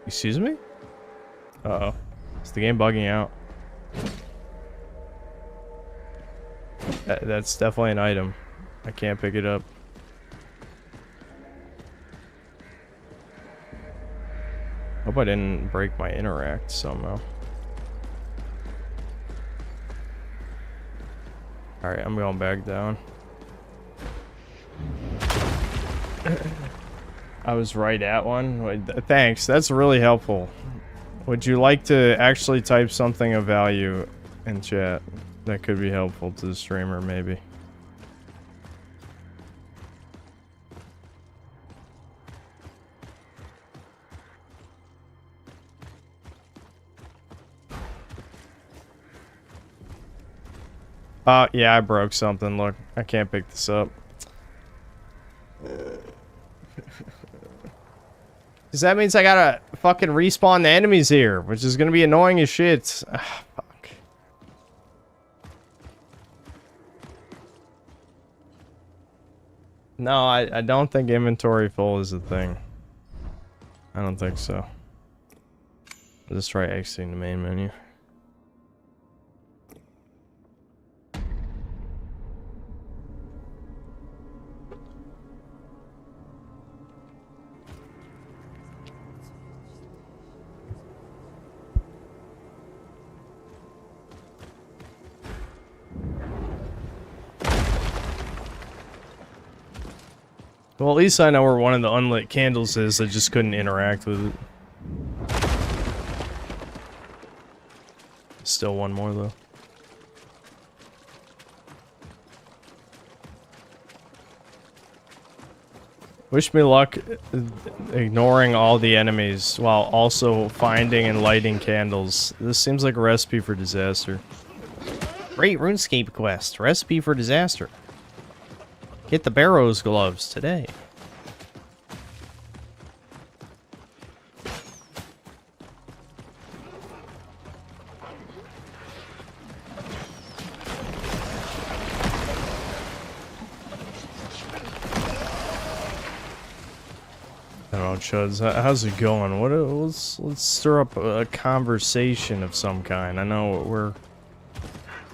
Excuse me? Uh-oh. Is the game bugging out? That's definitely an item. I can't pick it up. Hope I didn't break my interact somehow. Alright, I'm going back down. I was right at one. Wait, thanks, that's really helpful. Would you like to actually type something of value in chat? That could be helpful to the streamer, maybe. Yeah, I broke something. Look, I can't pick this up. Because that means I gotta fucking respawn the enemies here, which is gonna be annoying as shit. Ah, fuck. No, I don't think inventory full is a thing. I don't think so. Let's try exiting the main menu. Well, at least I know where one of the unlit candles is. I just couldn't interact with it. Still one more, though. Wish me luck ignoring all the enemies while also finding and lighting candles. This seems like a recipe for disaster. Great RuneScape quest. Recipe for disaster. Get the Barrows gloves today. I don't know, Chuds. How's it going? Let's stir up a conversation of some kind. I know we're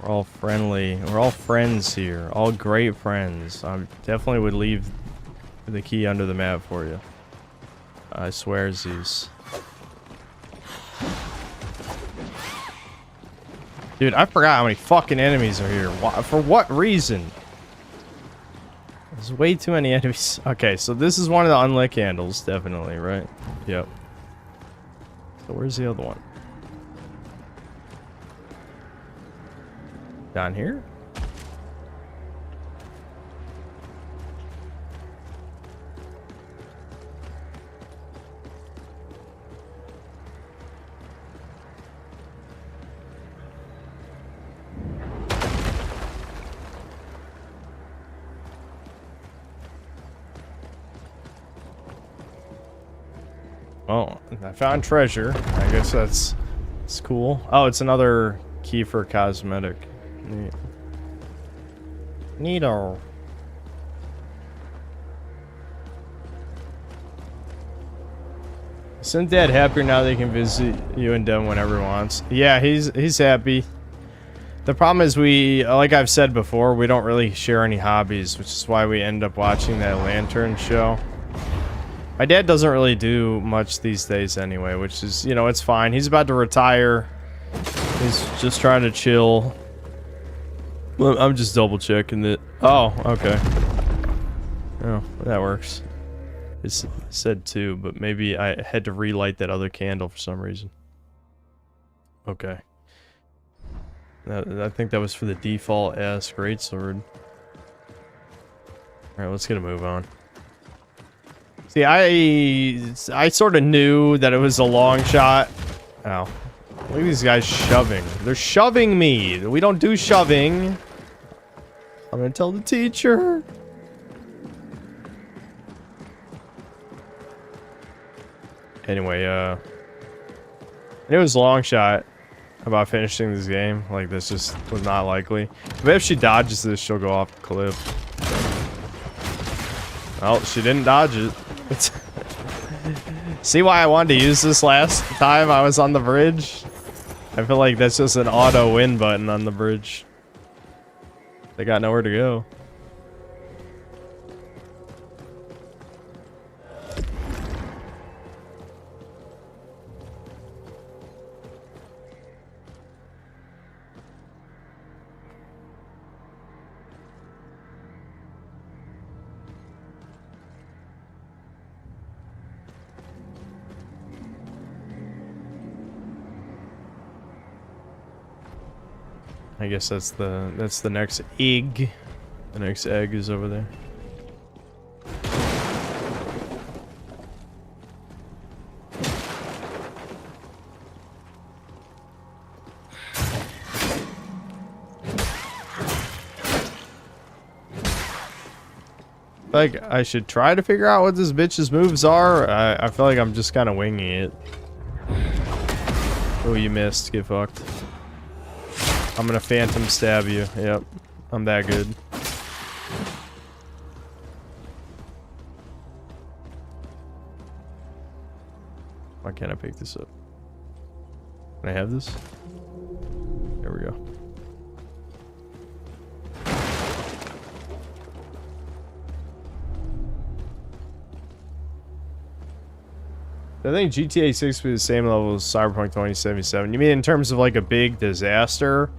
all friendly. We're all friends here. All great friends. I definitely would leave the key under the map for you. I swear, Zeus. Dude, I forgot how many fucking enemies are here. For what reason? There's way too many enemies. Okay, so this is one of the unlit candles, definitely, right? Yep. So where's the other one? Down here? Oh, I found treasure. I guess that's cool. Oh, it's another key for cosmetic. Neat. Neato. Isn't Dad happier now that he can visit you and Dem whenever he wants? Yeah, he's happy. The problem is like I've said before, we don't really share any hobbies, which is why we end up watching that Lantern show. My dad doesn't really do much these days anyway, which is, you know, it's fine. He's about to retire. He's just trying to chill. Well, I'm just double checking that. Oh, okay. Oh, that works. It said 2, but maybe I had to relight that other candle for some reason. Okay. I think that was for the default S greatsword. Alright, let's get a move on. See, I sort of knew that it was a long shot. Ow. Look at these guys shoving. They're shoving me. We don't do shoving. I'm gonna tell the teacher. Anyway, it was a long shot about finishing this game. Like, this just was not likely. But if she dodges this, she'll go off the cliff. Well, she didn't dodge it. See why I wanted to use this last time I was on the bridge? I feel like that's just an auto win button on the bridge. They got nowhere to go. I guess that's the next egg. The next egg is over there. Like, I should try to figure out what this bitch's moves are. I feel like I'm just kind of winging it. Oh, you missed. Get fucked. I'm gonna phantom stab you. Yep. I'm that good. Why can't I pick this up? Can I have this? There we go. I think GTA 6 will be the same level as Cyberpunk 2077. You mean in terms of like a big disaster?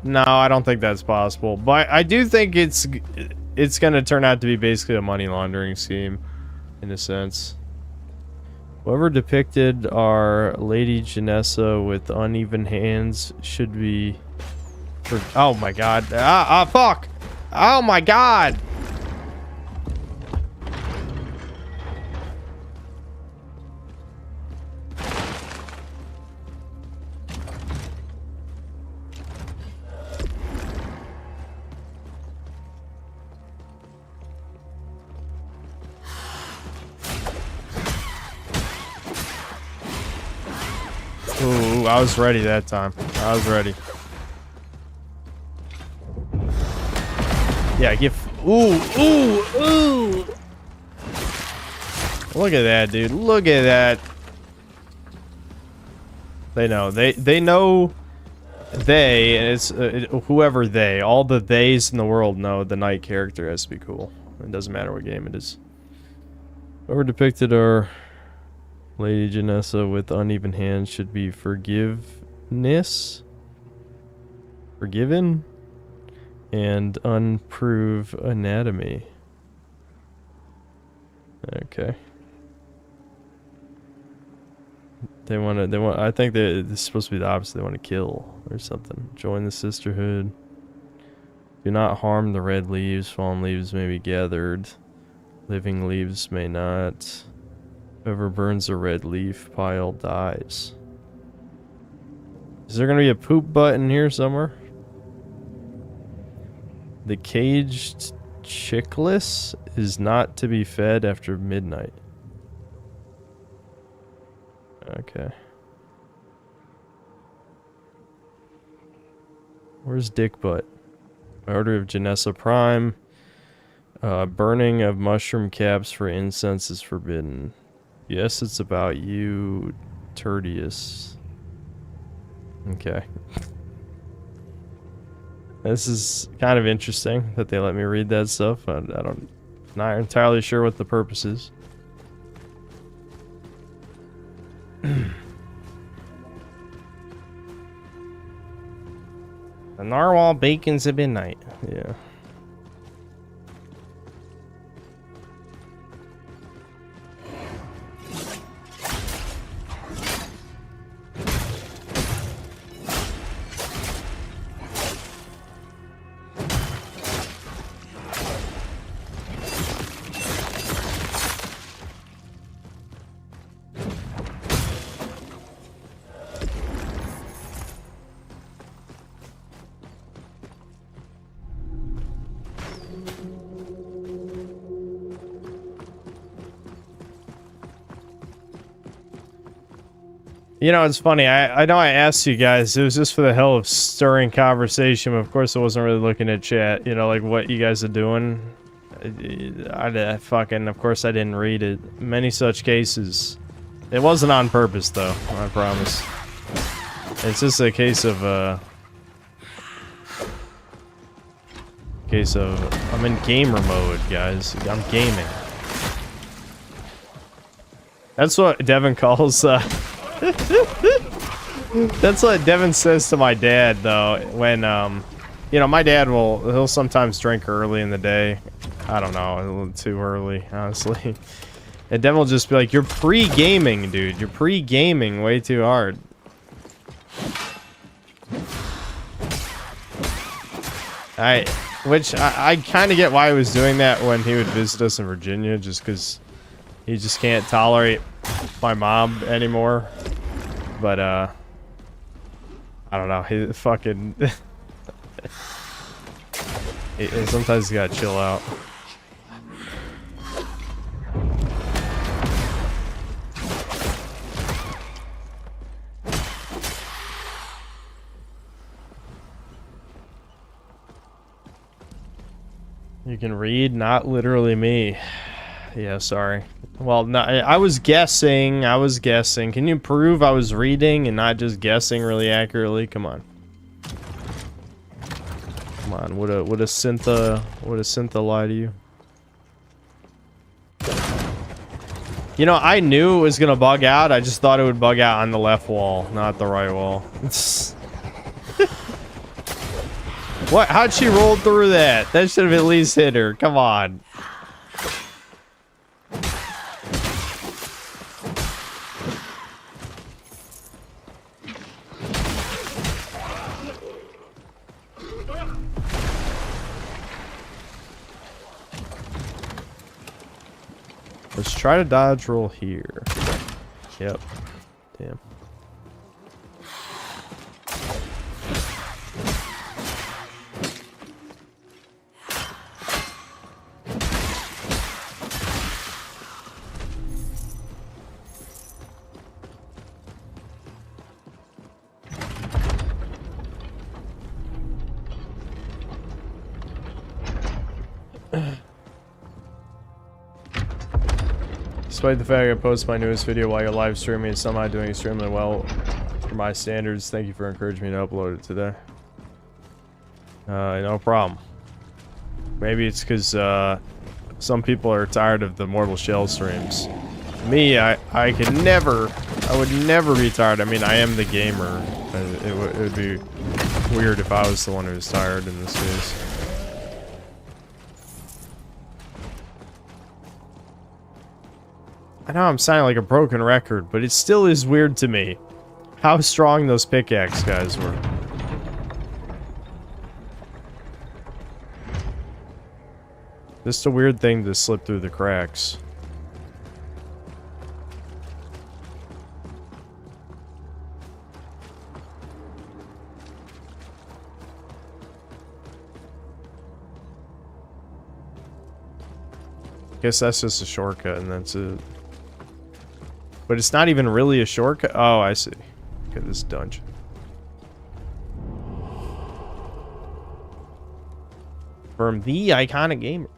No, I don't think that's possible. But I do think it's gonna turn out to be basically a money laundering scheme, in a sense. Whoever depicted our Lady Janessa with uneven hands should be... Oh my god. Fuck! Oh my god! Ooh, I was ready that time. I was ready. Yeah, ooh. Look at that, dude. Look at that. They know. They know. They, and it's whoever they. All the theys in the world know the knight character has to be cool. It doesn't matter what game it is. Whoever depicted our Lady Janessa with uneven hands should be forgiveness, forgiven, and unprove anatomy. Okay. I think this is supposed to be the opposite. They want to kill or something. Join the sisterhood. Do not harm the red leaves. Fallen leaves may be gathered. Living leaves may not. Whoever burns a red leaf pile dies. Is there going to be a poop button here somewhere? The caged chickless is not to be fed after midnight. Okay. Where's Dick Butt? Order of Janessa Prime. Burning of mushroom caps for incense is forbidden. Yes, it's about you, Tertius. Okay. This is kind of interesting that they let me read that stuff. I'm not entirely sure what the purpose is. The narwhal bacons at midnight. Yeah. You know, it's funny. I know I asked you guys. It was just for the hell of stirring conversation. Of course, I wasn't really looking at chat. You know, like what you guys are doing. I fucking. Of course, I didn't read it. Many such cases. It wasn't on purpose, though. I promise. It's just a case of. I'm in gamer mode, guys. I'm gaming. That's what Devin calls. That's what Devin says to my dad, though, when, you know, my dad he'll sometimes drink early in the day. I don't know, a little too early, honestly. And Devin will just be like, you're pre-gaming, dude. You're pre-gaming way too hard. I kind of get why he was doing that when he would visit us in Virginia, just because he just can't tolerate my mom anymore. But I don't know, he fucking sometimes you gotta chill out. You can read, not literally me. Yeah, sorry. Well, no, I was guessing. Can you prove I was reading and not just guessing really accurately? Come on. Come on. Would a Syntha lie to you? You know, I knew it was gonna bug out. I just thought it would bug out on the left wall, not the right wall. What? How'd she roll through that? That should have at least hit her. Come on. Let's try to dodge roll here. Yep. Damn. Despite the fact I post my newest video while you're live streaming, it's somehow doing extremely well for my standards. Thank you for encouraging me to upload it today. No problem. Maybe it's because some people are tired of the Mortal Shell streams. Me, I would never be tired. I mean, I am the gamer. It would be weird if I was the one who was tired in this case. I know I'm sounding like a broken record, but it still is weird to me how strong those pickaxe guys were. Just a weird thing to slip through the cracks. Guess that's just a shortcut and that's it. But it's not even really a shortcut. Oh, I see. Look at this dungeon. From the iconic gamer.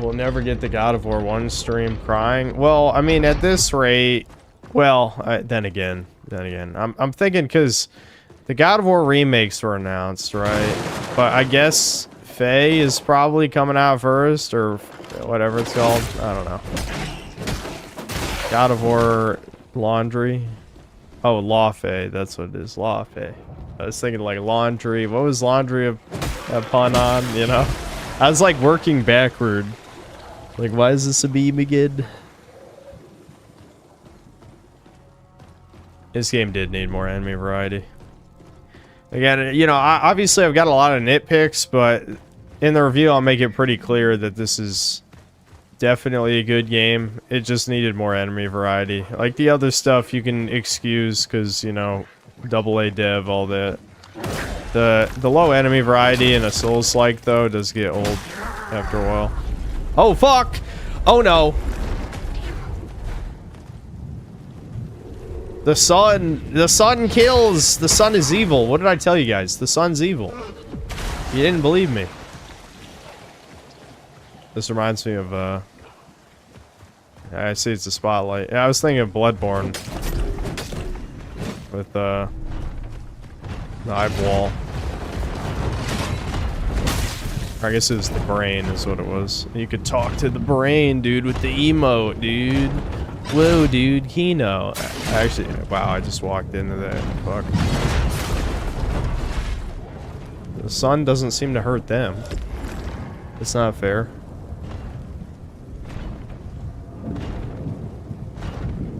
We'll never get the God of War 1 stream crying. Well, I mean, at this rate, well, then again, I'm thinking because the God of War remakes were announced, right? But I guess Faye is probably coming out first, or whatever it's called. I don't know. God of War laundry. Oh, Lawfey. That's what it is. Lawfey. I was thinking like laundry. What was laundry a pun on? You know? I was like working backward. Like, why is this a beam again? This game did need more enemy variety. Again, you know, obviously I've got a lot of nitpicks, but in the review I'll make it pretty clear that this is definitely a good game. It just needed more enemy variety. Like the other stuff you can excuse because, you know, AA dev, all that. The low enemy variety in a Souls-like, though, does get old after a while. Oh, fuck! Oh, no! The sun kills! The sun is evil. What did I tell you guys? The sun's evil. You didn't believe me. This reminds me of, I see it's a spotlight. Yeah, I was thinking of Bloodborne. With, the eyeball. I guess it was the brain is what it was. You could talk to the brain, dude, with the emote, dude. Whoa, dude, Kino. Actually, wow, I just walked into that. Fuck. The sun doesn't seem to hurt them. It's not fair.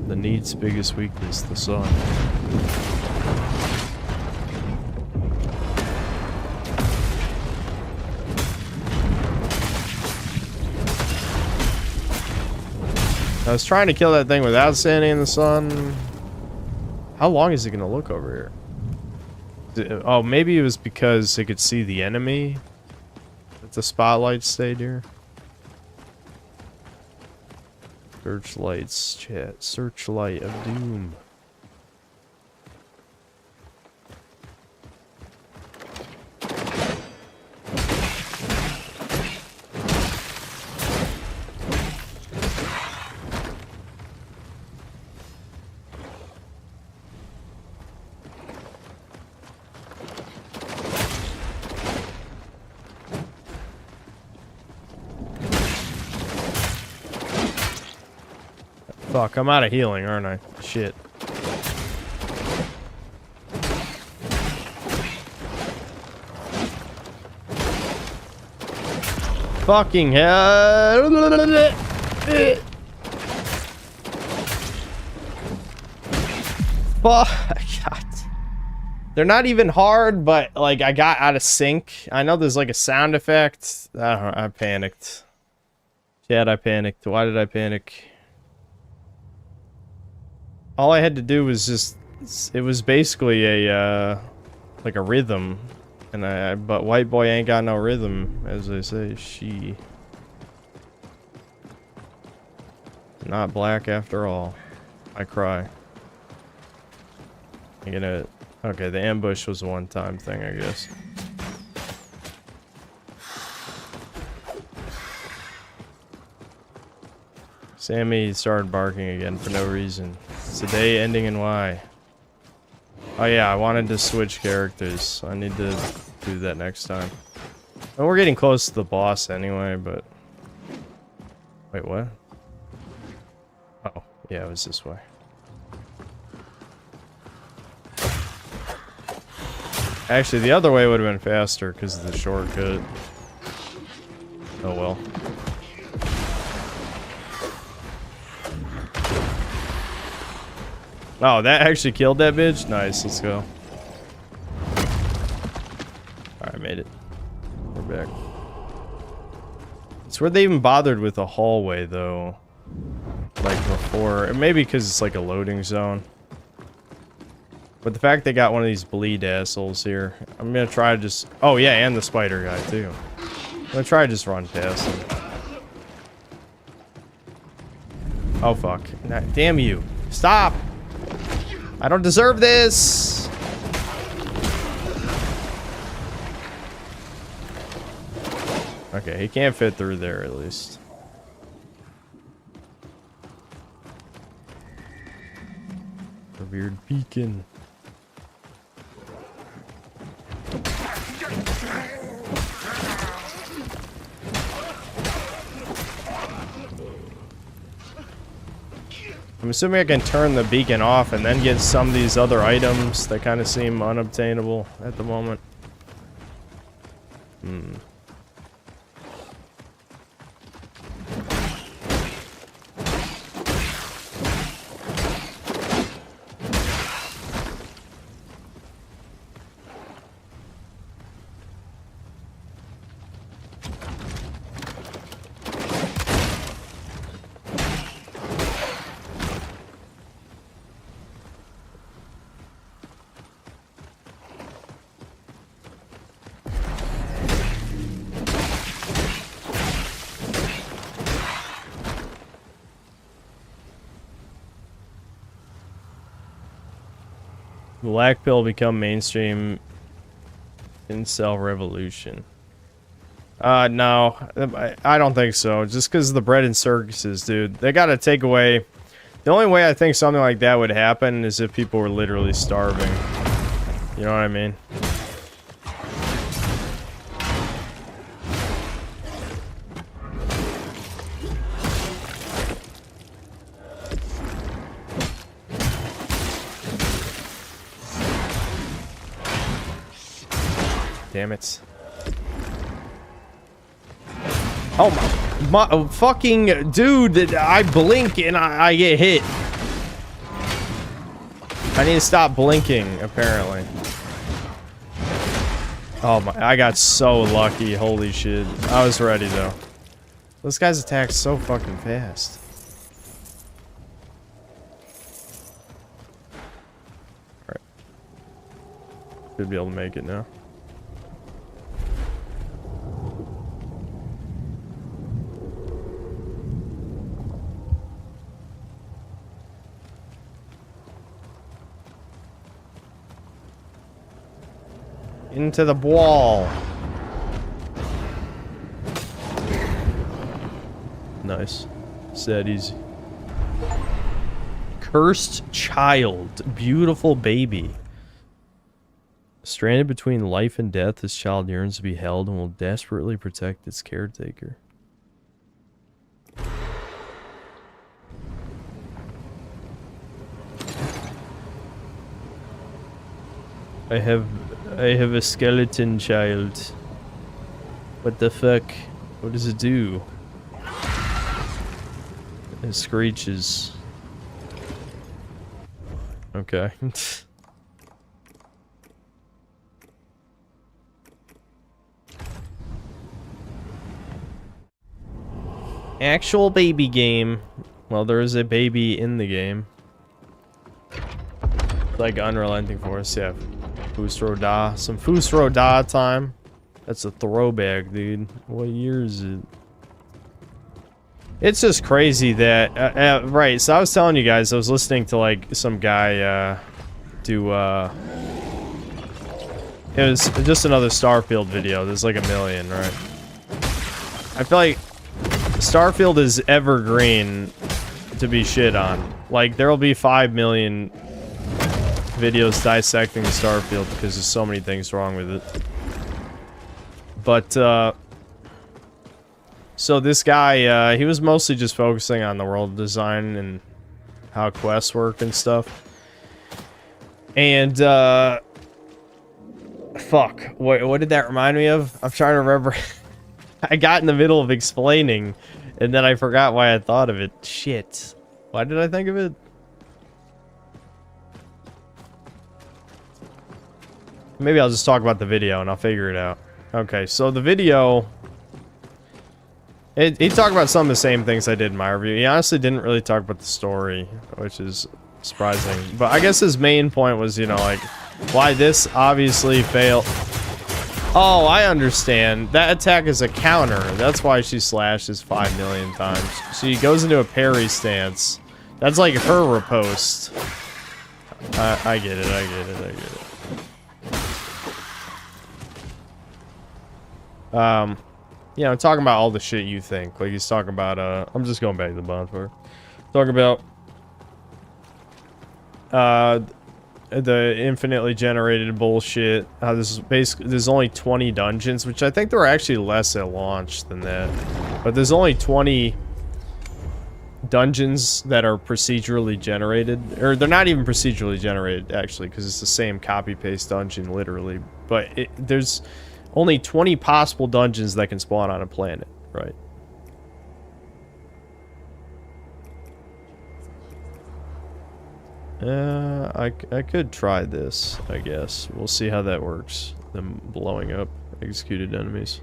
The need's biggest weakness, the sun. I was trying to kill that thing without standing in the sun. How long is it gonna look over here? Oh, maybe it was because it could see the enemy. That the spotlight stayed here. Searchlights, chat. Searchlight of doom. Fuck, I'm out of healing, aren't I? Shit. Fucking hell. Fuck. God. They're not even hard, but like I got out of sync. I know there's like a sound effect. I don't know, I panicked. Chad, I panicked. Why did I panic? All I had to do was just, it was basically a, like a rhythm. And but white boy ain't got no rhythm, as they say. She. Not black after all. I cry. I'm gonna, okay, the ambush was a one-time thing, I guess. Sammy started barking again for no reason. It's a day ending in Y. Oh yeah, I wanted to switch characters. I need to do that next time. And we're getting close to the boss anyway, but... Wait, what? Oh, yeah, it was this way. Actually, the other way would have been faster because of the shortcut. Oh well. Oh, that actually killed that bitch? Nice, let's go. Alright, made it. We're back. It's where they even bothered with a hallway, though. Like before. Maybe because it's like a loading zone. But the fact they got one of these bleed assholes here. I'm gonna try to just... Oh, yeah, and the spider guy, too. I'm gonna try to just run past him. Oh, fuck. Damn you. Stop! I don't deserve this! Okay, he can't fit through there at least. Revered beacon. I'm assuming I can turn the beacon off and then get some of these other items that kind of seem unobtainable at the moment. Black pill become mainstream incel revolution. No, I don't think so. Just because of the bread and circuses, dude. They gotta take away... The only way I think something like that would happen is if people were literally starving. You know what I mean? Damn it. Oh my fucking dude, I blink and I get hit. I need to stop blinking, apparently. Oh my, I got so lucky, holy shit. I was ready though. Those guys attack so fucking fast. Alright. Should be able to make it now. Into the wall. Nice. Said easy. Cursed child. Beautiful baby. Stranded between life and death, this child yearns to be held and will desperately protect its caretaker. I have a skeleton child. What the fuck? What does it do? It screeches. Okay. Actual baby game. Well, there is a baby in the game. Like Unrelenting Force, yeah. Fusro Da. Some Fusro Da time. That's a throwback, dude. What year is it? It's just crazy that... right, so I was telling you guys, I was listening to, like, some guy, do, it was just another Starfield video. There's like a million, right? I feel like Starfield is evergreen to be shit on. Like, there'll be 5 million... videos dissecting Starfield because there's so many things wrong with it. But, so this guy, he was mostly just focusing on the world design and how quests work and stuff. And, fuck. What did that remind me of? I'm trying to remember. I got in the middle of explaining, and then I forgot why I thought of it. Shit. Why did I think of it? Maybe I'll just talk about the video and I'll figure it out. Okay, so the video... He talked about some of the same things I did in my review. He honestly didn't really talk about the story, which is surprising. But I guess his main point was, you know, like, why this obviously failed. Oh, I understand. That attack is a counter. That's why she slashes 5 million times. She goes into a parry stance. That's like her riposte. I get it, I get it, I get it. You know, talking about all the shit you think. Like, he's talking about, I'm just going back to the bonfire. Talking about, the infinitely generated bullshit. How this is basically, there's only 20 dungeons, which I think there were actually less at launch than that. But there's only 20 dungeons that are procedurally generated, or they're not even procedurally generated actually, because it's the same copy-paste dungeon literally, but there's only 20 possible dungeons that can spawn on a planet, right? I could try this, I guess. We'll see how that works. Them blowing up executed enemies.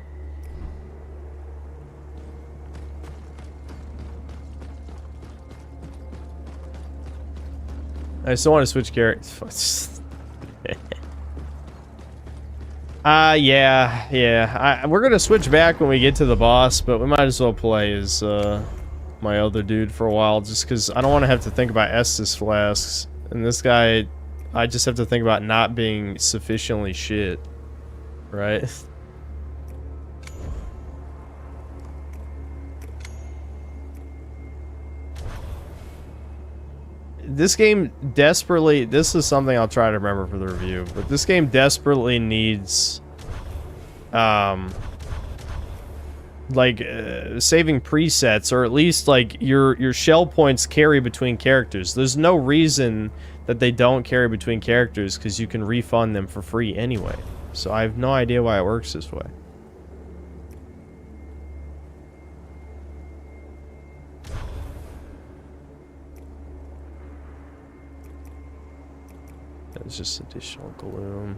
I still want to switch characters. Yeah. We're gonna switch back when we get to the boss, but we might as well play as my other dude for a while, just because I don't want to have to think about Estus flasks. And this guy, I just have to think about not being sufficiently shit, right? This game desperately, this is something I'll try to remember for the review, but this game desperately needs saving presets, or at least like your shell points carry between characters. There's no reason that they don't carry between characters, because you can refund them for free anyway. So I have no idea why it works this way. It's just additional gloom.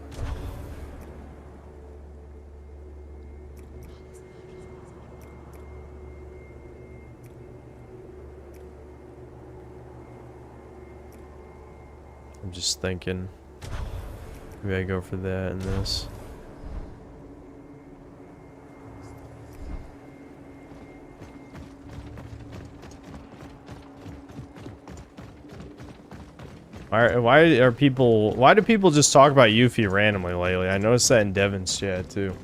I'm just thinking, maybe I go for that and this. Why do people just talk about Yuffie randomly lately? I noticed that in Devin's chat too.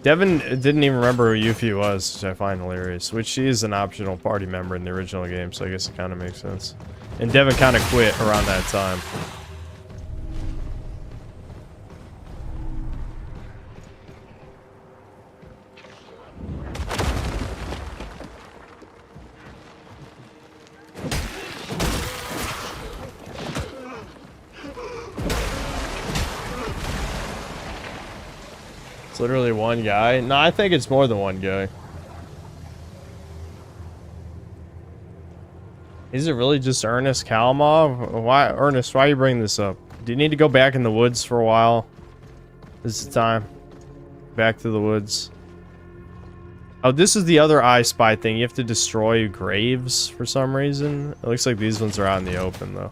Devin didn't even remember who Yuffie was, which I find hilarious. Which she is an optional party member in the original game, so I guess it kind of makes sense. And Devin kind of quit around that time. Literally one guy? No, I think it's more than one guy. Is it really just Ernest Kalimov? Why, Ernest, why are you bringing this up? Do you need to go back in the woods for a while? This is the time. Back to the woods. Oh, this is the other I Spy thing. You have to destroy graves for some reason. It looks like these ones are out in the open, though.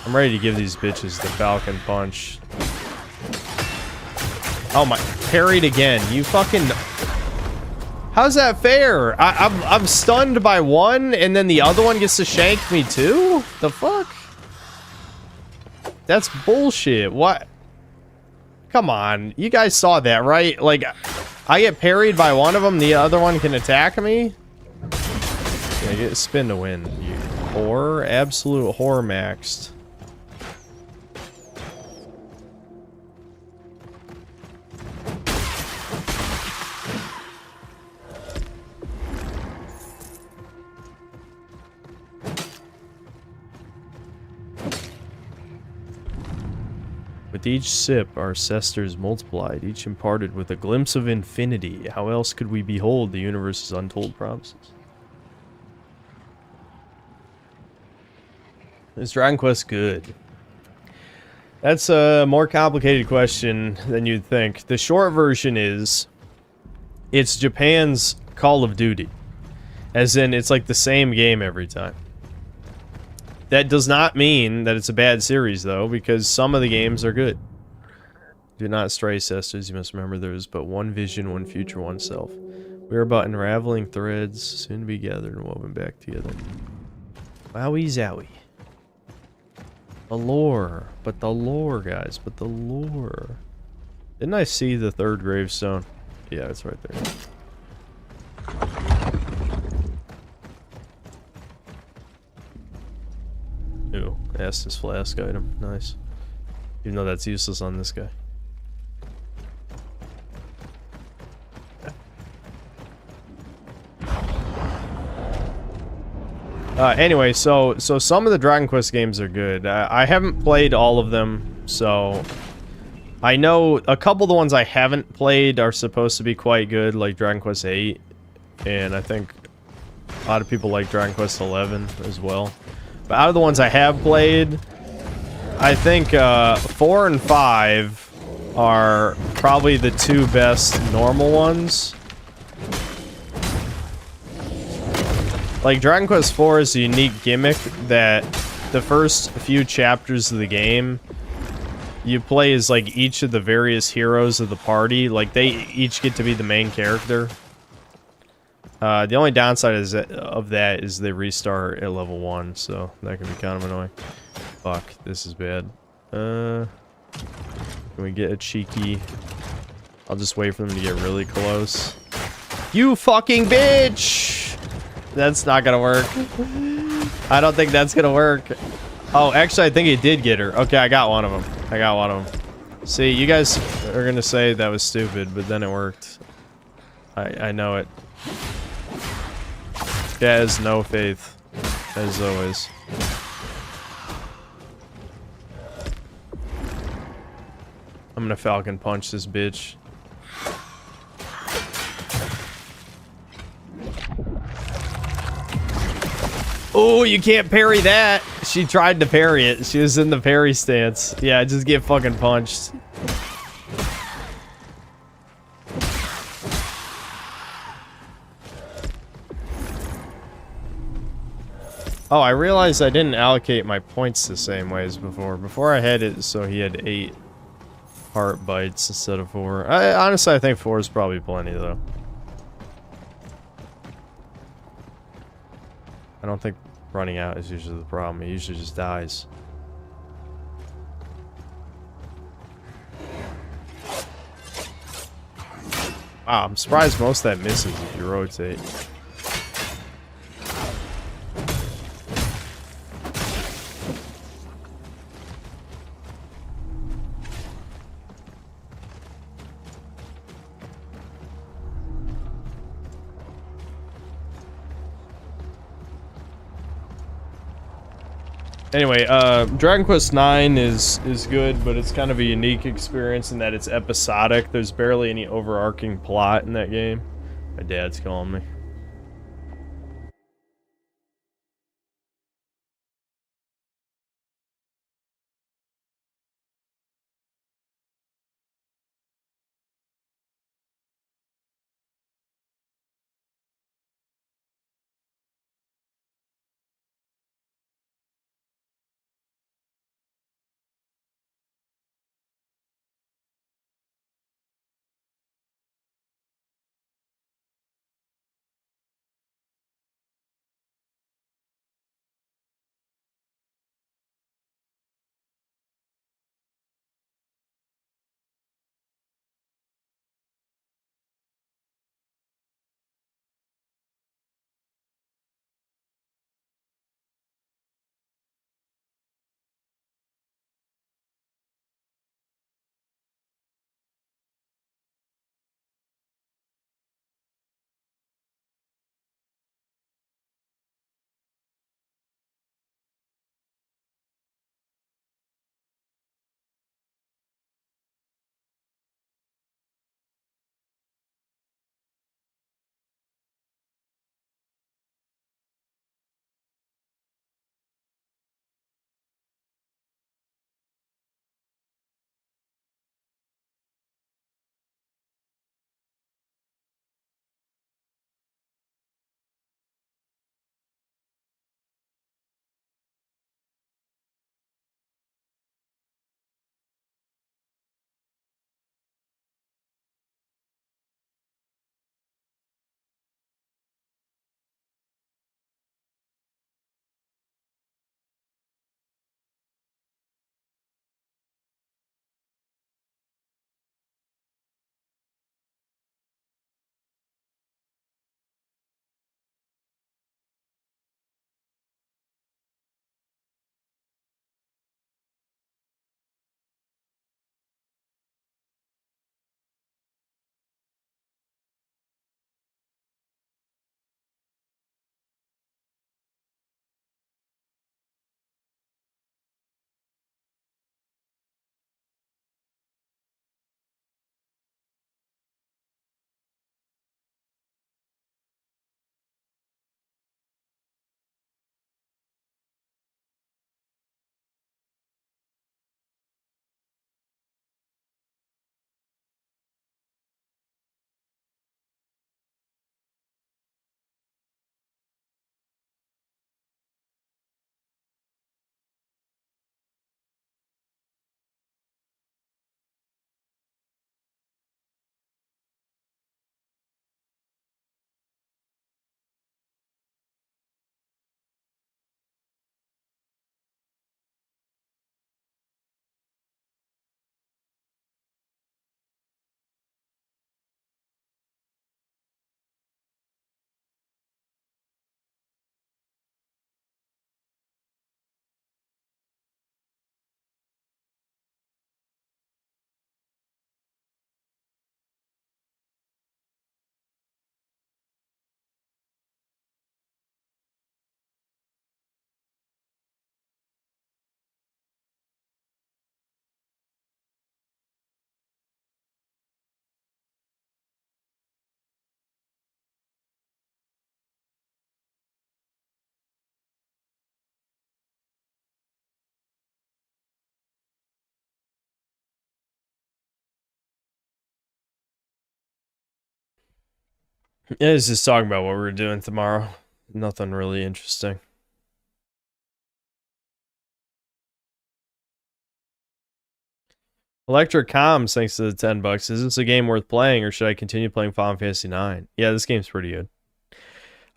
I'm ready to give these bitches the Falcon Punch. Oh my, parried again. You fucking... How's that fair? I'm stunned by one, and then the other one gets to shank me too? The fuck? That's bullshit. What? Come on. You guys saw that, right? Like, I get parried by one of them, the other one can attack me? Yeah, get a spin to win. You whore. Absolute whore maxed. With each sip, our cesters multiplied, each imparted with a glimpse of infinity. How else could we behold the universe's untold promises? Is Dragon Quest good? That's a more complicated question than you'd think. The short version is, it's Japan's Call of Duty. As in, it's like the same game every time. That does not mean that it's a bad series, though, because some of the games are good. Do not stray, sisters. You must remember there is but one vision, one future, one self. We are but unraveling threads, soon to be gathered and woven back together. Wowie zowie. The lore. But the lore, guys. But the lore. Didn't I see the third gravestone? Yeah, it's right there. Ooh, Estus flask item. Nice. Even though that's useless on this guy. Anyway, so some of the Dragon Quest games are good. I haven't played all of them, so I know a couple of the ones I haven't played are supposed to be quite good, like Dragon Quest 8, and I think a lot of people like Dragon Quest 11 as well. But out of the ones I have played, I think 4 and 5 are probably the two best normal ones. Like, Dragon Quest 4 is a unique gimmick that the first few chapters of the game, you play as, like, each of the various heroes of the party. Like, they each get to be the main character. The only downside of that is they restart at level 1, so that can be kind of annoying. Fuck, this is bad. Can we get a cheeky... I'll just wait for them to get really close. You fucking bitch! That's not gonna work. I don't think that's gonna work. Oh, actually, I think it did get her. Okay, I got one of them. I got one of them. See, you guys are gonna say that was stupid, but then it worked. I know it. Yeah, has no faith, as always. I'm gonna Falcon Punch this bitch. Oh, you can't parry that. She tried to parry it. She was in the parry stance. Yeah, just get fucking punched. Oh, I realized I didn't allocate my points the same way as before. Before I had it so he had 8 heart bites instead of 4. Honestly, I think 4 is probably plenty, though. I don't think running out is usually the problem. He usually just dies. Wow, I'm surprised most of that misses if you rotate. Anyway, Dragon Quest 9 is good, but it's kind of a unique experience in that it's episodic. There's barely any overarching plot in that game. My dad's calling me. Yeah, it's just talking about what we're doing tomorrow. Nothing really interesting. Electric Comms, thanks to the $10. Is this a game worth playing, or should I continue playing Final Fantasy IX? Yeah, this game's pretty good.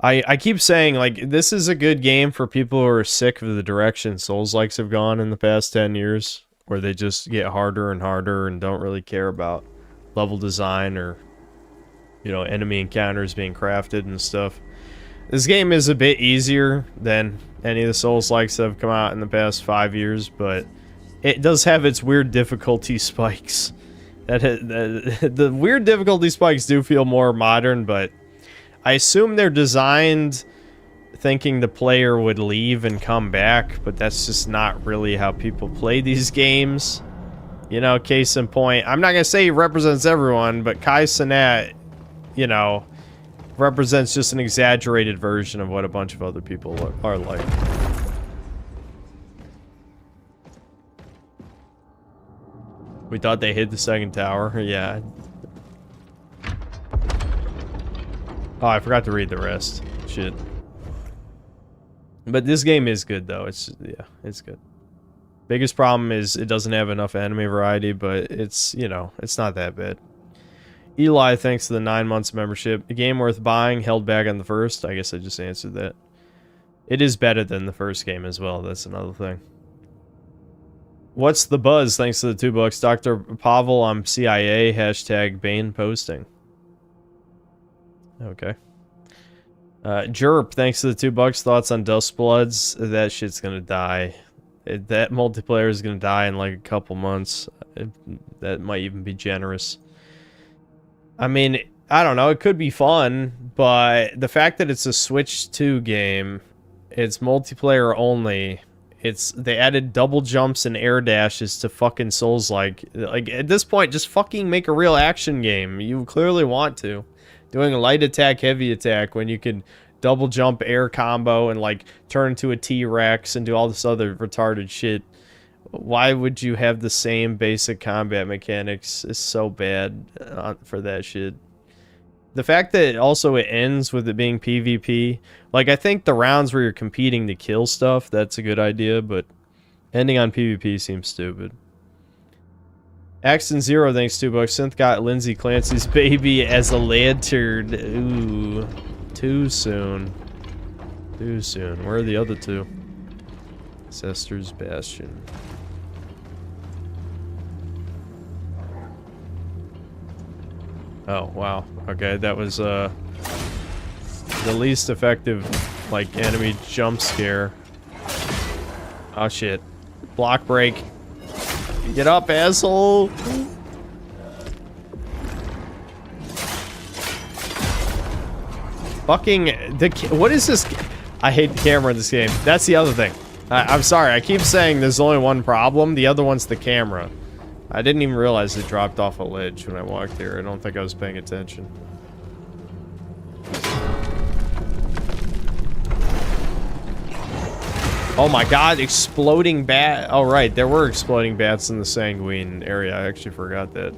I keep saying, like, this is a good game for people who are sick of the direction Souls-likes have gone in the past 10 years, where they just get harder and harder and don't really care about level design or, you know, enemy encounters being crafted and stuff. This game is a bit easier than any of the Souls-likes that have come out in the past 5 years, but it does have its weird difficulty spikes. The weird difficulty spikes do feel more modern, but I assume they're designed thinking the player would leave and come back, but that's just not really how people play these games. You know, case in point, I'm not going to say he represents everyone, but Kai Cenat, you know, represents just an exaggerated version of what a bunch of other people are like. We thought they hid the second tower. Yeah. Oh, I forgot to read the rest. Shit. But this game is good, though. Yeah, it's good. Biggest problem is it doesn't have enough enemy variety, but it's, you know, it's not that bad. Eli, thanks to the 9 months membership. A game worth buying, held back on the first. I guess I just answered that. It is better than the first game as well. That's another thing. What's the buzz? Thanks to the $2. Dr. Pavel, I'm CIA. Hashtag Bane posting. Okay. Jerp, thanks to the $2. Thoughts on Dustbloods? That shit's gonna die. That multiplayer is gonna die in like a couple months. That might even be generous. I mean, I don't know. It could be fun, but the fact that it's a Switch 2 game, it's multiplayer only. They added double jumps and air dashes to fucking Souls-like. Like, at this point, just fucking make a real action game. You clearly want to. Doing a light attack, heavy attack, when you can double jump, air combo, and like turn into a T-Rex and do all this other retarded shit. Why would you have the same basic combat mechanics? It's so bad for that shit. The fact that also it ends with it being PvP, like, I think the rounds where you're competing to kill stuff, that's a good idea, but ending on PvP seems stupid. Axton Zero, thanks $2. Synth got Lindsay Clancy's baby as a lantern. Ooh, too soon. Too soon. Where are the other two? Ancestor's Bastion. Oh, wow. Okay, that was, the least effective, like, enemy jump scare. Oh, shit. Block break. Get up, asshole! Fucking, what is this? I hate the camera in this game. That's the other thing. I'm sorry, I keep saying there's only one problem. The other one's the camera. I didn't even realize it dropped off a ledge when I walked here. I don't think I was paying attention. Oh my god, exploding bat. Oh right, there were exploding bats in the Sanguine area. I actually forgot that.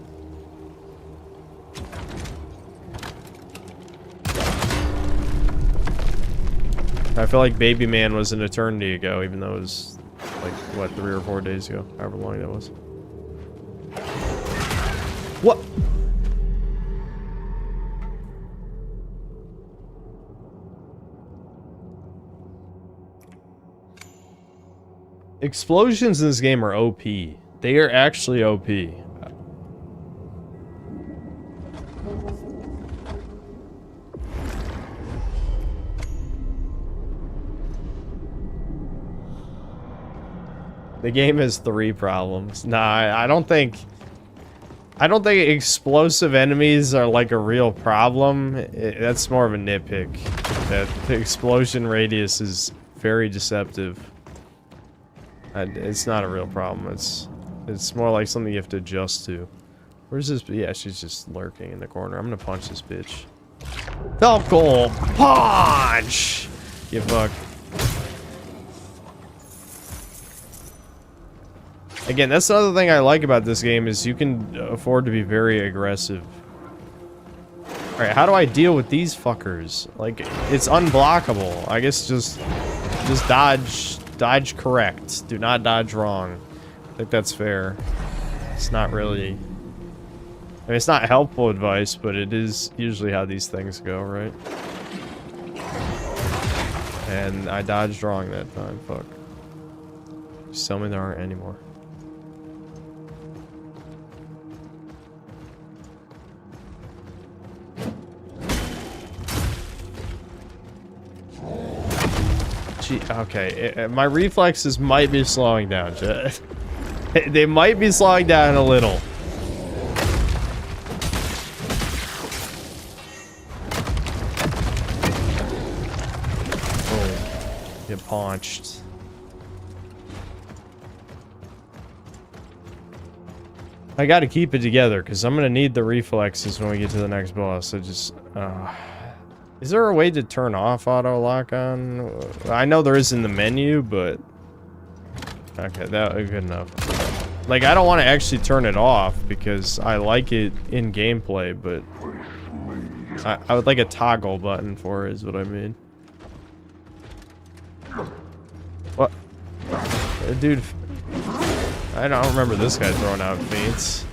I feel like Baby Man was an eternity ago, even though it was like, what, 3 or 4 days ago, however long that was. What? Explosions in this game are OP. They are actually OP. The game has 3 problems. Nah, I don't think explosive enemies are like a real problem. That's more of a nitpick. That the explosion radius is very deceptive. It's not a real problem. It's more like something you have to adjust to. Where's this? Yeah, she's just lurking in the corner. I'm gonna punch this bitch. Falco punch! You fuck. Again, that's the other thing I like about this game is you can afford to be very aggressive. Alright, how do I deal with these fuckers? Like, it's unblockable. I guess just dodge correct. Do not dodge wrong. I think that's fair. It's not really... I mean, it's not helpful advice, but it is usually how these things go, right? And I dodged wrong that time, fuck. Just tell me there aren't any more. Gee, okay, my reflexes might be slowing down, Jet. They might be slowing down a little. Boom. Get paunched. I gotta keep it together, because I'm gonna need the reflexes when we get to the next boss. So just... is there a way to turn off auto lock on? I know there is in the menu, but... Okay, that was good enough. Like, I don't want to actually turn it off, because I like it in gameplay, but... I would like a toggle button for it, is what I mean. What? Dude... I don't remember this guy throwing out feints.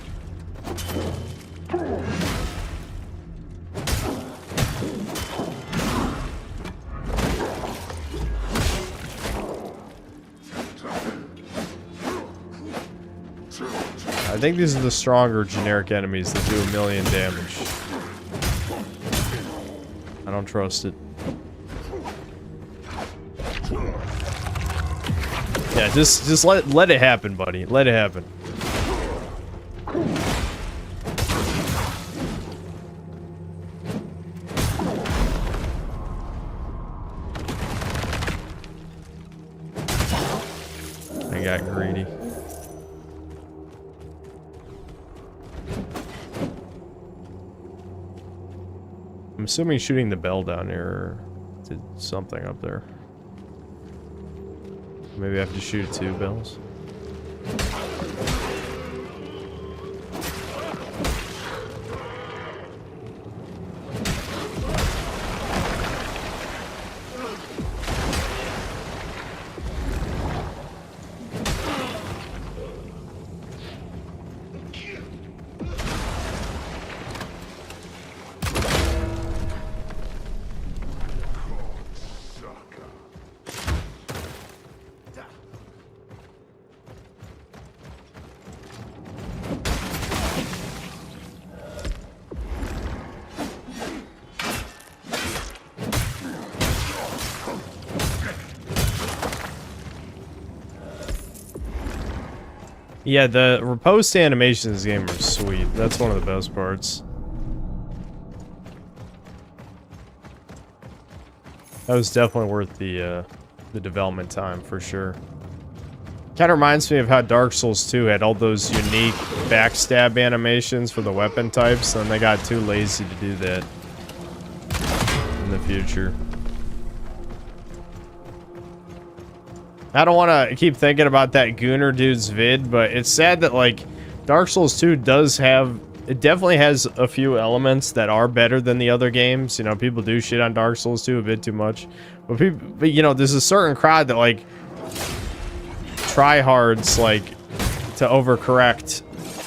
I think these are the stronger generic enemies that do 1,000,000 damage. I don't trust it. Yeah, just let it happen, buddy. Let it happen. I got greedy. I'm assuming shooting the bell down here did something up there. Maybe I have to shoot 2 bells. Yeah, the riposte animations in this game are sweet. That's one of the best parts. That was definitely worth the development time, for sure. Kind of reminds me of how Dark Souls 2 had all those unique backstab animations for the weapon types, and they got too lazy to do that in the future. I don't want to keep thinking about that Gooner dude's vid, but it's sad that, like, Dark Souls 2 does have... It definitely has a few elements that are better than the other games. You know, people do shit on Dark Souls 2 a bit too much. But you know, there's a certain crowd that, like, tryhards, like, to overcorrect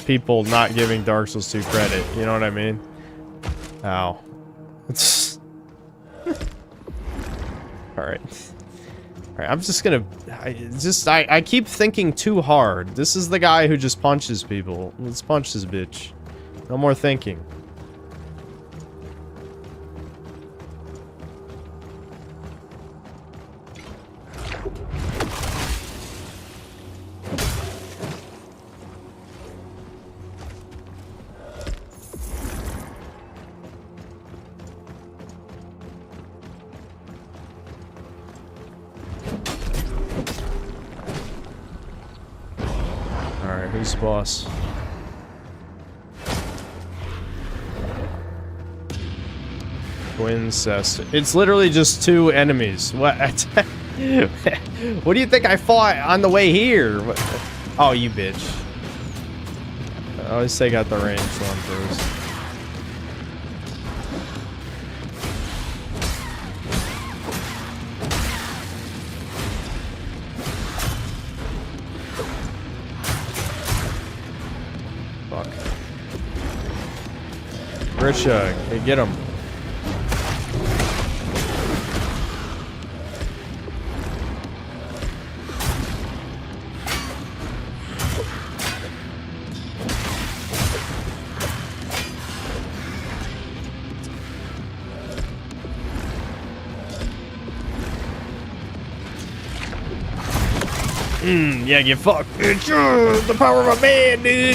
people not giving Dark Souls 2 credit. You know what I mean? Ow. It's... Alright. Alright, I'm just gonna... I keep thinking too hard. This is the guy who just punches people. Let's punch this bitch. No more thinking. Alright, who's the boss? Wincester. It's literally just 2 enemies. What? What do you think I fought on the way here? What? Oh, you bitch. I always take out the ranged one first. Grisha, hey, get him. Yeah, get fucked. The power of a man, dude.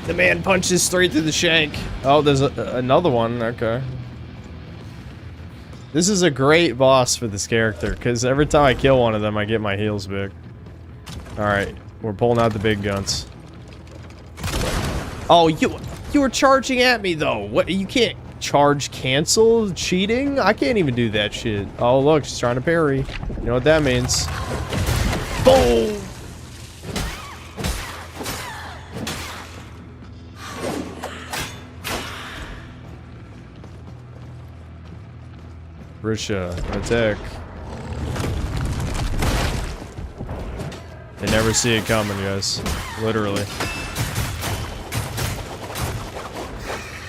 The man punches straight through the shank. Oh, there's another one. Okay. This is a great boss for this character, because every time I kill one of them, I get my heals back. Alright, we're pulling out the big guns. Oh, you were charging at me, though. What? You can't charge cancel? Cheating? I can't even do that shit. Oh, look, she's trying to parry. You know what that means. Boom! Grisha, attack. They never see it coming, guys. Literally.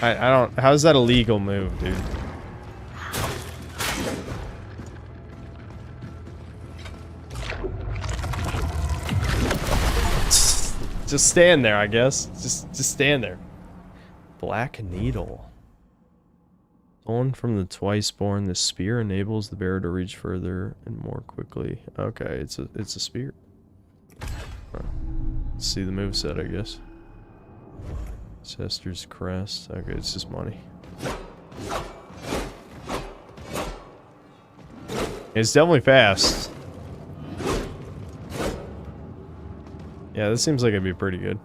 I don't... How's that a legal move, dude? Just stand there, I guess. Just stand there. Black Needle. Stolen from the Twiceborn, the spear enables the bearer to reach further and more quickly. Okay, it's a spear. Let's see the moveset, I guess. Ancestor's Crest. Okay, it's just money. It's definitely fast. Yeah, this seems like it'd be pretty good.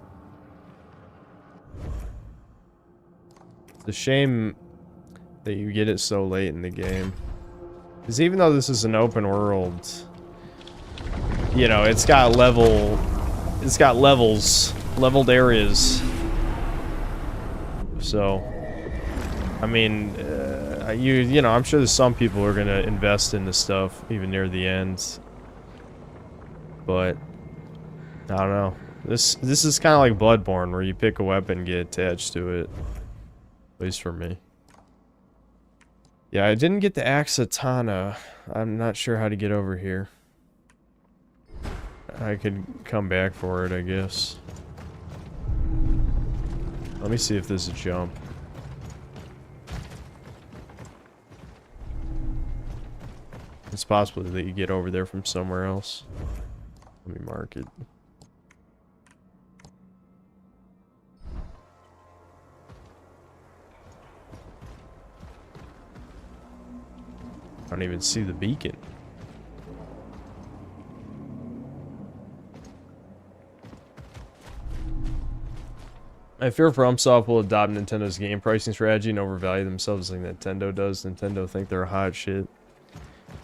It's a shame that you get it so late in the game. Because even though this is an open world, you know, it's got levels, leveled areas. So, I mean, you know, I'm sure there's some people who are gonna invest in this stuff even near the end. But I don't know. This is kind of like Bloodborne, where you pick a weapon and get attached to it. At least for me. Yeah, I didn't get the Axatana. I'm not sure how to get over here. I could come back for it, I guess. Let me see if there's a jump. It's possible that you get over there from somewhere else. Let me mark it. I don't even see the beacon. I fear FromSoft will adopt Nintendo's game pricing strategy and overvalue themselves like Nintendo does. Nintendo think they're hot shit.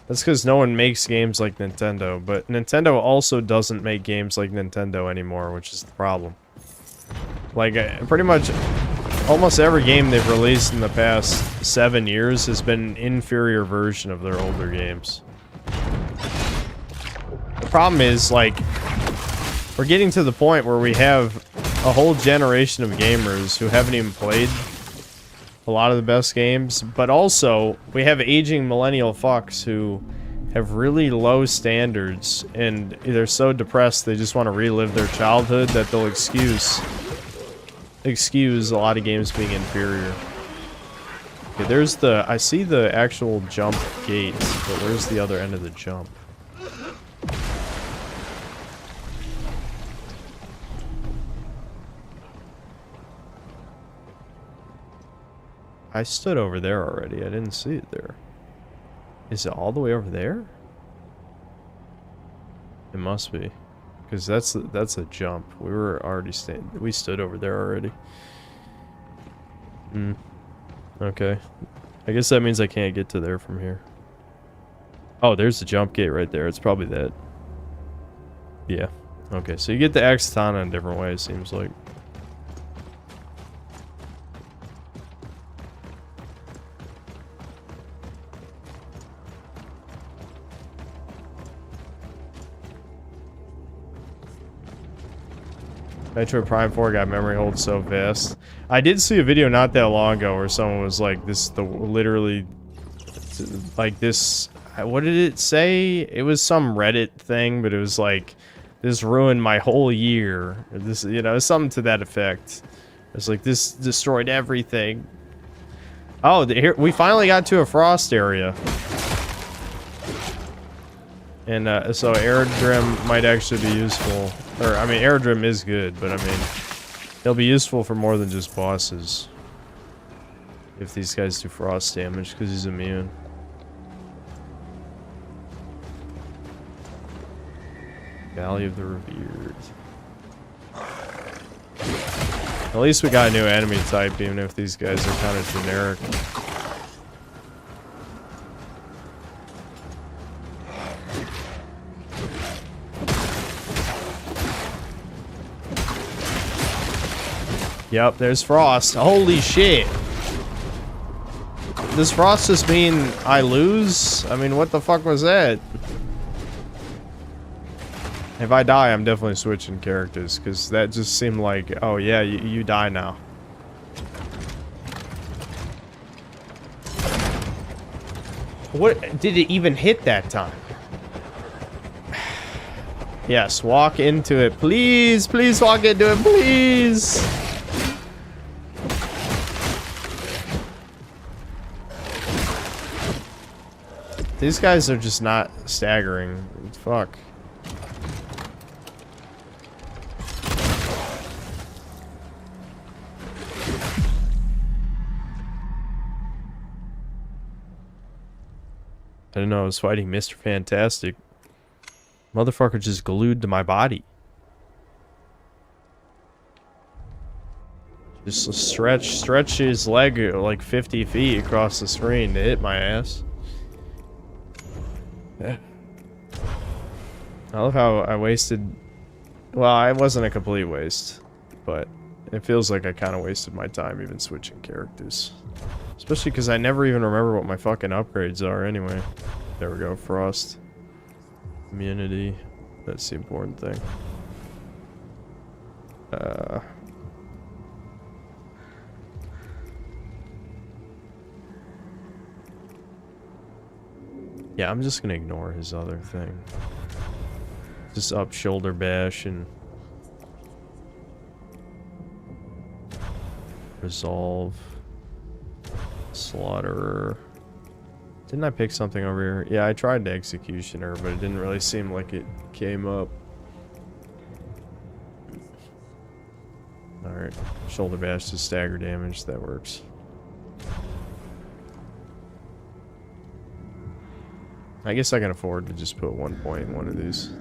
That's because no one makes games like Nintendo, but Nintendo also doesn't make games like Nintendo anymore, which is the problem. Like, pretty much almost every game they've released in the past 7 years has been an inferior version of their older games. The problem is, like, we're getting to the point where we have a whole generation of gamers who haven't even played a lot of the best games, but also we have aging millennial fucks who have really low standards and they're so depressed they just want to relive their childhood that they'll excuse a lot of games being inferior. Okay, there's the... I see the actual jump gate, but where's the other end of the jump? I stood over there already. I didn't see it there. Is it all the way over there? It must be. Because that's a jump. We were already we stood over there already. Okay. I guess that means I can't get to there from here. Oh, there's the jump gate right there. It's probably that. Yeah. Okay, so you get the Axatana in different ways, seems like. Metroid Prime 4 got memory hold so fast. I did see a video not that long ago where someone was like, literally, like this, what did it say? It was some Reddit thing, but it was like, this ruined my whole year. Or this, you know, something to that effect. It's like, this destroyed everything. Oh, here, we finally got to a frost area. And so Aerodrim might actually be useful. Or, I mean, Aerodrim is good, but I mean, he'll be useful for more than just bosses. If these guys do frost damage, because he's immune. Valley of the Revered. At least we got a new enemy type, even if these guys are kind of generic. Yep, there's frost. Holy shit. Does frost just mean I lose? I mean, what the fuck was that? If I die, I'm definitely switching characters, because that just seemed like, oh yeah, you die now. What? Did it even hit that time? Yes, walk into it. Please, please walk into it, please! These guys are just not staggering. Fuck. I didn't know I was fighting Mr. Fantastic. Motherfucker just glued to my body. Just stretch his leg like 50 feet across the screen to hit my ass. Yeah. I love how I wasted... Well, it wasn't a complete waste, but it feels like I kind of wasted my time even switching characters. Especially because I never even remember what my fucking upgrades are anyway. There we go, frost. Immunity. That's the important thing. Yeah, I'm just gonna ignore his other thing. Just up shoulder bash and resolve. Slaughterer. Didn't I pick something over here? Yeah, I tried the Executioner, but it didn't really seem like it came up. Alright. Shoulder bash to stagger damage. That works. I guess I can afford to just put 1 point in one of these.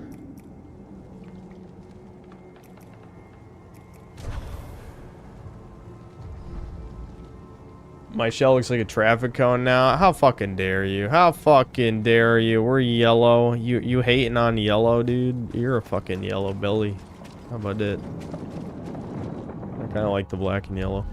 My shell looks like a traffic cone now. How fucking dare you? How fucking dare you? We're yellow. You hating on yellow, dude? You're a fucking yellow belly. How about that? I kind of like the black and yellow.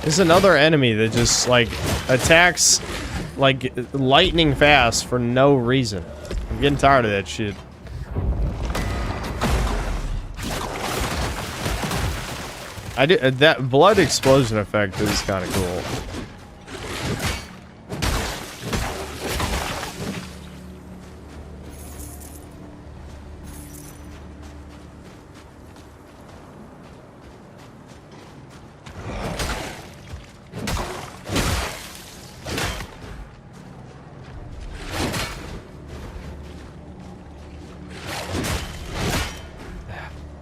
There's another enemy that just, like, attacks, like, lightning fast for no reason. I'm getting tired of that shit. That blood explosion effect is kind of cool.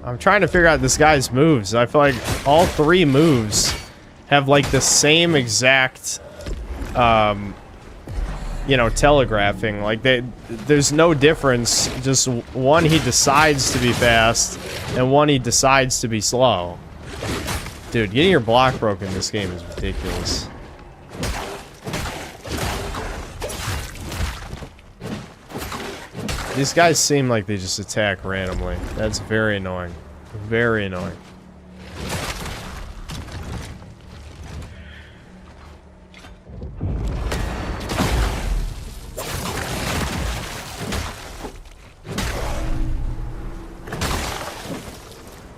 I'm trying to figure out this guy's moves. I feel like all 3 moves have like the same exact, you know, telegraphing. Like there's no difference. Just one he decides to be fast, and one he decides to be slow. Dude, getting your block broken in this game is ridiculous. These guys seem like they just attack randomly. That's very annoying. Very annoying.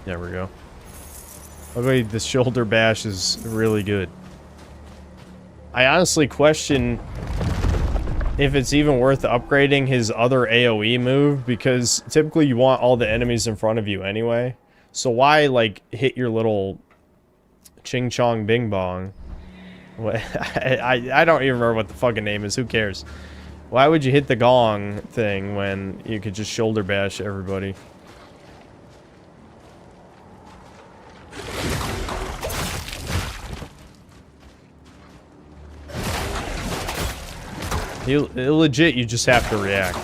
There we go. Okay, the shoulder bash is really good. I honestly question if it's even worth upgrading his other AoE move, because typically you want all the enemies in front of you anyway. So why, like, hit your little ching chong bing bong? I don't even remember what the fucking name is. Who cares? Why would you hit the gong thing when you could just shoulder bash everybody? Legit, you just have to react.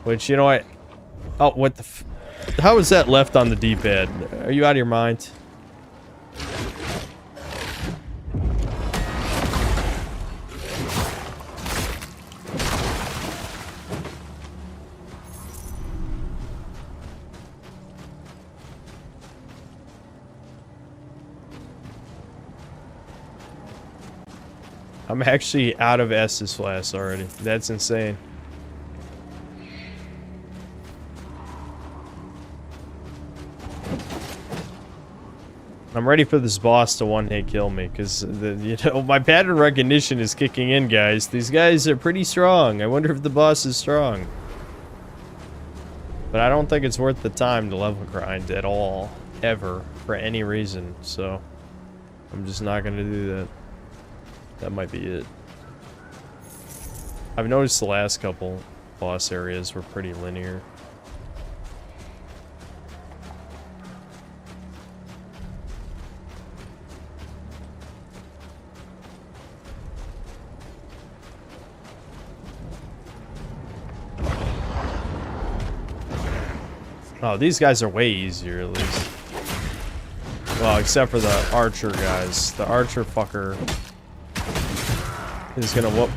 Which, you know what? Oh, what the f... How is that left on the D-pad? Are you out of your mind? I'm actually out of Estus Flask already. That's insane. I'm ready for this boss to one-hit kill me, because you know, my pattern recognition is kicking in, guys. These guys are pretty strong. I wonder if the boss is strong. But I don't think it's worth the time to level grind at all, ever, for any reason. So I'm just not gonna do that. That might be it. I've noticed the last couple boss areas were pretty linear. Oh, these guys are way easier, at least. Well, except for the archer guys. The archer fucker is gonna whoop.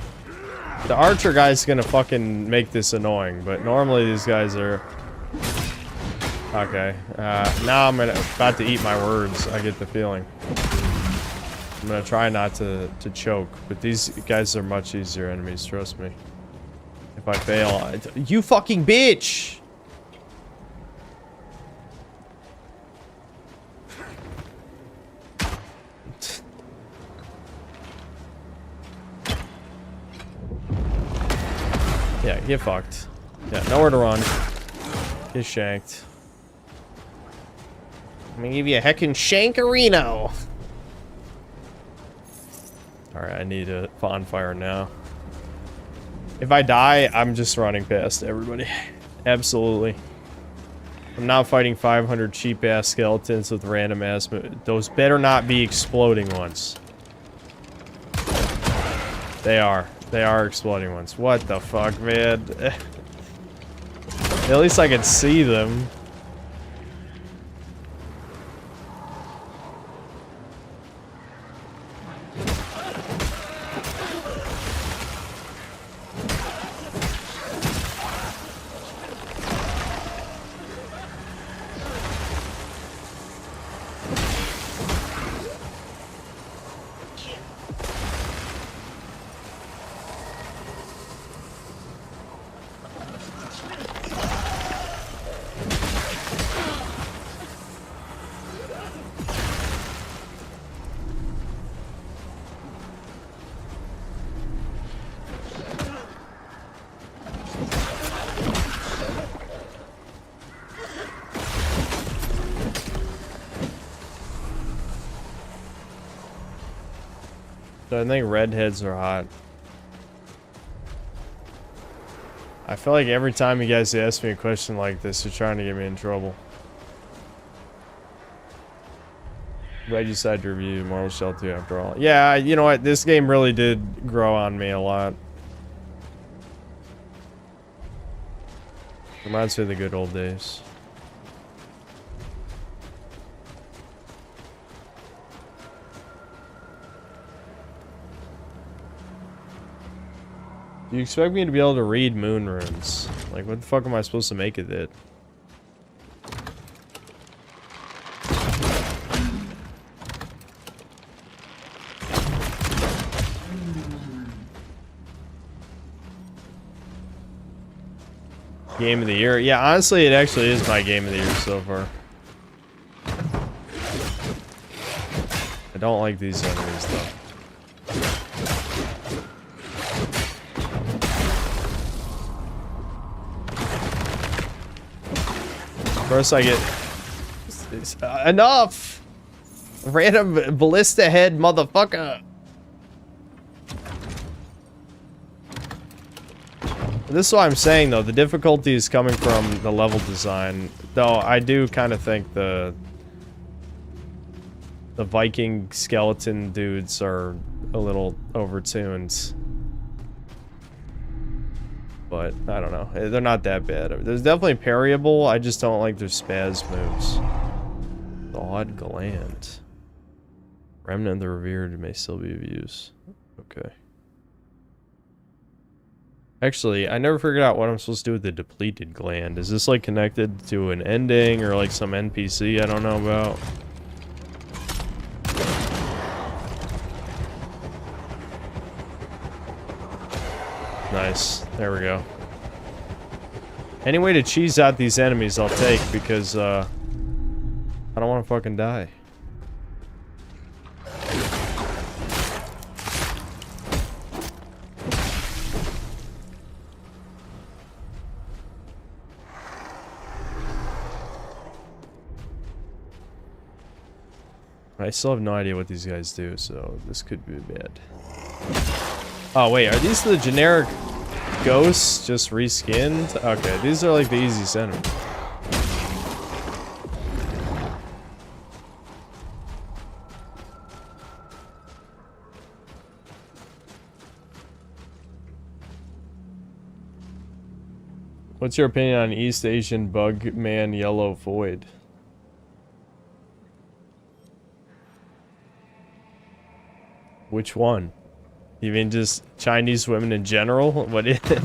The archer guy's gonna fucking make this annoying, but normally these guys are... Okay. Now I'm about to eat my words, I get the feeling. I'm gonna try not to choke, but these guys are much easier enemies, trust me. If I fail, you fucking bitch! Yeah, get fucked. Yeah, nowhere to run. Get shanked. I'm gonna give you a heckin' shankerino. Alright, I need a bonfire now. If I die, I'm just running past everybody. Absolutely. I'm not fighting 500 cheap-ass skeletons with random-ass... Those better not be exploding ones. They are. They are exploding ones. What the fuck, man? At least I can see them. So I think redheads are hot. I feel like every time you guys ask me a question like this, you're trying to get me in trouble. I decided to review Marvel Shell 2 after all. Yeah, you know what? This game really did grow on me a lot. Reminds me of the good old days. Do you expect me to be able to read moon runes? Like, what the fuck am I supposed to make of it? Game of the year? Yeah, honestly, it actually is my game of the year so far. I don't like these enemies, though. First I get... enough! Random ballista head motherfucker! This is what I'm saying, though. The difficulty is coming from the level design. Though, I do kind of think the Viking skeleton dudes are a little overtuned. But, I don't know. They're not that bad. There's definitely parryable. I just don't like their spaz moves. Thawed gland. Remnant of the revered may still be of use. Okay. Actually, I never figured out what I'm supposed to do with the depleted gland. Is this like connected to an ending or like some NPC I don't know about? Nice. There we go. Any way to cheese out these enemies I'll take because I don't want to fucking die. I still have no idea what these guys do, so this could be bad. Oh, wait, are these the generic ghosts just reskinned? Okay, these are like the easiest enemies. What's your opinion on East Asian Bug Man Yellow Void? Which one? You mean just Chinese women in general? What is it?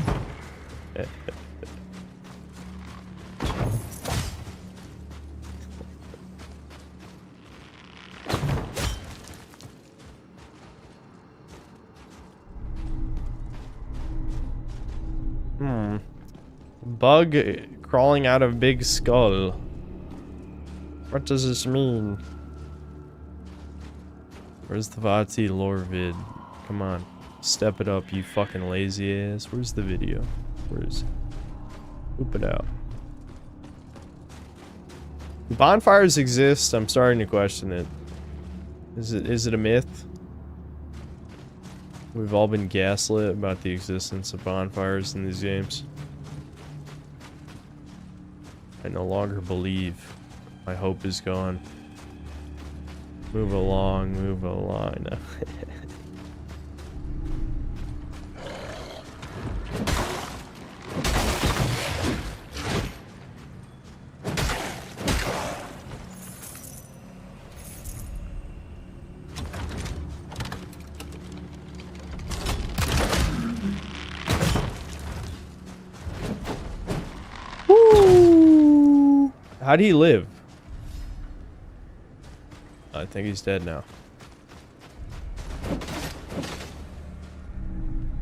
Bug crawling out of big skull. What does this mean? Where's the Vati lore vid? Come on. Step it up, you fucking lazy ass. Where's the video? Where is it? Whoop it out. Do bonfires exist? I'm starting to question it. Is it a myth? We've all been gaslit about the existence of bonfires in these games. I no longer believe. My hope is gone. Move along, move along. No. Woo! How'd he live? I think he's dead now.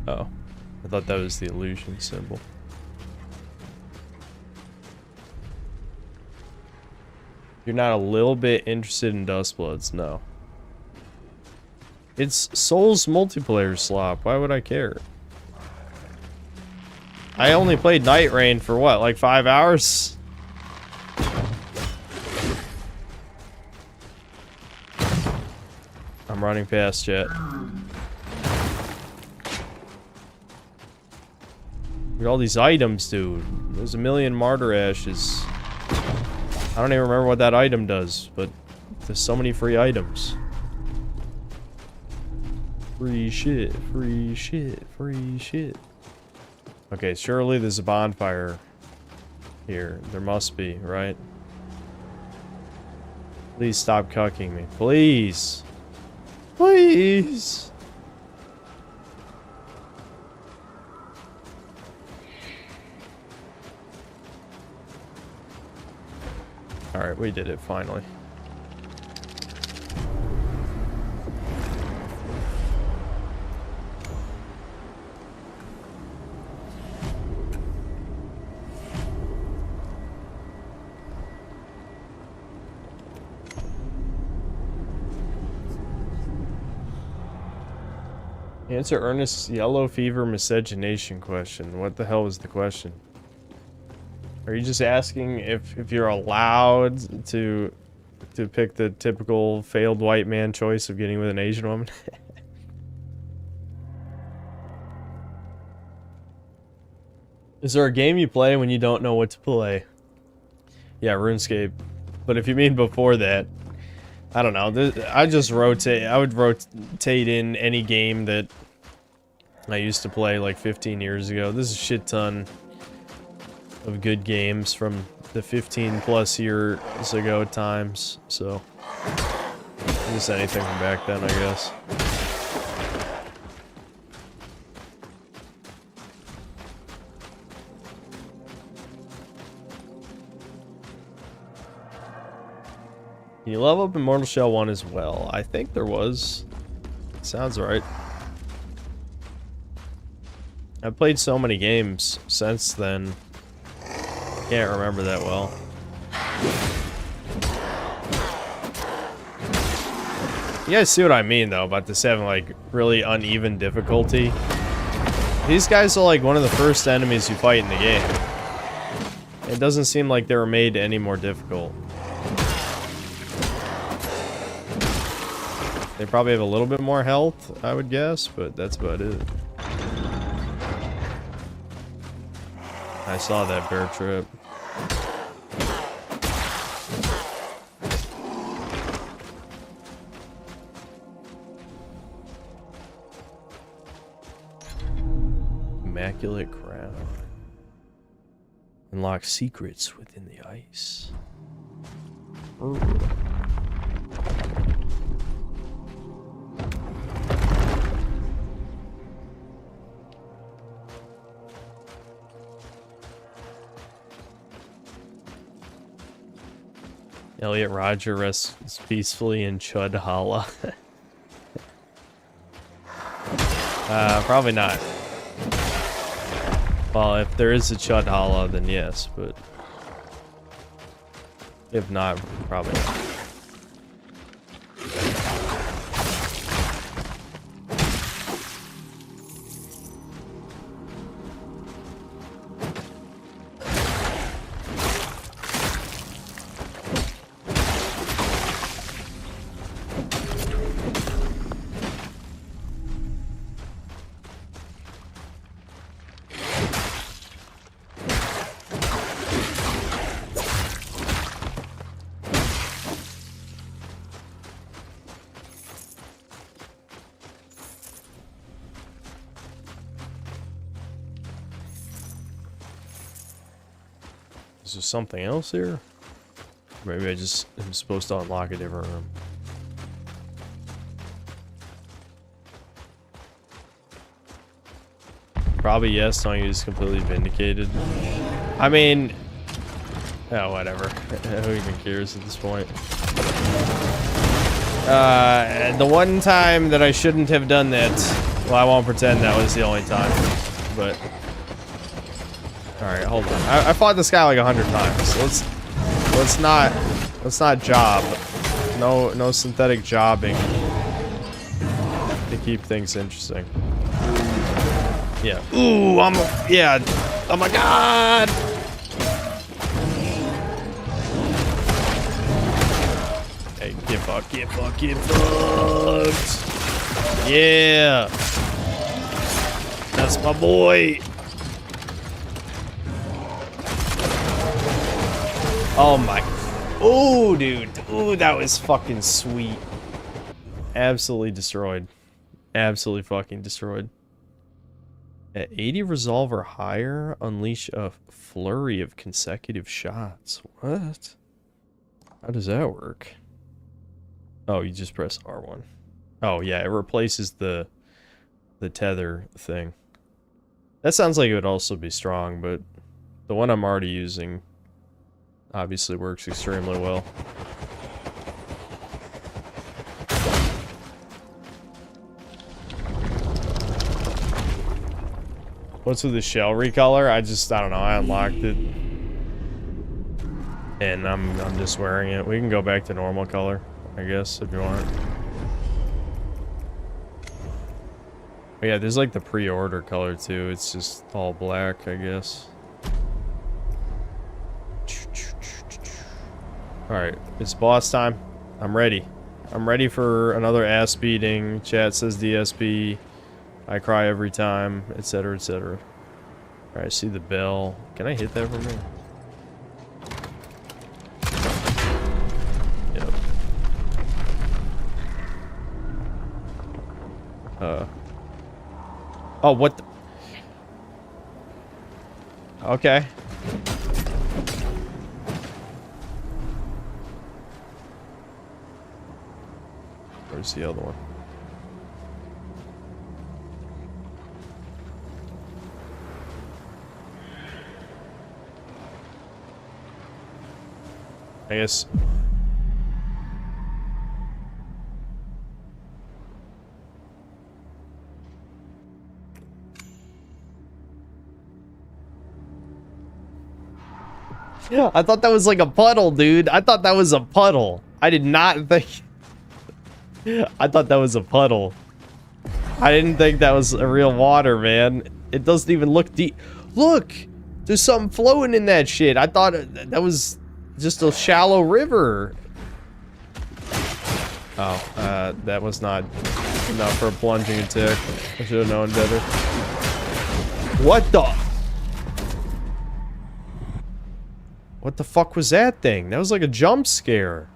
Oh. I thought that was the illusion symbol. You're not a little bit interested in Dustbloods? No. It's Souls multiplayer slop. Why would I care? I only played Night Rain for what, like 5 hours? I'm running past yet. Look at all these items, dude. There's a million martyr ashes. I don't even remember what that item does, but There's so many free items. Free shit, free shit, free shit. Okay, surely there's a bonfire here. There must be, right? Please stop cucking me. Please. Please. Alright, we did it finally. Answer Ernest's yellow fever miscegenation question. What the hell was the question? Are you just asking if you're allowed to pick the typical failed white man choice of getting with an Asian woman? Is there a game you play when you don't know what to play? Yeah, RuneScape. But if you mean before that, I don't know. I just rotate. I would rotate in any game that I used to play like 15 years ago. There's a shit ton of good games from the 15 plus years ago times. So just anything from back then, I guess. Can you level up in Mortal Shell 1 as well? I think there was. Sounds right. I've played so many games since then. Can't remember that well. You guys see what I mean, though, about this having, like, really uneven difficulty? These guys are, like, one of the first enemies you fight in the game. It doesn't seem like they were made any more difficult. They probably have a little bit more health, I would guess, but that's about it. I saw that bear trip. Immaculate Crown. Unlock secrets within the ice. Ooh. Elliot Roger rests peacefully in Chudhala. Probably not. Well, if there is a Chudhala, then yes, but if not, probably not. Is there something else here? Maybe I just am supposed to unlock a different room. Probably yes, so you just completely vindicated. I mean, oh, whatever. Who even cares at this point? The one time that I shouldn't have done that, well, I won't pretend that was the only time, but... Alright, hold on. I fought this guy like 100 times. Let's not job. No synthetic jobbing to keep things interesting. Yeah. Ooh, yeah. Oh my god! Hey, get fucked, get fucked, get fucked! Yeah! That's my boy! Oh my... Oh, dude. Ooh, that was fucking sweet. Absolutely destroyed. Absolutely fucking destroyed. At 80 resolve or higher, unleash a flurry of consecutive shots. What? How does that work? Oh, you just press R1. Oh, yeah, it replaces the tether thing. That sounds like it would also be strong, but the one I'm already using obviously works extremely well. What's with the shell recolor? I don't know, I unlocked it. And I'm just wearing it. We can go back to normal color, I guess, if you want. But yeah, there's like the pre-order color too. It's just all black, I guess. Alright, it's boss time. I'm ready. I'm ready for another ass beating. Chat says DSP. I cry every time, etc, etc. Alright, I see the bell. Can I hit that from here? Yep. Oh, what the... Okay. Where's the other one? I guess... Yeah, I thought that was like a puddle, dude. I thought that was a puddle. I did not think... I thought that was a puddle. I didn't think that was a real water, man. It doesn't even look deep. Look! There's something flowing in that shit. I thought that was just a shallow river. Oh, that was not enough for a plunging attack. I should have known better. What the... What the fuck was that thing? That was like a jump scare.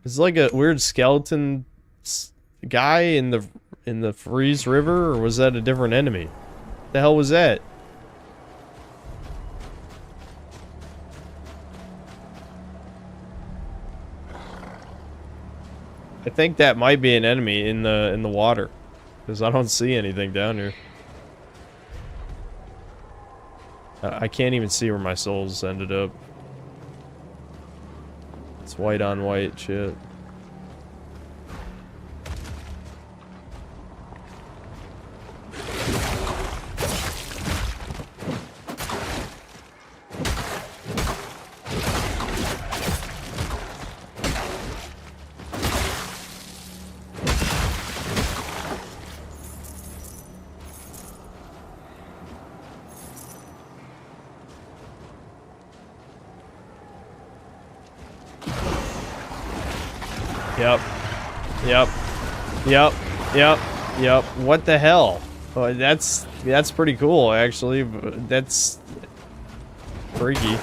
It's like a weird skeleton guy in the Freeze River, or was that a different enemy? What the hell was that? I think that might be an enemy in the water, because I don't see anything down here. I can't even see where my souls ended up. It's white on white shit. Yep. What the hell? Oh, that's pretty cool, actually. But that's freaky.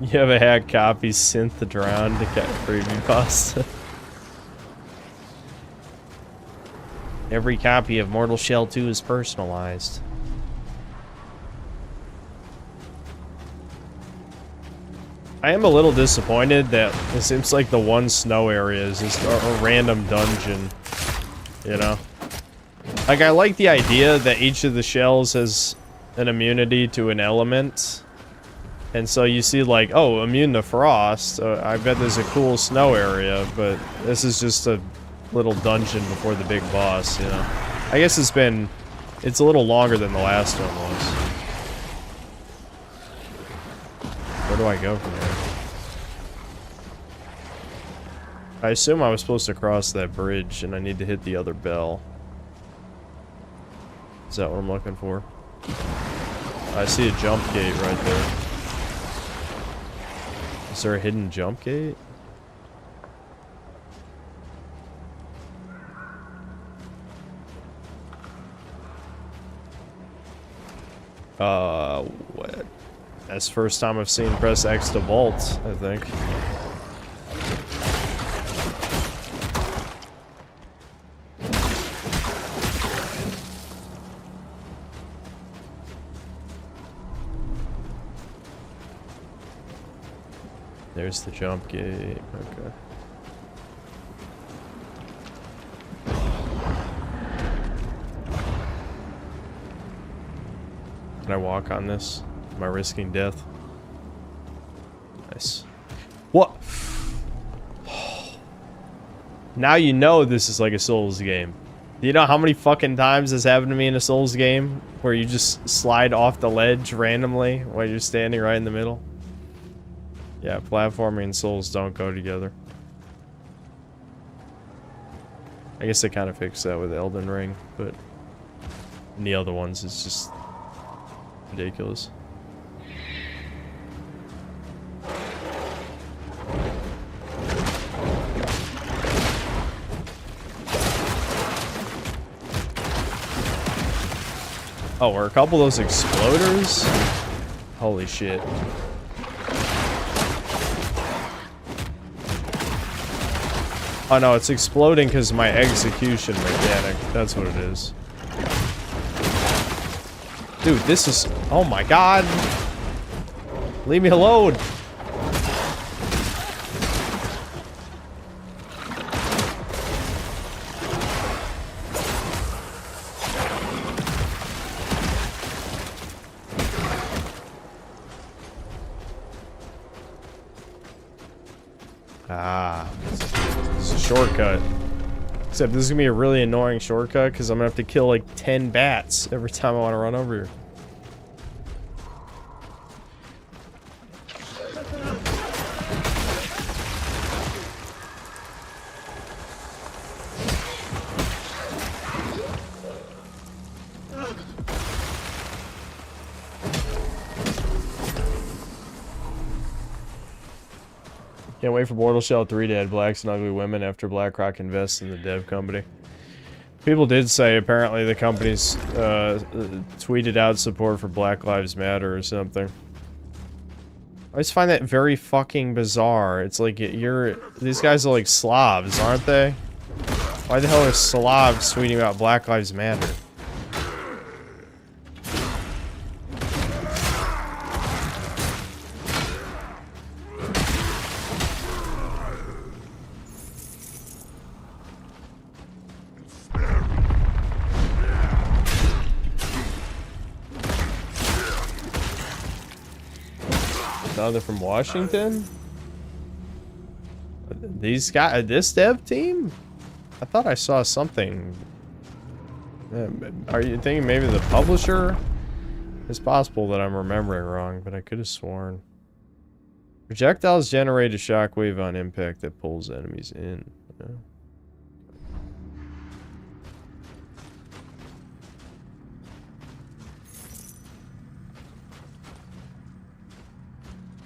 You have a hack copy synth around to get preview pasta. Every copy of Mortal Shell 2 is personalized. I am a little disappointed that it seems like the one snow area is just a random dungeon, you know? Like, I like the idea that each of the shells has an immunity to an element. And so you see, like, oh, immune to frost. I bet there's a cool snow area, but this is just a little dungeon before the big boss, you know? I guess it's a little longer than the last one was. Where do I go from here? I assume I was supposed to cross that bridge and I need to hit the other bell. Is that what I'm looking for? I see a jump gate right there. Is there a hidden jump gate? What? That's the first time I've seen press X to vault, I think. There's the jump gate. Okay. Can I walk on this? Am I risking death? Nice. What? Now you know this is like a Souls game. Do you know how many fucking times this happened to me in a Souls game? Where you just slide off the ledge randomly while you're standing right in the middle? Yeah, platforming and Souls don't go together. I guess they kind of fixed that with Elden Ring, but in the other ones it's just ridiculous. Oh, were a couple of those exploders? Holy shit. Oh no, it's exploding because my execution mechanic. That's what it is. Dude, this is... Oh my god! Leave me alone! Ah. This is a shortcut. Except this is gonna be a really annoying shortcut because I'm gonna have to kill like 10 bats every time I want to run over here. Can't wait for Mortal Shell 3 to add blacks and ugly women after BlackRock invests in the dev company. People did say apparently the company's tweeted out support for Black Lives Matter or something. I just find that very fucking bizarre. It's like these guys are like Slavs, aren't they? Why the hell are Slavs tweeting about Black Lives Matter? Oh, they're from Washington? These guys, this dev team? I thought I saw something. Are you thinking maybe the publisher? It's possible that I'm remembering wrong, but I could have sworn. Projectiles generate a shockwave on impact that pulls enemies in. Yeah.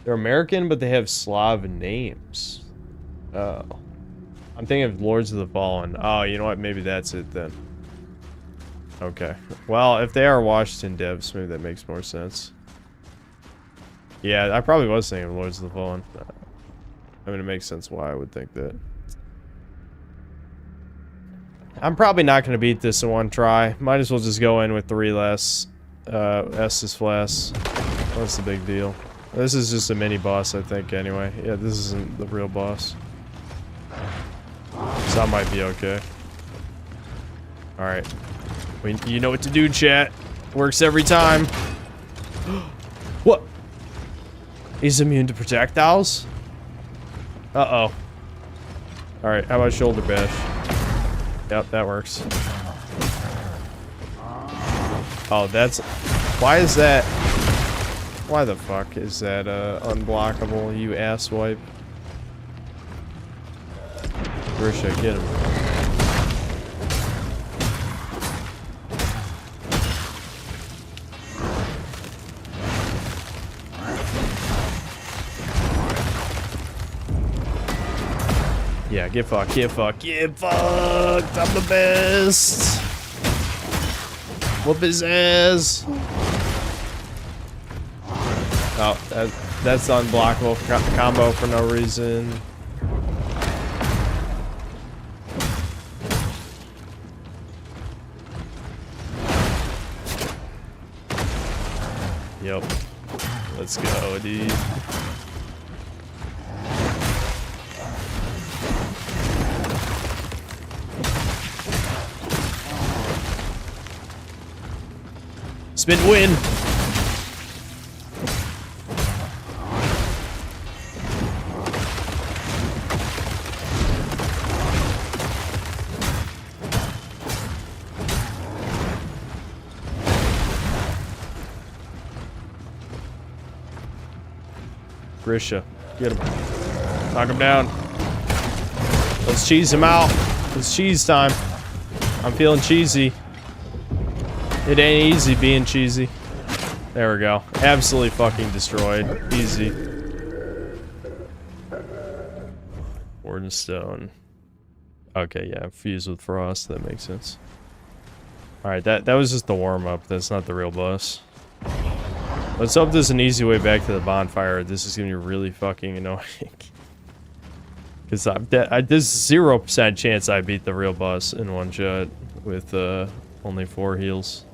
They're American, but they have Slav names. Oh. I'm thinking of Lords of the Fallen. Oh, you know what? Maybe that's it then. Okay. Well, if they are Washington devs, maybe that makes more sense. Yeah, I probably was thinking of Lords of the Fallen. I mean, it makes sense why I would think that. I'm probably not going to beat this in one try. Might as well just go in with 3 less. Estus Flask. What's the big deal? This is just a mini boss, I think, anyway. Yeah, this isn't the real boss. So that might be okay. Alright. You know what to do, chat. Works every time. What? He's immune to projectiles? Uh-oh. Alright, how about shoulder bash? Yep, that works. Oh, that's... Why is that... Why the fuck is that unblockable, you asswipe? Grisha, get him. Yeah, get fucked, get fucked, get fucked! I'm the best! Whoop his ass! Oh, that's unblockable combo for no reason. Yep. Let's go, dude. Spin win. Grisha, get him. Knock him down. Let's cheese him out. It's cheese time. I'm feeling cheesy. It ain't easy being cheesy. There we go. Absolutely fucking destroyed. Easy. Warden Stone. Okay, yeah, fused with Frost. That makes sense. Alright, that was just the warm-up. That's not the real boss. Let's hope there's an easy way back to the bonfire. This is gonna be really fucking annoying. Because there's 0% chance I beat the real boss in one shot with only 4 heals.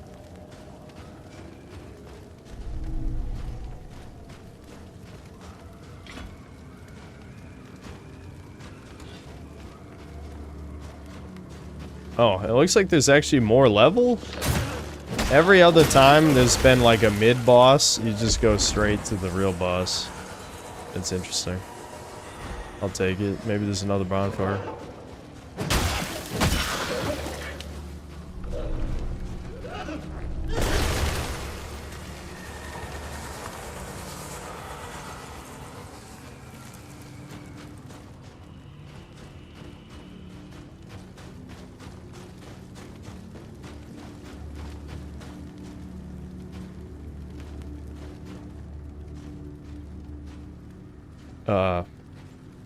Oh, it looks like there's actually more level. Every other time there's been like a mid-boss, you just go straight to the real boss. It's interesting. I'll take it. Maybe there's another bonfire.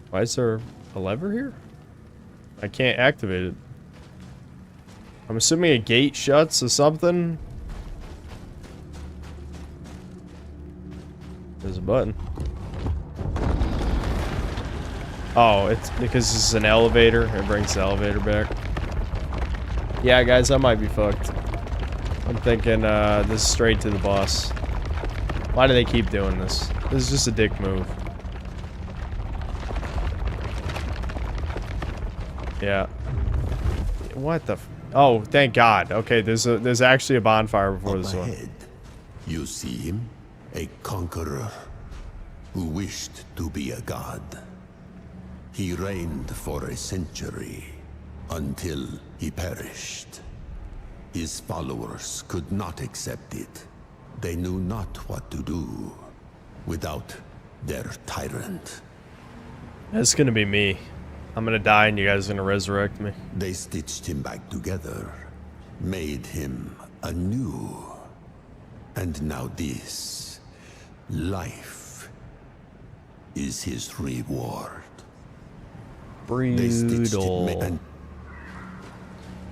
Why is there a lever here? I can't activate it. I'm assuming a gate shuts or something. There's a button. Oh, it's because this is an elevator. It brings the elevator back. Yeah, guys, I might be fucked. I'm thinking this is straight to the boss. Why do they keep doing this? This is just a dick move. Yeah. What the? Oh, thank God. Okay, there's actually a bonfire before this one. Ahead, you see him, a conqueror who wished to be a god. He reigned for a century until he perished. His followers could not accept it. They knew not what to do without their tyrant. That's gonna be me. I'm gonna die and you guys are gonna resurrect me. They stitched him back together, made him anew. And now this life is his reward. Brutal.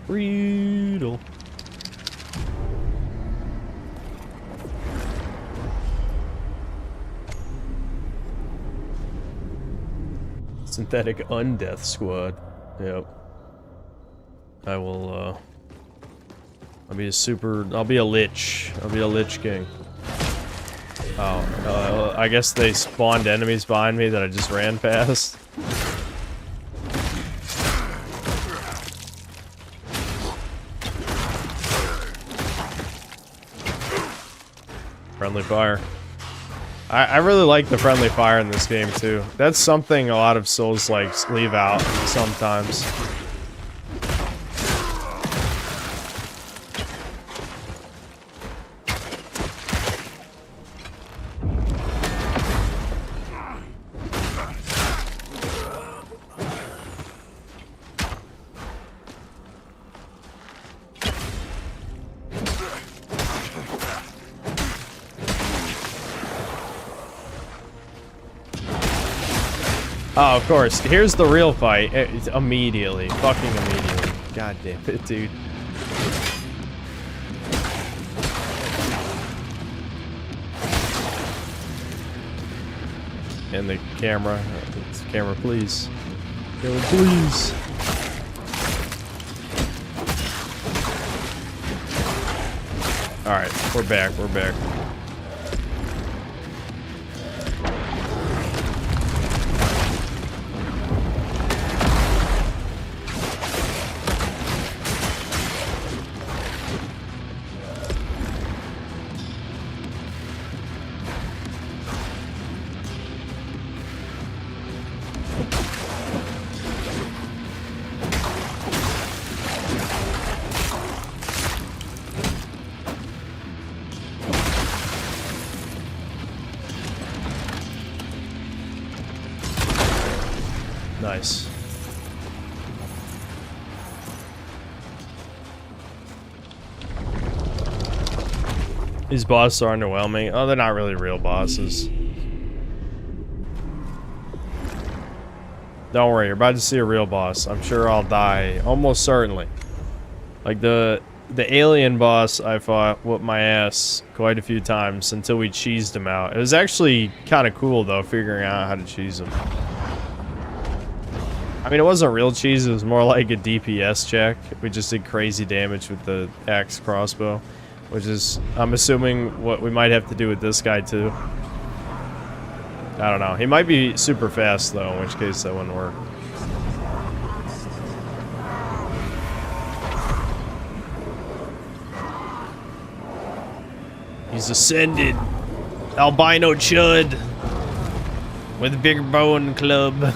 Brutal. Synthetic Undeath Squad. Yep. I will, I'll be a lich. I'll be a lich king. Oh, I guess they spawned enemies behind me that I just ran past. Friendly fire. I really like the friendly fire in this game too. That's something a lot of Souls-likes leave out sometimes. Oh, of course. Here's the real fight. Immediately. Fucking immediately. God damn it, dude. And the camera. Camera, please. Camera, please. Alright, we're back. We're back. Nice. These bosses are underwhelming. Oh, they're not really real bosses. Don't worry, you're about to see a real boss. I'm sure I'll die, almost certainly. Like the alien boss, I fought whooped my ass quite a few times until we cheesed him out. It was actually kind of cool though, figuring out how to cheese him. I mean, it wasn't real cheese, it was more like a DPS check. We just did crazy damage with the axe crossbow, which is, I'm assuming, what we might have to do with this guy too. I don't know. He might be super fast though, in which case that wouldn't work. He's ascended. Albino chud with a big bone club.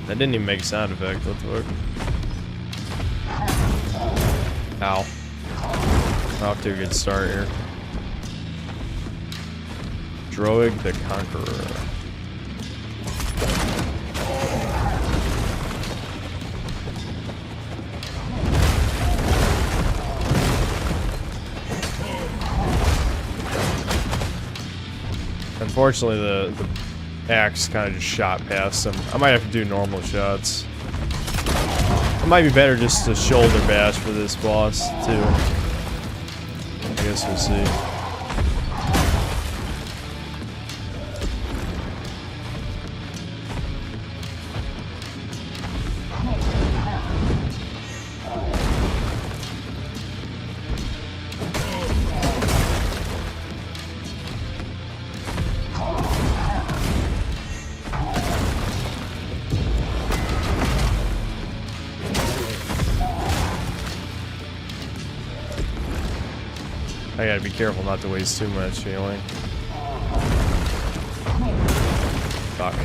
That didn't even make a sound effect. What the fuck? Ow. Off to a good start here. Droig the Conqueror. Unfortunately, the axe kind of just shot past him. I might have to do normal shots. It might be better just to shoulder bash for this boss, too. I guess we'll see. I gotta be careful not to waste too much healing. Fuck.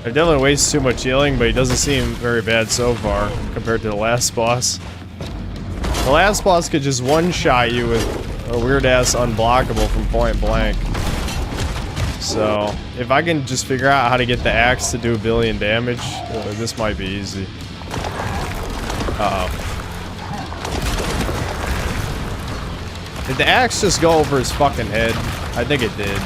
I definitely waste too much healing, but he doesn't seem very bad so far compared to the last boss. The last boss could just one-shot you with a weird-ass unblockable from point blank. So, if I can just figure out how to get the axe to do 1 billion damage, this might be easy. Uh-oh. Did the axe just go over his fucking head? I think it did.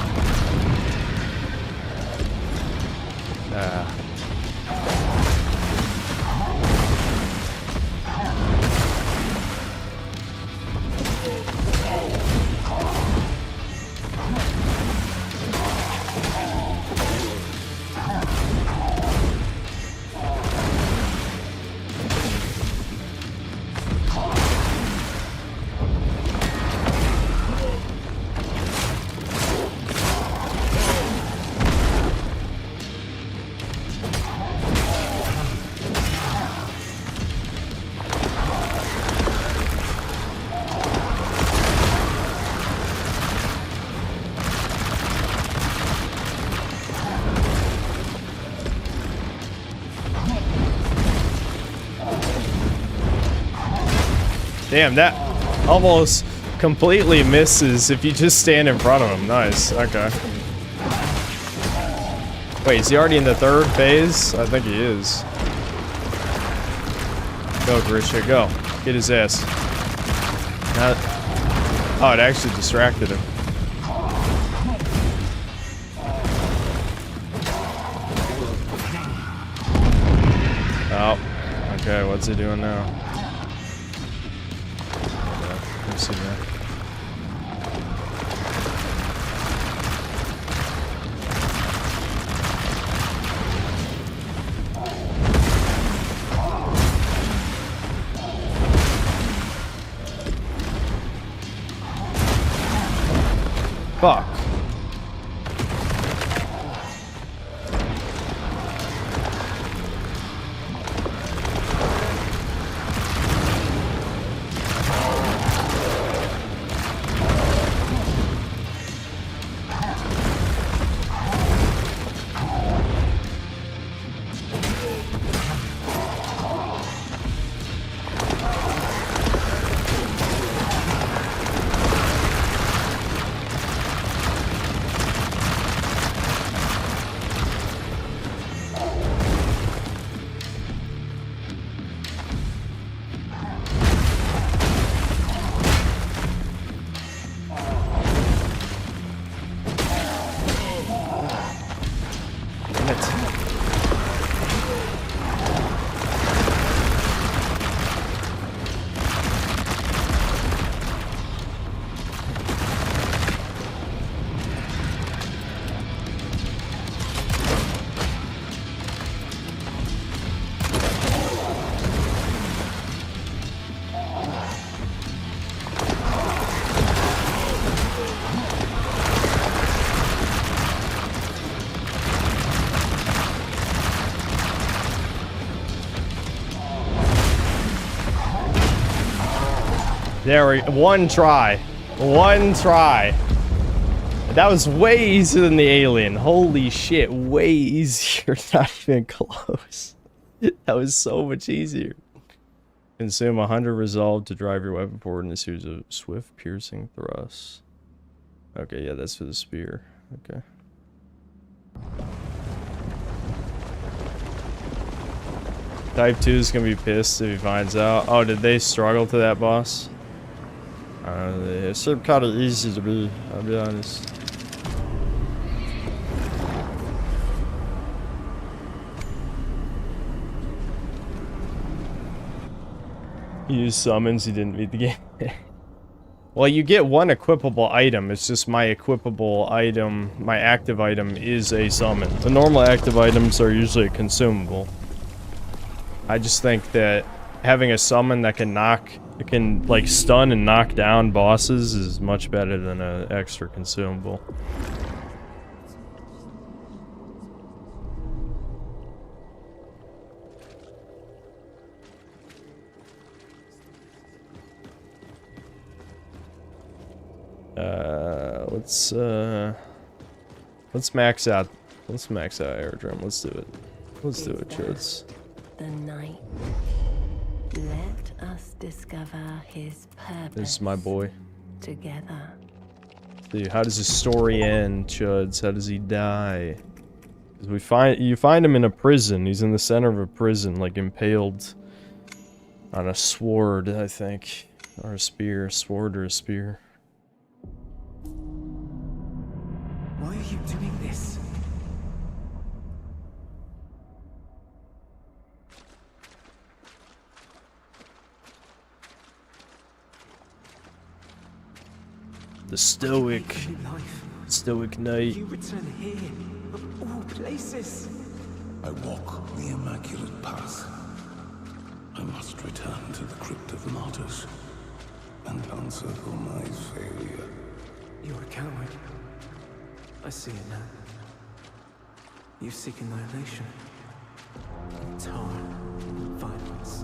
Damn, that almost completely misses if you just stand in front of him. Nice. Okay. Wait, is he already in the 3rd phase? I think he is. Go, Grisha, go. Get his ass. Not... Oh, it actually distracted him. Oh. Okay, what's he doing now? Yeah, let's see that. Fuck. There we go. One try. One try. That was way easier than the alien. Holy shit. Way easier. Not even close. That was so much easier. Consume 100 resolve to drive your weapon forward in a series of swift piercing thrusts. Okay, yeah, that's for the spear. Okay. Type 2 is gonna be pissed if he finds out. Oh, did they struggle to that boss? It seemed kind of easy to me, I'll be honest. He used summons, he didn't beat the game. Well, you get one equipable item, it's just my equipable item, my active item is a summon. The normal active items are usually a consumable. I just think that having a summon that can knock, it can like stun and knock down bosses is much better than an extra consumable. Let's max out. Let's max out aerodrome. Let's do it. Let's do it, Chuds. The night. Let us discover his purpose. This is my boy. Together. See, how does his story end, Chuds? How does he die? Because you find him in a prison. He's in the center of a prison, like impaled on a sword, I think, or a spear, sword or a spear. Why are you doing this? The stoic knight. You return here, of all places. I walk the immaculate path. I must return to the crypt of martyrs and answer for my failure. You're a coward. I see it now. You seek annihilation, tar, violence,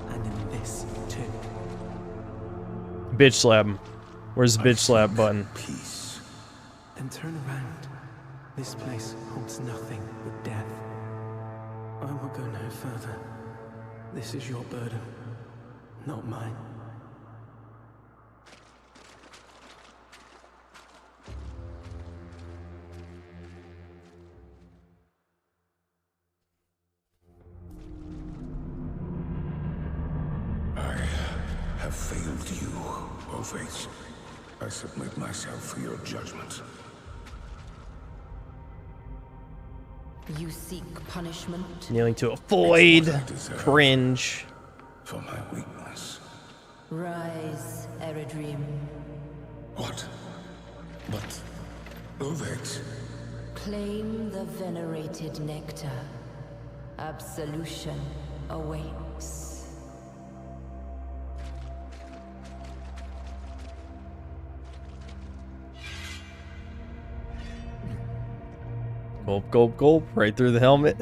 and in this too. Bitch slap him. Where's the bitch slap button? Peace. Then turn around. This place holds nothing but death. I will go no further. This is your burden, not mine. failed you, O Fates. I submit myself for your judgment. You seek punishment? Kneeling to a void. Cringe. For my weakness. Rise, Eredream. What? But... Ovet. Claim the venerated nectar. Absolution awaits. Gulp, gulp, gulp. Right through the helmet.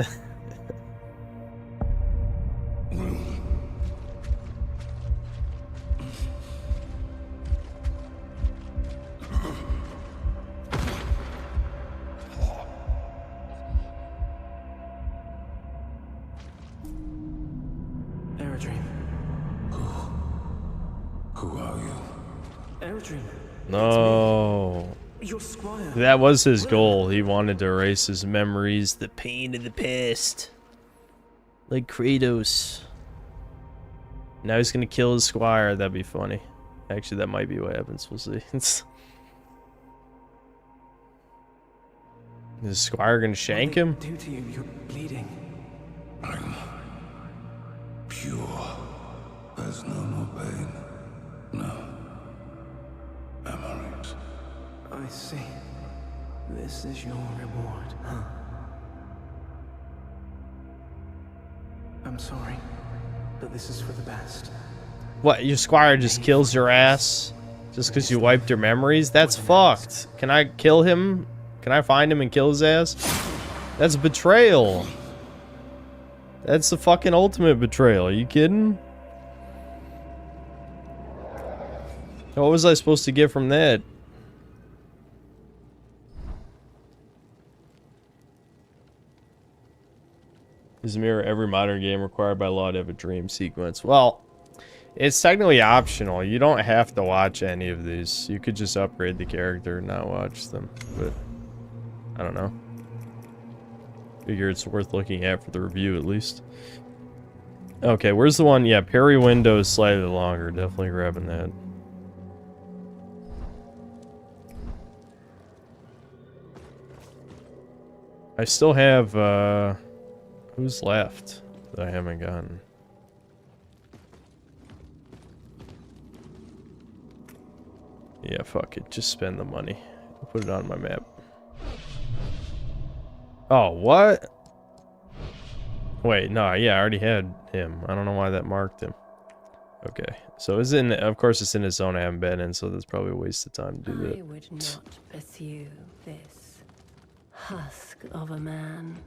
Eredream. Who are you? Eredream. No. Your squire. That was his goal. He wanted to erase his memories, the pain of the past. Like Kratos. Now he's gonna kill his squire. That'd be funny. Actually, that might be what happens. We'll see. Is the squire gonna shank him? Due to you, you're bleeding. I'm pure. There's no more pain. No. Memories. I see. This is your reward, huh? I'm sorry, but this is for the best. What? Your squire just kills your ass just because you wiped your memories? That's fucked. Can I kill him? Can I find him and kill his ass? That's betrayal. That's the fucking ultimate betrayal. Are you kidding? What was I supposed to get from that? Is mirror every modern game required by law to have a dream sequence? Well, it's technically optional. You don't have to watch any of these. You could just upgrade the character and not watch them. But I don't know. Figure it's worth looking at for the review at least. Okay, where's the one? Yeah, parry window is slightly longer. Definitely grabbing that. I still have, who's left that I haven't gotten? Yeah, fuck it. Just spend the money. I'll put it on my map. Oh, what? Wait, no, yeah, I already had him. I don't know why that marked him. Okay, so it's in, of course it's in a zone I haven't been in, so that's probably a waste of time to do that. I would not pursue this husk of a man.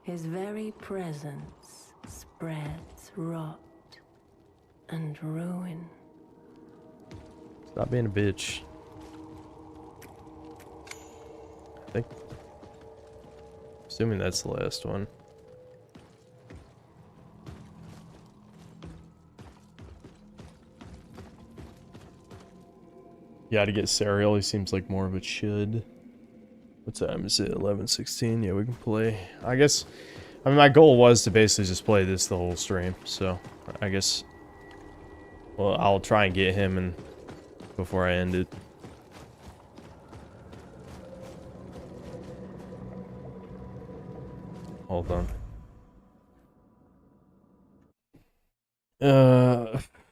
His very presence spreads rot and ruin. Stop being a bitch. I think. Assuming that's the last one. Yeah, to get Serial, he seems like more of a should. What time is it? 11:16. Yeah, we can play. I guess. I mean, my goal was to basically just play this the whole stream. So, I guess. Well, I'll try and get him and before I end it. Hold on.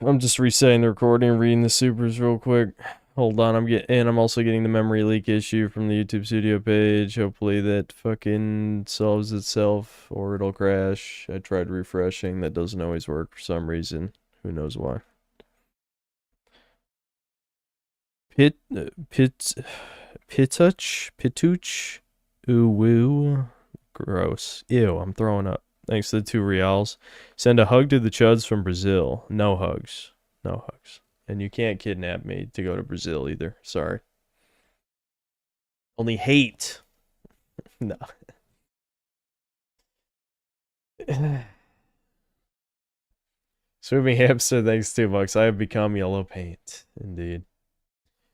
I'm just resetting the recording and reading the supers real quick. Hold on, I'm also getting the memory leak issue from the YouTube Studio page. Hopefully that fucking solves itself or it'll crash. I tried refreshing, that doesn't always work for some reason. Who knows why. Pituch, ooh woo, gross. Ew, I'm throwing up. Thanks to the 2 reals. Send a hug to the chuds from Brazil. No hugs. No hugs. And you can't kidnap me to go to Brazil either. Sorry. Only hate. No. Swimming hamster, thanks $2. I have become yellow paint. Indeed.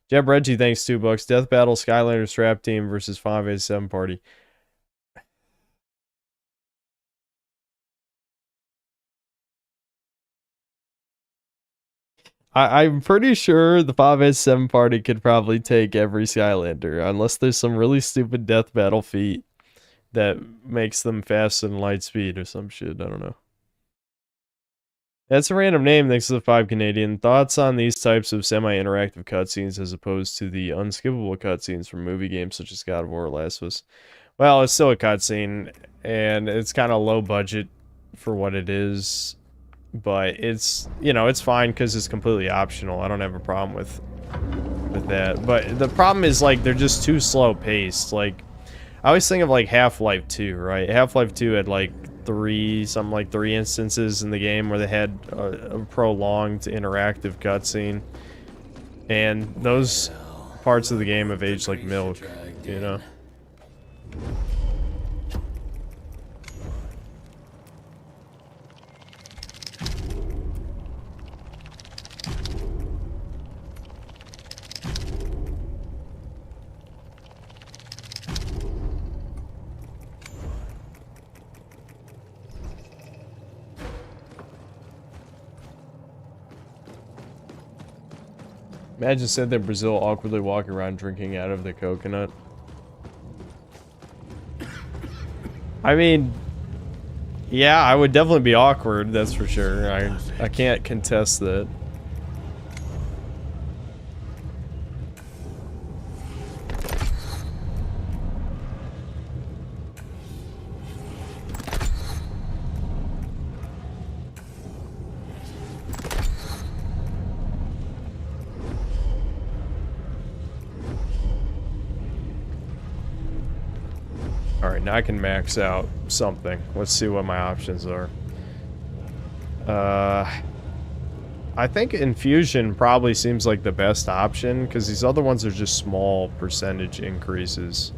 Jeb Reggie, thanks $2. Death Battle Skylander Strap Team versus 587 Party. I'm pretty sure the 5s7 party could probably take every Skylander, unless there's some really stupid death battle feat that makes them faster than light speed or some shit. I don't know. That's a random name. Thanks to the 5 Canadian. Thoughts on these types of semi-interactive cutscenes as opposed to the unskippable cutscenes from movie games such as God of War or Last of Us? Well, it's still a cutscene, and it's kind of low budget for what it is. But it's, you know, it's fine because it's completely optional. I don't have a problem with that. But the problem is, like, they're just too slow paced. Like, I always think of, like, Half-Life 2, right? Half-Life 2 had, like, three instances in the game where they had a prolonged interactive cutscene. And those parts of the game have aged like milk, you know? Imagine said that Brazil awkwardly walking around drinking out of the coconut. I mean, yeah, I would definitely be awkward, that's for sure. I can't contest that. Alright, now I can max out something. Let's see what my options are. I think infusion probably seems like the best option, because these other ones are just small percentage increases.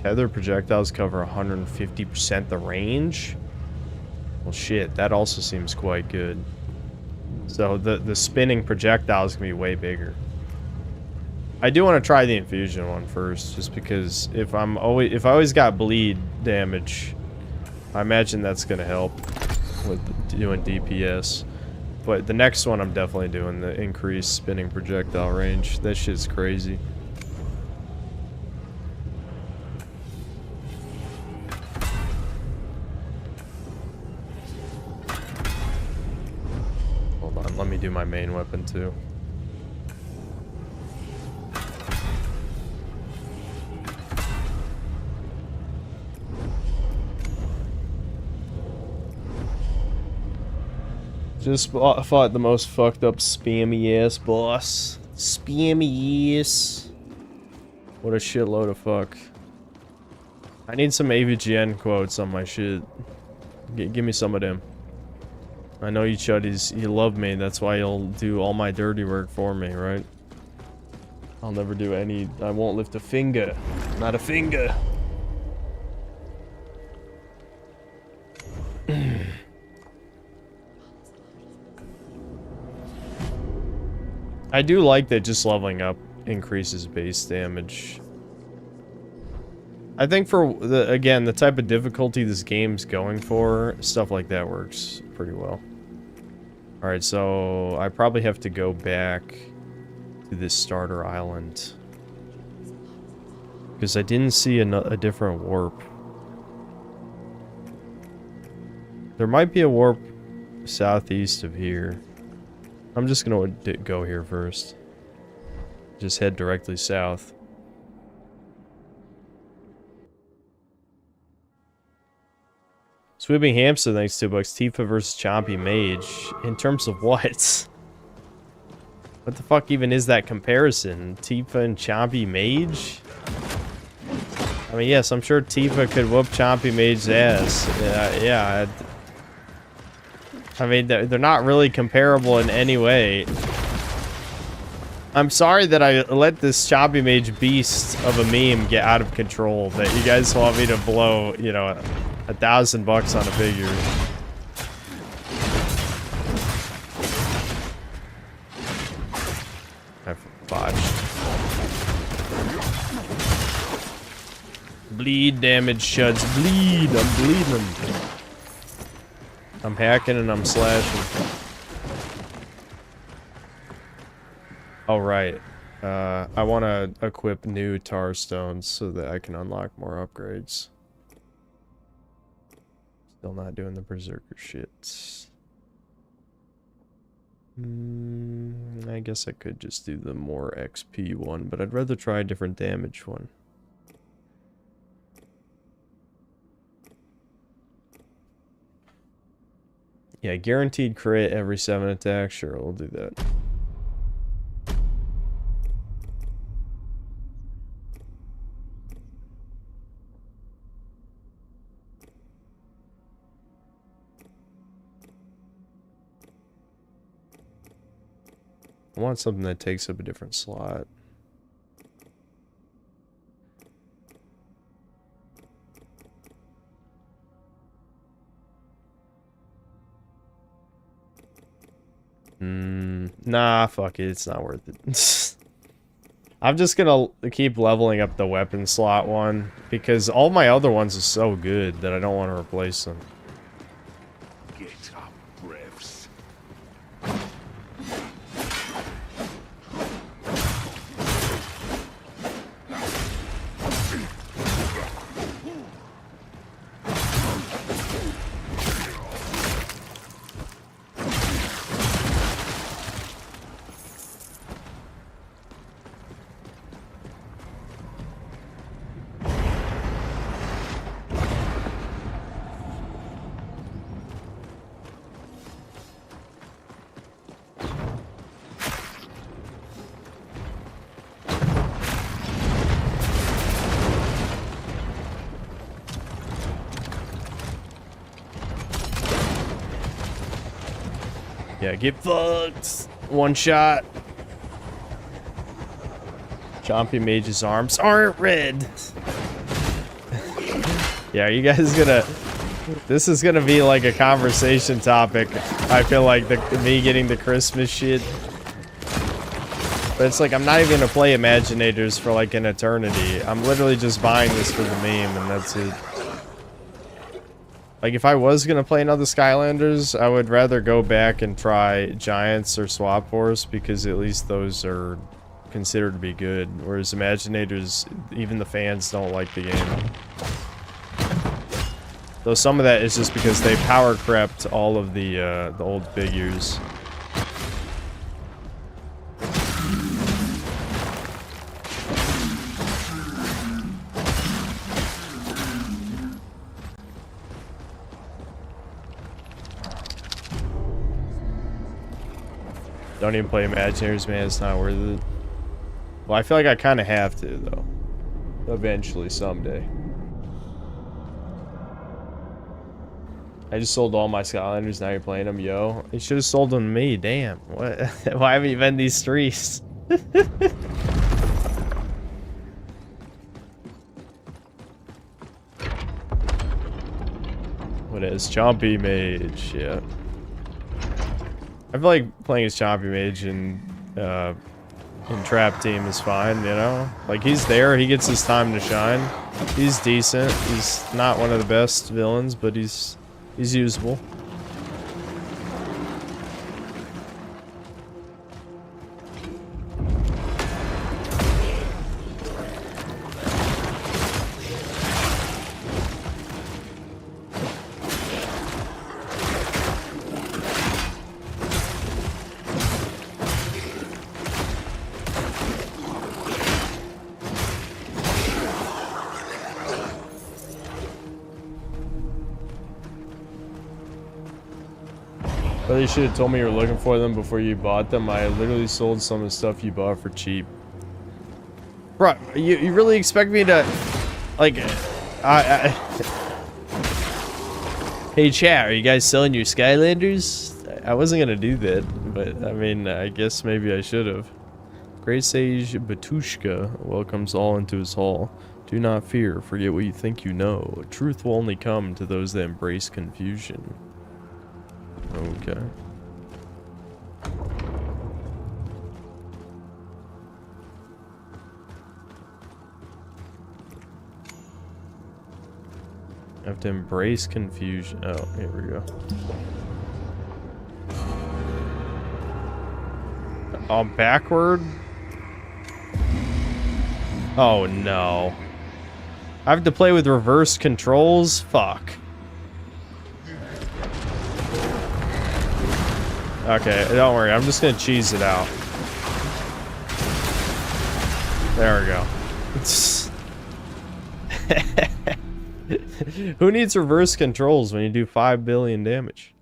Tether projectiles cover 150% the range? Well shit, that also seems quite good. So the spinning projectiles can be way bigger. I do want to try the infusion one first, just because if I always got bleed damage, I imagine that's gonna help with doing DPS. But the next one I'm definitely doing the increased spinning projectile range. That shit's crazy. Hold on, let me do my main weapon too. Just fought the most fucked up spammy ass boss. Spammy ass. What a shitload of fuck. I need some AVGN quotes on my shit. Give me some of them. I know you chuddies, you love me, that's why you'll do all my dirty work for me, right? I'll never do any, I won't lift a finger. Not a finger. I do like that just leveling up increases base damage. I think for, again, the type of difficulty this game's going for, stuff like that works pretty well. Alright, so I probably have to go back to this starter island. Because I didn't see a different warp. There might be a warp southeast of here. I'm just gonna go here first. Just head directly south. Sweeping Hamster, thanks $2. Tifa versus Chompy Mage. In terms of what? What the fuck even is that comparison? Tifa and Chompy Mage? I mean, yes, I'm sure Tifa could whoop Chompy Mage's ass. Yeah. I mean, they're not really comparable in any way. I'm sorry that I let this Chompy Mage beast of a meme get out of control, that you guys want me to blow, you know, $1,000 on a figure. I botched. Bleed damage, Shuds. Bleed. I'm bleeding. I'm hacking and I'm slashing. Oh, right. I want to equip new tar stones so that I can unlock more upgrades. Still not doing the berserker shit. I guess I could just do the more XP one, but I'd rather try a different damage one. Yeah, guaranteed crit every 7 attacks. Sure, we'll do that. I want something that takes up a different slot. Nah, fuck it. It's not worth it. I'm just gonna keep leveling up the weapon slot one because all my other ones are so good that I don't want to replace them. Get up, revs. Yeah, get fucked. One shot. Chompy Mage's arms aren't red. Yeah, are you guys gonna... This is gonna be like a conversation topic. I feel like me getting the Christmas shit. But it's like, I'm not even gonna play Imaginators for like an eternity. I'm literally just buying this for the meme and that's it. Like, if I was gonna play another Skylanders, I would rather go back and try Giants or Swap Force, because at least those are considered to be good, whereas Imaginators, even the fans don't like the game. Though some of that is just because they power crept all of the old figures. Don't even play Imagineers, man. It's not worth it. Well, I feel like I kind of have to, though. Eventually, someday. I just sold all my Skylanders. Now you're playing them, yo. You should have sold them to me. Damn. What? Why haven't you been these streets? What is Chompy Mage? Yeah. I feel like playing as Chompy Mage in Trap Team is fine, you know? Like, he's there, he gets his time to shine. He's decent. He's not one of the best villains, but he's usable. But you should have told me you were looking for them before you bought them. I literally sold some of the stuff you bought for cheap. Bro, you really expect me to... Like... Hey chat, are you guys selling your Skylanders? I wasn't gonna do that, but I mean, I guess maybe I should have. Great Sage Batushka welcomes all into his hall. Do not fear, forget what you think you know. Truth will only come to those that embrace confusion. Okay. I have to embrace confusion. Oh, here we go. Oh, backward? Oh, no. I have to play with reverse controls? Fuck. Okay, don't worry. I'm just gonna cheese it out. There we go. Who needs reverse controls when you do 5 billion damage?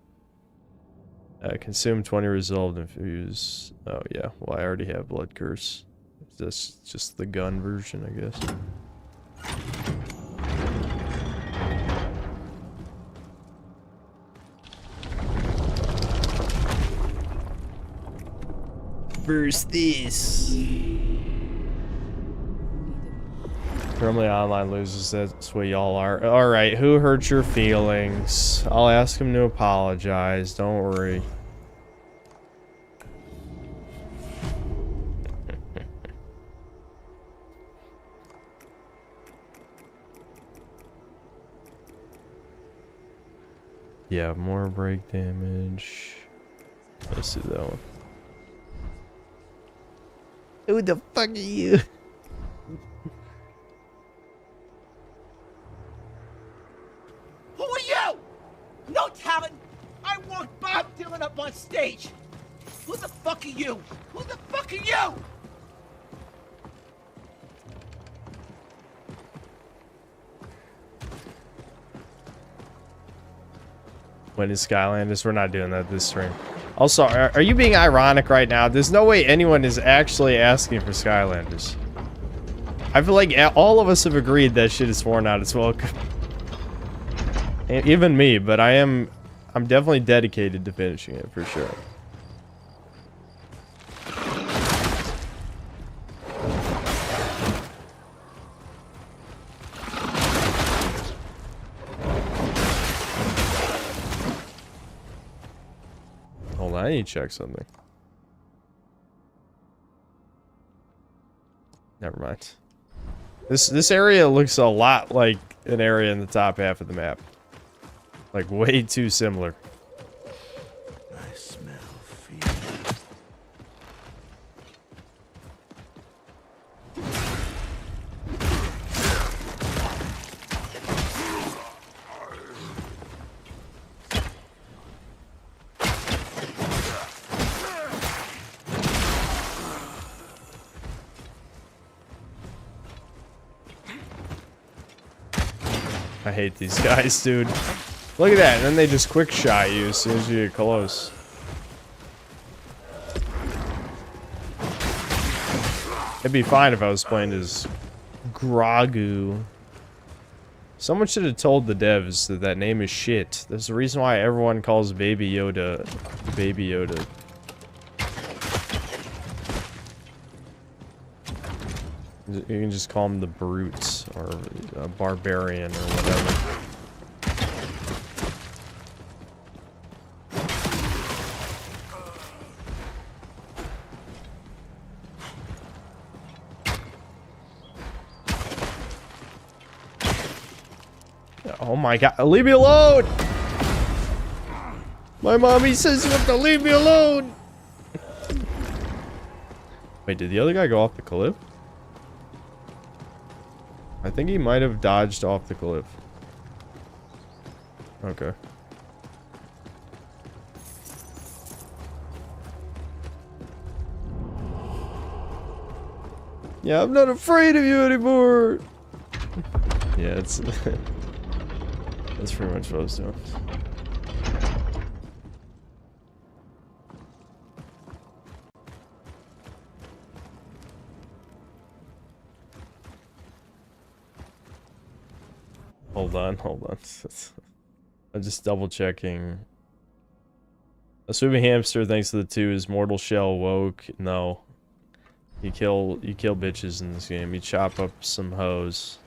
Consume 20 resolved infuse. Oh yeah, well I already have blood curse. That's just the gun version, I guess. Verse this. Normally online loses, that's what y'all are. Alright, who hurt your feelings? I'll ask him to apologize, don't worry. Yeah, more break damage. Let's do that one. Who the fuck are you? Who are you? No talent. I want Bob Dylan up on stage. Who the fuck are you? Who the fuck are you? When is Skylanders? We're not doing that this stream. Also, are you being ironic right now? There's no way anyone is actually asking for Skylanders. I feel like all of us have agreed that shit is worn out its welcome. Even me, but I'm definitely dedicated to finishing it for sure. Hold on, I need to check something. Never mind. This area looks a lot like an area in the top half of the map. Like way too similar. I smell fear. I hate these guys, dude. Look at that, and then they just quick shot you as soon as you get close. It'd be fine if I was playing as Grogu. Someone should have told the devs that that name is shit. There's a reason why everyone calls Baby Yoda Baby Yoda. You can just call him the Brutes or a Barbarian or whatever. Oh my god, leave me alone! My mommy says you have to leave me alone! Wait, did the other guy go off the cliff? I think he might have dodged off the cliff. Okay. Yeah, I'm not afraid of you anymore! Yeah, it's... That's pretty much what I was doing. Hold on. I'm just double checking. A swimming hamster, thanks to the 2, is mortal shell woke. No. You kill bitches in this game. You chop up some hoes.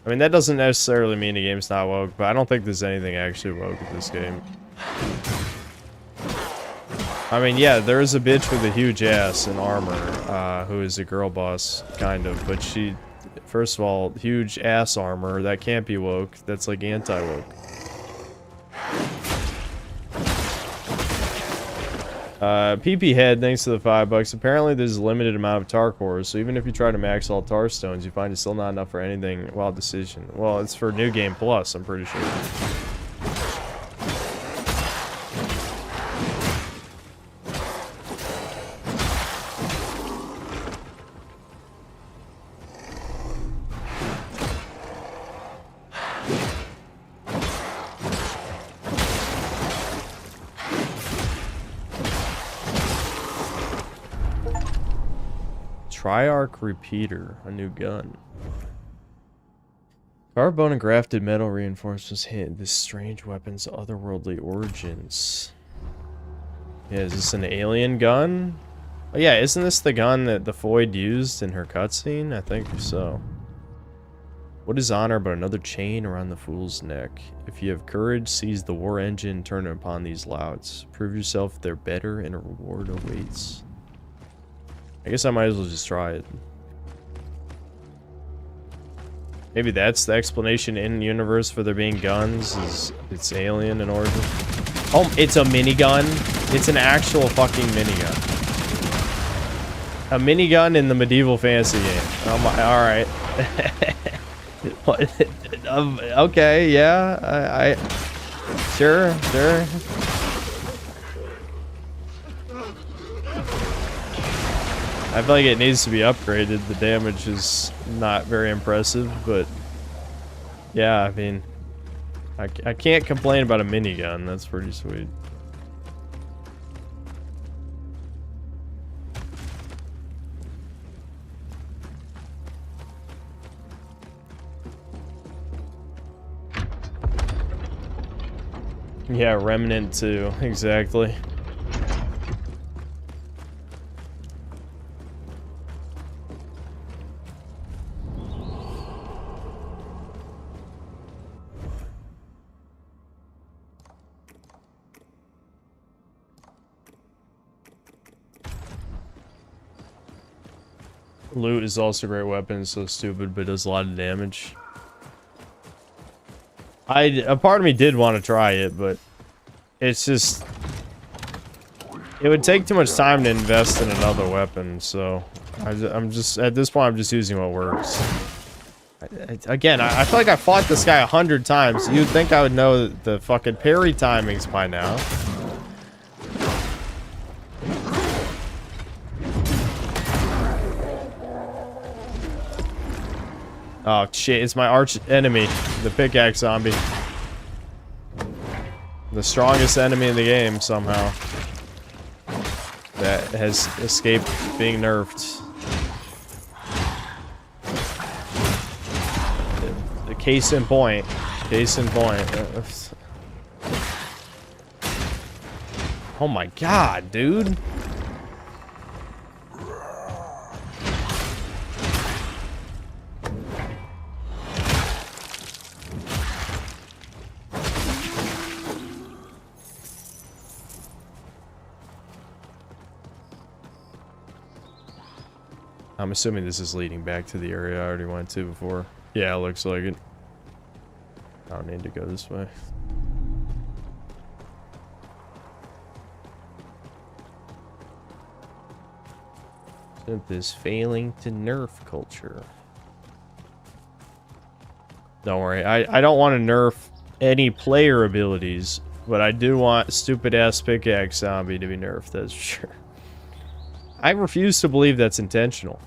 I mean, that doesn't necessarily mean the game's not woke, but I don't think there's anything actually woke in this game. I mean, yeah, there is a bitch with a huge ass and armor, who is a girl boss, kind of, but she First of all, huge ass armor. That can't be woke. That's like anti-woke. PP head, thanks to the $5. Apparently there's a limited amount of tar cores, so even if you try to max all tar stones, you find it's still not enough for anything. Wild decision. Well, it's for New Game Plus, I'm pretty sure. Triarch Repeater, a new gun. Carbon and grafted metal reinforcements hint this strange weapon's otherworldly origins. Yeah, is this an alien gun? Oh yeah, isn't this the gun that the Void used in her cutscene? I think so. What is honor but another chain around the fool's neck? If you have courage, seize the war engine, turn it upon these louts. Prove yourself they're better and a reward awaits. I guess I might as well just try it. Maybe that's the explanation in universe for there being guns, is it's alien in origin. Oh, it's a minigun. It's an actual fucking minigun. A minigun in the medieval fantasy game. Oh my, alright. Okay, yeah, sure. I feel like it needs to be upgraded. The damage is not very impressive, but yeah, I mean, I can't complain about a minigun. That's pretty sweet. Yeah, Remnant too, exactly. Loot is also a great weapon, so stupid, but does a lot of damage. A part of me did want to try it, but it's just... it would take too much time to invest in another weapon, so... I'm just... at this point, I'm just using what works. Again, I feel like I fought this guy 100 times. You'd think I would know the fucking parry timings by now. Oh shit, it's my arch enemy, the pickaxe zombie. The strongest enemy in the game, somehow. That has escaped being nerfed. The case in point. Case in point. Oh my god, dude. I'm assuming this is leading back to the area I already went to before. Yeah, it looks like it. I don't need to go this way. Synth is failing to nerf culture. Don't worry, I don't want to nerf any player abilities, but I do want stupid ass pickaxe zombie to be nerfed, that's for sure. I refuse to believe that's intentional.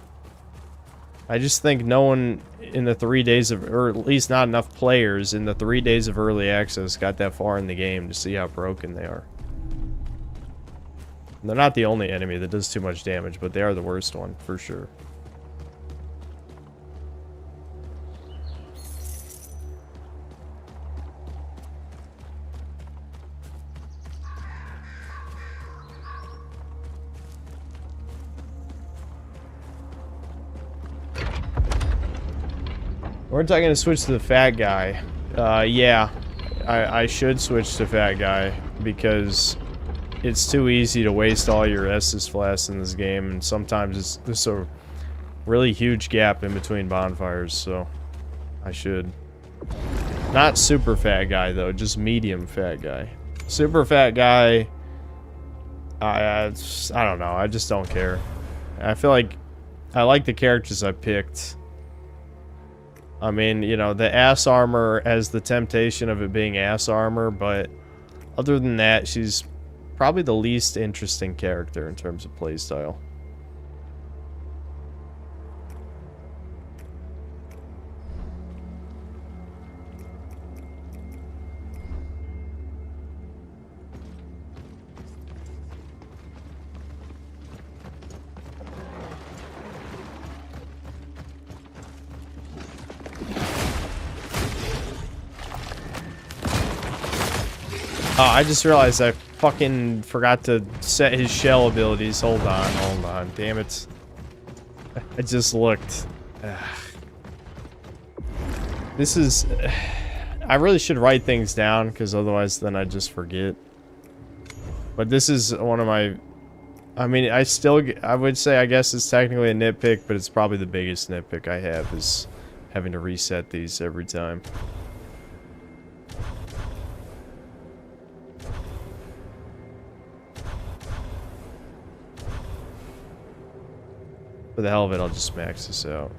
I just think no one in the 3 days of, or at least not enough players in the 3 days of early access got that far in the game to see how broken they are. They're not the only enemy that does too much damage, but they are the worst one, for sure. Weren't I gonna switch to the fat guy? Yeah. I should switch to fat guy, because it's too easy to waste all your Estus flasks in this game, and sometimes it's so really huge gap in between bonfires, so I should. Not super fat guy though, just medium fat guy. Super fat guy, I don't know, I just don't care. I feel like I like the characters I picked. I mean, you know, the ass armor has the temptation of it being ass armor, but other than that, she's probably the least interesting character in terms of playstyle. Oh, I just realized I fucking forgot to set his shell abilities. Hold on. Damn it. I just looked. Ugh. This is... I really should write things down, because otherwise then I just forget. But this is one of my... I mean, I would say, I guess it's technically a nitpick, but it's probably the biggest nitpick I have, is having to reset these every time. For the hell of it, I'll just max this out.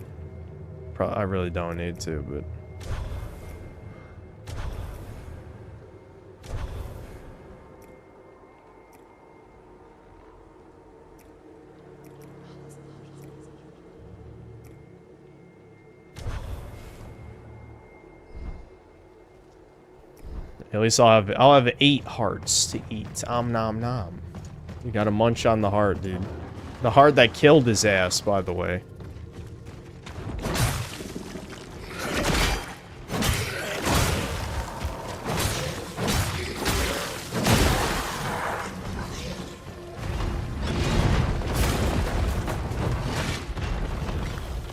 I really don't need to, but... At least I'll have 8 hearts to eat. Nom nom. You gotta munch on the heart, dude. The heart that killed his ass, by the way.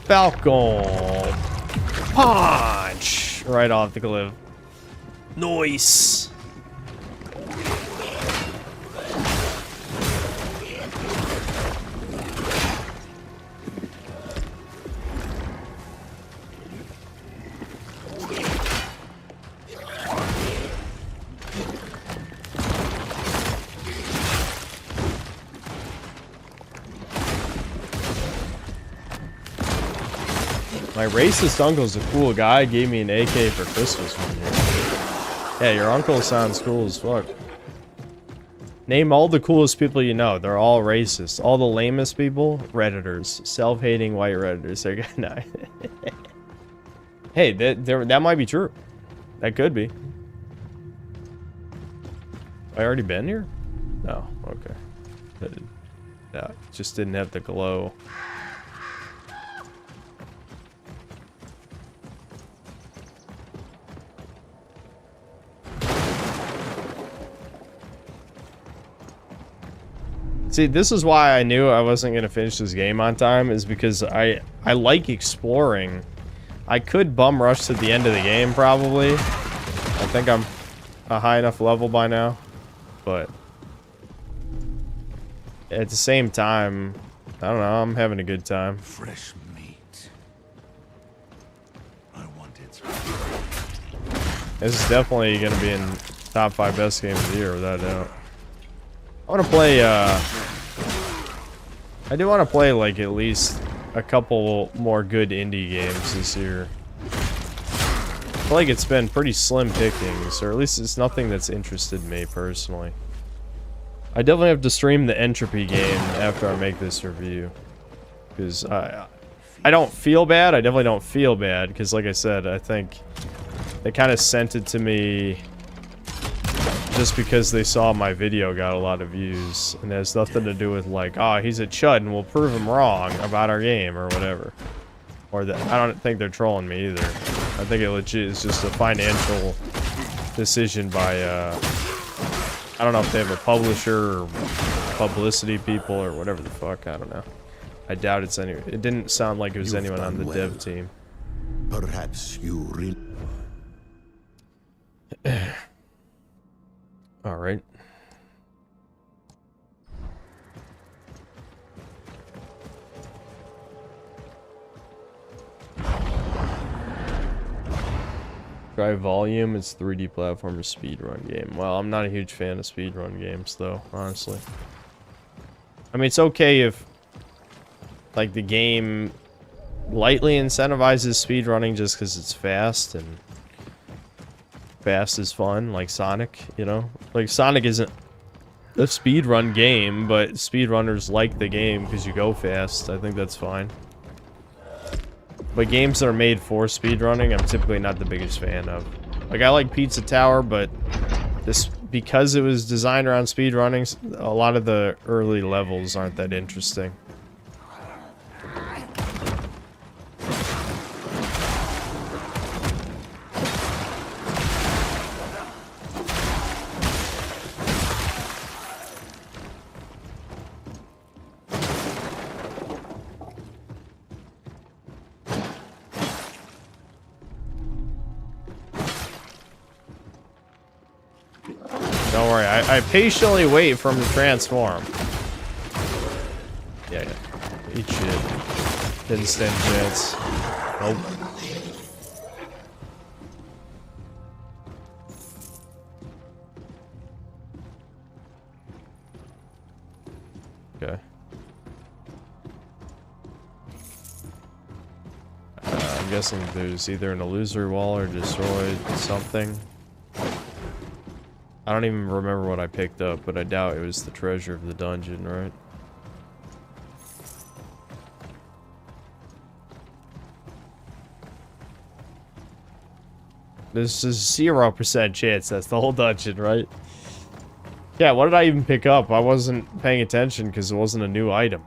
Falcon punch right off the cliff. Nice. My racist uncle's a cool guy, gave me an AK for Christmas one year. Yeah, your uncle sounds cool as fuck. Name all the coolest people you know. They're all racist. All the lamest people, Redditors. Self-hating white Redditors. They're gonna... Hey, that might be true. That could be. I already been here? No, okay. Yeah, just didn't have the glow. See, this is why I knew I wasn't going to finish this game on time, is because I like exploring. I could bum rush to the end of the game, probably. I think I'm a high enough level by now. But at the same time, I don't know, I'm having a good time. Fresh meat. I want it. This is definitely going to be in top 5 best games of the year, without a doubt. I want to play, I do want to play, like, at least a couple more good indie games this year. I feel like it's been pretty slim pickings, or at least it's nothing that's interested me, personally. I definitely have to stream the Entropy game after I make this review. Because I don't feel bad, I definitely don't feel bad, because like I said, I think they kind of sent it to me just because they saw my video got a lot of views, and it has nothing to do with like, oh, he's a chud and we'll prove him wrong about our game or whatever. Or that I don't think they're trolling me either. I think it legit is just a financial decision by I don't know if they have a publisher or publicity people or whatever the fuck, I don't know. I doubt it's any. It didn't sound like it was anyone on the dev team. Perhaps you really... All right. Try Volume. It's 3D platformer speedrun game. Well, I'm not a huge fan of speedrun games, though, honestly. I mean, it's okay if, like, the game lightly incentivizes speedrunning just because it's fast, and fast is fun, like Sonic, you know? Like, Sonic isn't a speedrun game, but speedrunners like the game because you go fast. I think that's fine. But games that are made for speedrunning, I'm typically not the biggest fan of. Like, I like Pizza Tower, but this, because it was designed around speedrunning, a lot of the early levels aren't that interesting. Don't worry, I patiently wait for him to transform. Yeah. Eat shit. Didn't stand a chance. Nope. Okay. I'm guessing there's either an illusory wall or destroyed something. I don't even remember what I picked up, but I doubt it was the treasure of the dungeon, right? This is 0% chance that's the whole dungeon, right? Yeah, what did I even pick up? I wasn't paying attention because it wasn't a new item.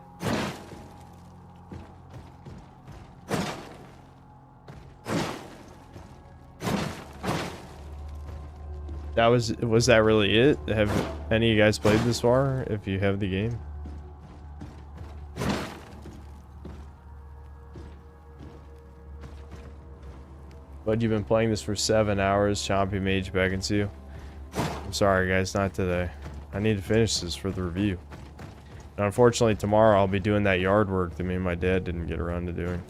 That was that really it? Have any of you guys played this far, if you have the game? But you've been playing this for 7 hours, Chompy Mage beckons you. I'm sorry guys, not today. I need to finish this for the review. And unfortunately tomorrow I'll be doing that yard work that me and my dad didn't get around to doing.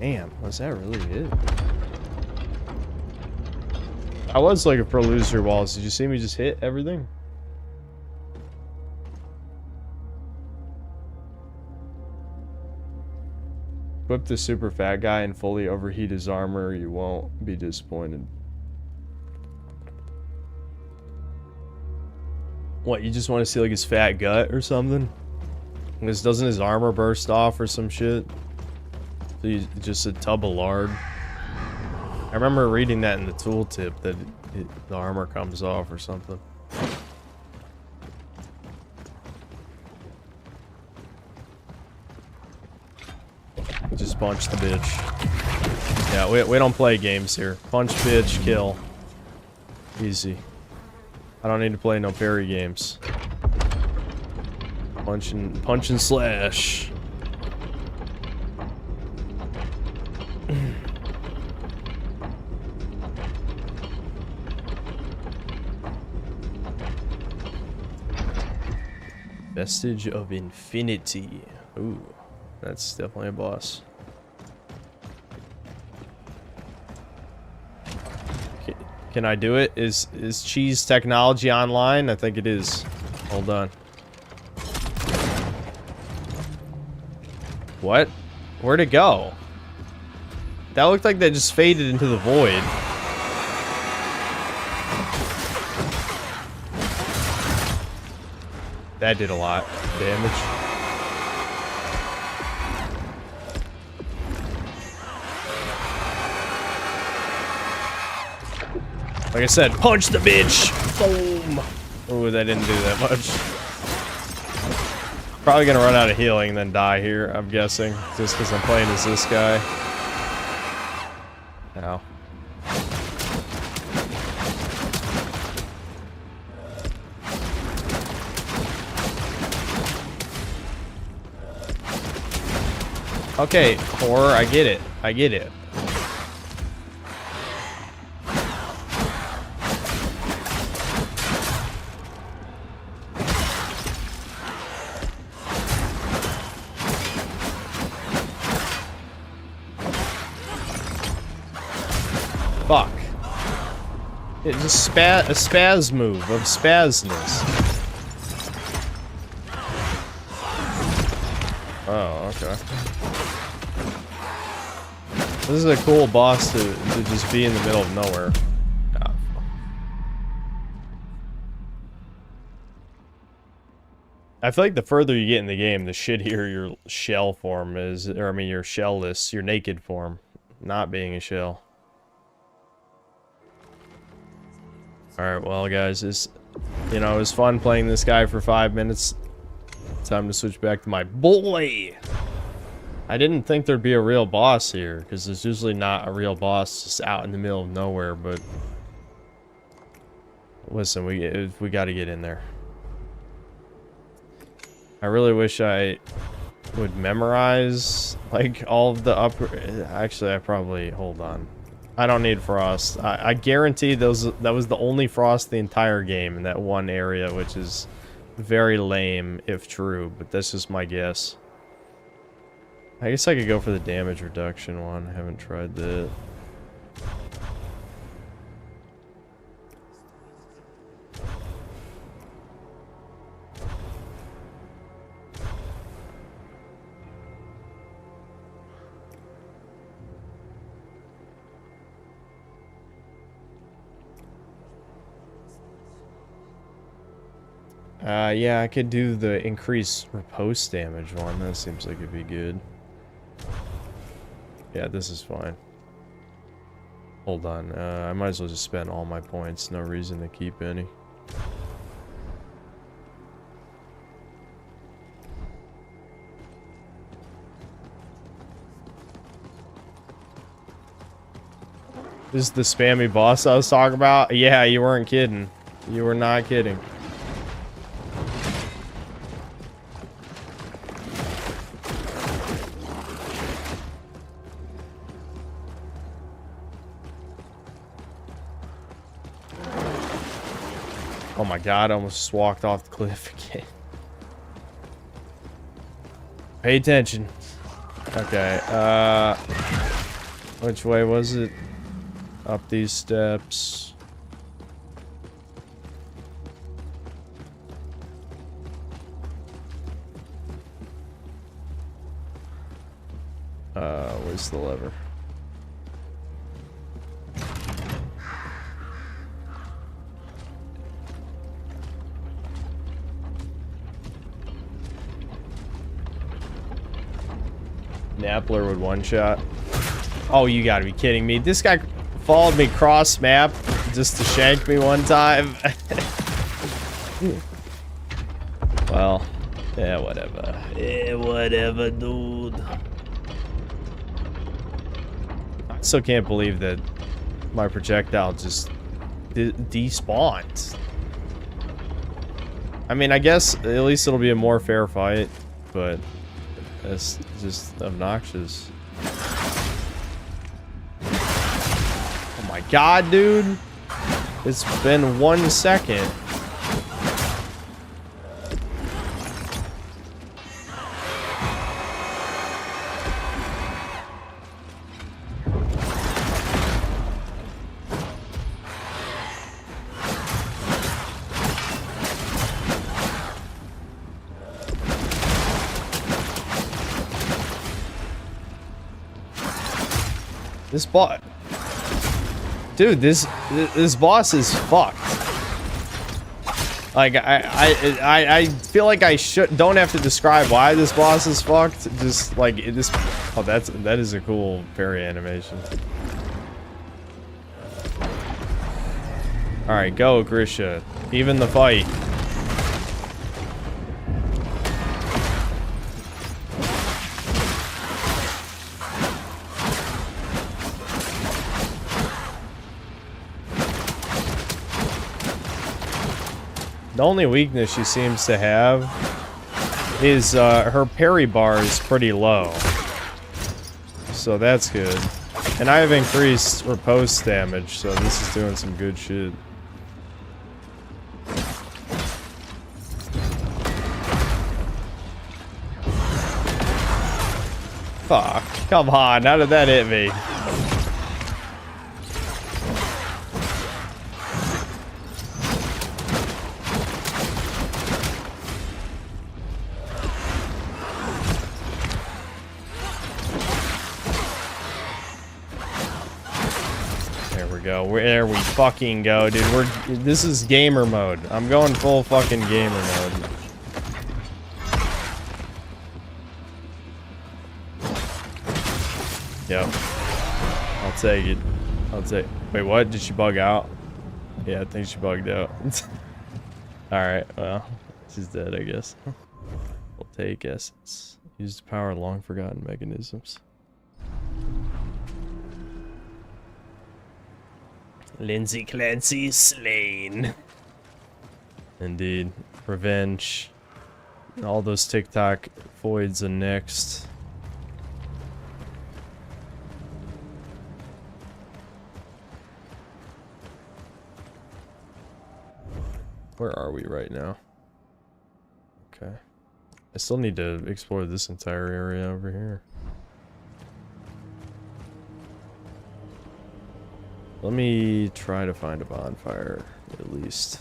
Damn, was that really it? I was looking for illusory walls. Did you see me just hit everything? Equip the super fat guy and fully overheat his armor. You won't be disappointed. What, you just want to see like his fat gut or something? Because doesn't his armor burst off or some shit? So he's just a tub of lard. I remember reading that in the tooltip that the armor comes off or something. Just punch the bitch. Yeah, we don't play games here. Punch, bitch, kill. Easy. I don't need to play no parry games. Punch and slash. Vestige of Infinity. Ooh, that's definitely a boss. Can I do it? Is cheese technology online? I think it is. Hold on. What? Where'd it go? That looked like that just faded into the void. That did a lot of damage. Like I said, punch the bitch! Boom! Ooh, that didn't do that much. Probably gonna run out of healing and then die here, I'm guessing. Just because I'm playing as this guy. Ow. Okay, horror, I get it. I get it. Fuck. It's a spaz move of spazness. Oh, okay. This is a cool boss to just be in the middle of nowhere. Oh. I feel like the further you get in the game, the shittier your shell form is, or I mean your shellless, your naked form, not being a shell. Alright, well guys, it was fun playing this guy for 5 minutes. Time to switch back to my boy! I didn't think there'd be a real boss here, because there's usually not a real boss just out in the middle of nowhere, but... Listen, we gotta get in there. I really wish I would memorize, like, all of the upper... Actually, I probably... Hold on. I don't need frost. I guarantee that was the only frost the entire game in that one area, which is very lame, if true, but that's just my guess. I guess I could go for the damage reduction one. I haven't tried that. Yeah, I could do the increased riposte damage one. That seems like it'd be good. Yeah, this is fine. Hold on. I might as well just spend all my points. No reason to keep any. This is the spammy boss I was talking about? Yeah, you weren't kidding. You were not kidding. Oh my god, I almost just walked off the cliff again. Pay attention. Okay, which way was it? Up these steps. Where's the lever? Nappler would one-shot. Oh, you gotta be kidding me. This guy followed me cross-map just to shank me one time. Well, yeah, whatever. Yeah, whatever, dude. I still can't believe that my projectile just despawned. I mean, I guess at least it'll be a more fair fight, but it's just obnoxious. Oh my god, dude. It's been 1 second. This boss, dude, this boss is fucked. Like I feel like I don't have to describe why this boss is fucked. Just like this. Oh, that is a cool parry animation. All right, go Grisha. Even the fight. The only weakness she seems to have is her parry bar is pretty low. So that's good. And I have increased riposte damage, so this is doing some good shit. Fuck. Come on, how did that hit me? we go. There we fucking go, dude. This is gamer mode. I'm going full fucking gamer mode. Yep. I'll take it. Wait, what? Did she bug out? Yeah, I think she bugged out. Alright, well, she's dead, I guess. We'll take essence. Use the power of long forgotten mechanisms. Lindsay Clancy slain. Indeed. Revenge. All those TikTok voids are next. Where are we right now? Okay. I still need to explore this entire area over here. Let me try to find a bonfire, at least.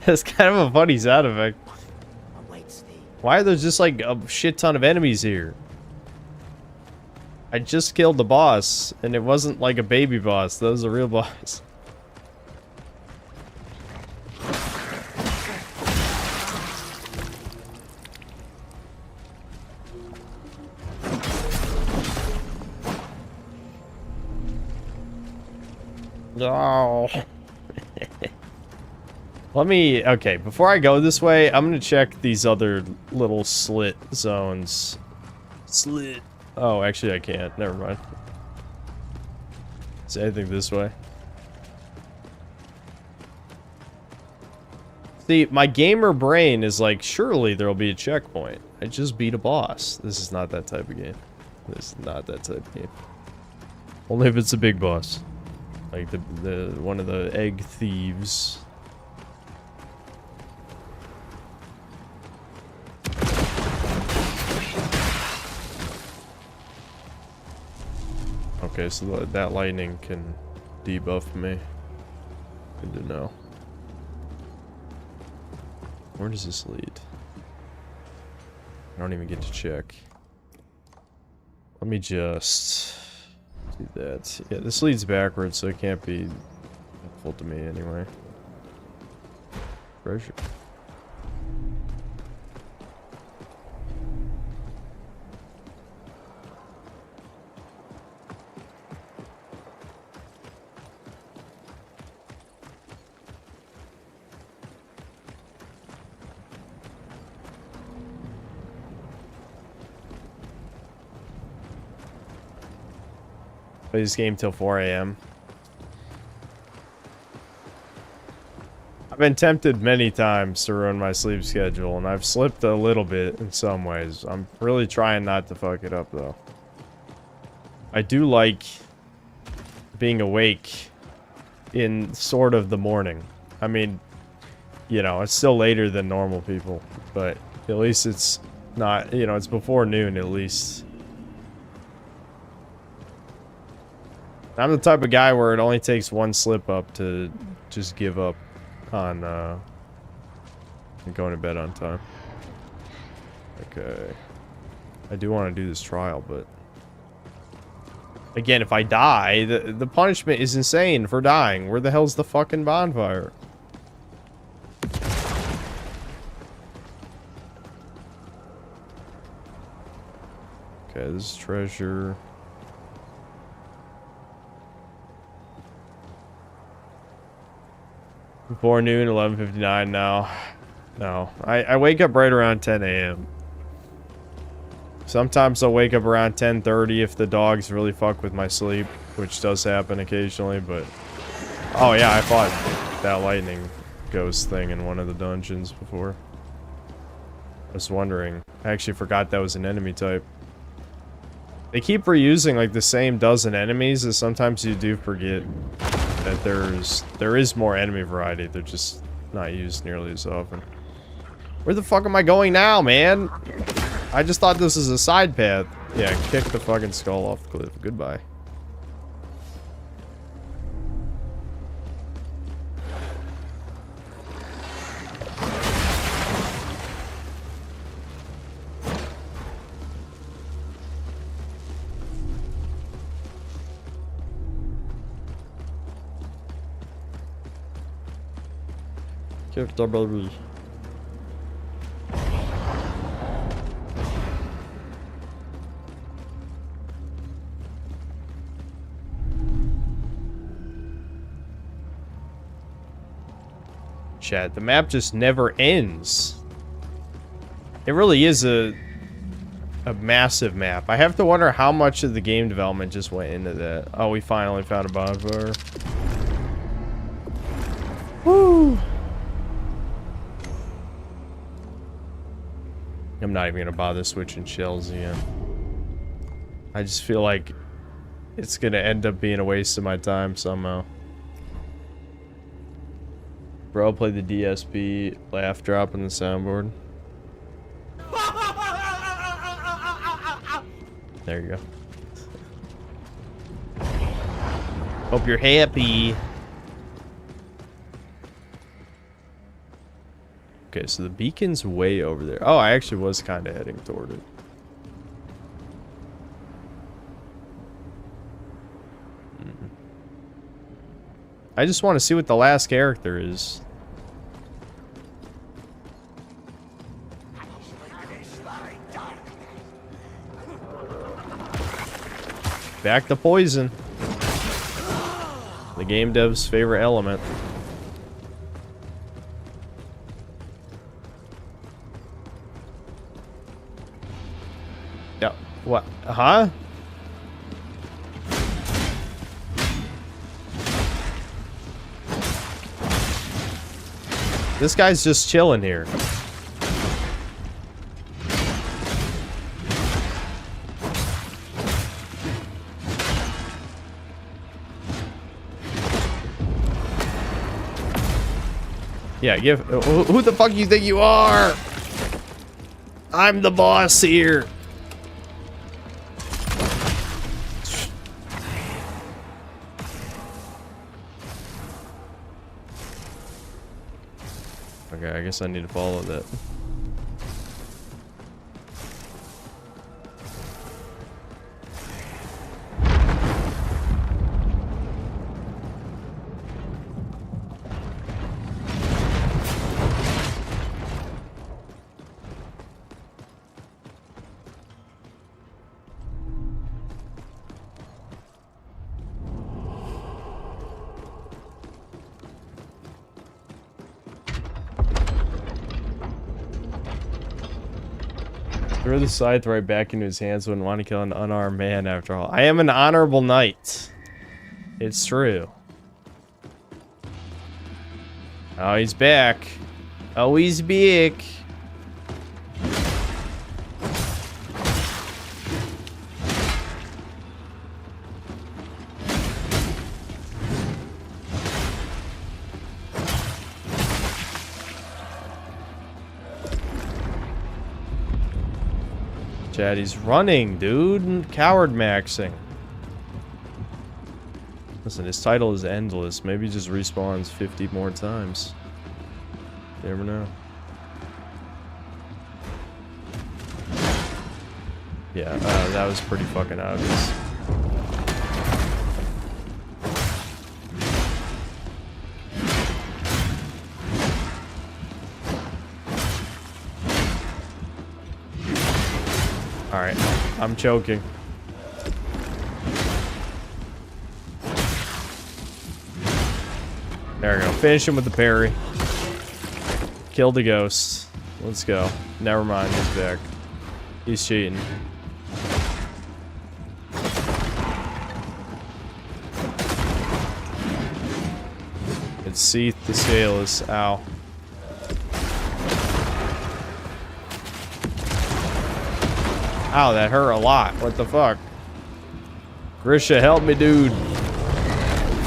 That's kind of a funny sound effect. Why are there just like a shit ton of enemies here? I just killed the boss, and it wasn't like a baby boss. That was a real boss. No. Okay, before I go this way, I'm gonna check these other little slit zones. Slit. Oh, actually I can't. Never mind. Is anything this way? See, my gamer brain is like, surely there'll be a checkpoint. I just beat a boss. This is not that type of game. This is not that type of game. Only if it's a big boss. Like the one of the egg thieves. Okay, so that lightning can debuff me. Good to know. Where does this lead? I don't even get to check. Let me just do that. Yeah, this leads backwards, so it can't be helpful to me anyway. Treasure. Play this game till 4 a.m. I've been tempted many times to ruin my sleep schedule, and I've slipped a little bit in some ways. I'm really trying not to fuck it up, though. I do like being awake in sort of the morning. I mean, you know, it's still later than normal people, but at least it's not, you know, it's before noon at least. I'm the type of guy where it only takes one slip up to just give up on going to bed on time. Okay. I do want to do this trial, but again, if I die, the punishment is insane for dying. Where the hell's the fucking bonfire? Okay, this is treasure. Before noon, 11:59 now. No, I wake up right around 10 a.m. Sometimes I'll wake up around 10:30 if the dogs really fuck with my sleep, which does happen occasionally, but... Oh yeah, I fought that lightning ghost thing in one of the dungeons before. I was wondering. I actually forgot that was an enemy type. They keep reusing like the same dozen enemies, and sometimes you do forget that there is more enemy variety. They're just not used nearly as often. Where the fuck am I going now, man? I just thought this was a side path. Yeah, kick the fucking skull off the cliff. Goodbye. Comfortable. Chat, the map just never ends. It really is a massive map. I have to wonder how much of the game development just went into that. Oh, we finally found a bonfire. Woo! I'm not even gonna bother switching shells again. I just feel like it's gonna end up being a waste of my time somehow. Bro, play the DSP laugh drop on the soundboard. There you go. Hope you're happy. Okay, so the beacon's way over there. Oh, I actually was kind of heading toward it. I just want to see what the last character is. Back to poison. The game dev's favorite element. Yeah. What? Huh? This guy's just chilling here. Yeah, give. Who the fuck you think you are? I'm the boss here. Okay, I guess I need to follow that. Throw the scythe right back into his hands. Wouldn't want to kill an unarmed man after all. I am an honorable knight. It's true. Oh, he's back. Oh, he's back. Chad, he's running, dude. Coward maxing. Listen, his title is endless. Maybe he just respawns 50 more times. You never know. Yeah, that was pretty fucking obvious. Alright, I'm choking. There we go. Finish him with the parry. Kill the ghost. Let's go. Never mind, he's back. He's cheating. It's Seath the Scaleless. Ow. Ow, that hurt a lot. What the fuck? Grisha, help me, dude.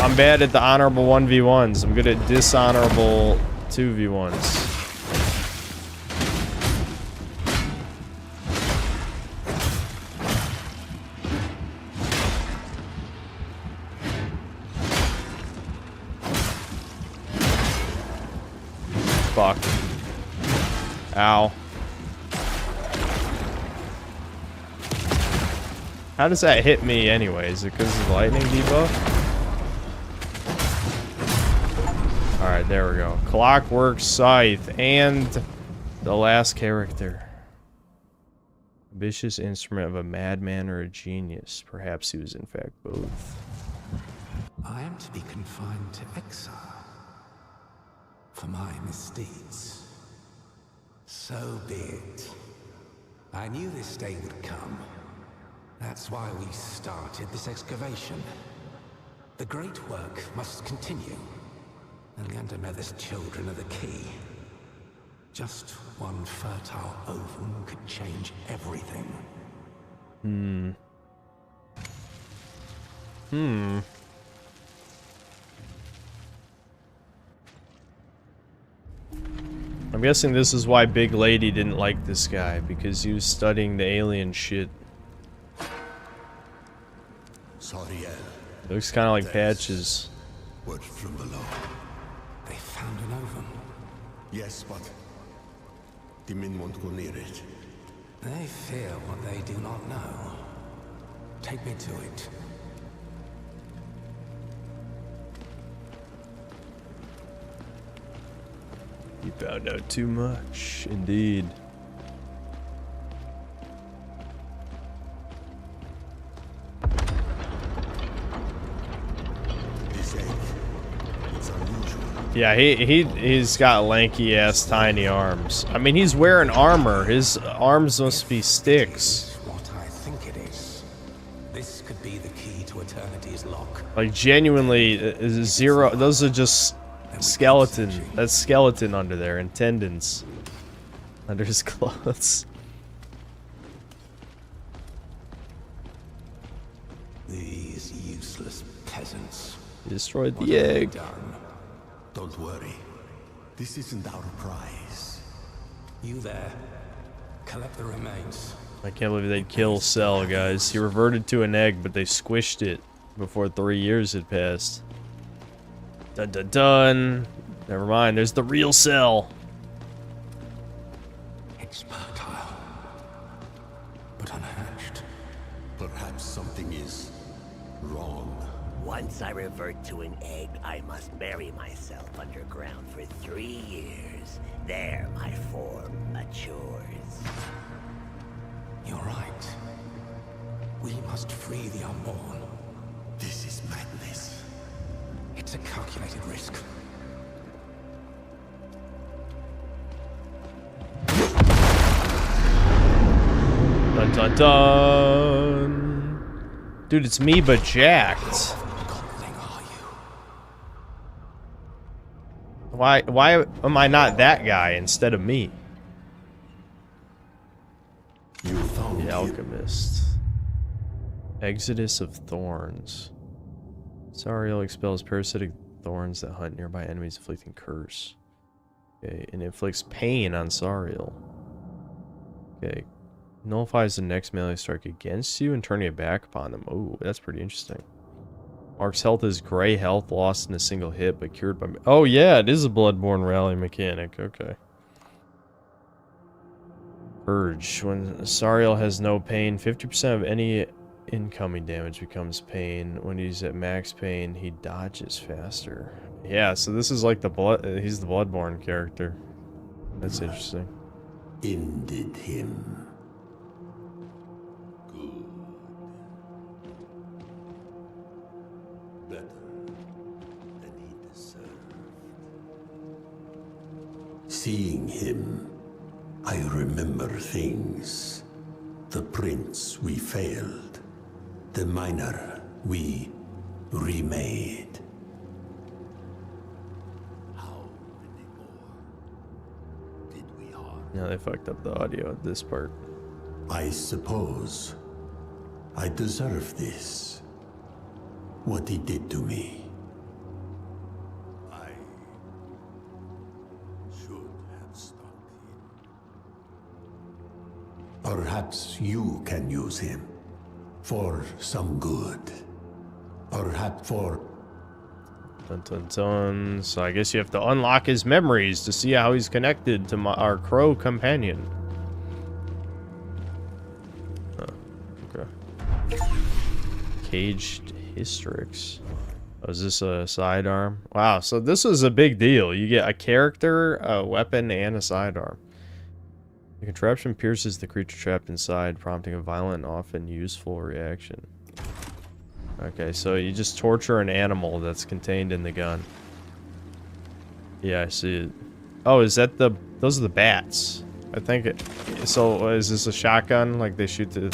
I'm bad at the honorable 1v1s. I'm good at dishonorable 2v1s. Fuck. Ow. How does that hit me anyway? Is it because of the lightning debuff? Alright, there we go. Clockwork Scythe and the last character. Vicious instrument of a madman or a genius. Perhaps he was in fact both. I am to be confined to exile for my misdeeds. So be it. I knew this day would come. That's why we started this excavation. The great work must continue. And the Undermother's children are the key. Just one fertile ovum could change everything. I'm guessing this is why Big Lady didn't like this guy, because he was studying the alien shit. Sariel. Looks kind of like Patches. Word from below. They found an ovum. Yes, but the men won't go near it. They fear what they do not know. Take me to it. You found out too much, indeed. This egg, it's unusual. Yeah, he's got lanky ass tiny arms. I mean, he's wearing armor. His arms must be sticks. What I think it is. This could be the key to Eternity's lock. Like genuinely, zero. Those are just skeleton. That's skeleton under there and tendons under his clothes. These useless peasants. He destroyed the egg. Don't worry. This isn't our prize. You there. Collect the remains. I can't believe they'd kill Cell, guys. He reverted to an egg, but they squished it before 3 years had passed. Dun dun dun. Never mind, there's the real Cell. It's fertile, but unhatched. Perhaps something is wrong. Once I revert to an egg, I must bury myself underground for 3 years. There my form matures. You're right. We must free the unborn. This is madness. It's a calculated risk. Dun dun dun. Dude, it's me but jacked. Why am I not that guy instead of me? You found the Alchemist. Exodus of Thorns. Sariel expels parasitic thorns that hunt nearby enemies, inflicting curse. Okay, and inflicts pain on Sariel. Okay. Nullifies the next melee strike against you and turning it back upon them. Oh, that's pretty interesting. Mark's health is gray health, lost in a single hit, but cured by... Oh, yeah, it is a Bloodborne rally mechanic. Okay. Purge. When Sariel has no pain, 50% of any incoming damage becomes pain. When he's at max pain, he dodges faster. Yeah, so this is like the blood... he's the Bloodborne character. That's interesting. Ended him. Better than he deserved. Seeing him, I remember things. The prince we failed. The miner we remade. How many more did we harm? Yeah, they fucked up the audio at this part. I suppose I deserve this. What he did to me. I should have stopped him. Perhaps you can use him for some good. Perhaps for... Dun, dun, dun. So I guess you have to unlock his memories to see how he's connected to our crow companion. Okay. Caged Hystrix. Oh, is this a sidearm? Wow, so this is a big deal. You get a character, a weapon, and a sidearm. The contraption pierces the creature trapped inside, prompting a violent, often useful reaction. Okay, so you just torture an animal that's contained in the gun. Yeah, I see it. Oh, is that the... Those are the bats. I think it... So, is this a shotgun? Like, they shoot the...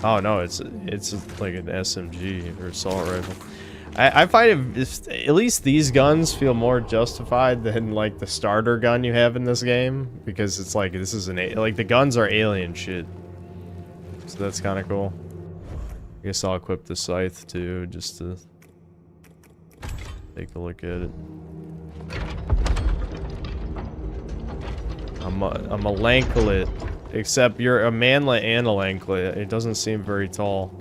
Oh, no, it's like an SMG or assault rifle. I find at least these guns feel more justified than, like, the starter gun you have in this game. Because it's like, this is like, the guns are alien shit. So that's kind of cool. I guess I'll equip the scythe too, just to take a look at it. I'm a lanklet, except you're a manlet and a lanklet. It doesn't seem very tall.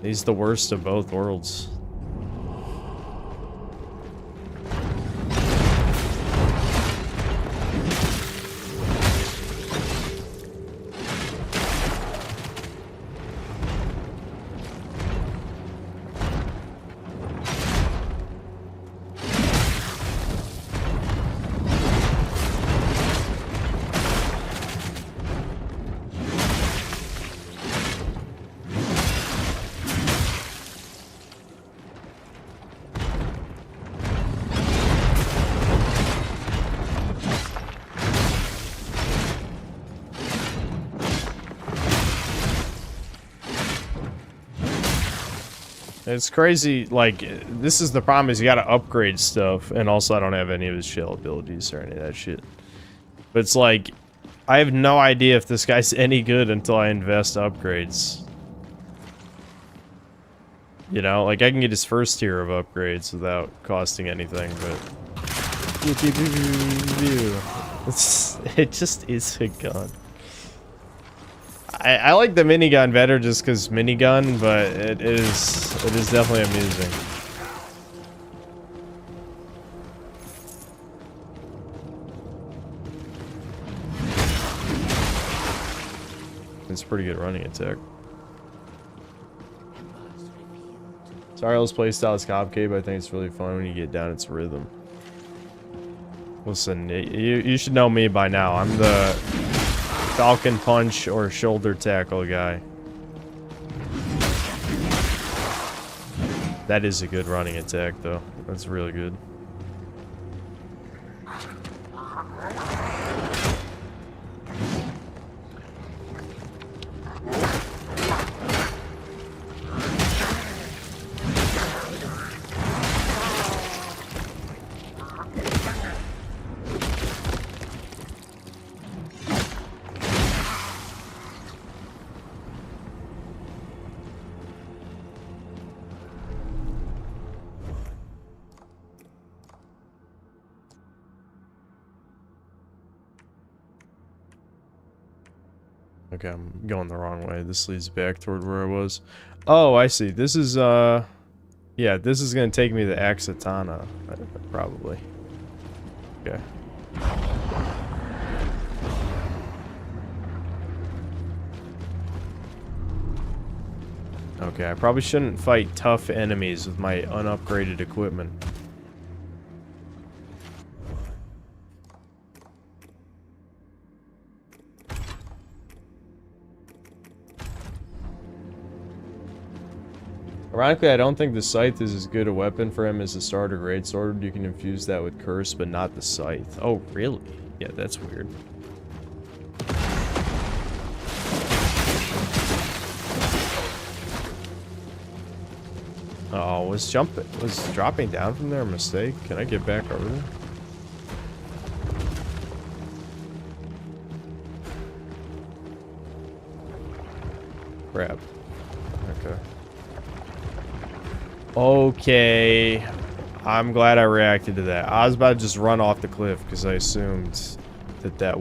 He's the worst of both worlds. It's crazy, like, this is the problem, is you gotta upgrade stuff, and also I don't have any of his shell abilities or any of that shit. But it's like, I have no idea if this guy's any good until I invest upgrades. You know, like, I can get his first tier of upgrades without costing anything, but... It just is a gun. I like the minigun better just because minigun, but it is definitely amusing. It's a pretty good running attack. Sariel's playstyle is complicated, but I think it's really fun when you get down its rhythm. Listen, you should know me by now. I'm the Falcon Punch or shoulder tackle guy. That is a good running attack, though. That's really good. Okay, I'm going the wrong way. This leads back toward where I was. Oh, I see. This is, yeah, this is gonna take me to Axatana, probably. Okay. Okay, I probably shouldn't fight tough enemies with my unupgraded equipment. Ironically, I don't think the scythe is as good a weapon for him as the starter greatsword. You can infuse that with curse, but not the scythe. Oh, really? Yeah, that's weird. Oh, was dropping down from there a mistake? Can I get back over there? Crap. Okay. Okay. I'm glad I reacted to that. I was about to just run off the cliff because I assumed that that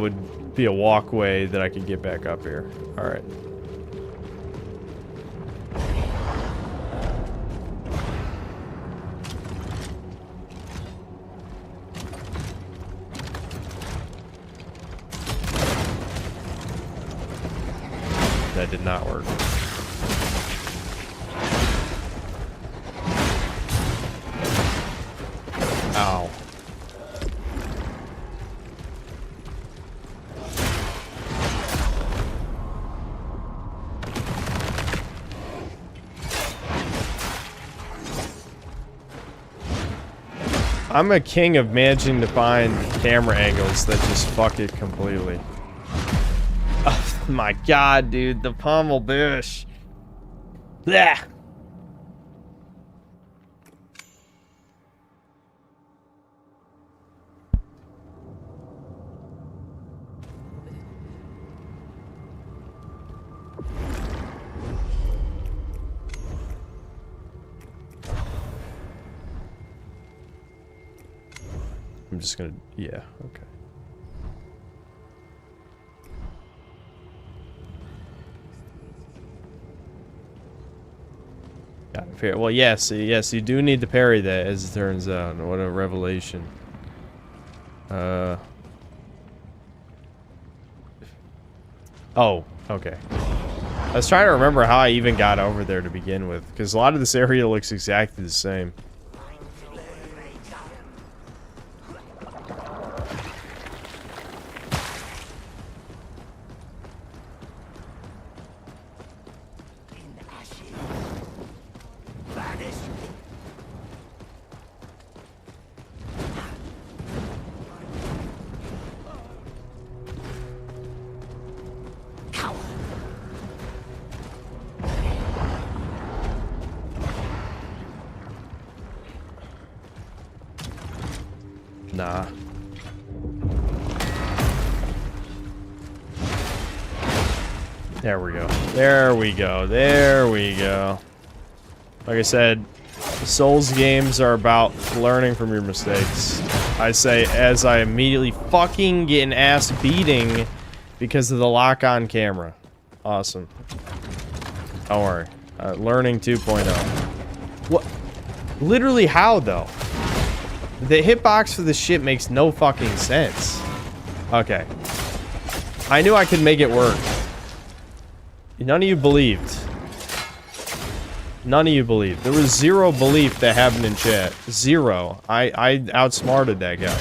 would be a walkway that I could get back up here. All right. that did not work. Ow. I'm a king of managing to find camera angles that just fuck it completely. Oh my god, dude, the pommel bush. Blech. I'm just gonna, yeah, okay. Got it. Fair. Well, yes, yes, you do need to parry that, as it turns out. What a revelation. Oh, okay. I was trying to remember how I even got over there to begin with, because a lot of this area looks exactly the same. Nah. There we go. There we go. There we go. Like I said, Souls games are about learning from your mistakes. I say as I immediately fucking get an ass beating because of the lock-on camera. Awesome. Don't worry. Learning 2.0. What? Literally how, though? The hitbox for this shit makes no fucking sense. Okay. I knew I could make it work. None of you believed. None of you believed. There was zero belief that happened in chat. Zero. I outsmarted that guy.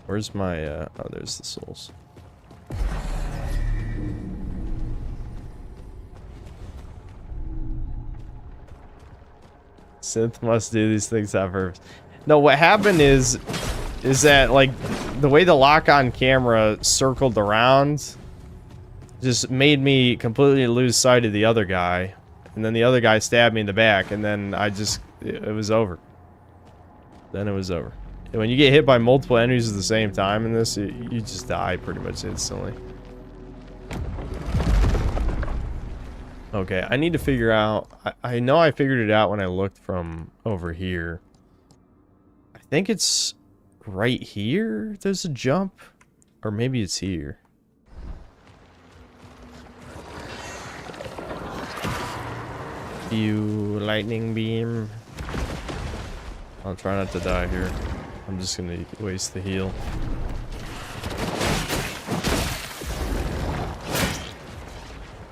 Where's my, oh, there's the souls. Synth must do these things on purpose. No, what happened is that, like, the way the lock-on camera circled around just made me completely lose sight of the other guy. And then the other guy stabbed me in the back, and then it was over. Then it was over. And when you get hit by multiple enemies at the same time in this, you just die pretty much instantly. Okay, I need to figure out... I know I figured it out when I looked from over here. I think it's right here there's a jump. Or maybe it's here. You lightning beam. I'll try not to die here. I'm just gonna waste the heal.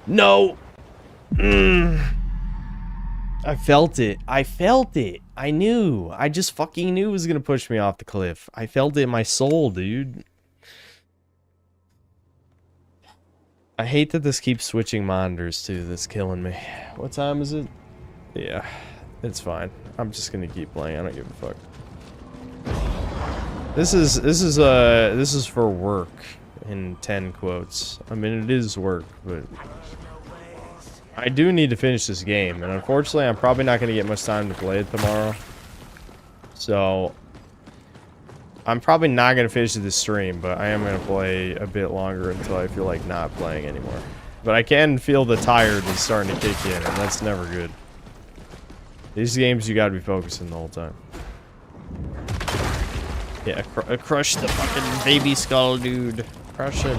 No! I felt it. I felt it. I knew. I just fucking knew it was gonna push me off the cliff. I felt it in my soul, dude. I hate that this keeps switching monitors too. That's killing me. What time is it? Yeah, it's fine. I'm just gonna keep playing. I don't give a fuck. This is for work in 10 quotes. I mean, it is work, but I do need to finish this game, and unfortunately, I'm probably not going to get much time to play it tomorrow. So, I'm probably not going to finish this stream, but I am going to play a bit longer until I feel like not playing anymore. But I can feel the tired is starting to kick in, and that's never good. These games, you got to be focusing the whole time. Yeah, crush the fucking baby skull, dude. Crush him.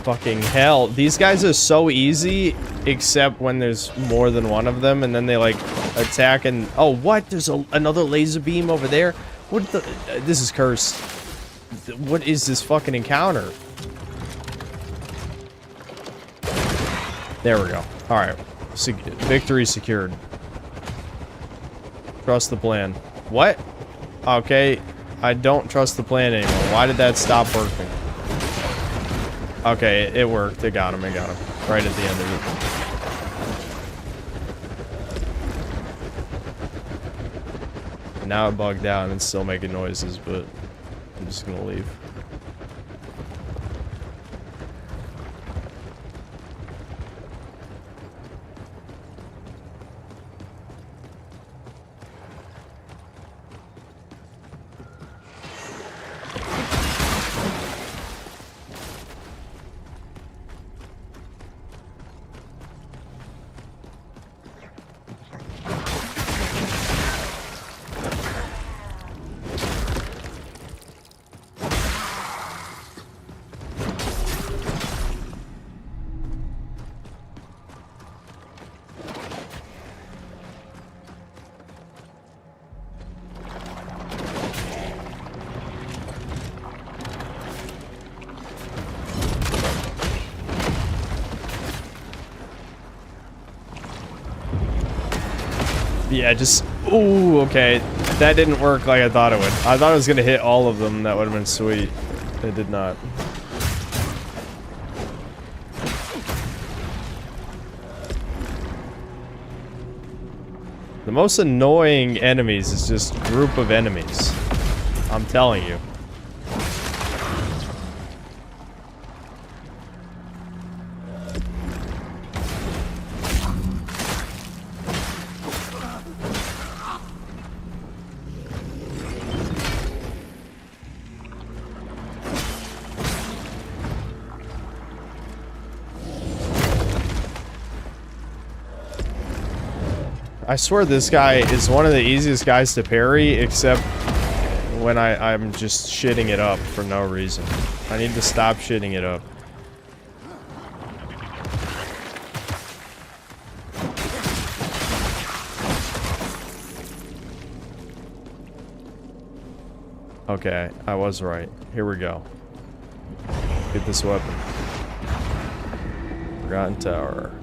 Fucking hell. These guys are so easy, except when there's more than one of them, and then they, like, attack and... Oh, what? There's another laser beam over there? What the... This is cursed. What is this fucking encounter? There we go. Alright. Victory secured. Trust the plan. What? Okay. I don't trust the plan anymore. Why did that stop working? Okay, it worked. It got him. It got him. Right at the end of it. Now it bugged out and it's still making noises, but I'm just gonna leave. Yeah, just... Ooh, okay. That didn't work like I thought it would. I thought it was going to hit all of them. That would have been sweet. It did not. The most annoying enemies is just a group of enemies. I'm telling you. I swear this guy is one of the easiest guys to parry, except when I'm just shitting it up for no reason. I need to stop shitting it up. Okay, I was right. Here we go. Get this weapon. Forgotten Tower.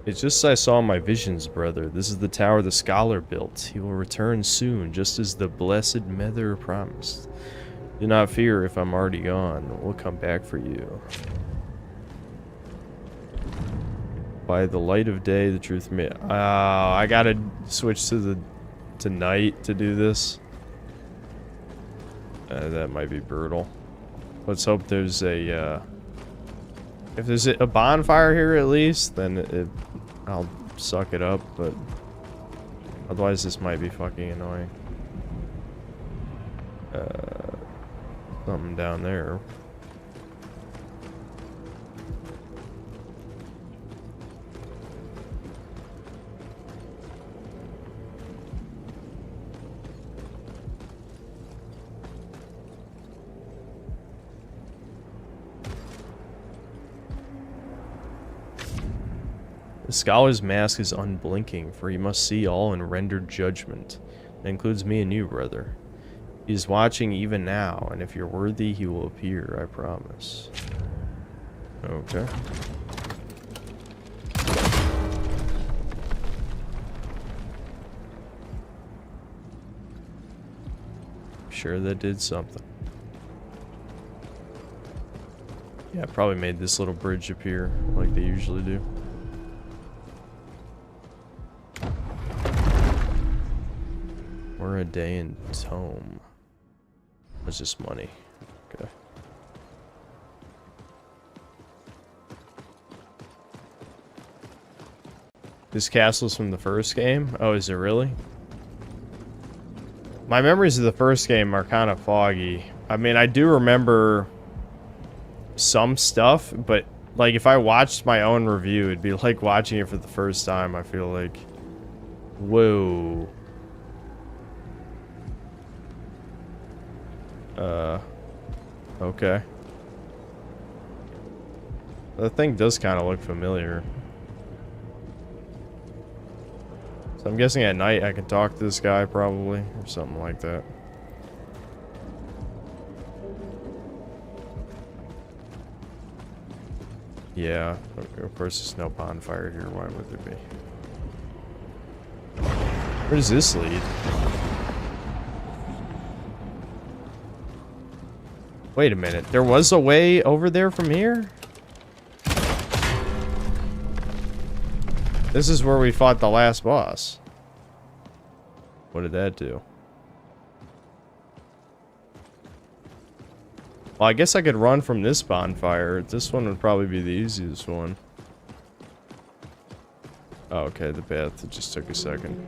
It's just I saw my visions, brother. This is the tower the scholar built. He will return soon, just as the blessed mother promised. Do not fear if I'm already gone. We'll come back for you. By the light of day, the truth may... I gotta switch to night to do this. That might be brutal. Let's hope there's a... if there's a bonfire here at least, then I'll suck it up, but otherwise this might be fucking annoying. Something down there. The scholar's mask is unblinking, for he must see all and render judgment. That includes me and you, brother. He is watching even now, and if you're worthy, he will appear, I promise. Okay. Sure that did something. Yeah, I probably made this little bridge appear like they usually do. We're a day in Tome. That's just money. Okay. This castle's from the first game? Oh, is it really? My memories of the first game are kind of foggy. I mean, I do remember some stuff, but like if I watched my own review, it'd be like watching it for the first time, I feel like. Whoa. Okay. The thing does kind of look familiar. So I'm guessing at night I can talk to this guy probably, or something like that. Yeah, of course there's no bonfire here. Why would there be? Where does this lead? Wait a minute. There was a way over there from here? This is where we fought the last boss. What did that do? Well, I guess I could run from this bonfire. This one would probably be the easiest one. Oh, okay, the path. It just took a second.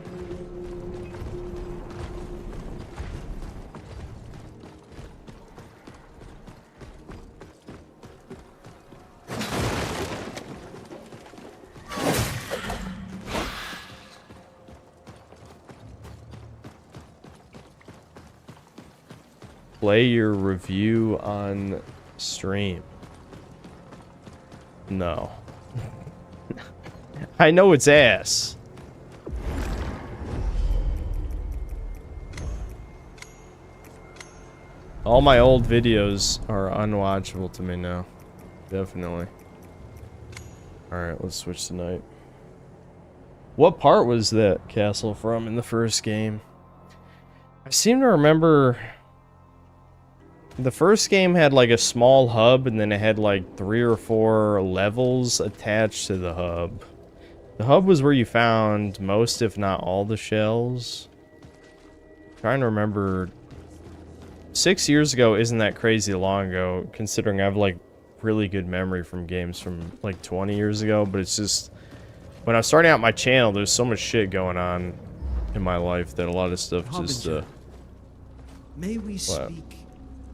Play your review on stream. No. I know it's ass. All my old videos are unwatchable to me now. Definitely. Alright, let's switch to night. What part was that castle from in the first game? I seem to remember... The first game had like a small hub, and then it had like 3 or 4 levels attached to the hub. The hub was where you found most, if not all, the shells. I'm trying to remember. 6 years ago isn't that crazy long ago, considering I have like really good memory from games from like 20 years ago, but it's just... When I was starting out my channel, there's so much shit going on in my life that a lot of stuff just... May we speak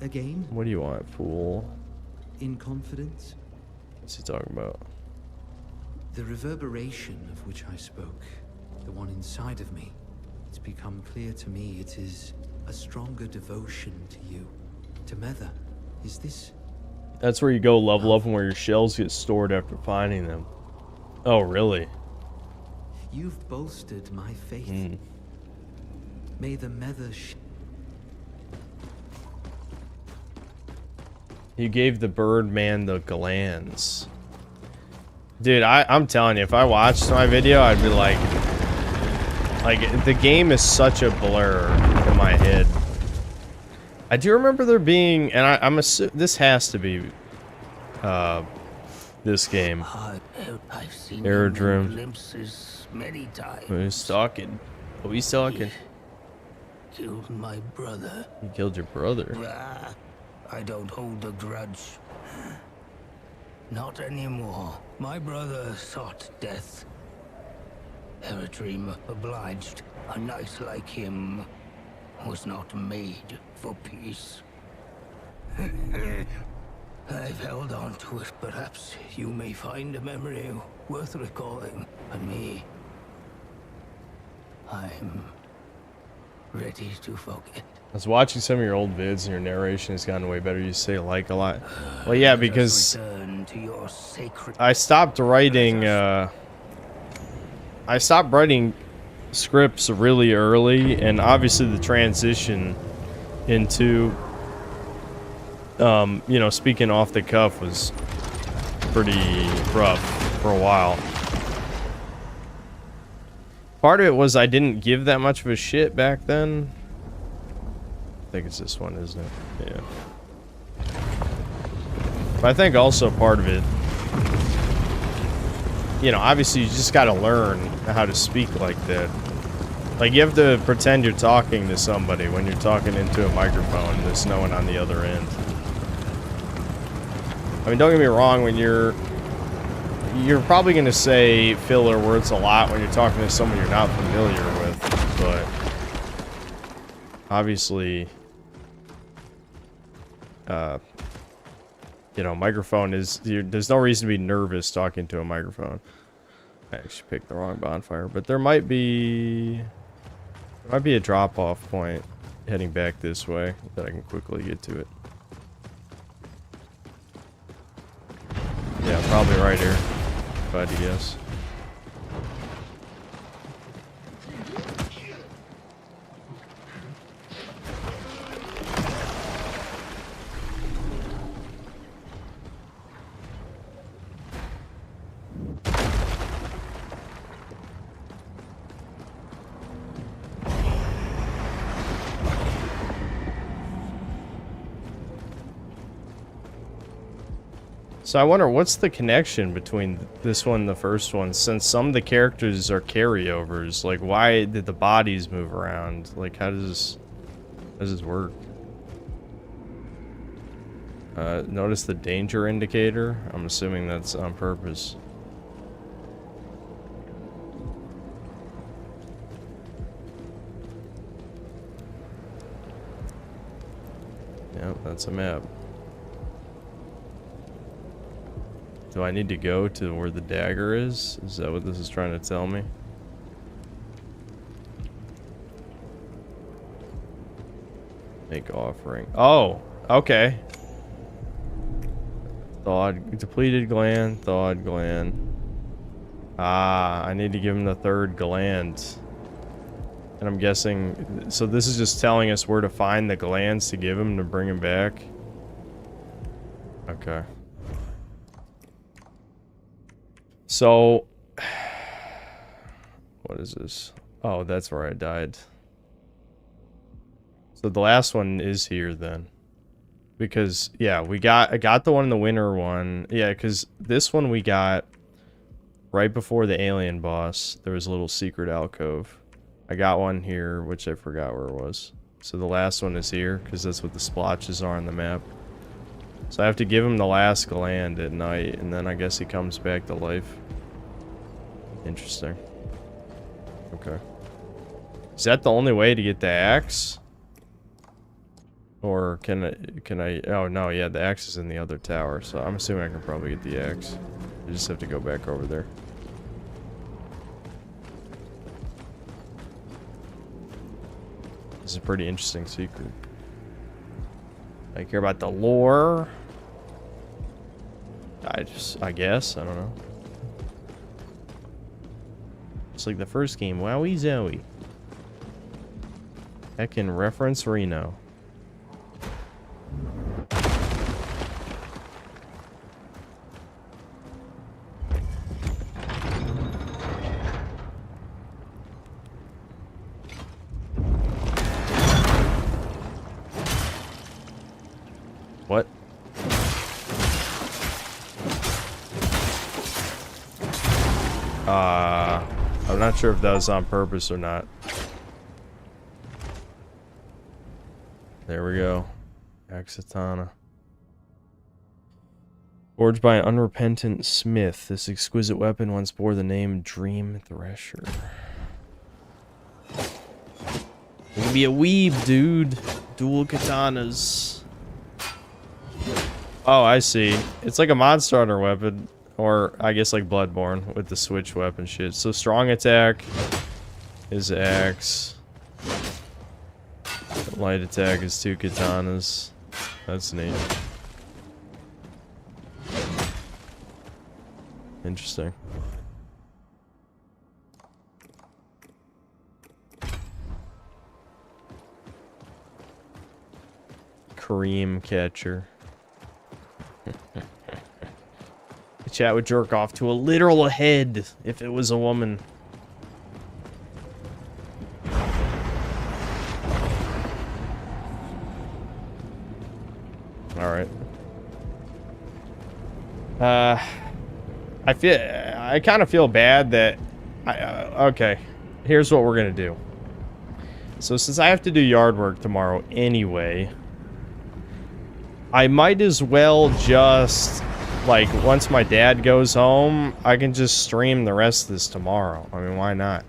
again? What do you want, fool? In confidence? What's he talking about? The reverberation of which I spoke, the one inside of me, it's become clear to me it is a stronger devotion to you, to Mether. Is this... That's where you go level up and where your shells get stored after finding them. Oh, really? You've bolstered my faith. May the Mether... You gave the Birdman the glands. Dude, I'm telling you, if I watched my video, I'd be like, the game is such a blur in my head. I do remember there being, and I'm assuming this has to be, this game. I've seen Aerodrome. glimpses many times. Who's talking? Who's talking? Killed my brother. You killed your brother. I don't hold a grudge. Not anymore. My brother sought death. Eredrim obliged. A knight like him was not made for peace. I've held on to it. Perhaps you may find a memory worth recalling. And me, I'm ready to forget. I was watching some of your old vids and your narration has gotten way better. You say like a lot. Well, yeah, because I stopped writing, scripts really early, and obviously the transition into, you know, speaking off the cuff was pretty rough for a while. Part of it was I didn't give that much of a shit back then. I think it's this one, isn't it? Yeah. But I think also part of it, you know, obviously you just gotta learn how to speak like that. Like, you have to pretend you're talking to somebody when you're talking into a microphone and there's no one on the other end. I mean, don't get me wrong, when you're probably gonna say filler words a lot when you're talking to someone you're not familiar with, but obviously, you know, microphone is, there's no reason to be nervous talking to a microphone. I actually picked the wrong bonfire, but there might be a drop-off point. heading back this way, that I can quickly get to it. Yeah, probably right here, if I had to guess. So I wonder what's the connection between this one and the first one, since some of the characters are carryovers. Like, why did the bodies move around? Like, how does this work? Notice the danger indicator? I'm assuming that's on purpose. Yep, that's a map. Do I need to go to where the dagger is? Is that what this is trying to tell me? Make offering. Oh, okay. Thawed, depleted gland, thawed gland. Ah, I need to give him the third gland. And I'm guessing, so this is just telling us where to find the glands to give him to bring him back. Okay. So, what is this? Oh, that's where I died. So the last one is here then. Because, yeah, I got the one in the winter one. Yeah, because this one we got right before the alien boss. There was a little secret alcove. I got one here, which I forgot where it was. So the last one is here, because that's what the splotches are on the map. So I have to give him the last gland at night, and then I guess he comes back to life. Interesting. Okay. Is that the only way to get the axe? Or can I, oh no, yeah, the axe is in the other tower, so I'm assuming I can probably get the axe. I just have to go back over there. This is a pretty interesting secret. I care about the lore. I guess, I don't know. It's like the first game, wowie zowie. I can reference Reno. What? I'm not sure if that was on purpose or not. There we go. Axatana. Forged by an unrepentant smith, this exquisite weapon once bore the name Dream Thresher. You can be a weeb, dude. Dual katanas. Oh, I see. It's like a Monster Hunter weapon. Or, I guess like Bloodborne with the switch weapon shit. So strong attack is axe. Light attack is 2 katanas. That's neat. Interesting. Cream catcher. The chat would jerk off to a literal head if it was a woman. Alright. I kind of feel bad that okay, here's what we're gonna do. So since I have to do yard work tomorrow anyway, I might as well just, like, once my dad goes home, I can just stream the rest of this tomorrow. I mean, why not?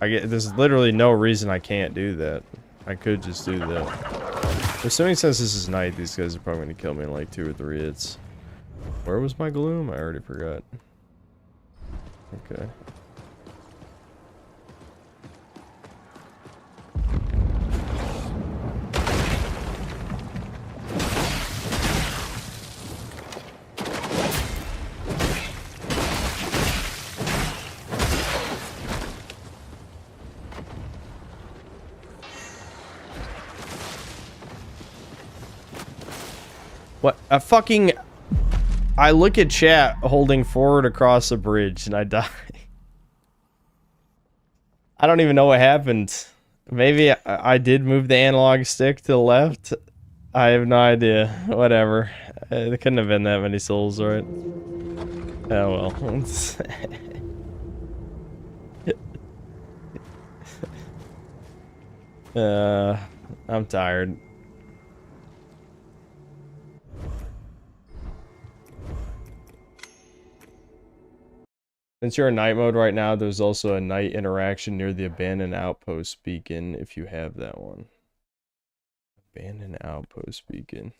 There's literally no reason I can't do that. I could just do that. Assuming since this is night, these guys are probably going to kill me in like 2 or 3 hits. Where was my gloom? I already forgot. Okay. What? A fucking... I look at chat holding forward across a bridge and I die. I don't even know what happened. Maybe I did move the analog stick to the left. I have no idea. Whatever. There couldn't have been that many souls, right? Oh well. I'm tired. Since you're in night mode right now, there's also a night interaction near the abandoned outpost beacon if you have that one. Abandoned outpost beacon.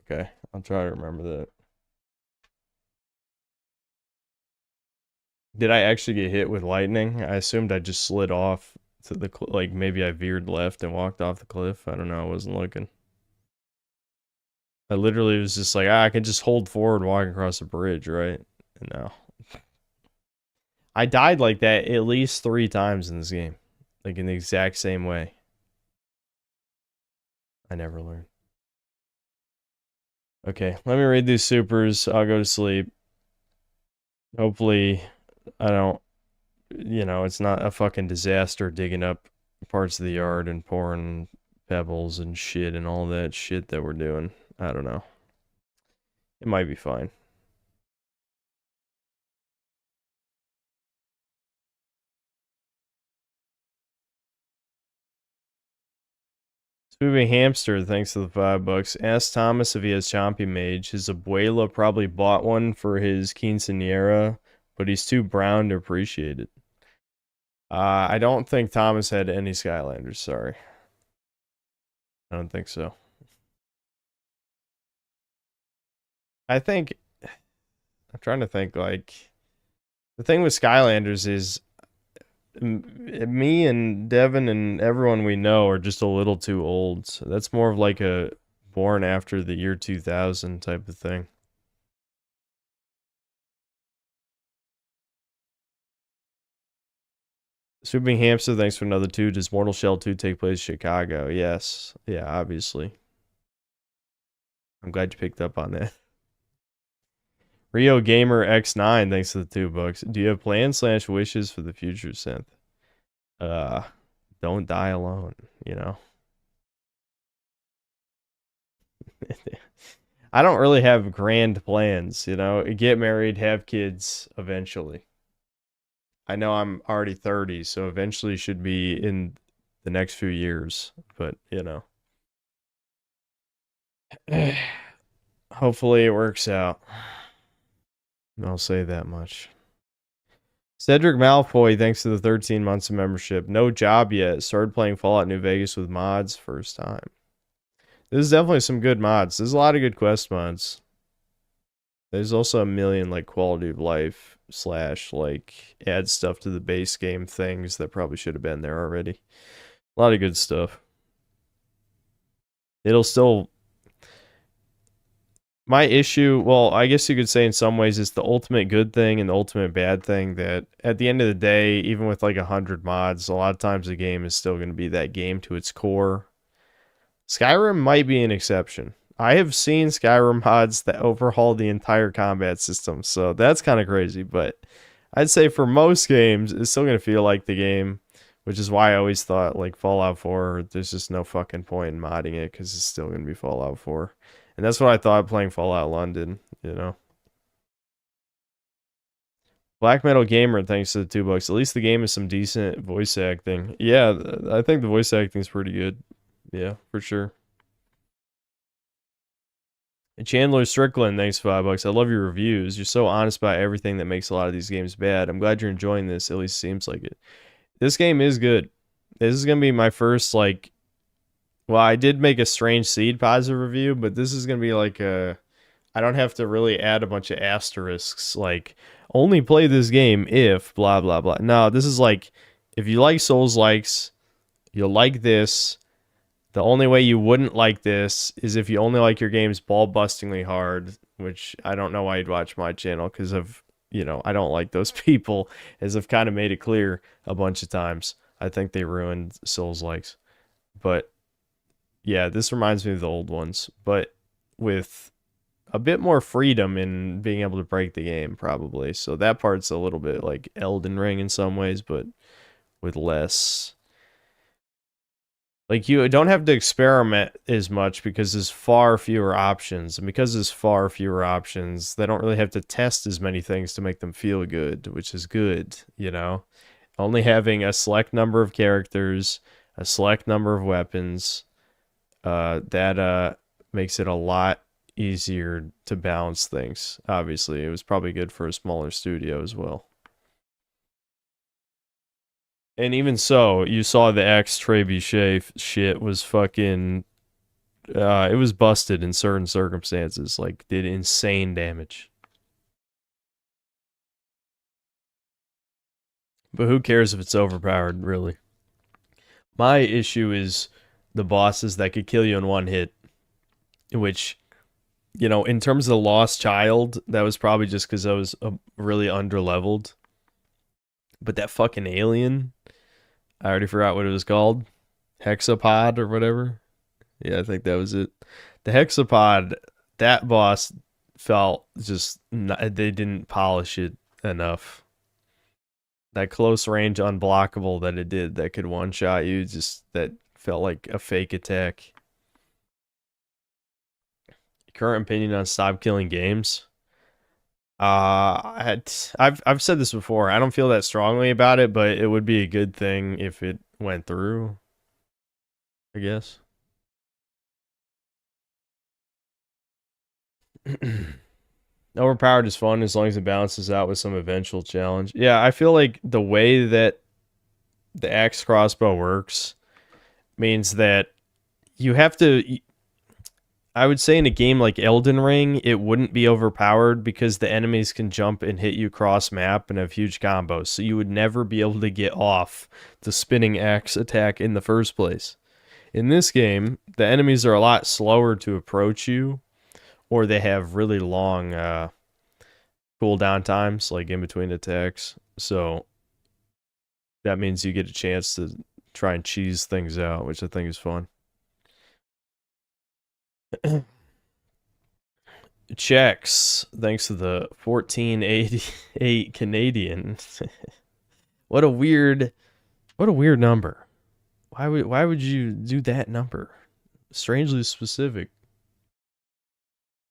Okay, I'll try to remember that. Did I actually get hit with lightning? I assumed I just slid off to the like maybe I veered left and walked off the cliff. I don't know. I wasn't looking. I literally was just like, I can just hold forward walking across the bridge, right? And no. I died like that at least 3 times in this game. Like in the exact same way. I never learned. Okay, let me read these supers. I'll go to sleep. Hopefully, I don't, you know, it's not a fucking disaster digging up parts of the yard and pouring pebbles and shit and all that shit that we're doing. I don't know. It might be fine. Moving Hamster, thanks to the $5. Ask Thomas if he has Chompy Mage. His abuela probably bought one for his quinceañera, but he's too brown to appreciate it. I don't think Thomas had any Skylanders, sorry. I don't think so. I think... I'm trying to think, like... The thing with Skylanders is... Me and Devin and everyone we know are just a little too old. So that's more of like a born after the year 2000 type of thing. Swooping Hamster, thanks for another 2. Does Mortal Shell 2 take place in Chicago? Yes. Yeah, obviously. I'm glad you picked up on that. Rio Gamer X9, thanks to the $2. Do you have plans / wishes for the future, Synth? Don't die alone, you know? I don't really have grand plans, you know? Get married, have kids eventually. I know I'm already 30, so eventually should be in the next few years, but, you know. Hopefully it works out. I'll say that much. Cedric Malfoy, thanks to the 13 months of membership. No job yet. Started playing Fallout New Vegas with mods first time. There's definitely some good mods. There's a lot of good quest mods. There's also a million like quality of life / like add stuff to the base game things that probably should have been there already. A lot of good stuff. It'll still... My issue, well, I guess you could say in some ways it's the ultimate good thing and the ultimate bad thing that at the end of the day, even with like 100 mods, a lot of times the game is still going to be that game to its core. Skyrim might be an exception. I have seen Skyrim mods that overhaul the entire combat system, so that's kind of crazy, but I'd say for most games, it's still going to feel like the game, which is why I always thought like Fallout 4, there's just no fucking point in modding it because it's still going to be Fallout 4. And that's what I thought playing Fallout London, you know. Black Metal Gamer, thanks to the $2. At least the game has some decent voice acting. Yeah, I think the voice acting is pretty good. Yeah, for sure. Chandler Strickland, thanks for $5. I love your reviews. You're so honest about everything that makes a lot of these games bad. I'm glad you're enjoying this. At least it seems like it. This game is good. This is going to be my first, like... Well, I did make a Strange Seed positive review, but this is going to be like a... I don't have to really add a bunch of asterisks, like, only play this game if blah, blah, blah. No, this is like, if you like Souls-likes, you'll like this. The only way you wouldn't like this is if you only like your games ball-bustingly hard, which I don't know why you'd watch my channel, because of, you know, I don't like those people, as I've kind of made it clear a bunch of times. I think they ruined Souls-likes. But... yeah, this reminds me of the old ones. But with a bit more freedom in being able to break the game, probably. So that part's a little bit like Elden Ring in some ways, but with less. Like, you don't have to experiment as much because there's far fewer options. And because there's far fewer options, they don't really have to test as many things to make them feel good, which is good, you know? Only having a select number of characters, a select number of weapons, that makes it a lot easier to balance things. Obviously, it was probably good for a smaller studio as well. And even so, you saw the X Trebuchet shit was fucking... it was busted in certain circumstances. Like, did insane damage. But who cares if it's overpowered, really? My issue is the bosses that could kill you in one hit. Which, you know, in terms of the Lost Child, that was probably just because I was really underleveled. But that fucking alien... I already forgot what it was called. Hexapod or whatever. Yeah, I think that was it. The Hexapod, that boss felt just... they didn't polish it enough. That close range unblockable that it did that could one-shot you, just that felt like a fake attack. Current opinion on stop killing games? I've said this before. I don't feel that strongly about it, but it would be a good thing if it went through, I guess. Overpowered is fun as long as it balances out with some eventual challenge. Yeah, I feel like the way that the axe crossbow works means that you have to... I would say in a game like Elden Ring, it wouldn't be overpowered because the enemies can jump and hit you cross map and have huge combos. So you would never be able to get off the spinning axe attack in the first place. In this game, the enemies are a lot slower to approach you, or they have really long cooldown times, like in between attacks. So that means you get a chance to try and cheese things out, which I think is fun. Checks, thanks to the 1488 Canadian. What a weird number. Why would you do that number? Strangely specific.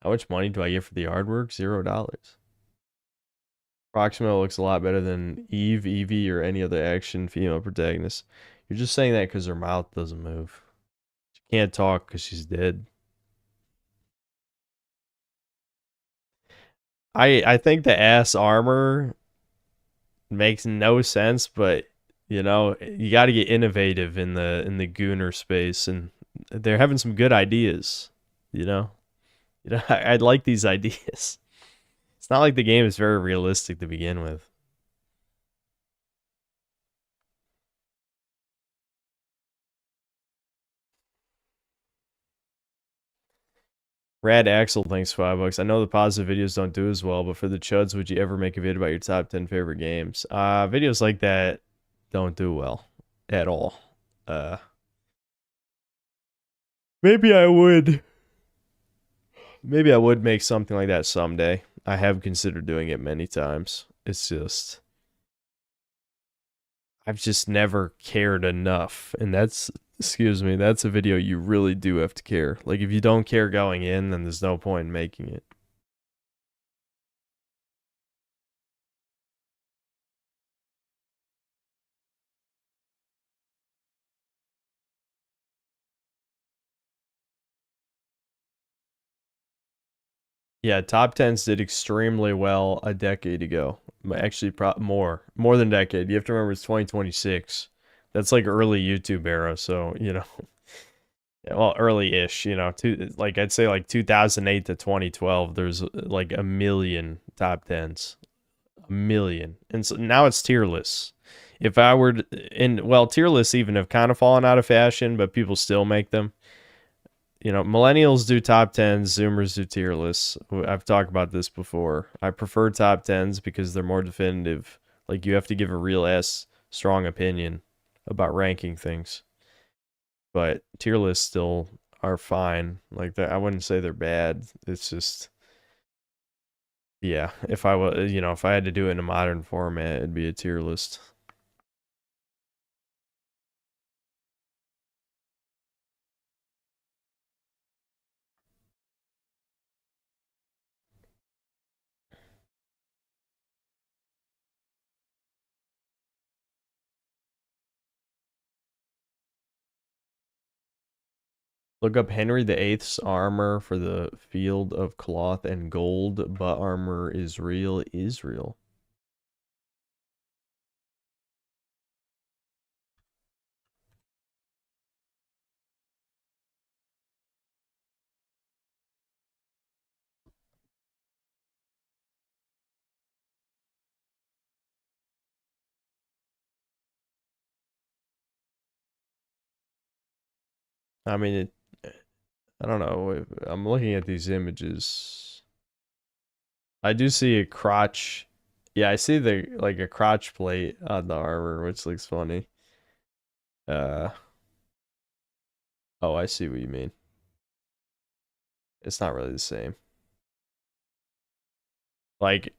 How much money do I get for the artwork? $0. Proxima looks a lot better than Eve, Evie, or any other action female protagonist. You're just saying that because her mouth doesn't move. She can't talk because she's dead. I think the ass armor makes no sense, but you know, you got to get innovative in the Gooner space, and they're having some good ideas. You know, I'd like these ideas. It's not like the game is very realistic to begin with. Rad Axel, thanks $5. I know the positive videos don't do as well, but for the chuds, would you ever make a video about your top 10 favorite games? Videos like that don't do well at all. Maybe I would. Maybe I would make something like that someday. I have considered doing it many times. It's just... I've just never cared enough. And that's... Excuse me, that's a video you really do have to care. Like, if you don't care going in, then there's no point in making it. Yeah, top 10s did extremely well a decade ago. Actually, more than a decade. You have to remember it's 2026. That's like early YouTube era, so, you know. Well, early-ish, you know. Like, I'd say like 2008 to 2012, there's like a million top 10s. A million. And so now it's tier lists. If I were to, well, tier lists even have kind of fallen out of fashion, but people still make them. You know, millennials do top 10s, Zoomers do tier lists. I've talked about this before. I prefer top 10s because they're more definitive. Like, you have to give a real-ass strong opinion about ranking things. But tier lists still are fine. Like I wouldn't say they're bad. It's just, yeah. If I was, if I had to do it in a modern format, it'd be a tier list. Look up Henry VIII's armor for the field of cloth and gold, but armor is real Israel. I mean, I don't know. I'm looking at these images. I do see a crotch. Yeah, I see like a crotch plate on the armor, which looks funny. Oh, I see what you mean. It's not really the same. Like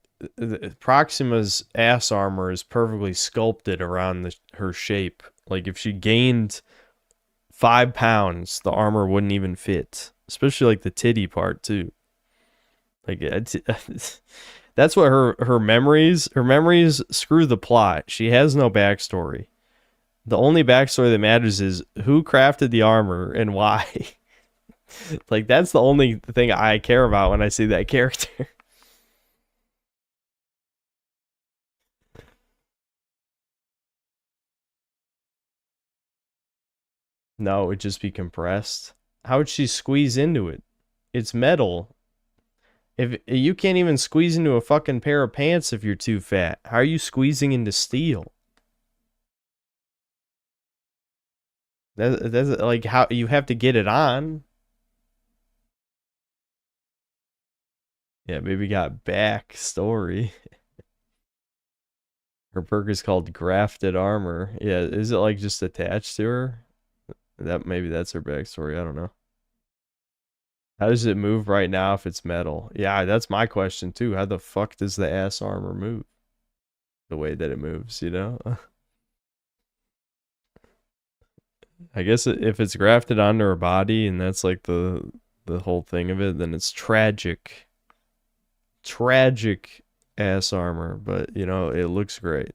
Proxima's ass armor is perfectly sculpted around her shape. Like if she gained 5 pounds, the armor wouldn't even fit. Especially like the titty part too. Like that's what her memories screw the plot. She has no backstory. The only backstory that matters is who crafted the armor and why. Like that's the only thing I care about when I see that character. No, it would just be compressed. How would she squeeze into it? It's metal. If you can't even squeeze into a fucking pair of pants if you're too fat, how are you squeezing into steel? That's like how you have to get it on. Yeah, maybe got back story. Her perk is called grafted armor. Yeah, is it like just attached to her? Maybe that's her backstory. I don't know. How does it move right now if it's metal? Yeah, that's my question too. How the fuck does the ass armor move? The way that it moves, you know? I guess if it's grafted onto her body and that's like the whole thing of it, then it's tragic. Tragic ass armor, but it looks great.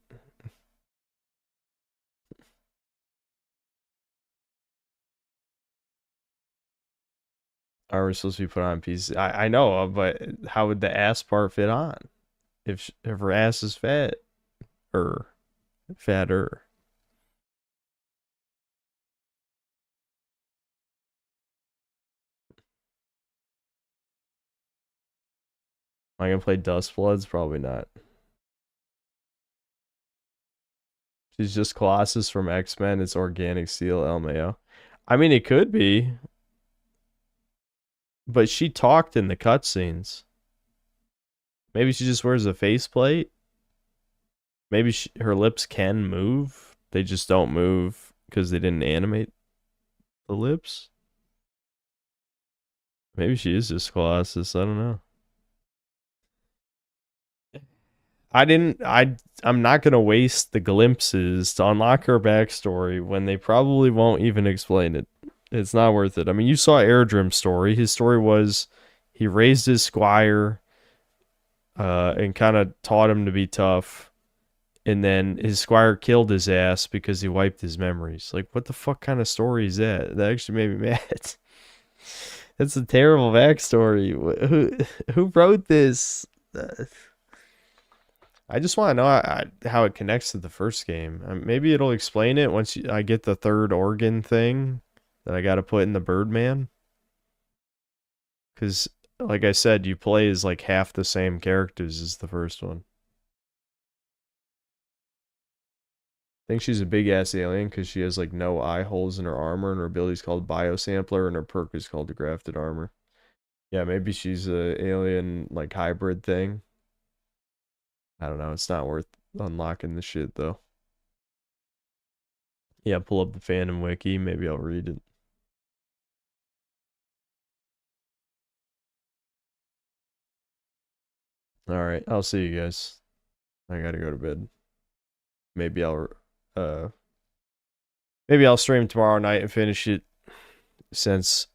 Armor supposed to be put on pieces. I know, but how would the ass part fit on? If her ass is fatter. Am I gonna play Dust Bloods? Probably not. She's just Colossus from X-Men. It's organic steel, LMAO. I mean, it could be. But she talked in the cutscenes. Maybe she just wears a faceplate. Maybe her lips can move. They just don't move because they didn't animate the lips. Maybe she is just Colossus. I don't know. I'm not going to waste the glimpses to unlock her backstory when they probably won't even explain it. It's not worth it. I mean, you saw Airdrim's story. His story was he raised his squire and kind of taught him to be tough. And then his squire killed his ass because he wiped his memories. Like, what the fuck kind of story is that? That actually made me mad. That's a terrible backstory. Who wrote this? I just want to know how it connects to the first game. Maybe it'll explain it once I get the third organ thing that I got to put in the Birdman. Because, like I said, you play as like half the same characters as the first one. I think she's a big ass alien because she has like no eye holes in her armor, and her ability is called Biosampler, and her perk is called the Grafted Armor. Yeah, maybe she's a alien like hybrid thing. I don't know. It's not worth unlocking the shit though. Yeah, pull up the fandom wiki. Maybe I'll read it. Alright, I'll see you guys. I gotta go to bed. Maybe I'll stream tomorrow night and finish it, since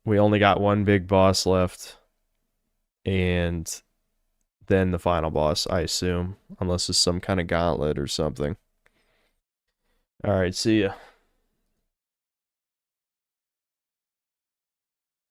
we only got one big boss left. And then the final boss, I assume. Unless it's some kind of gauntlet or something. Alright, see ya.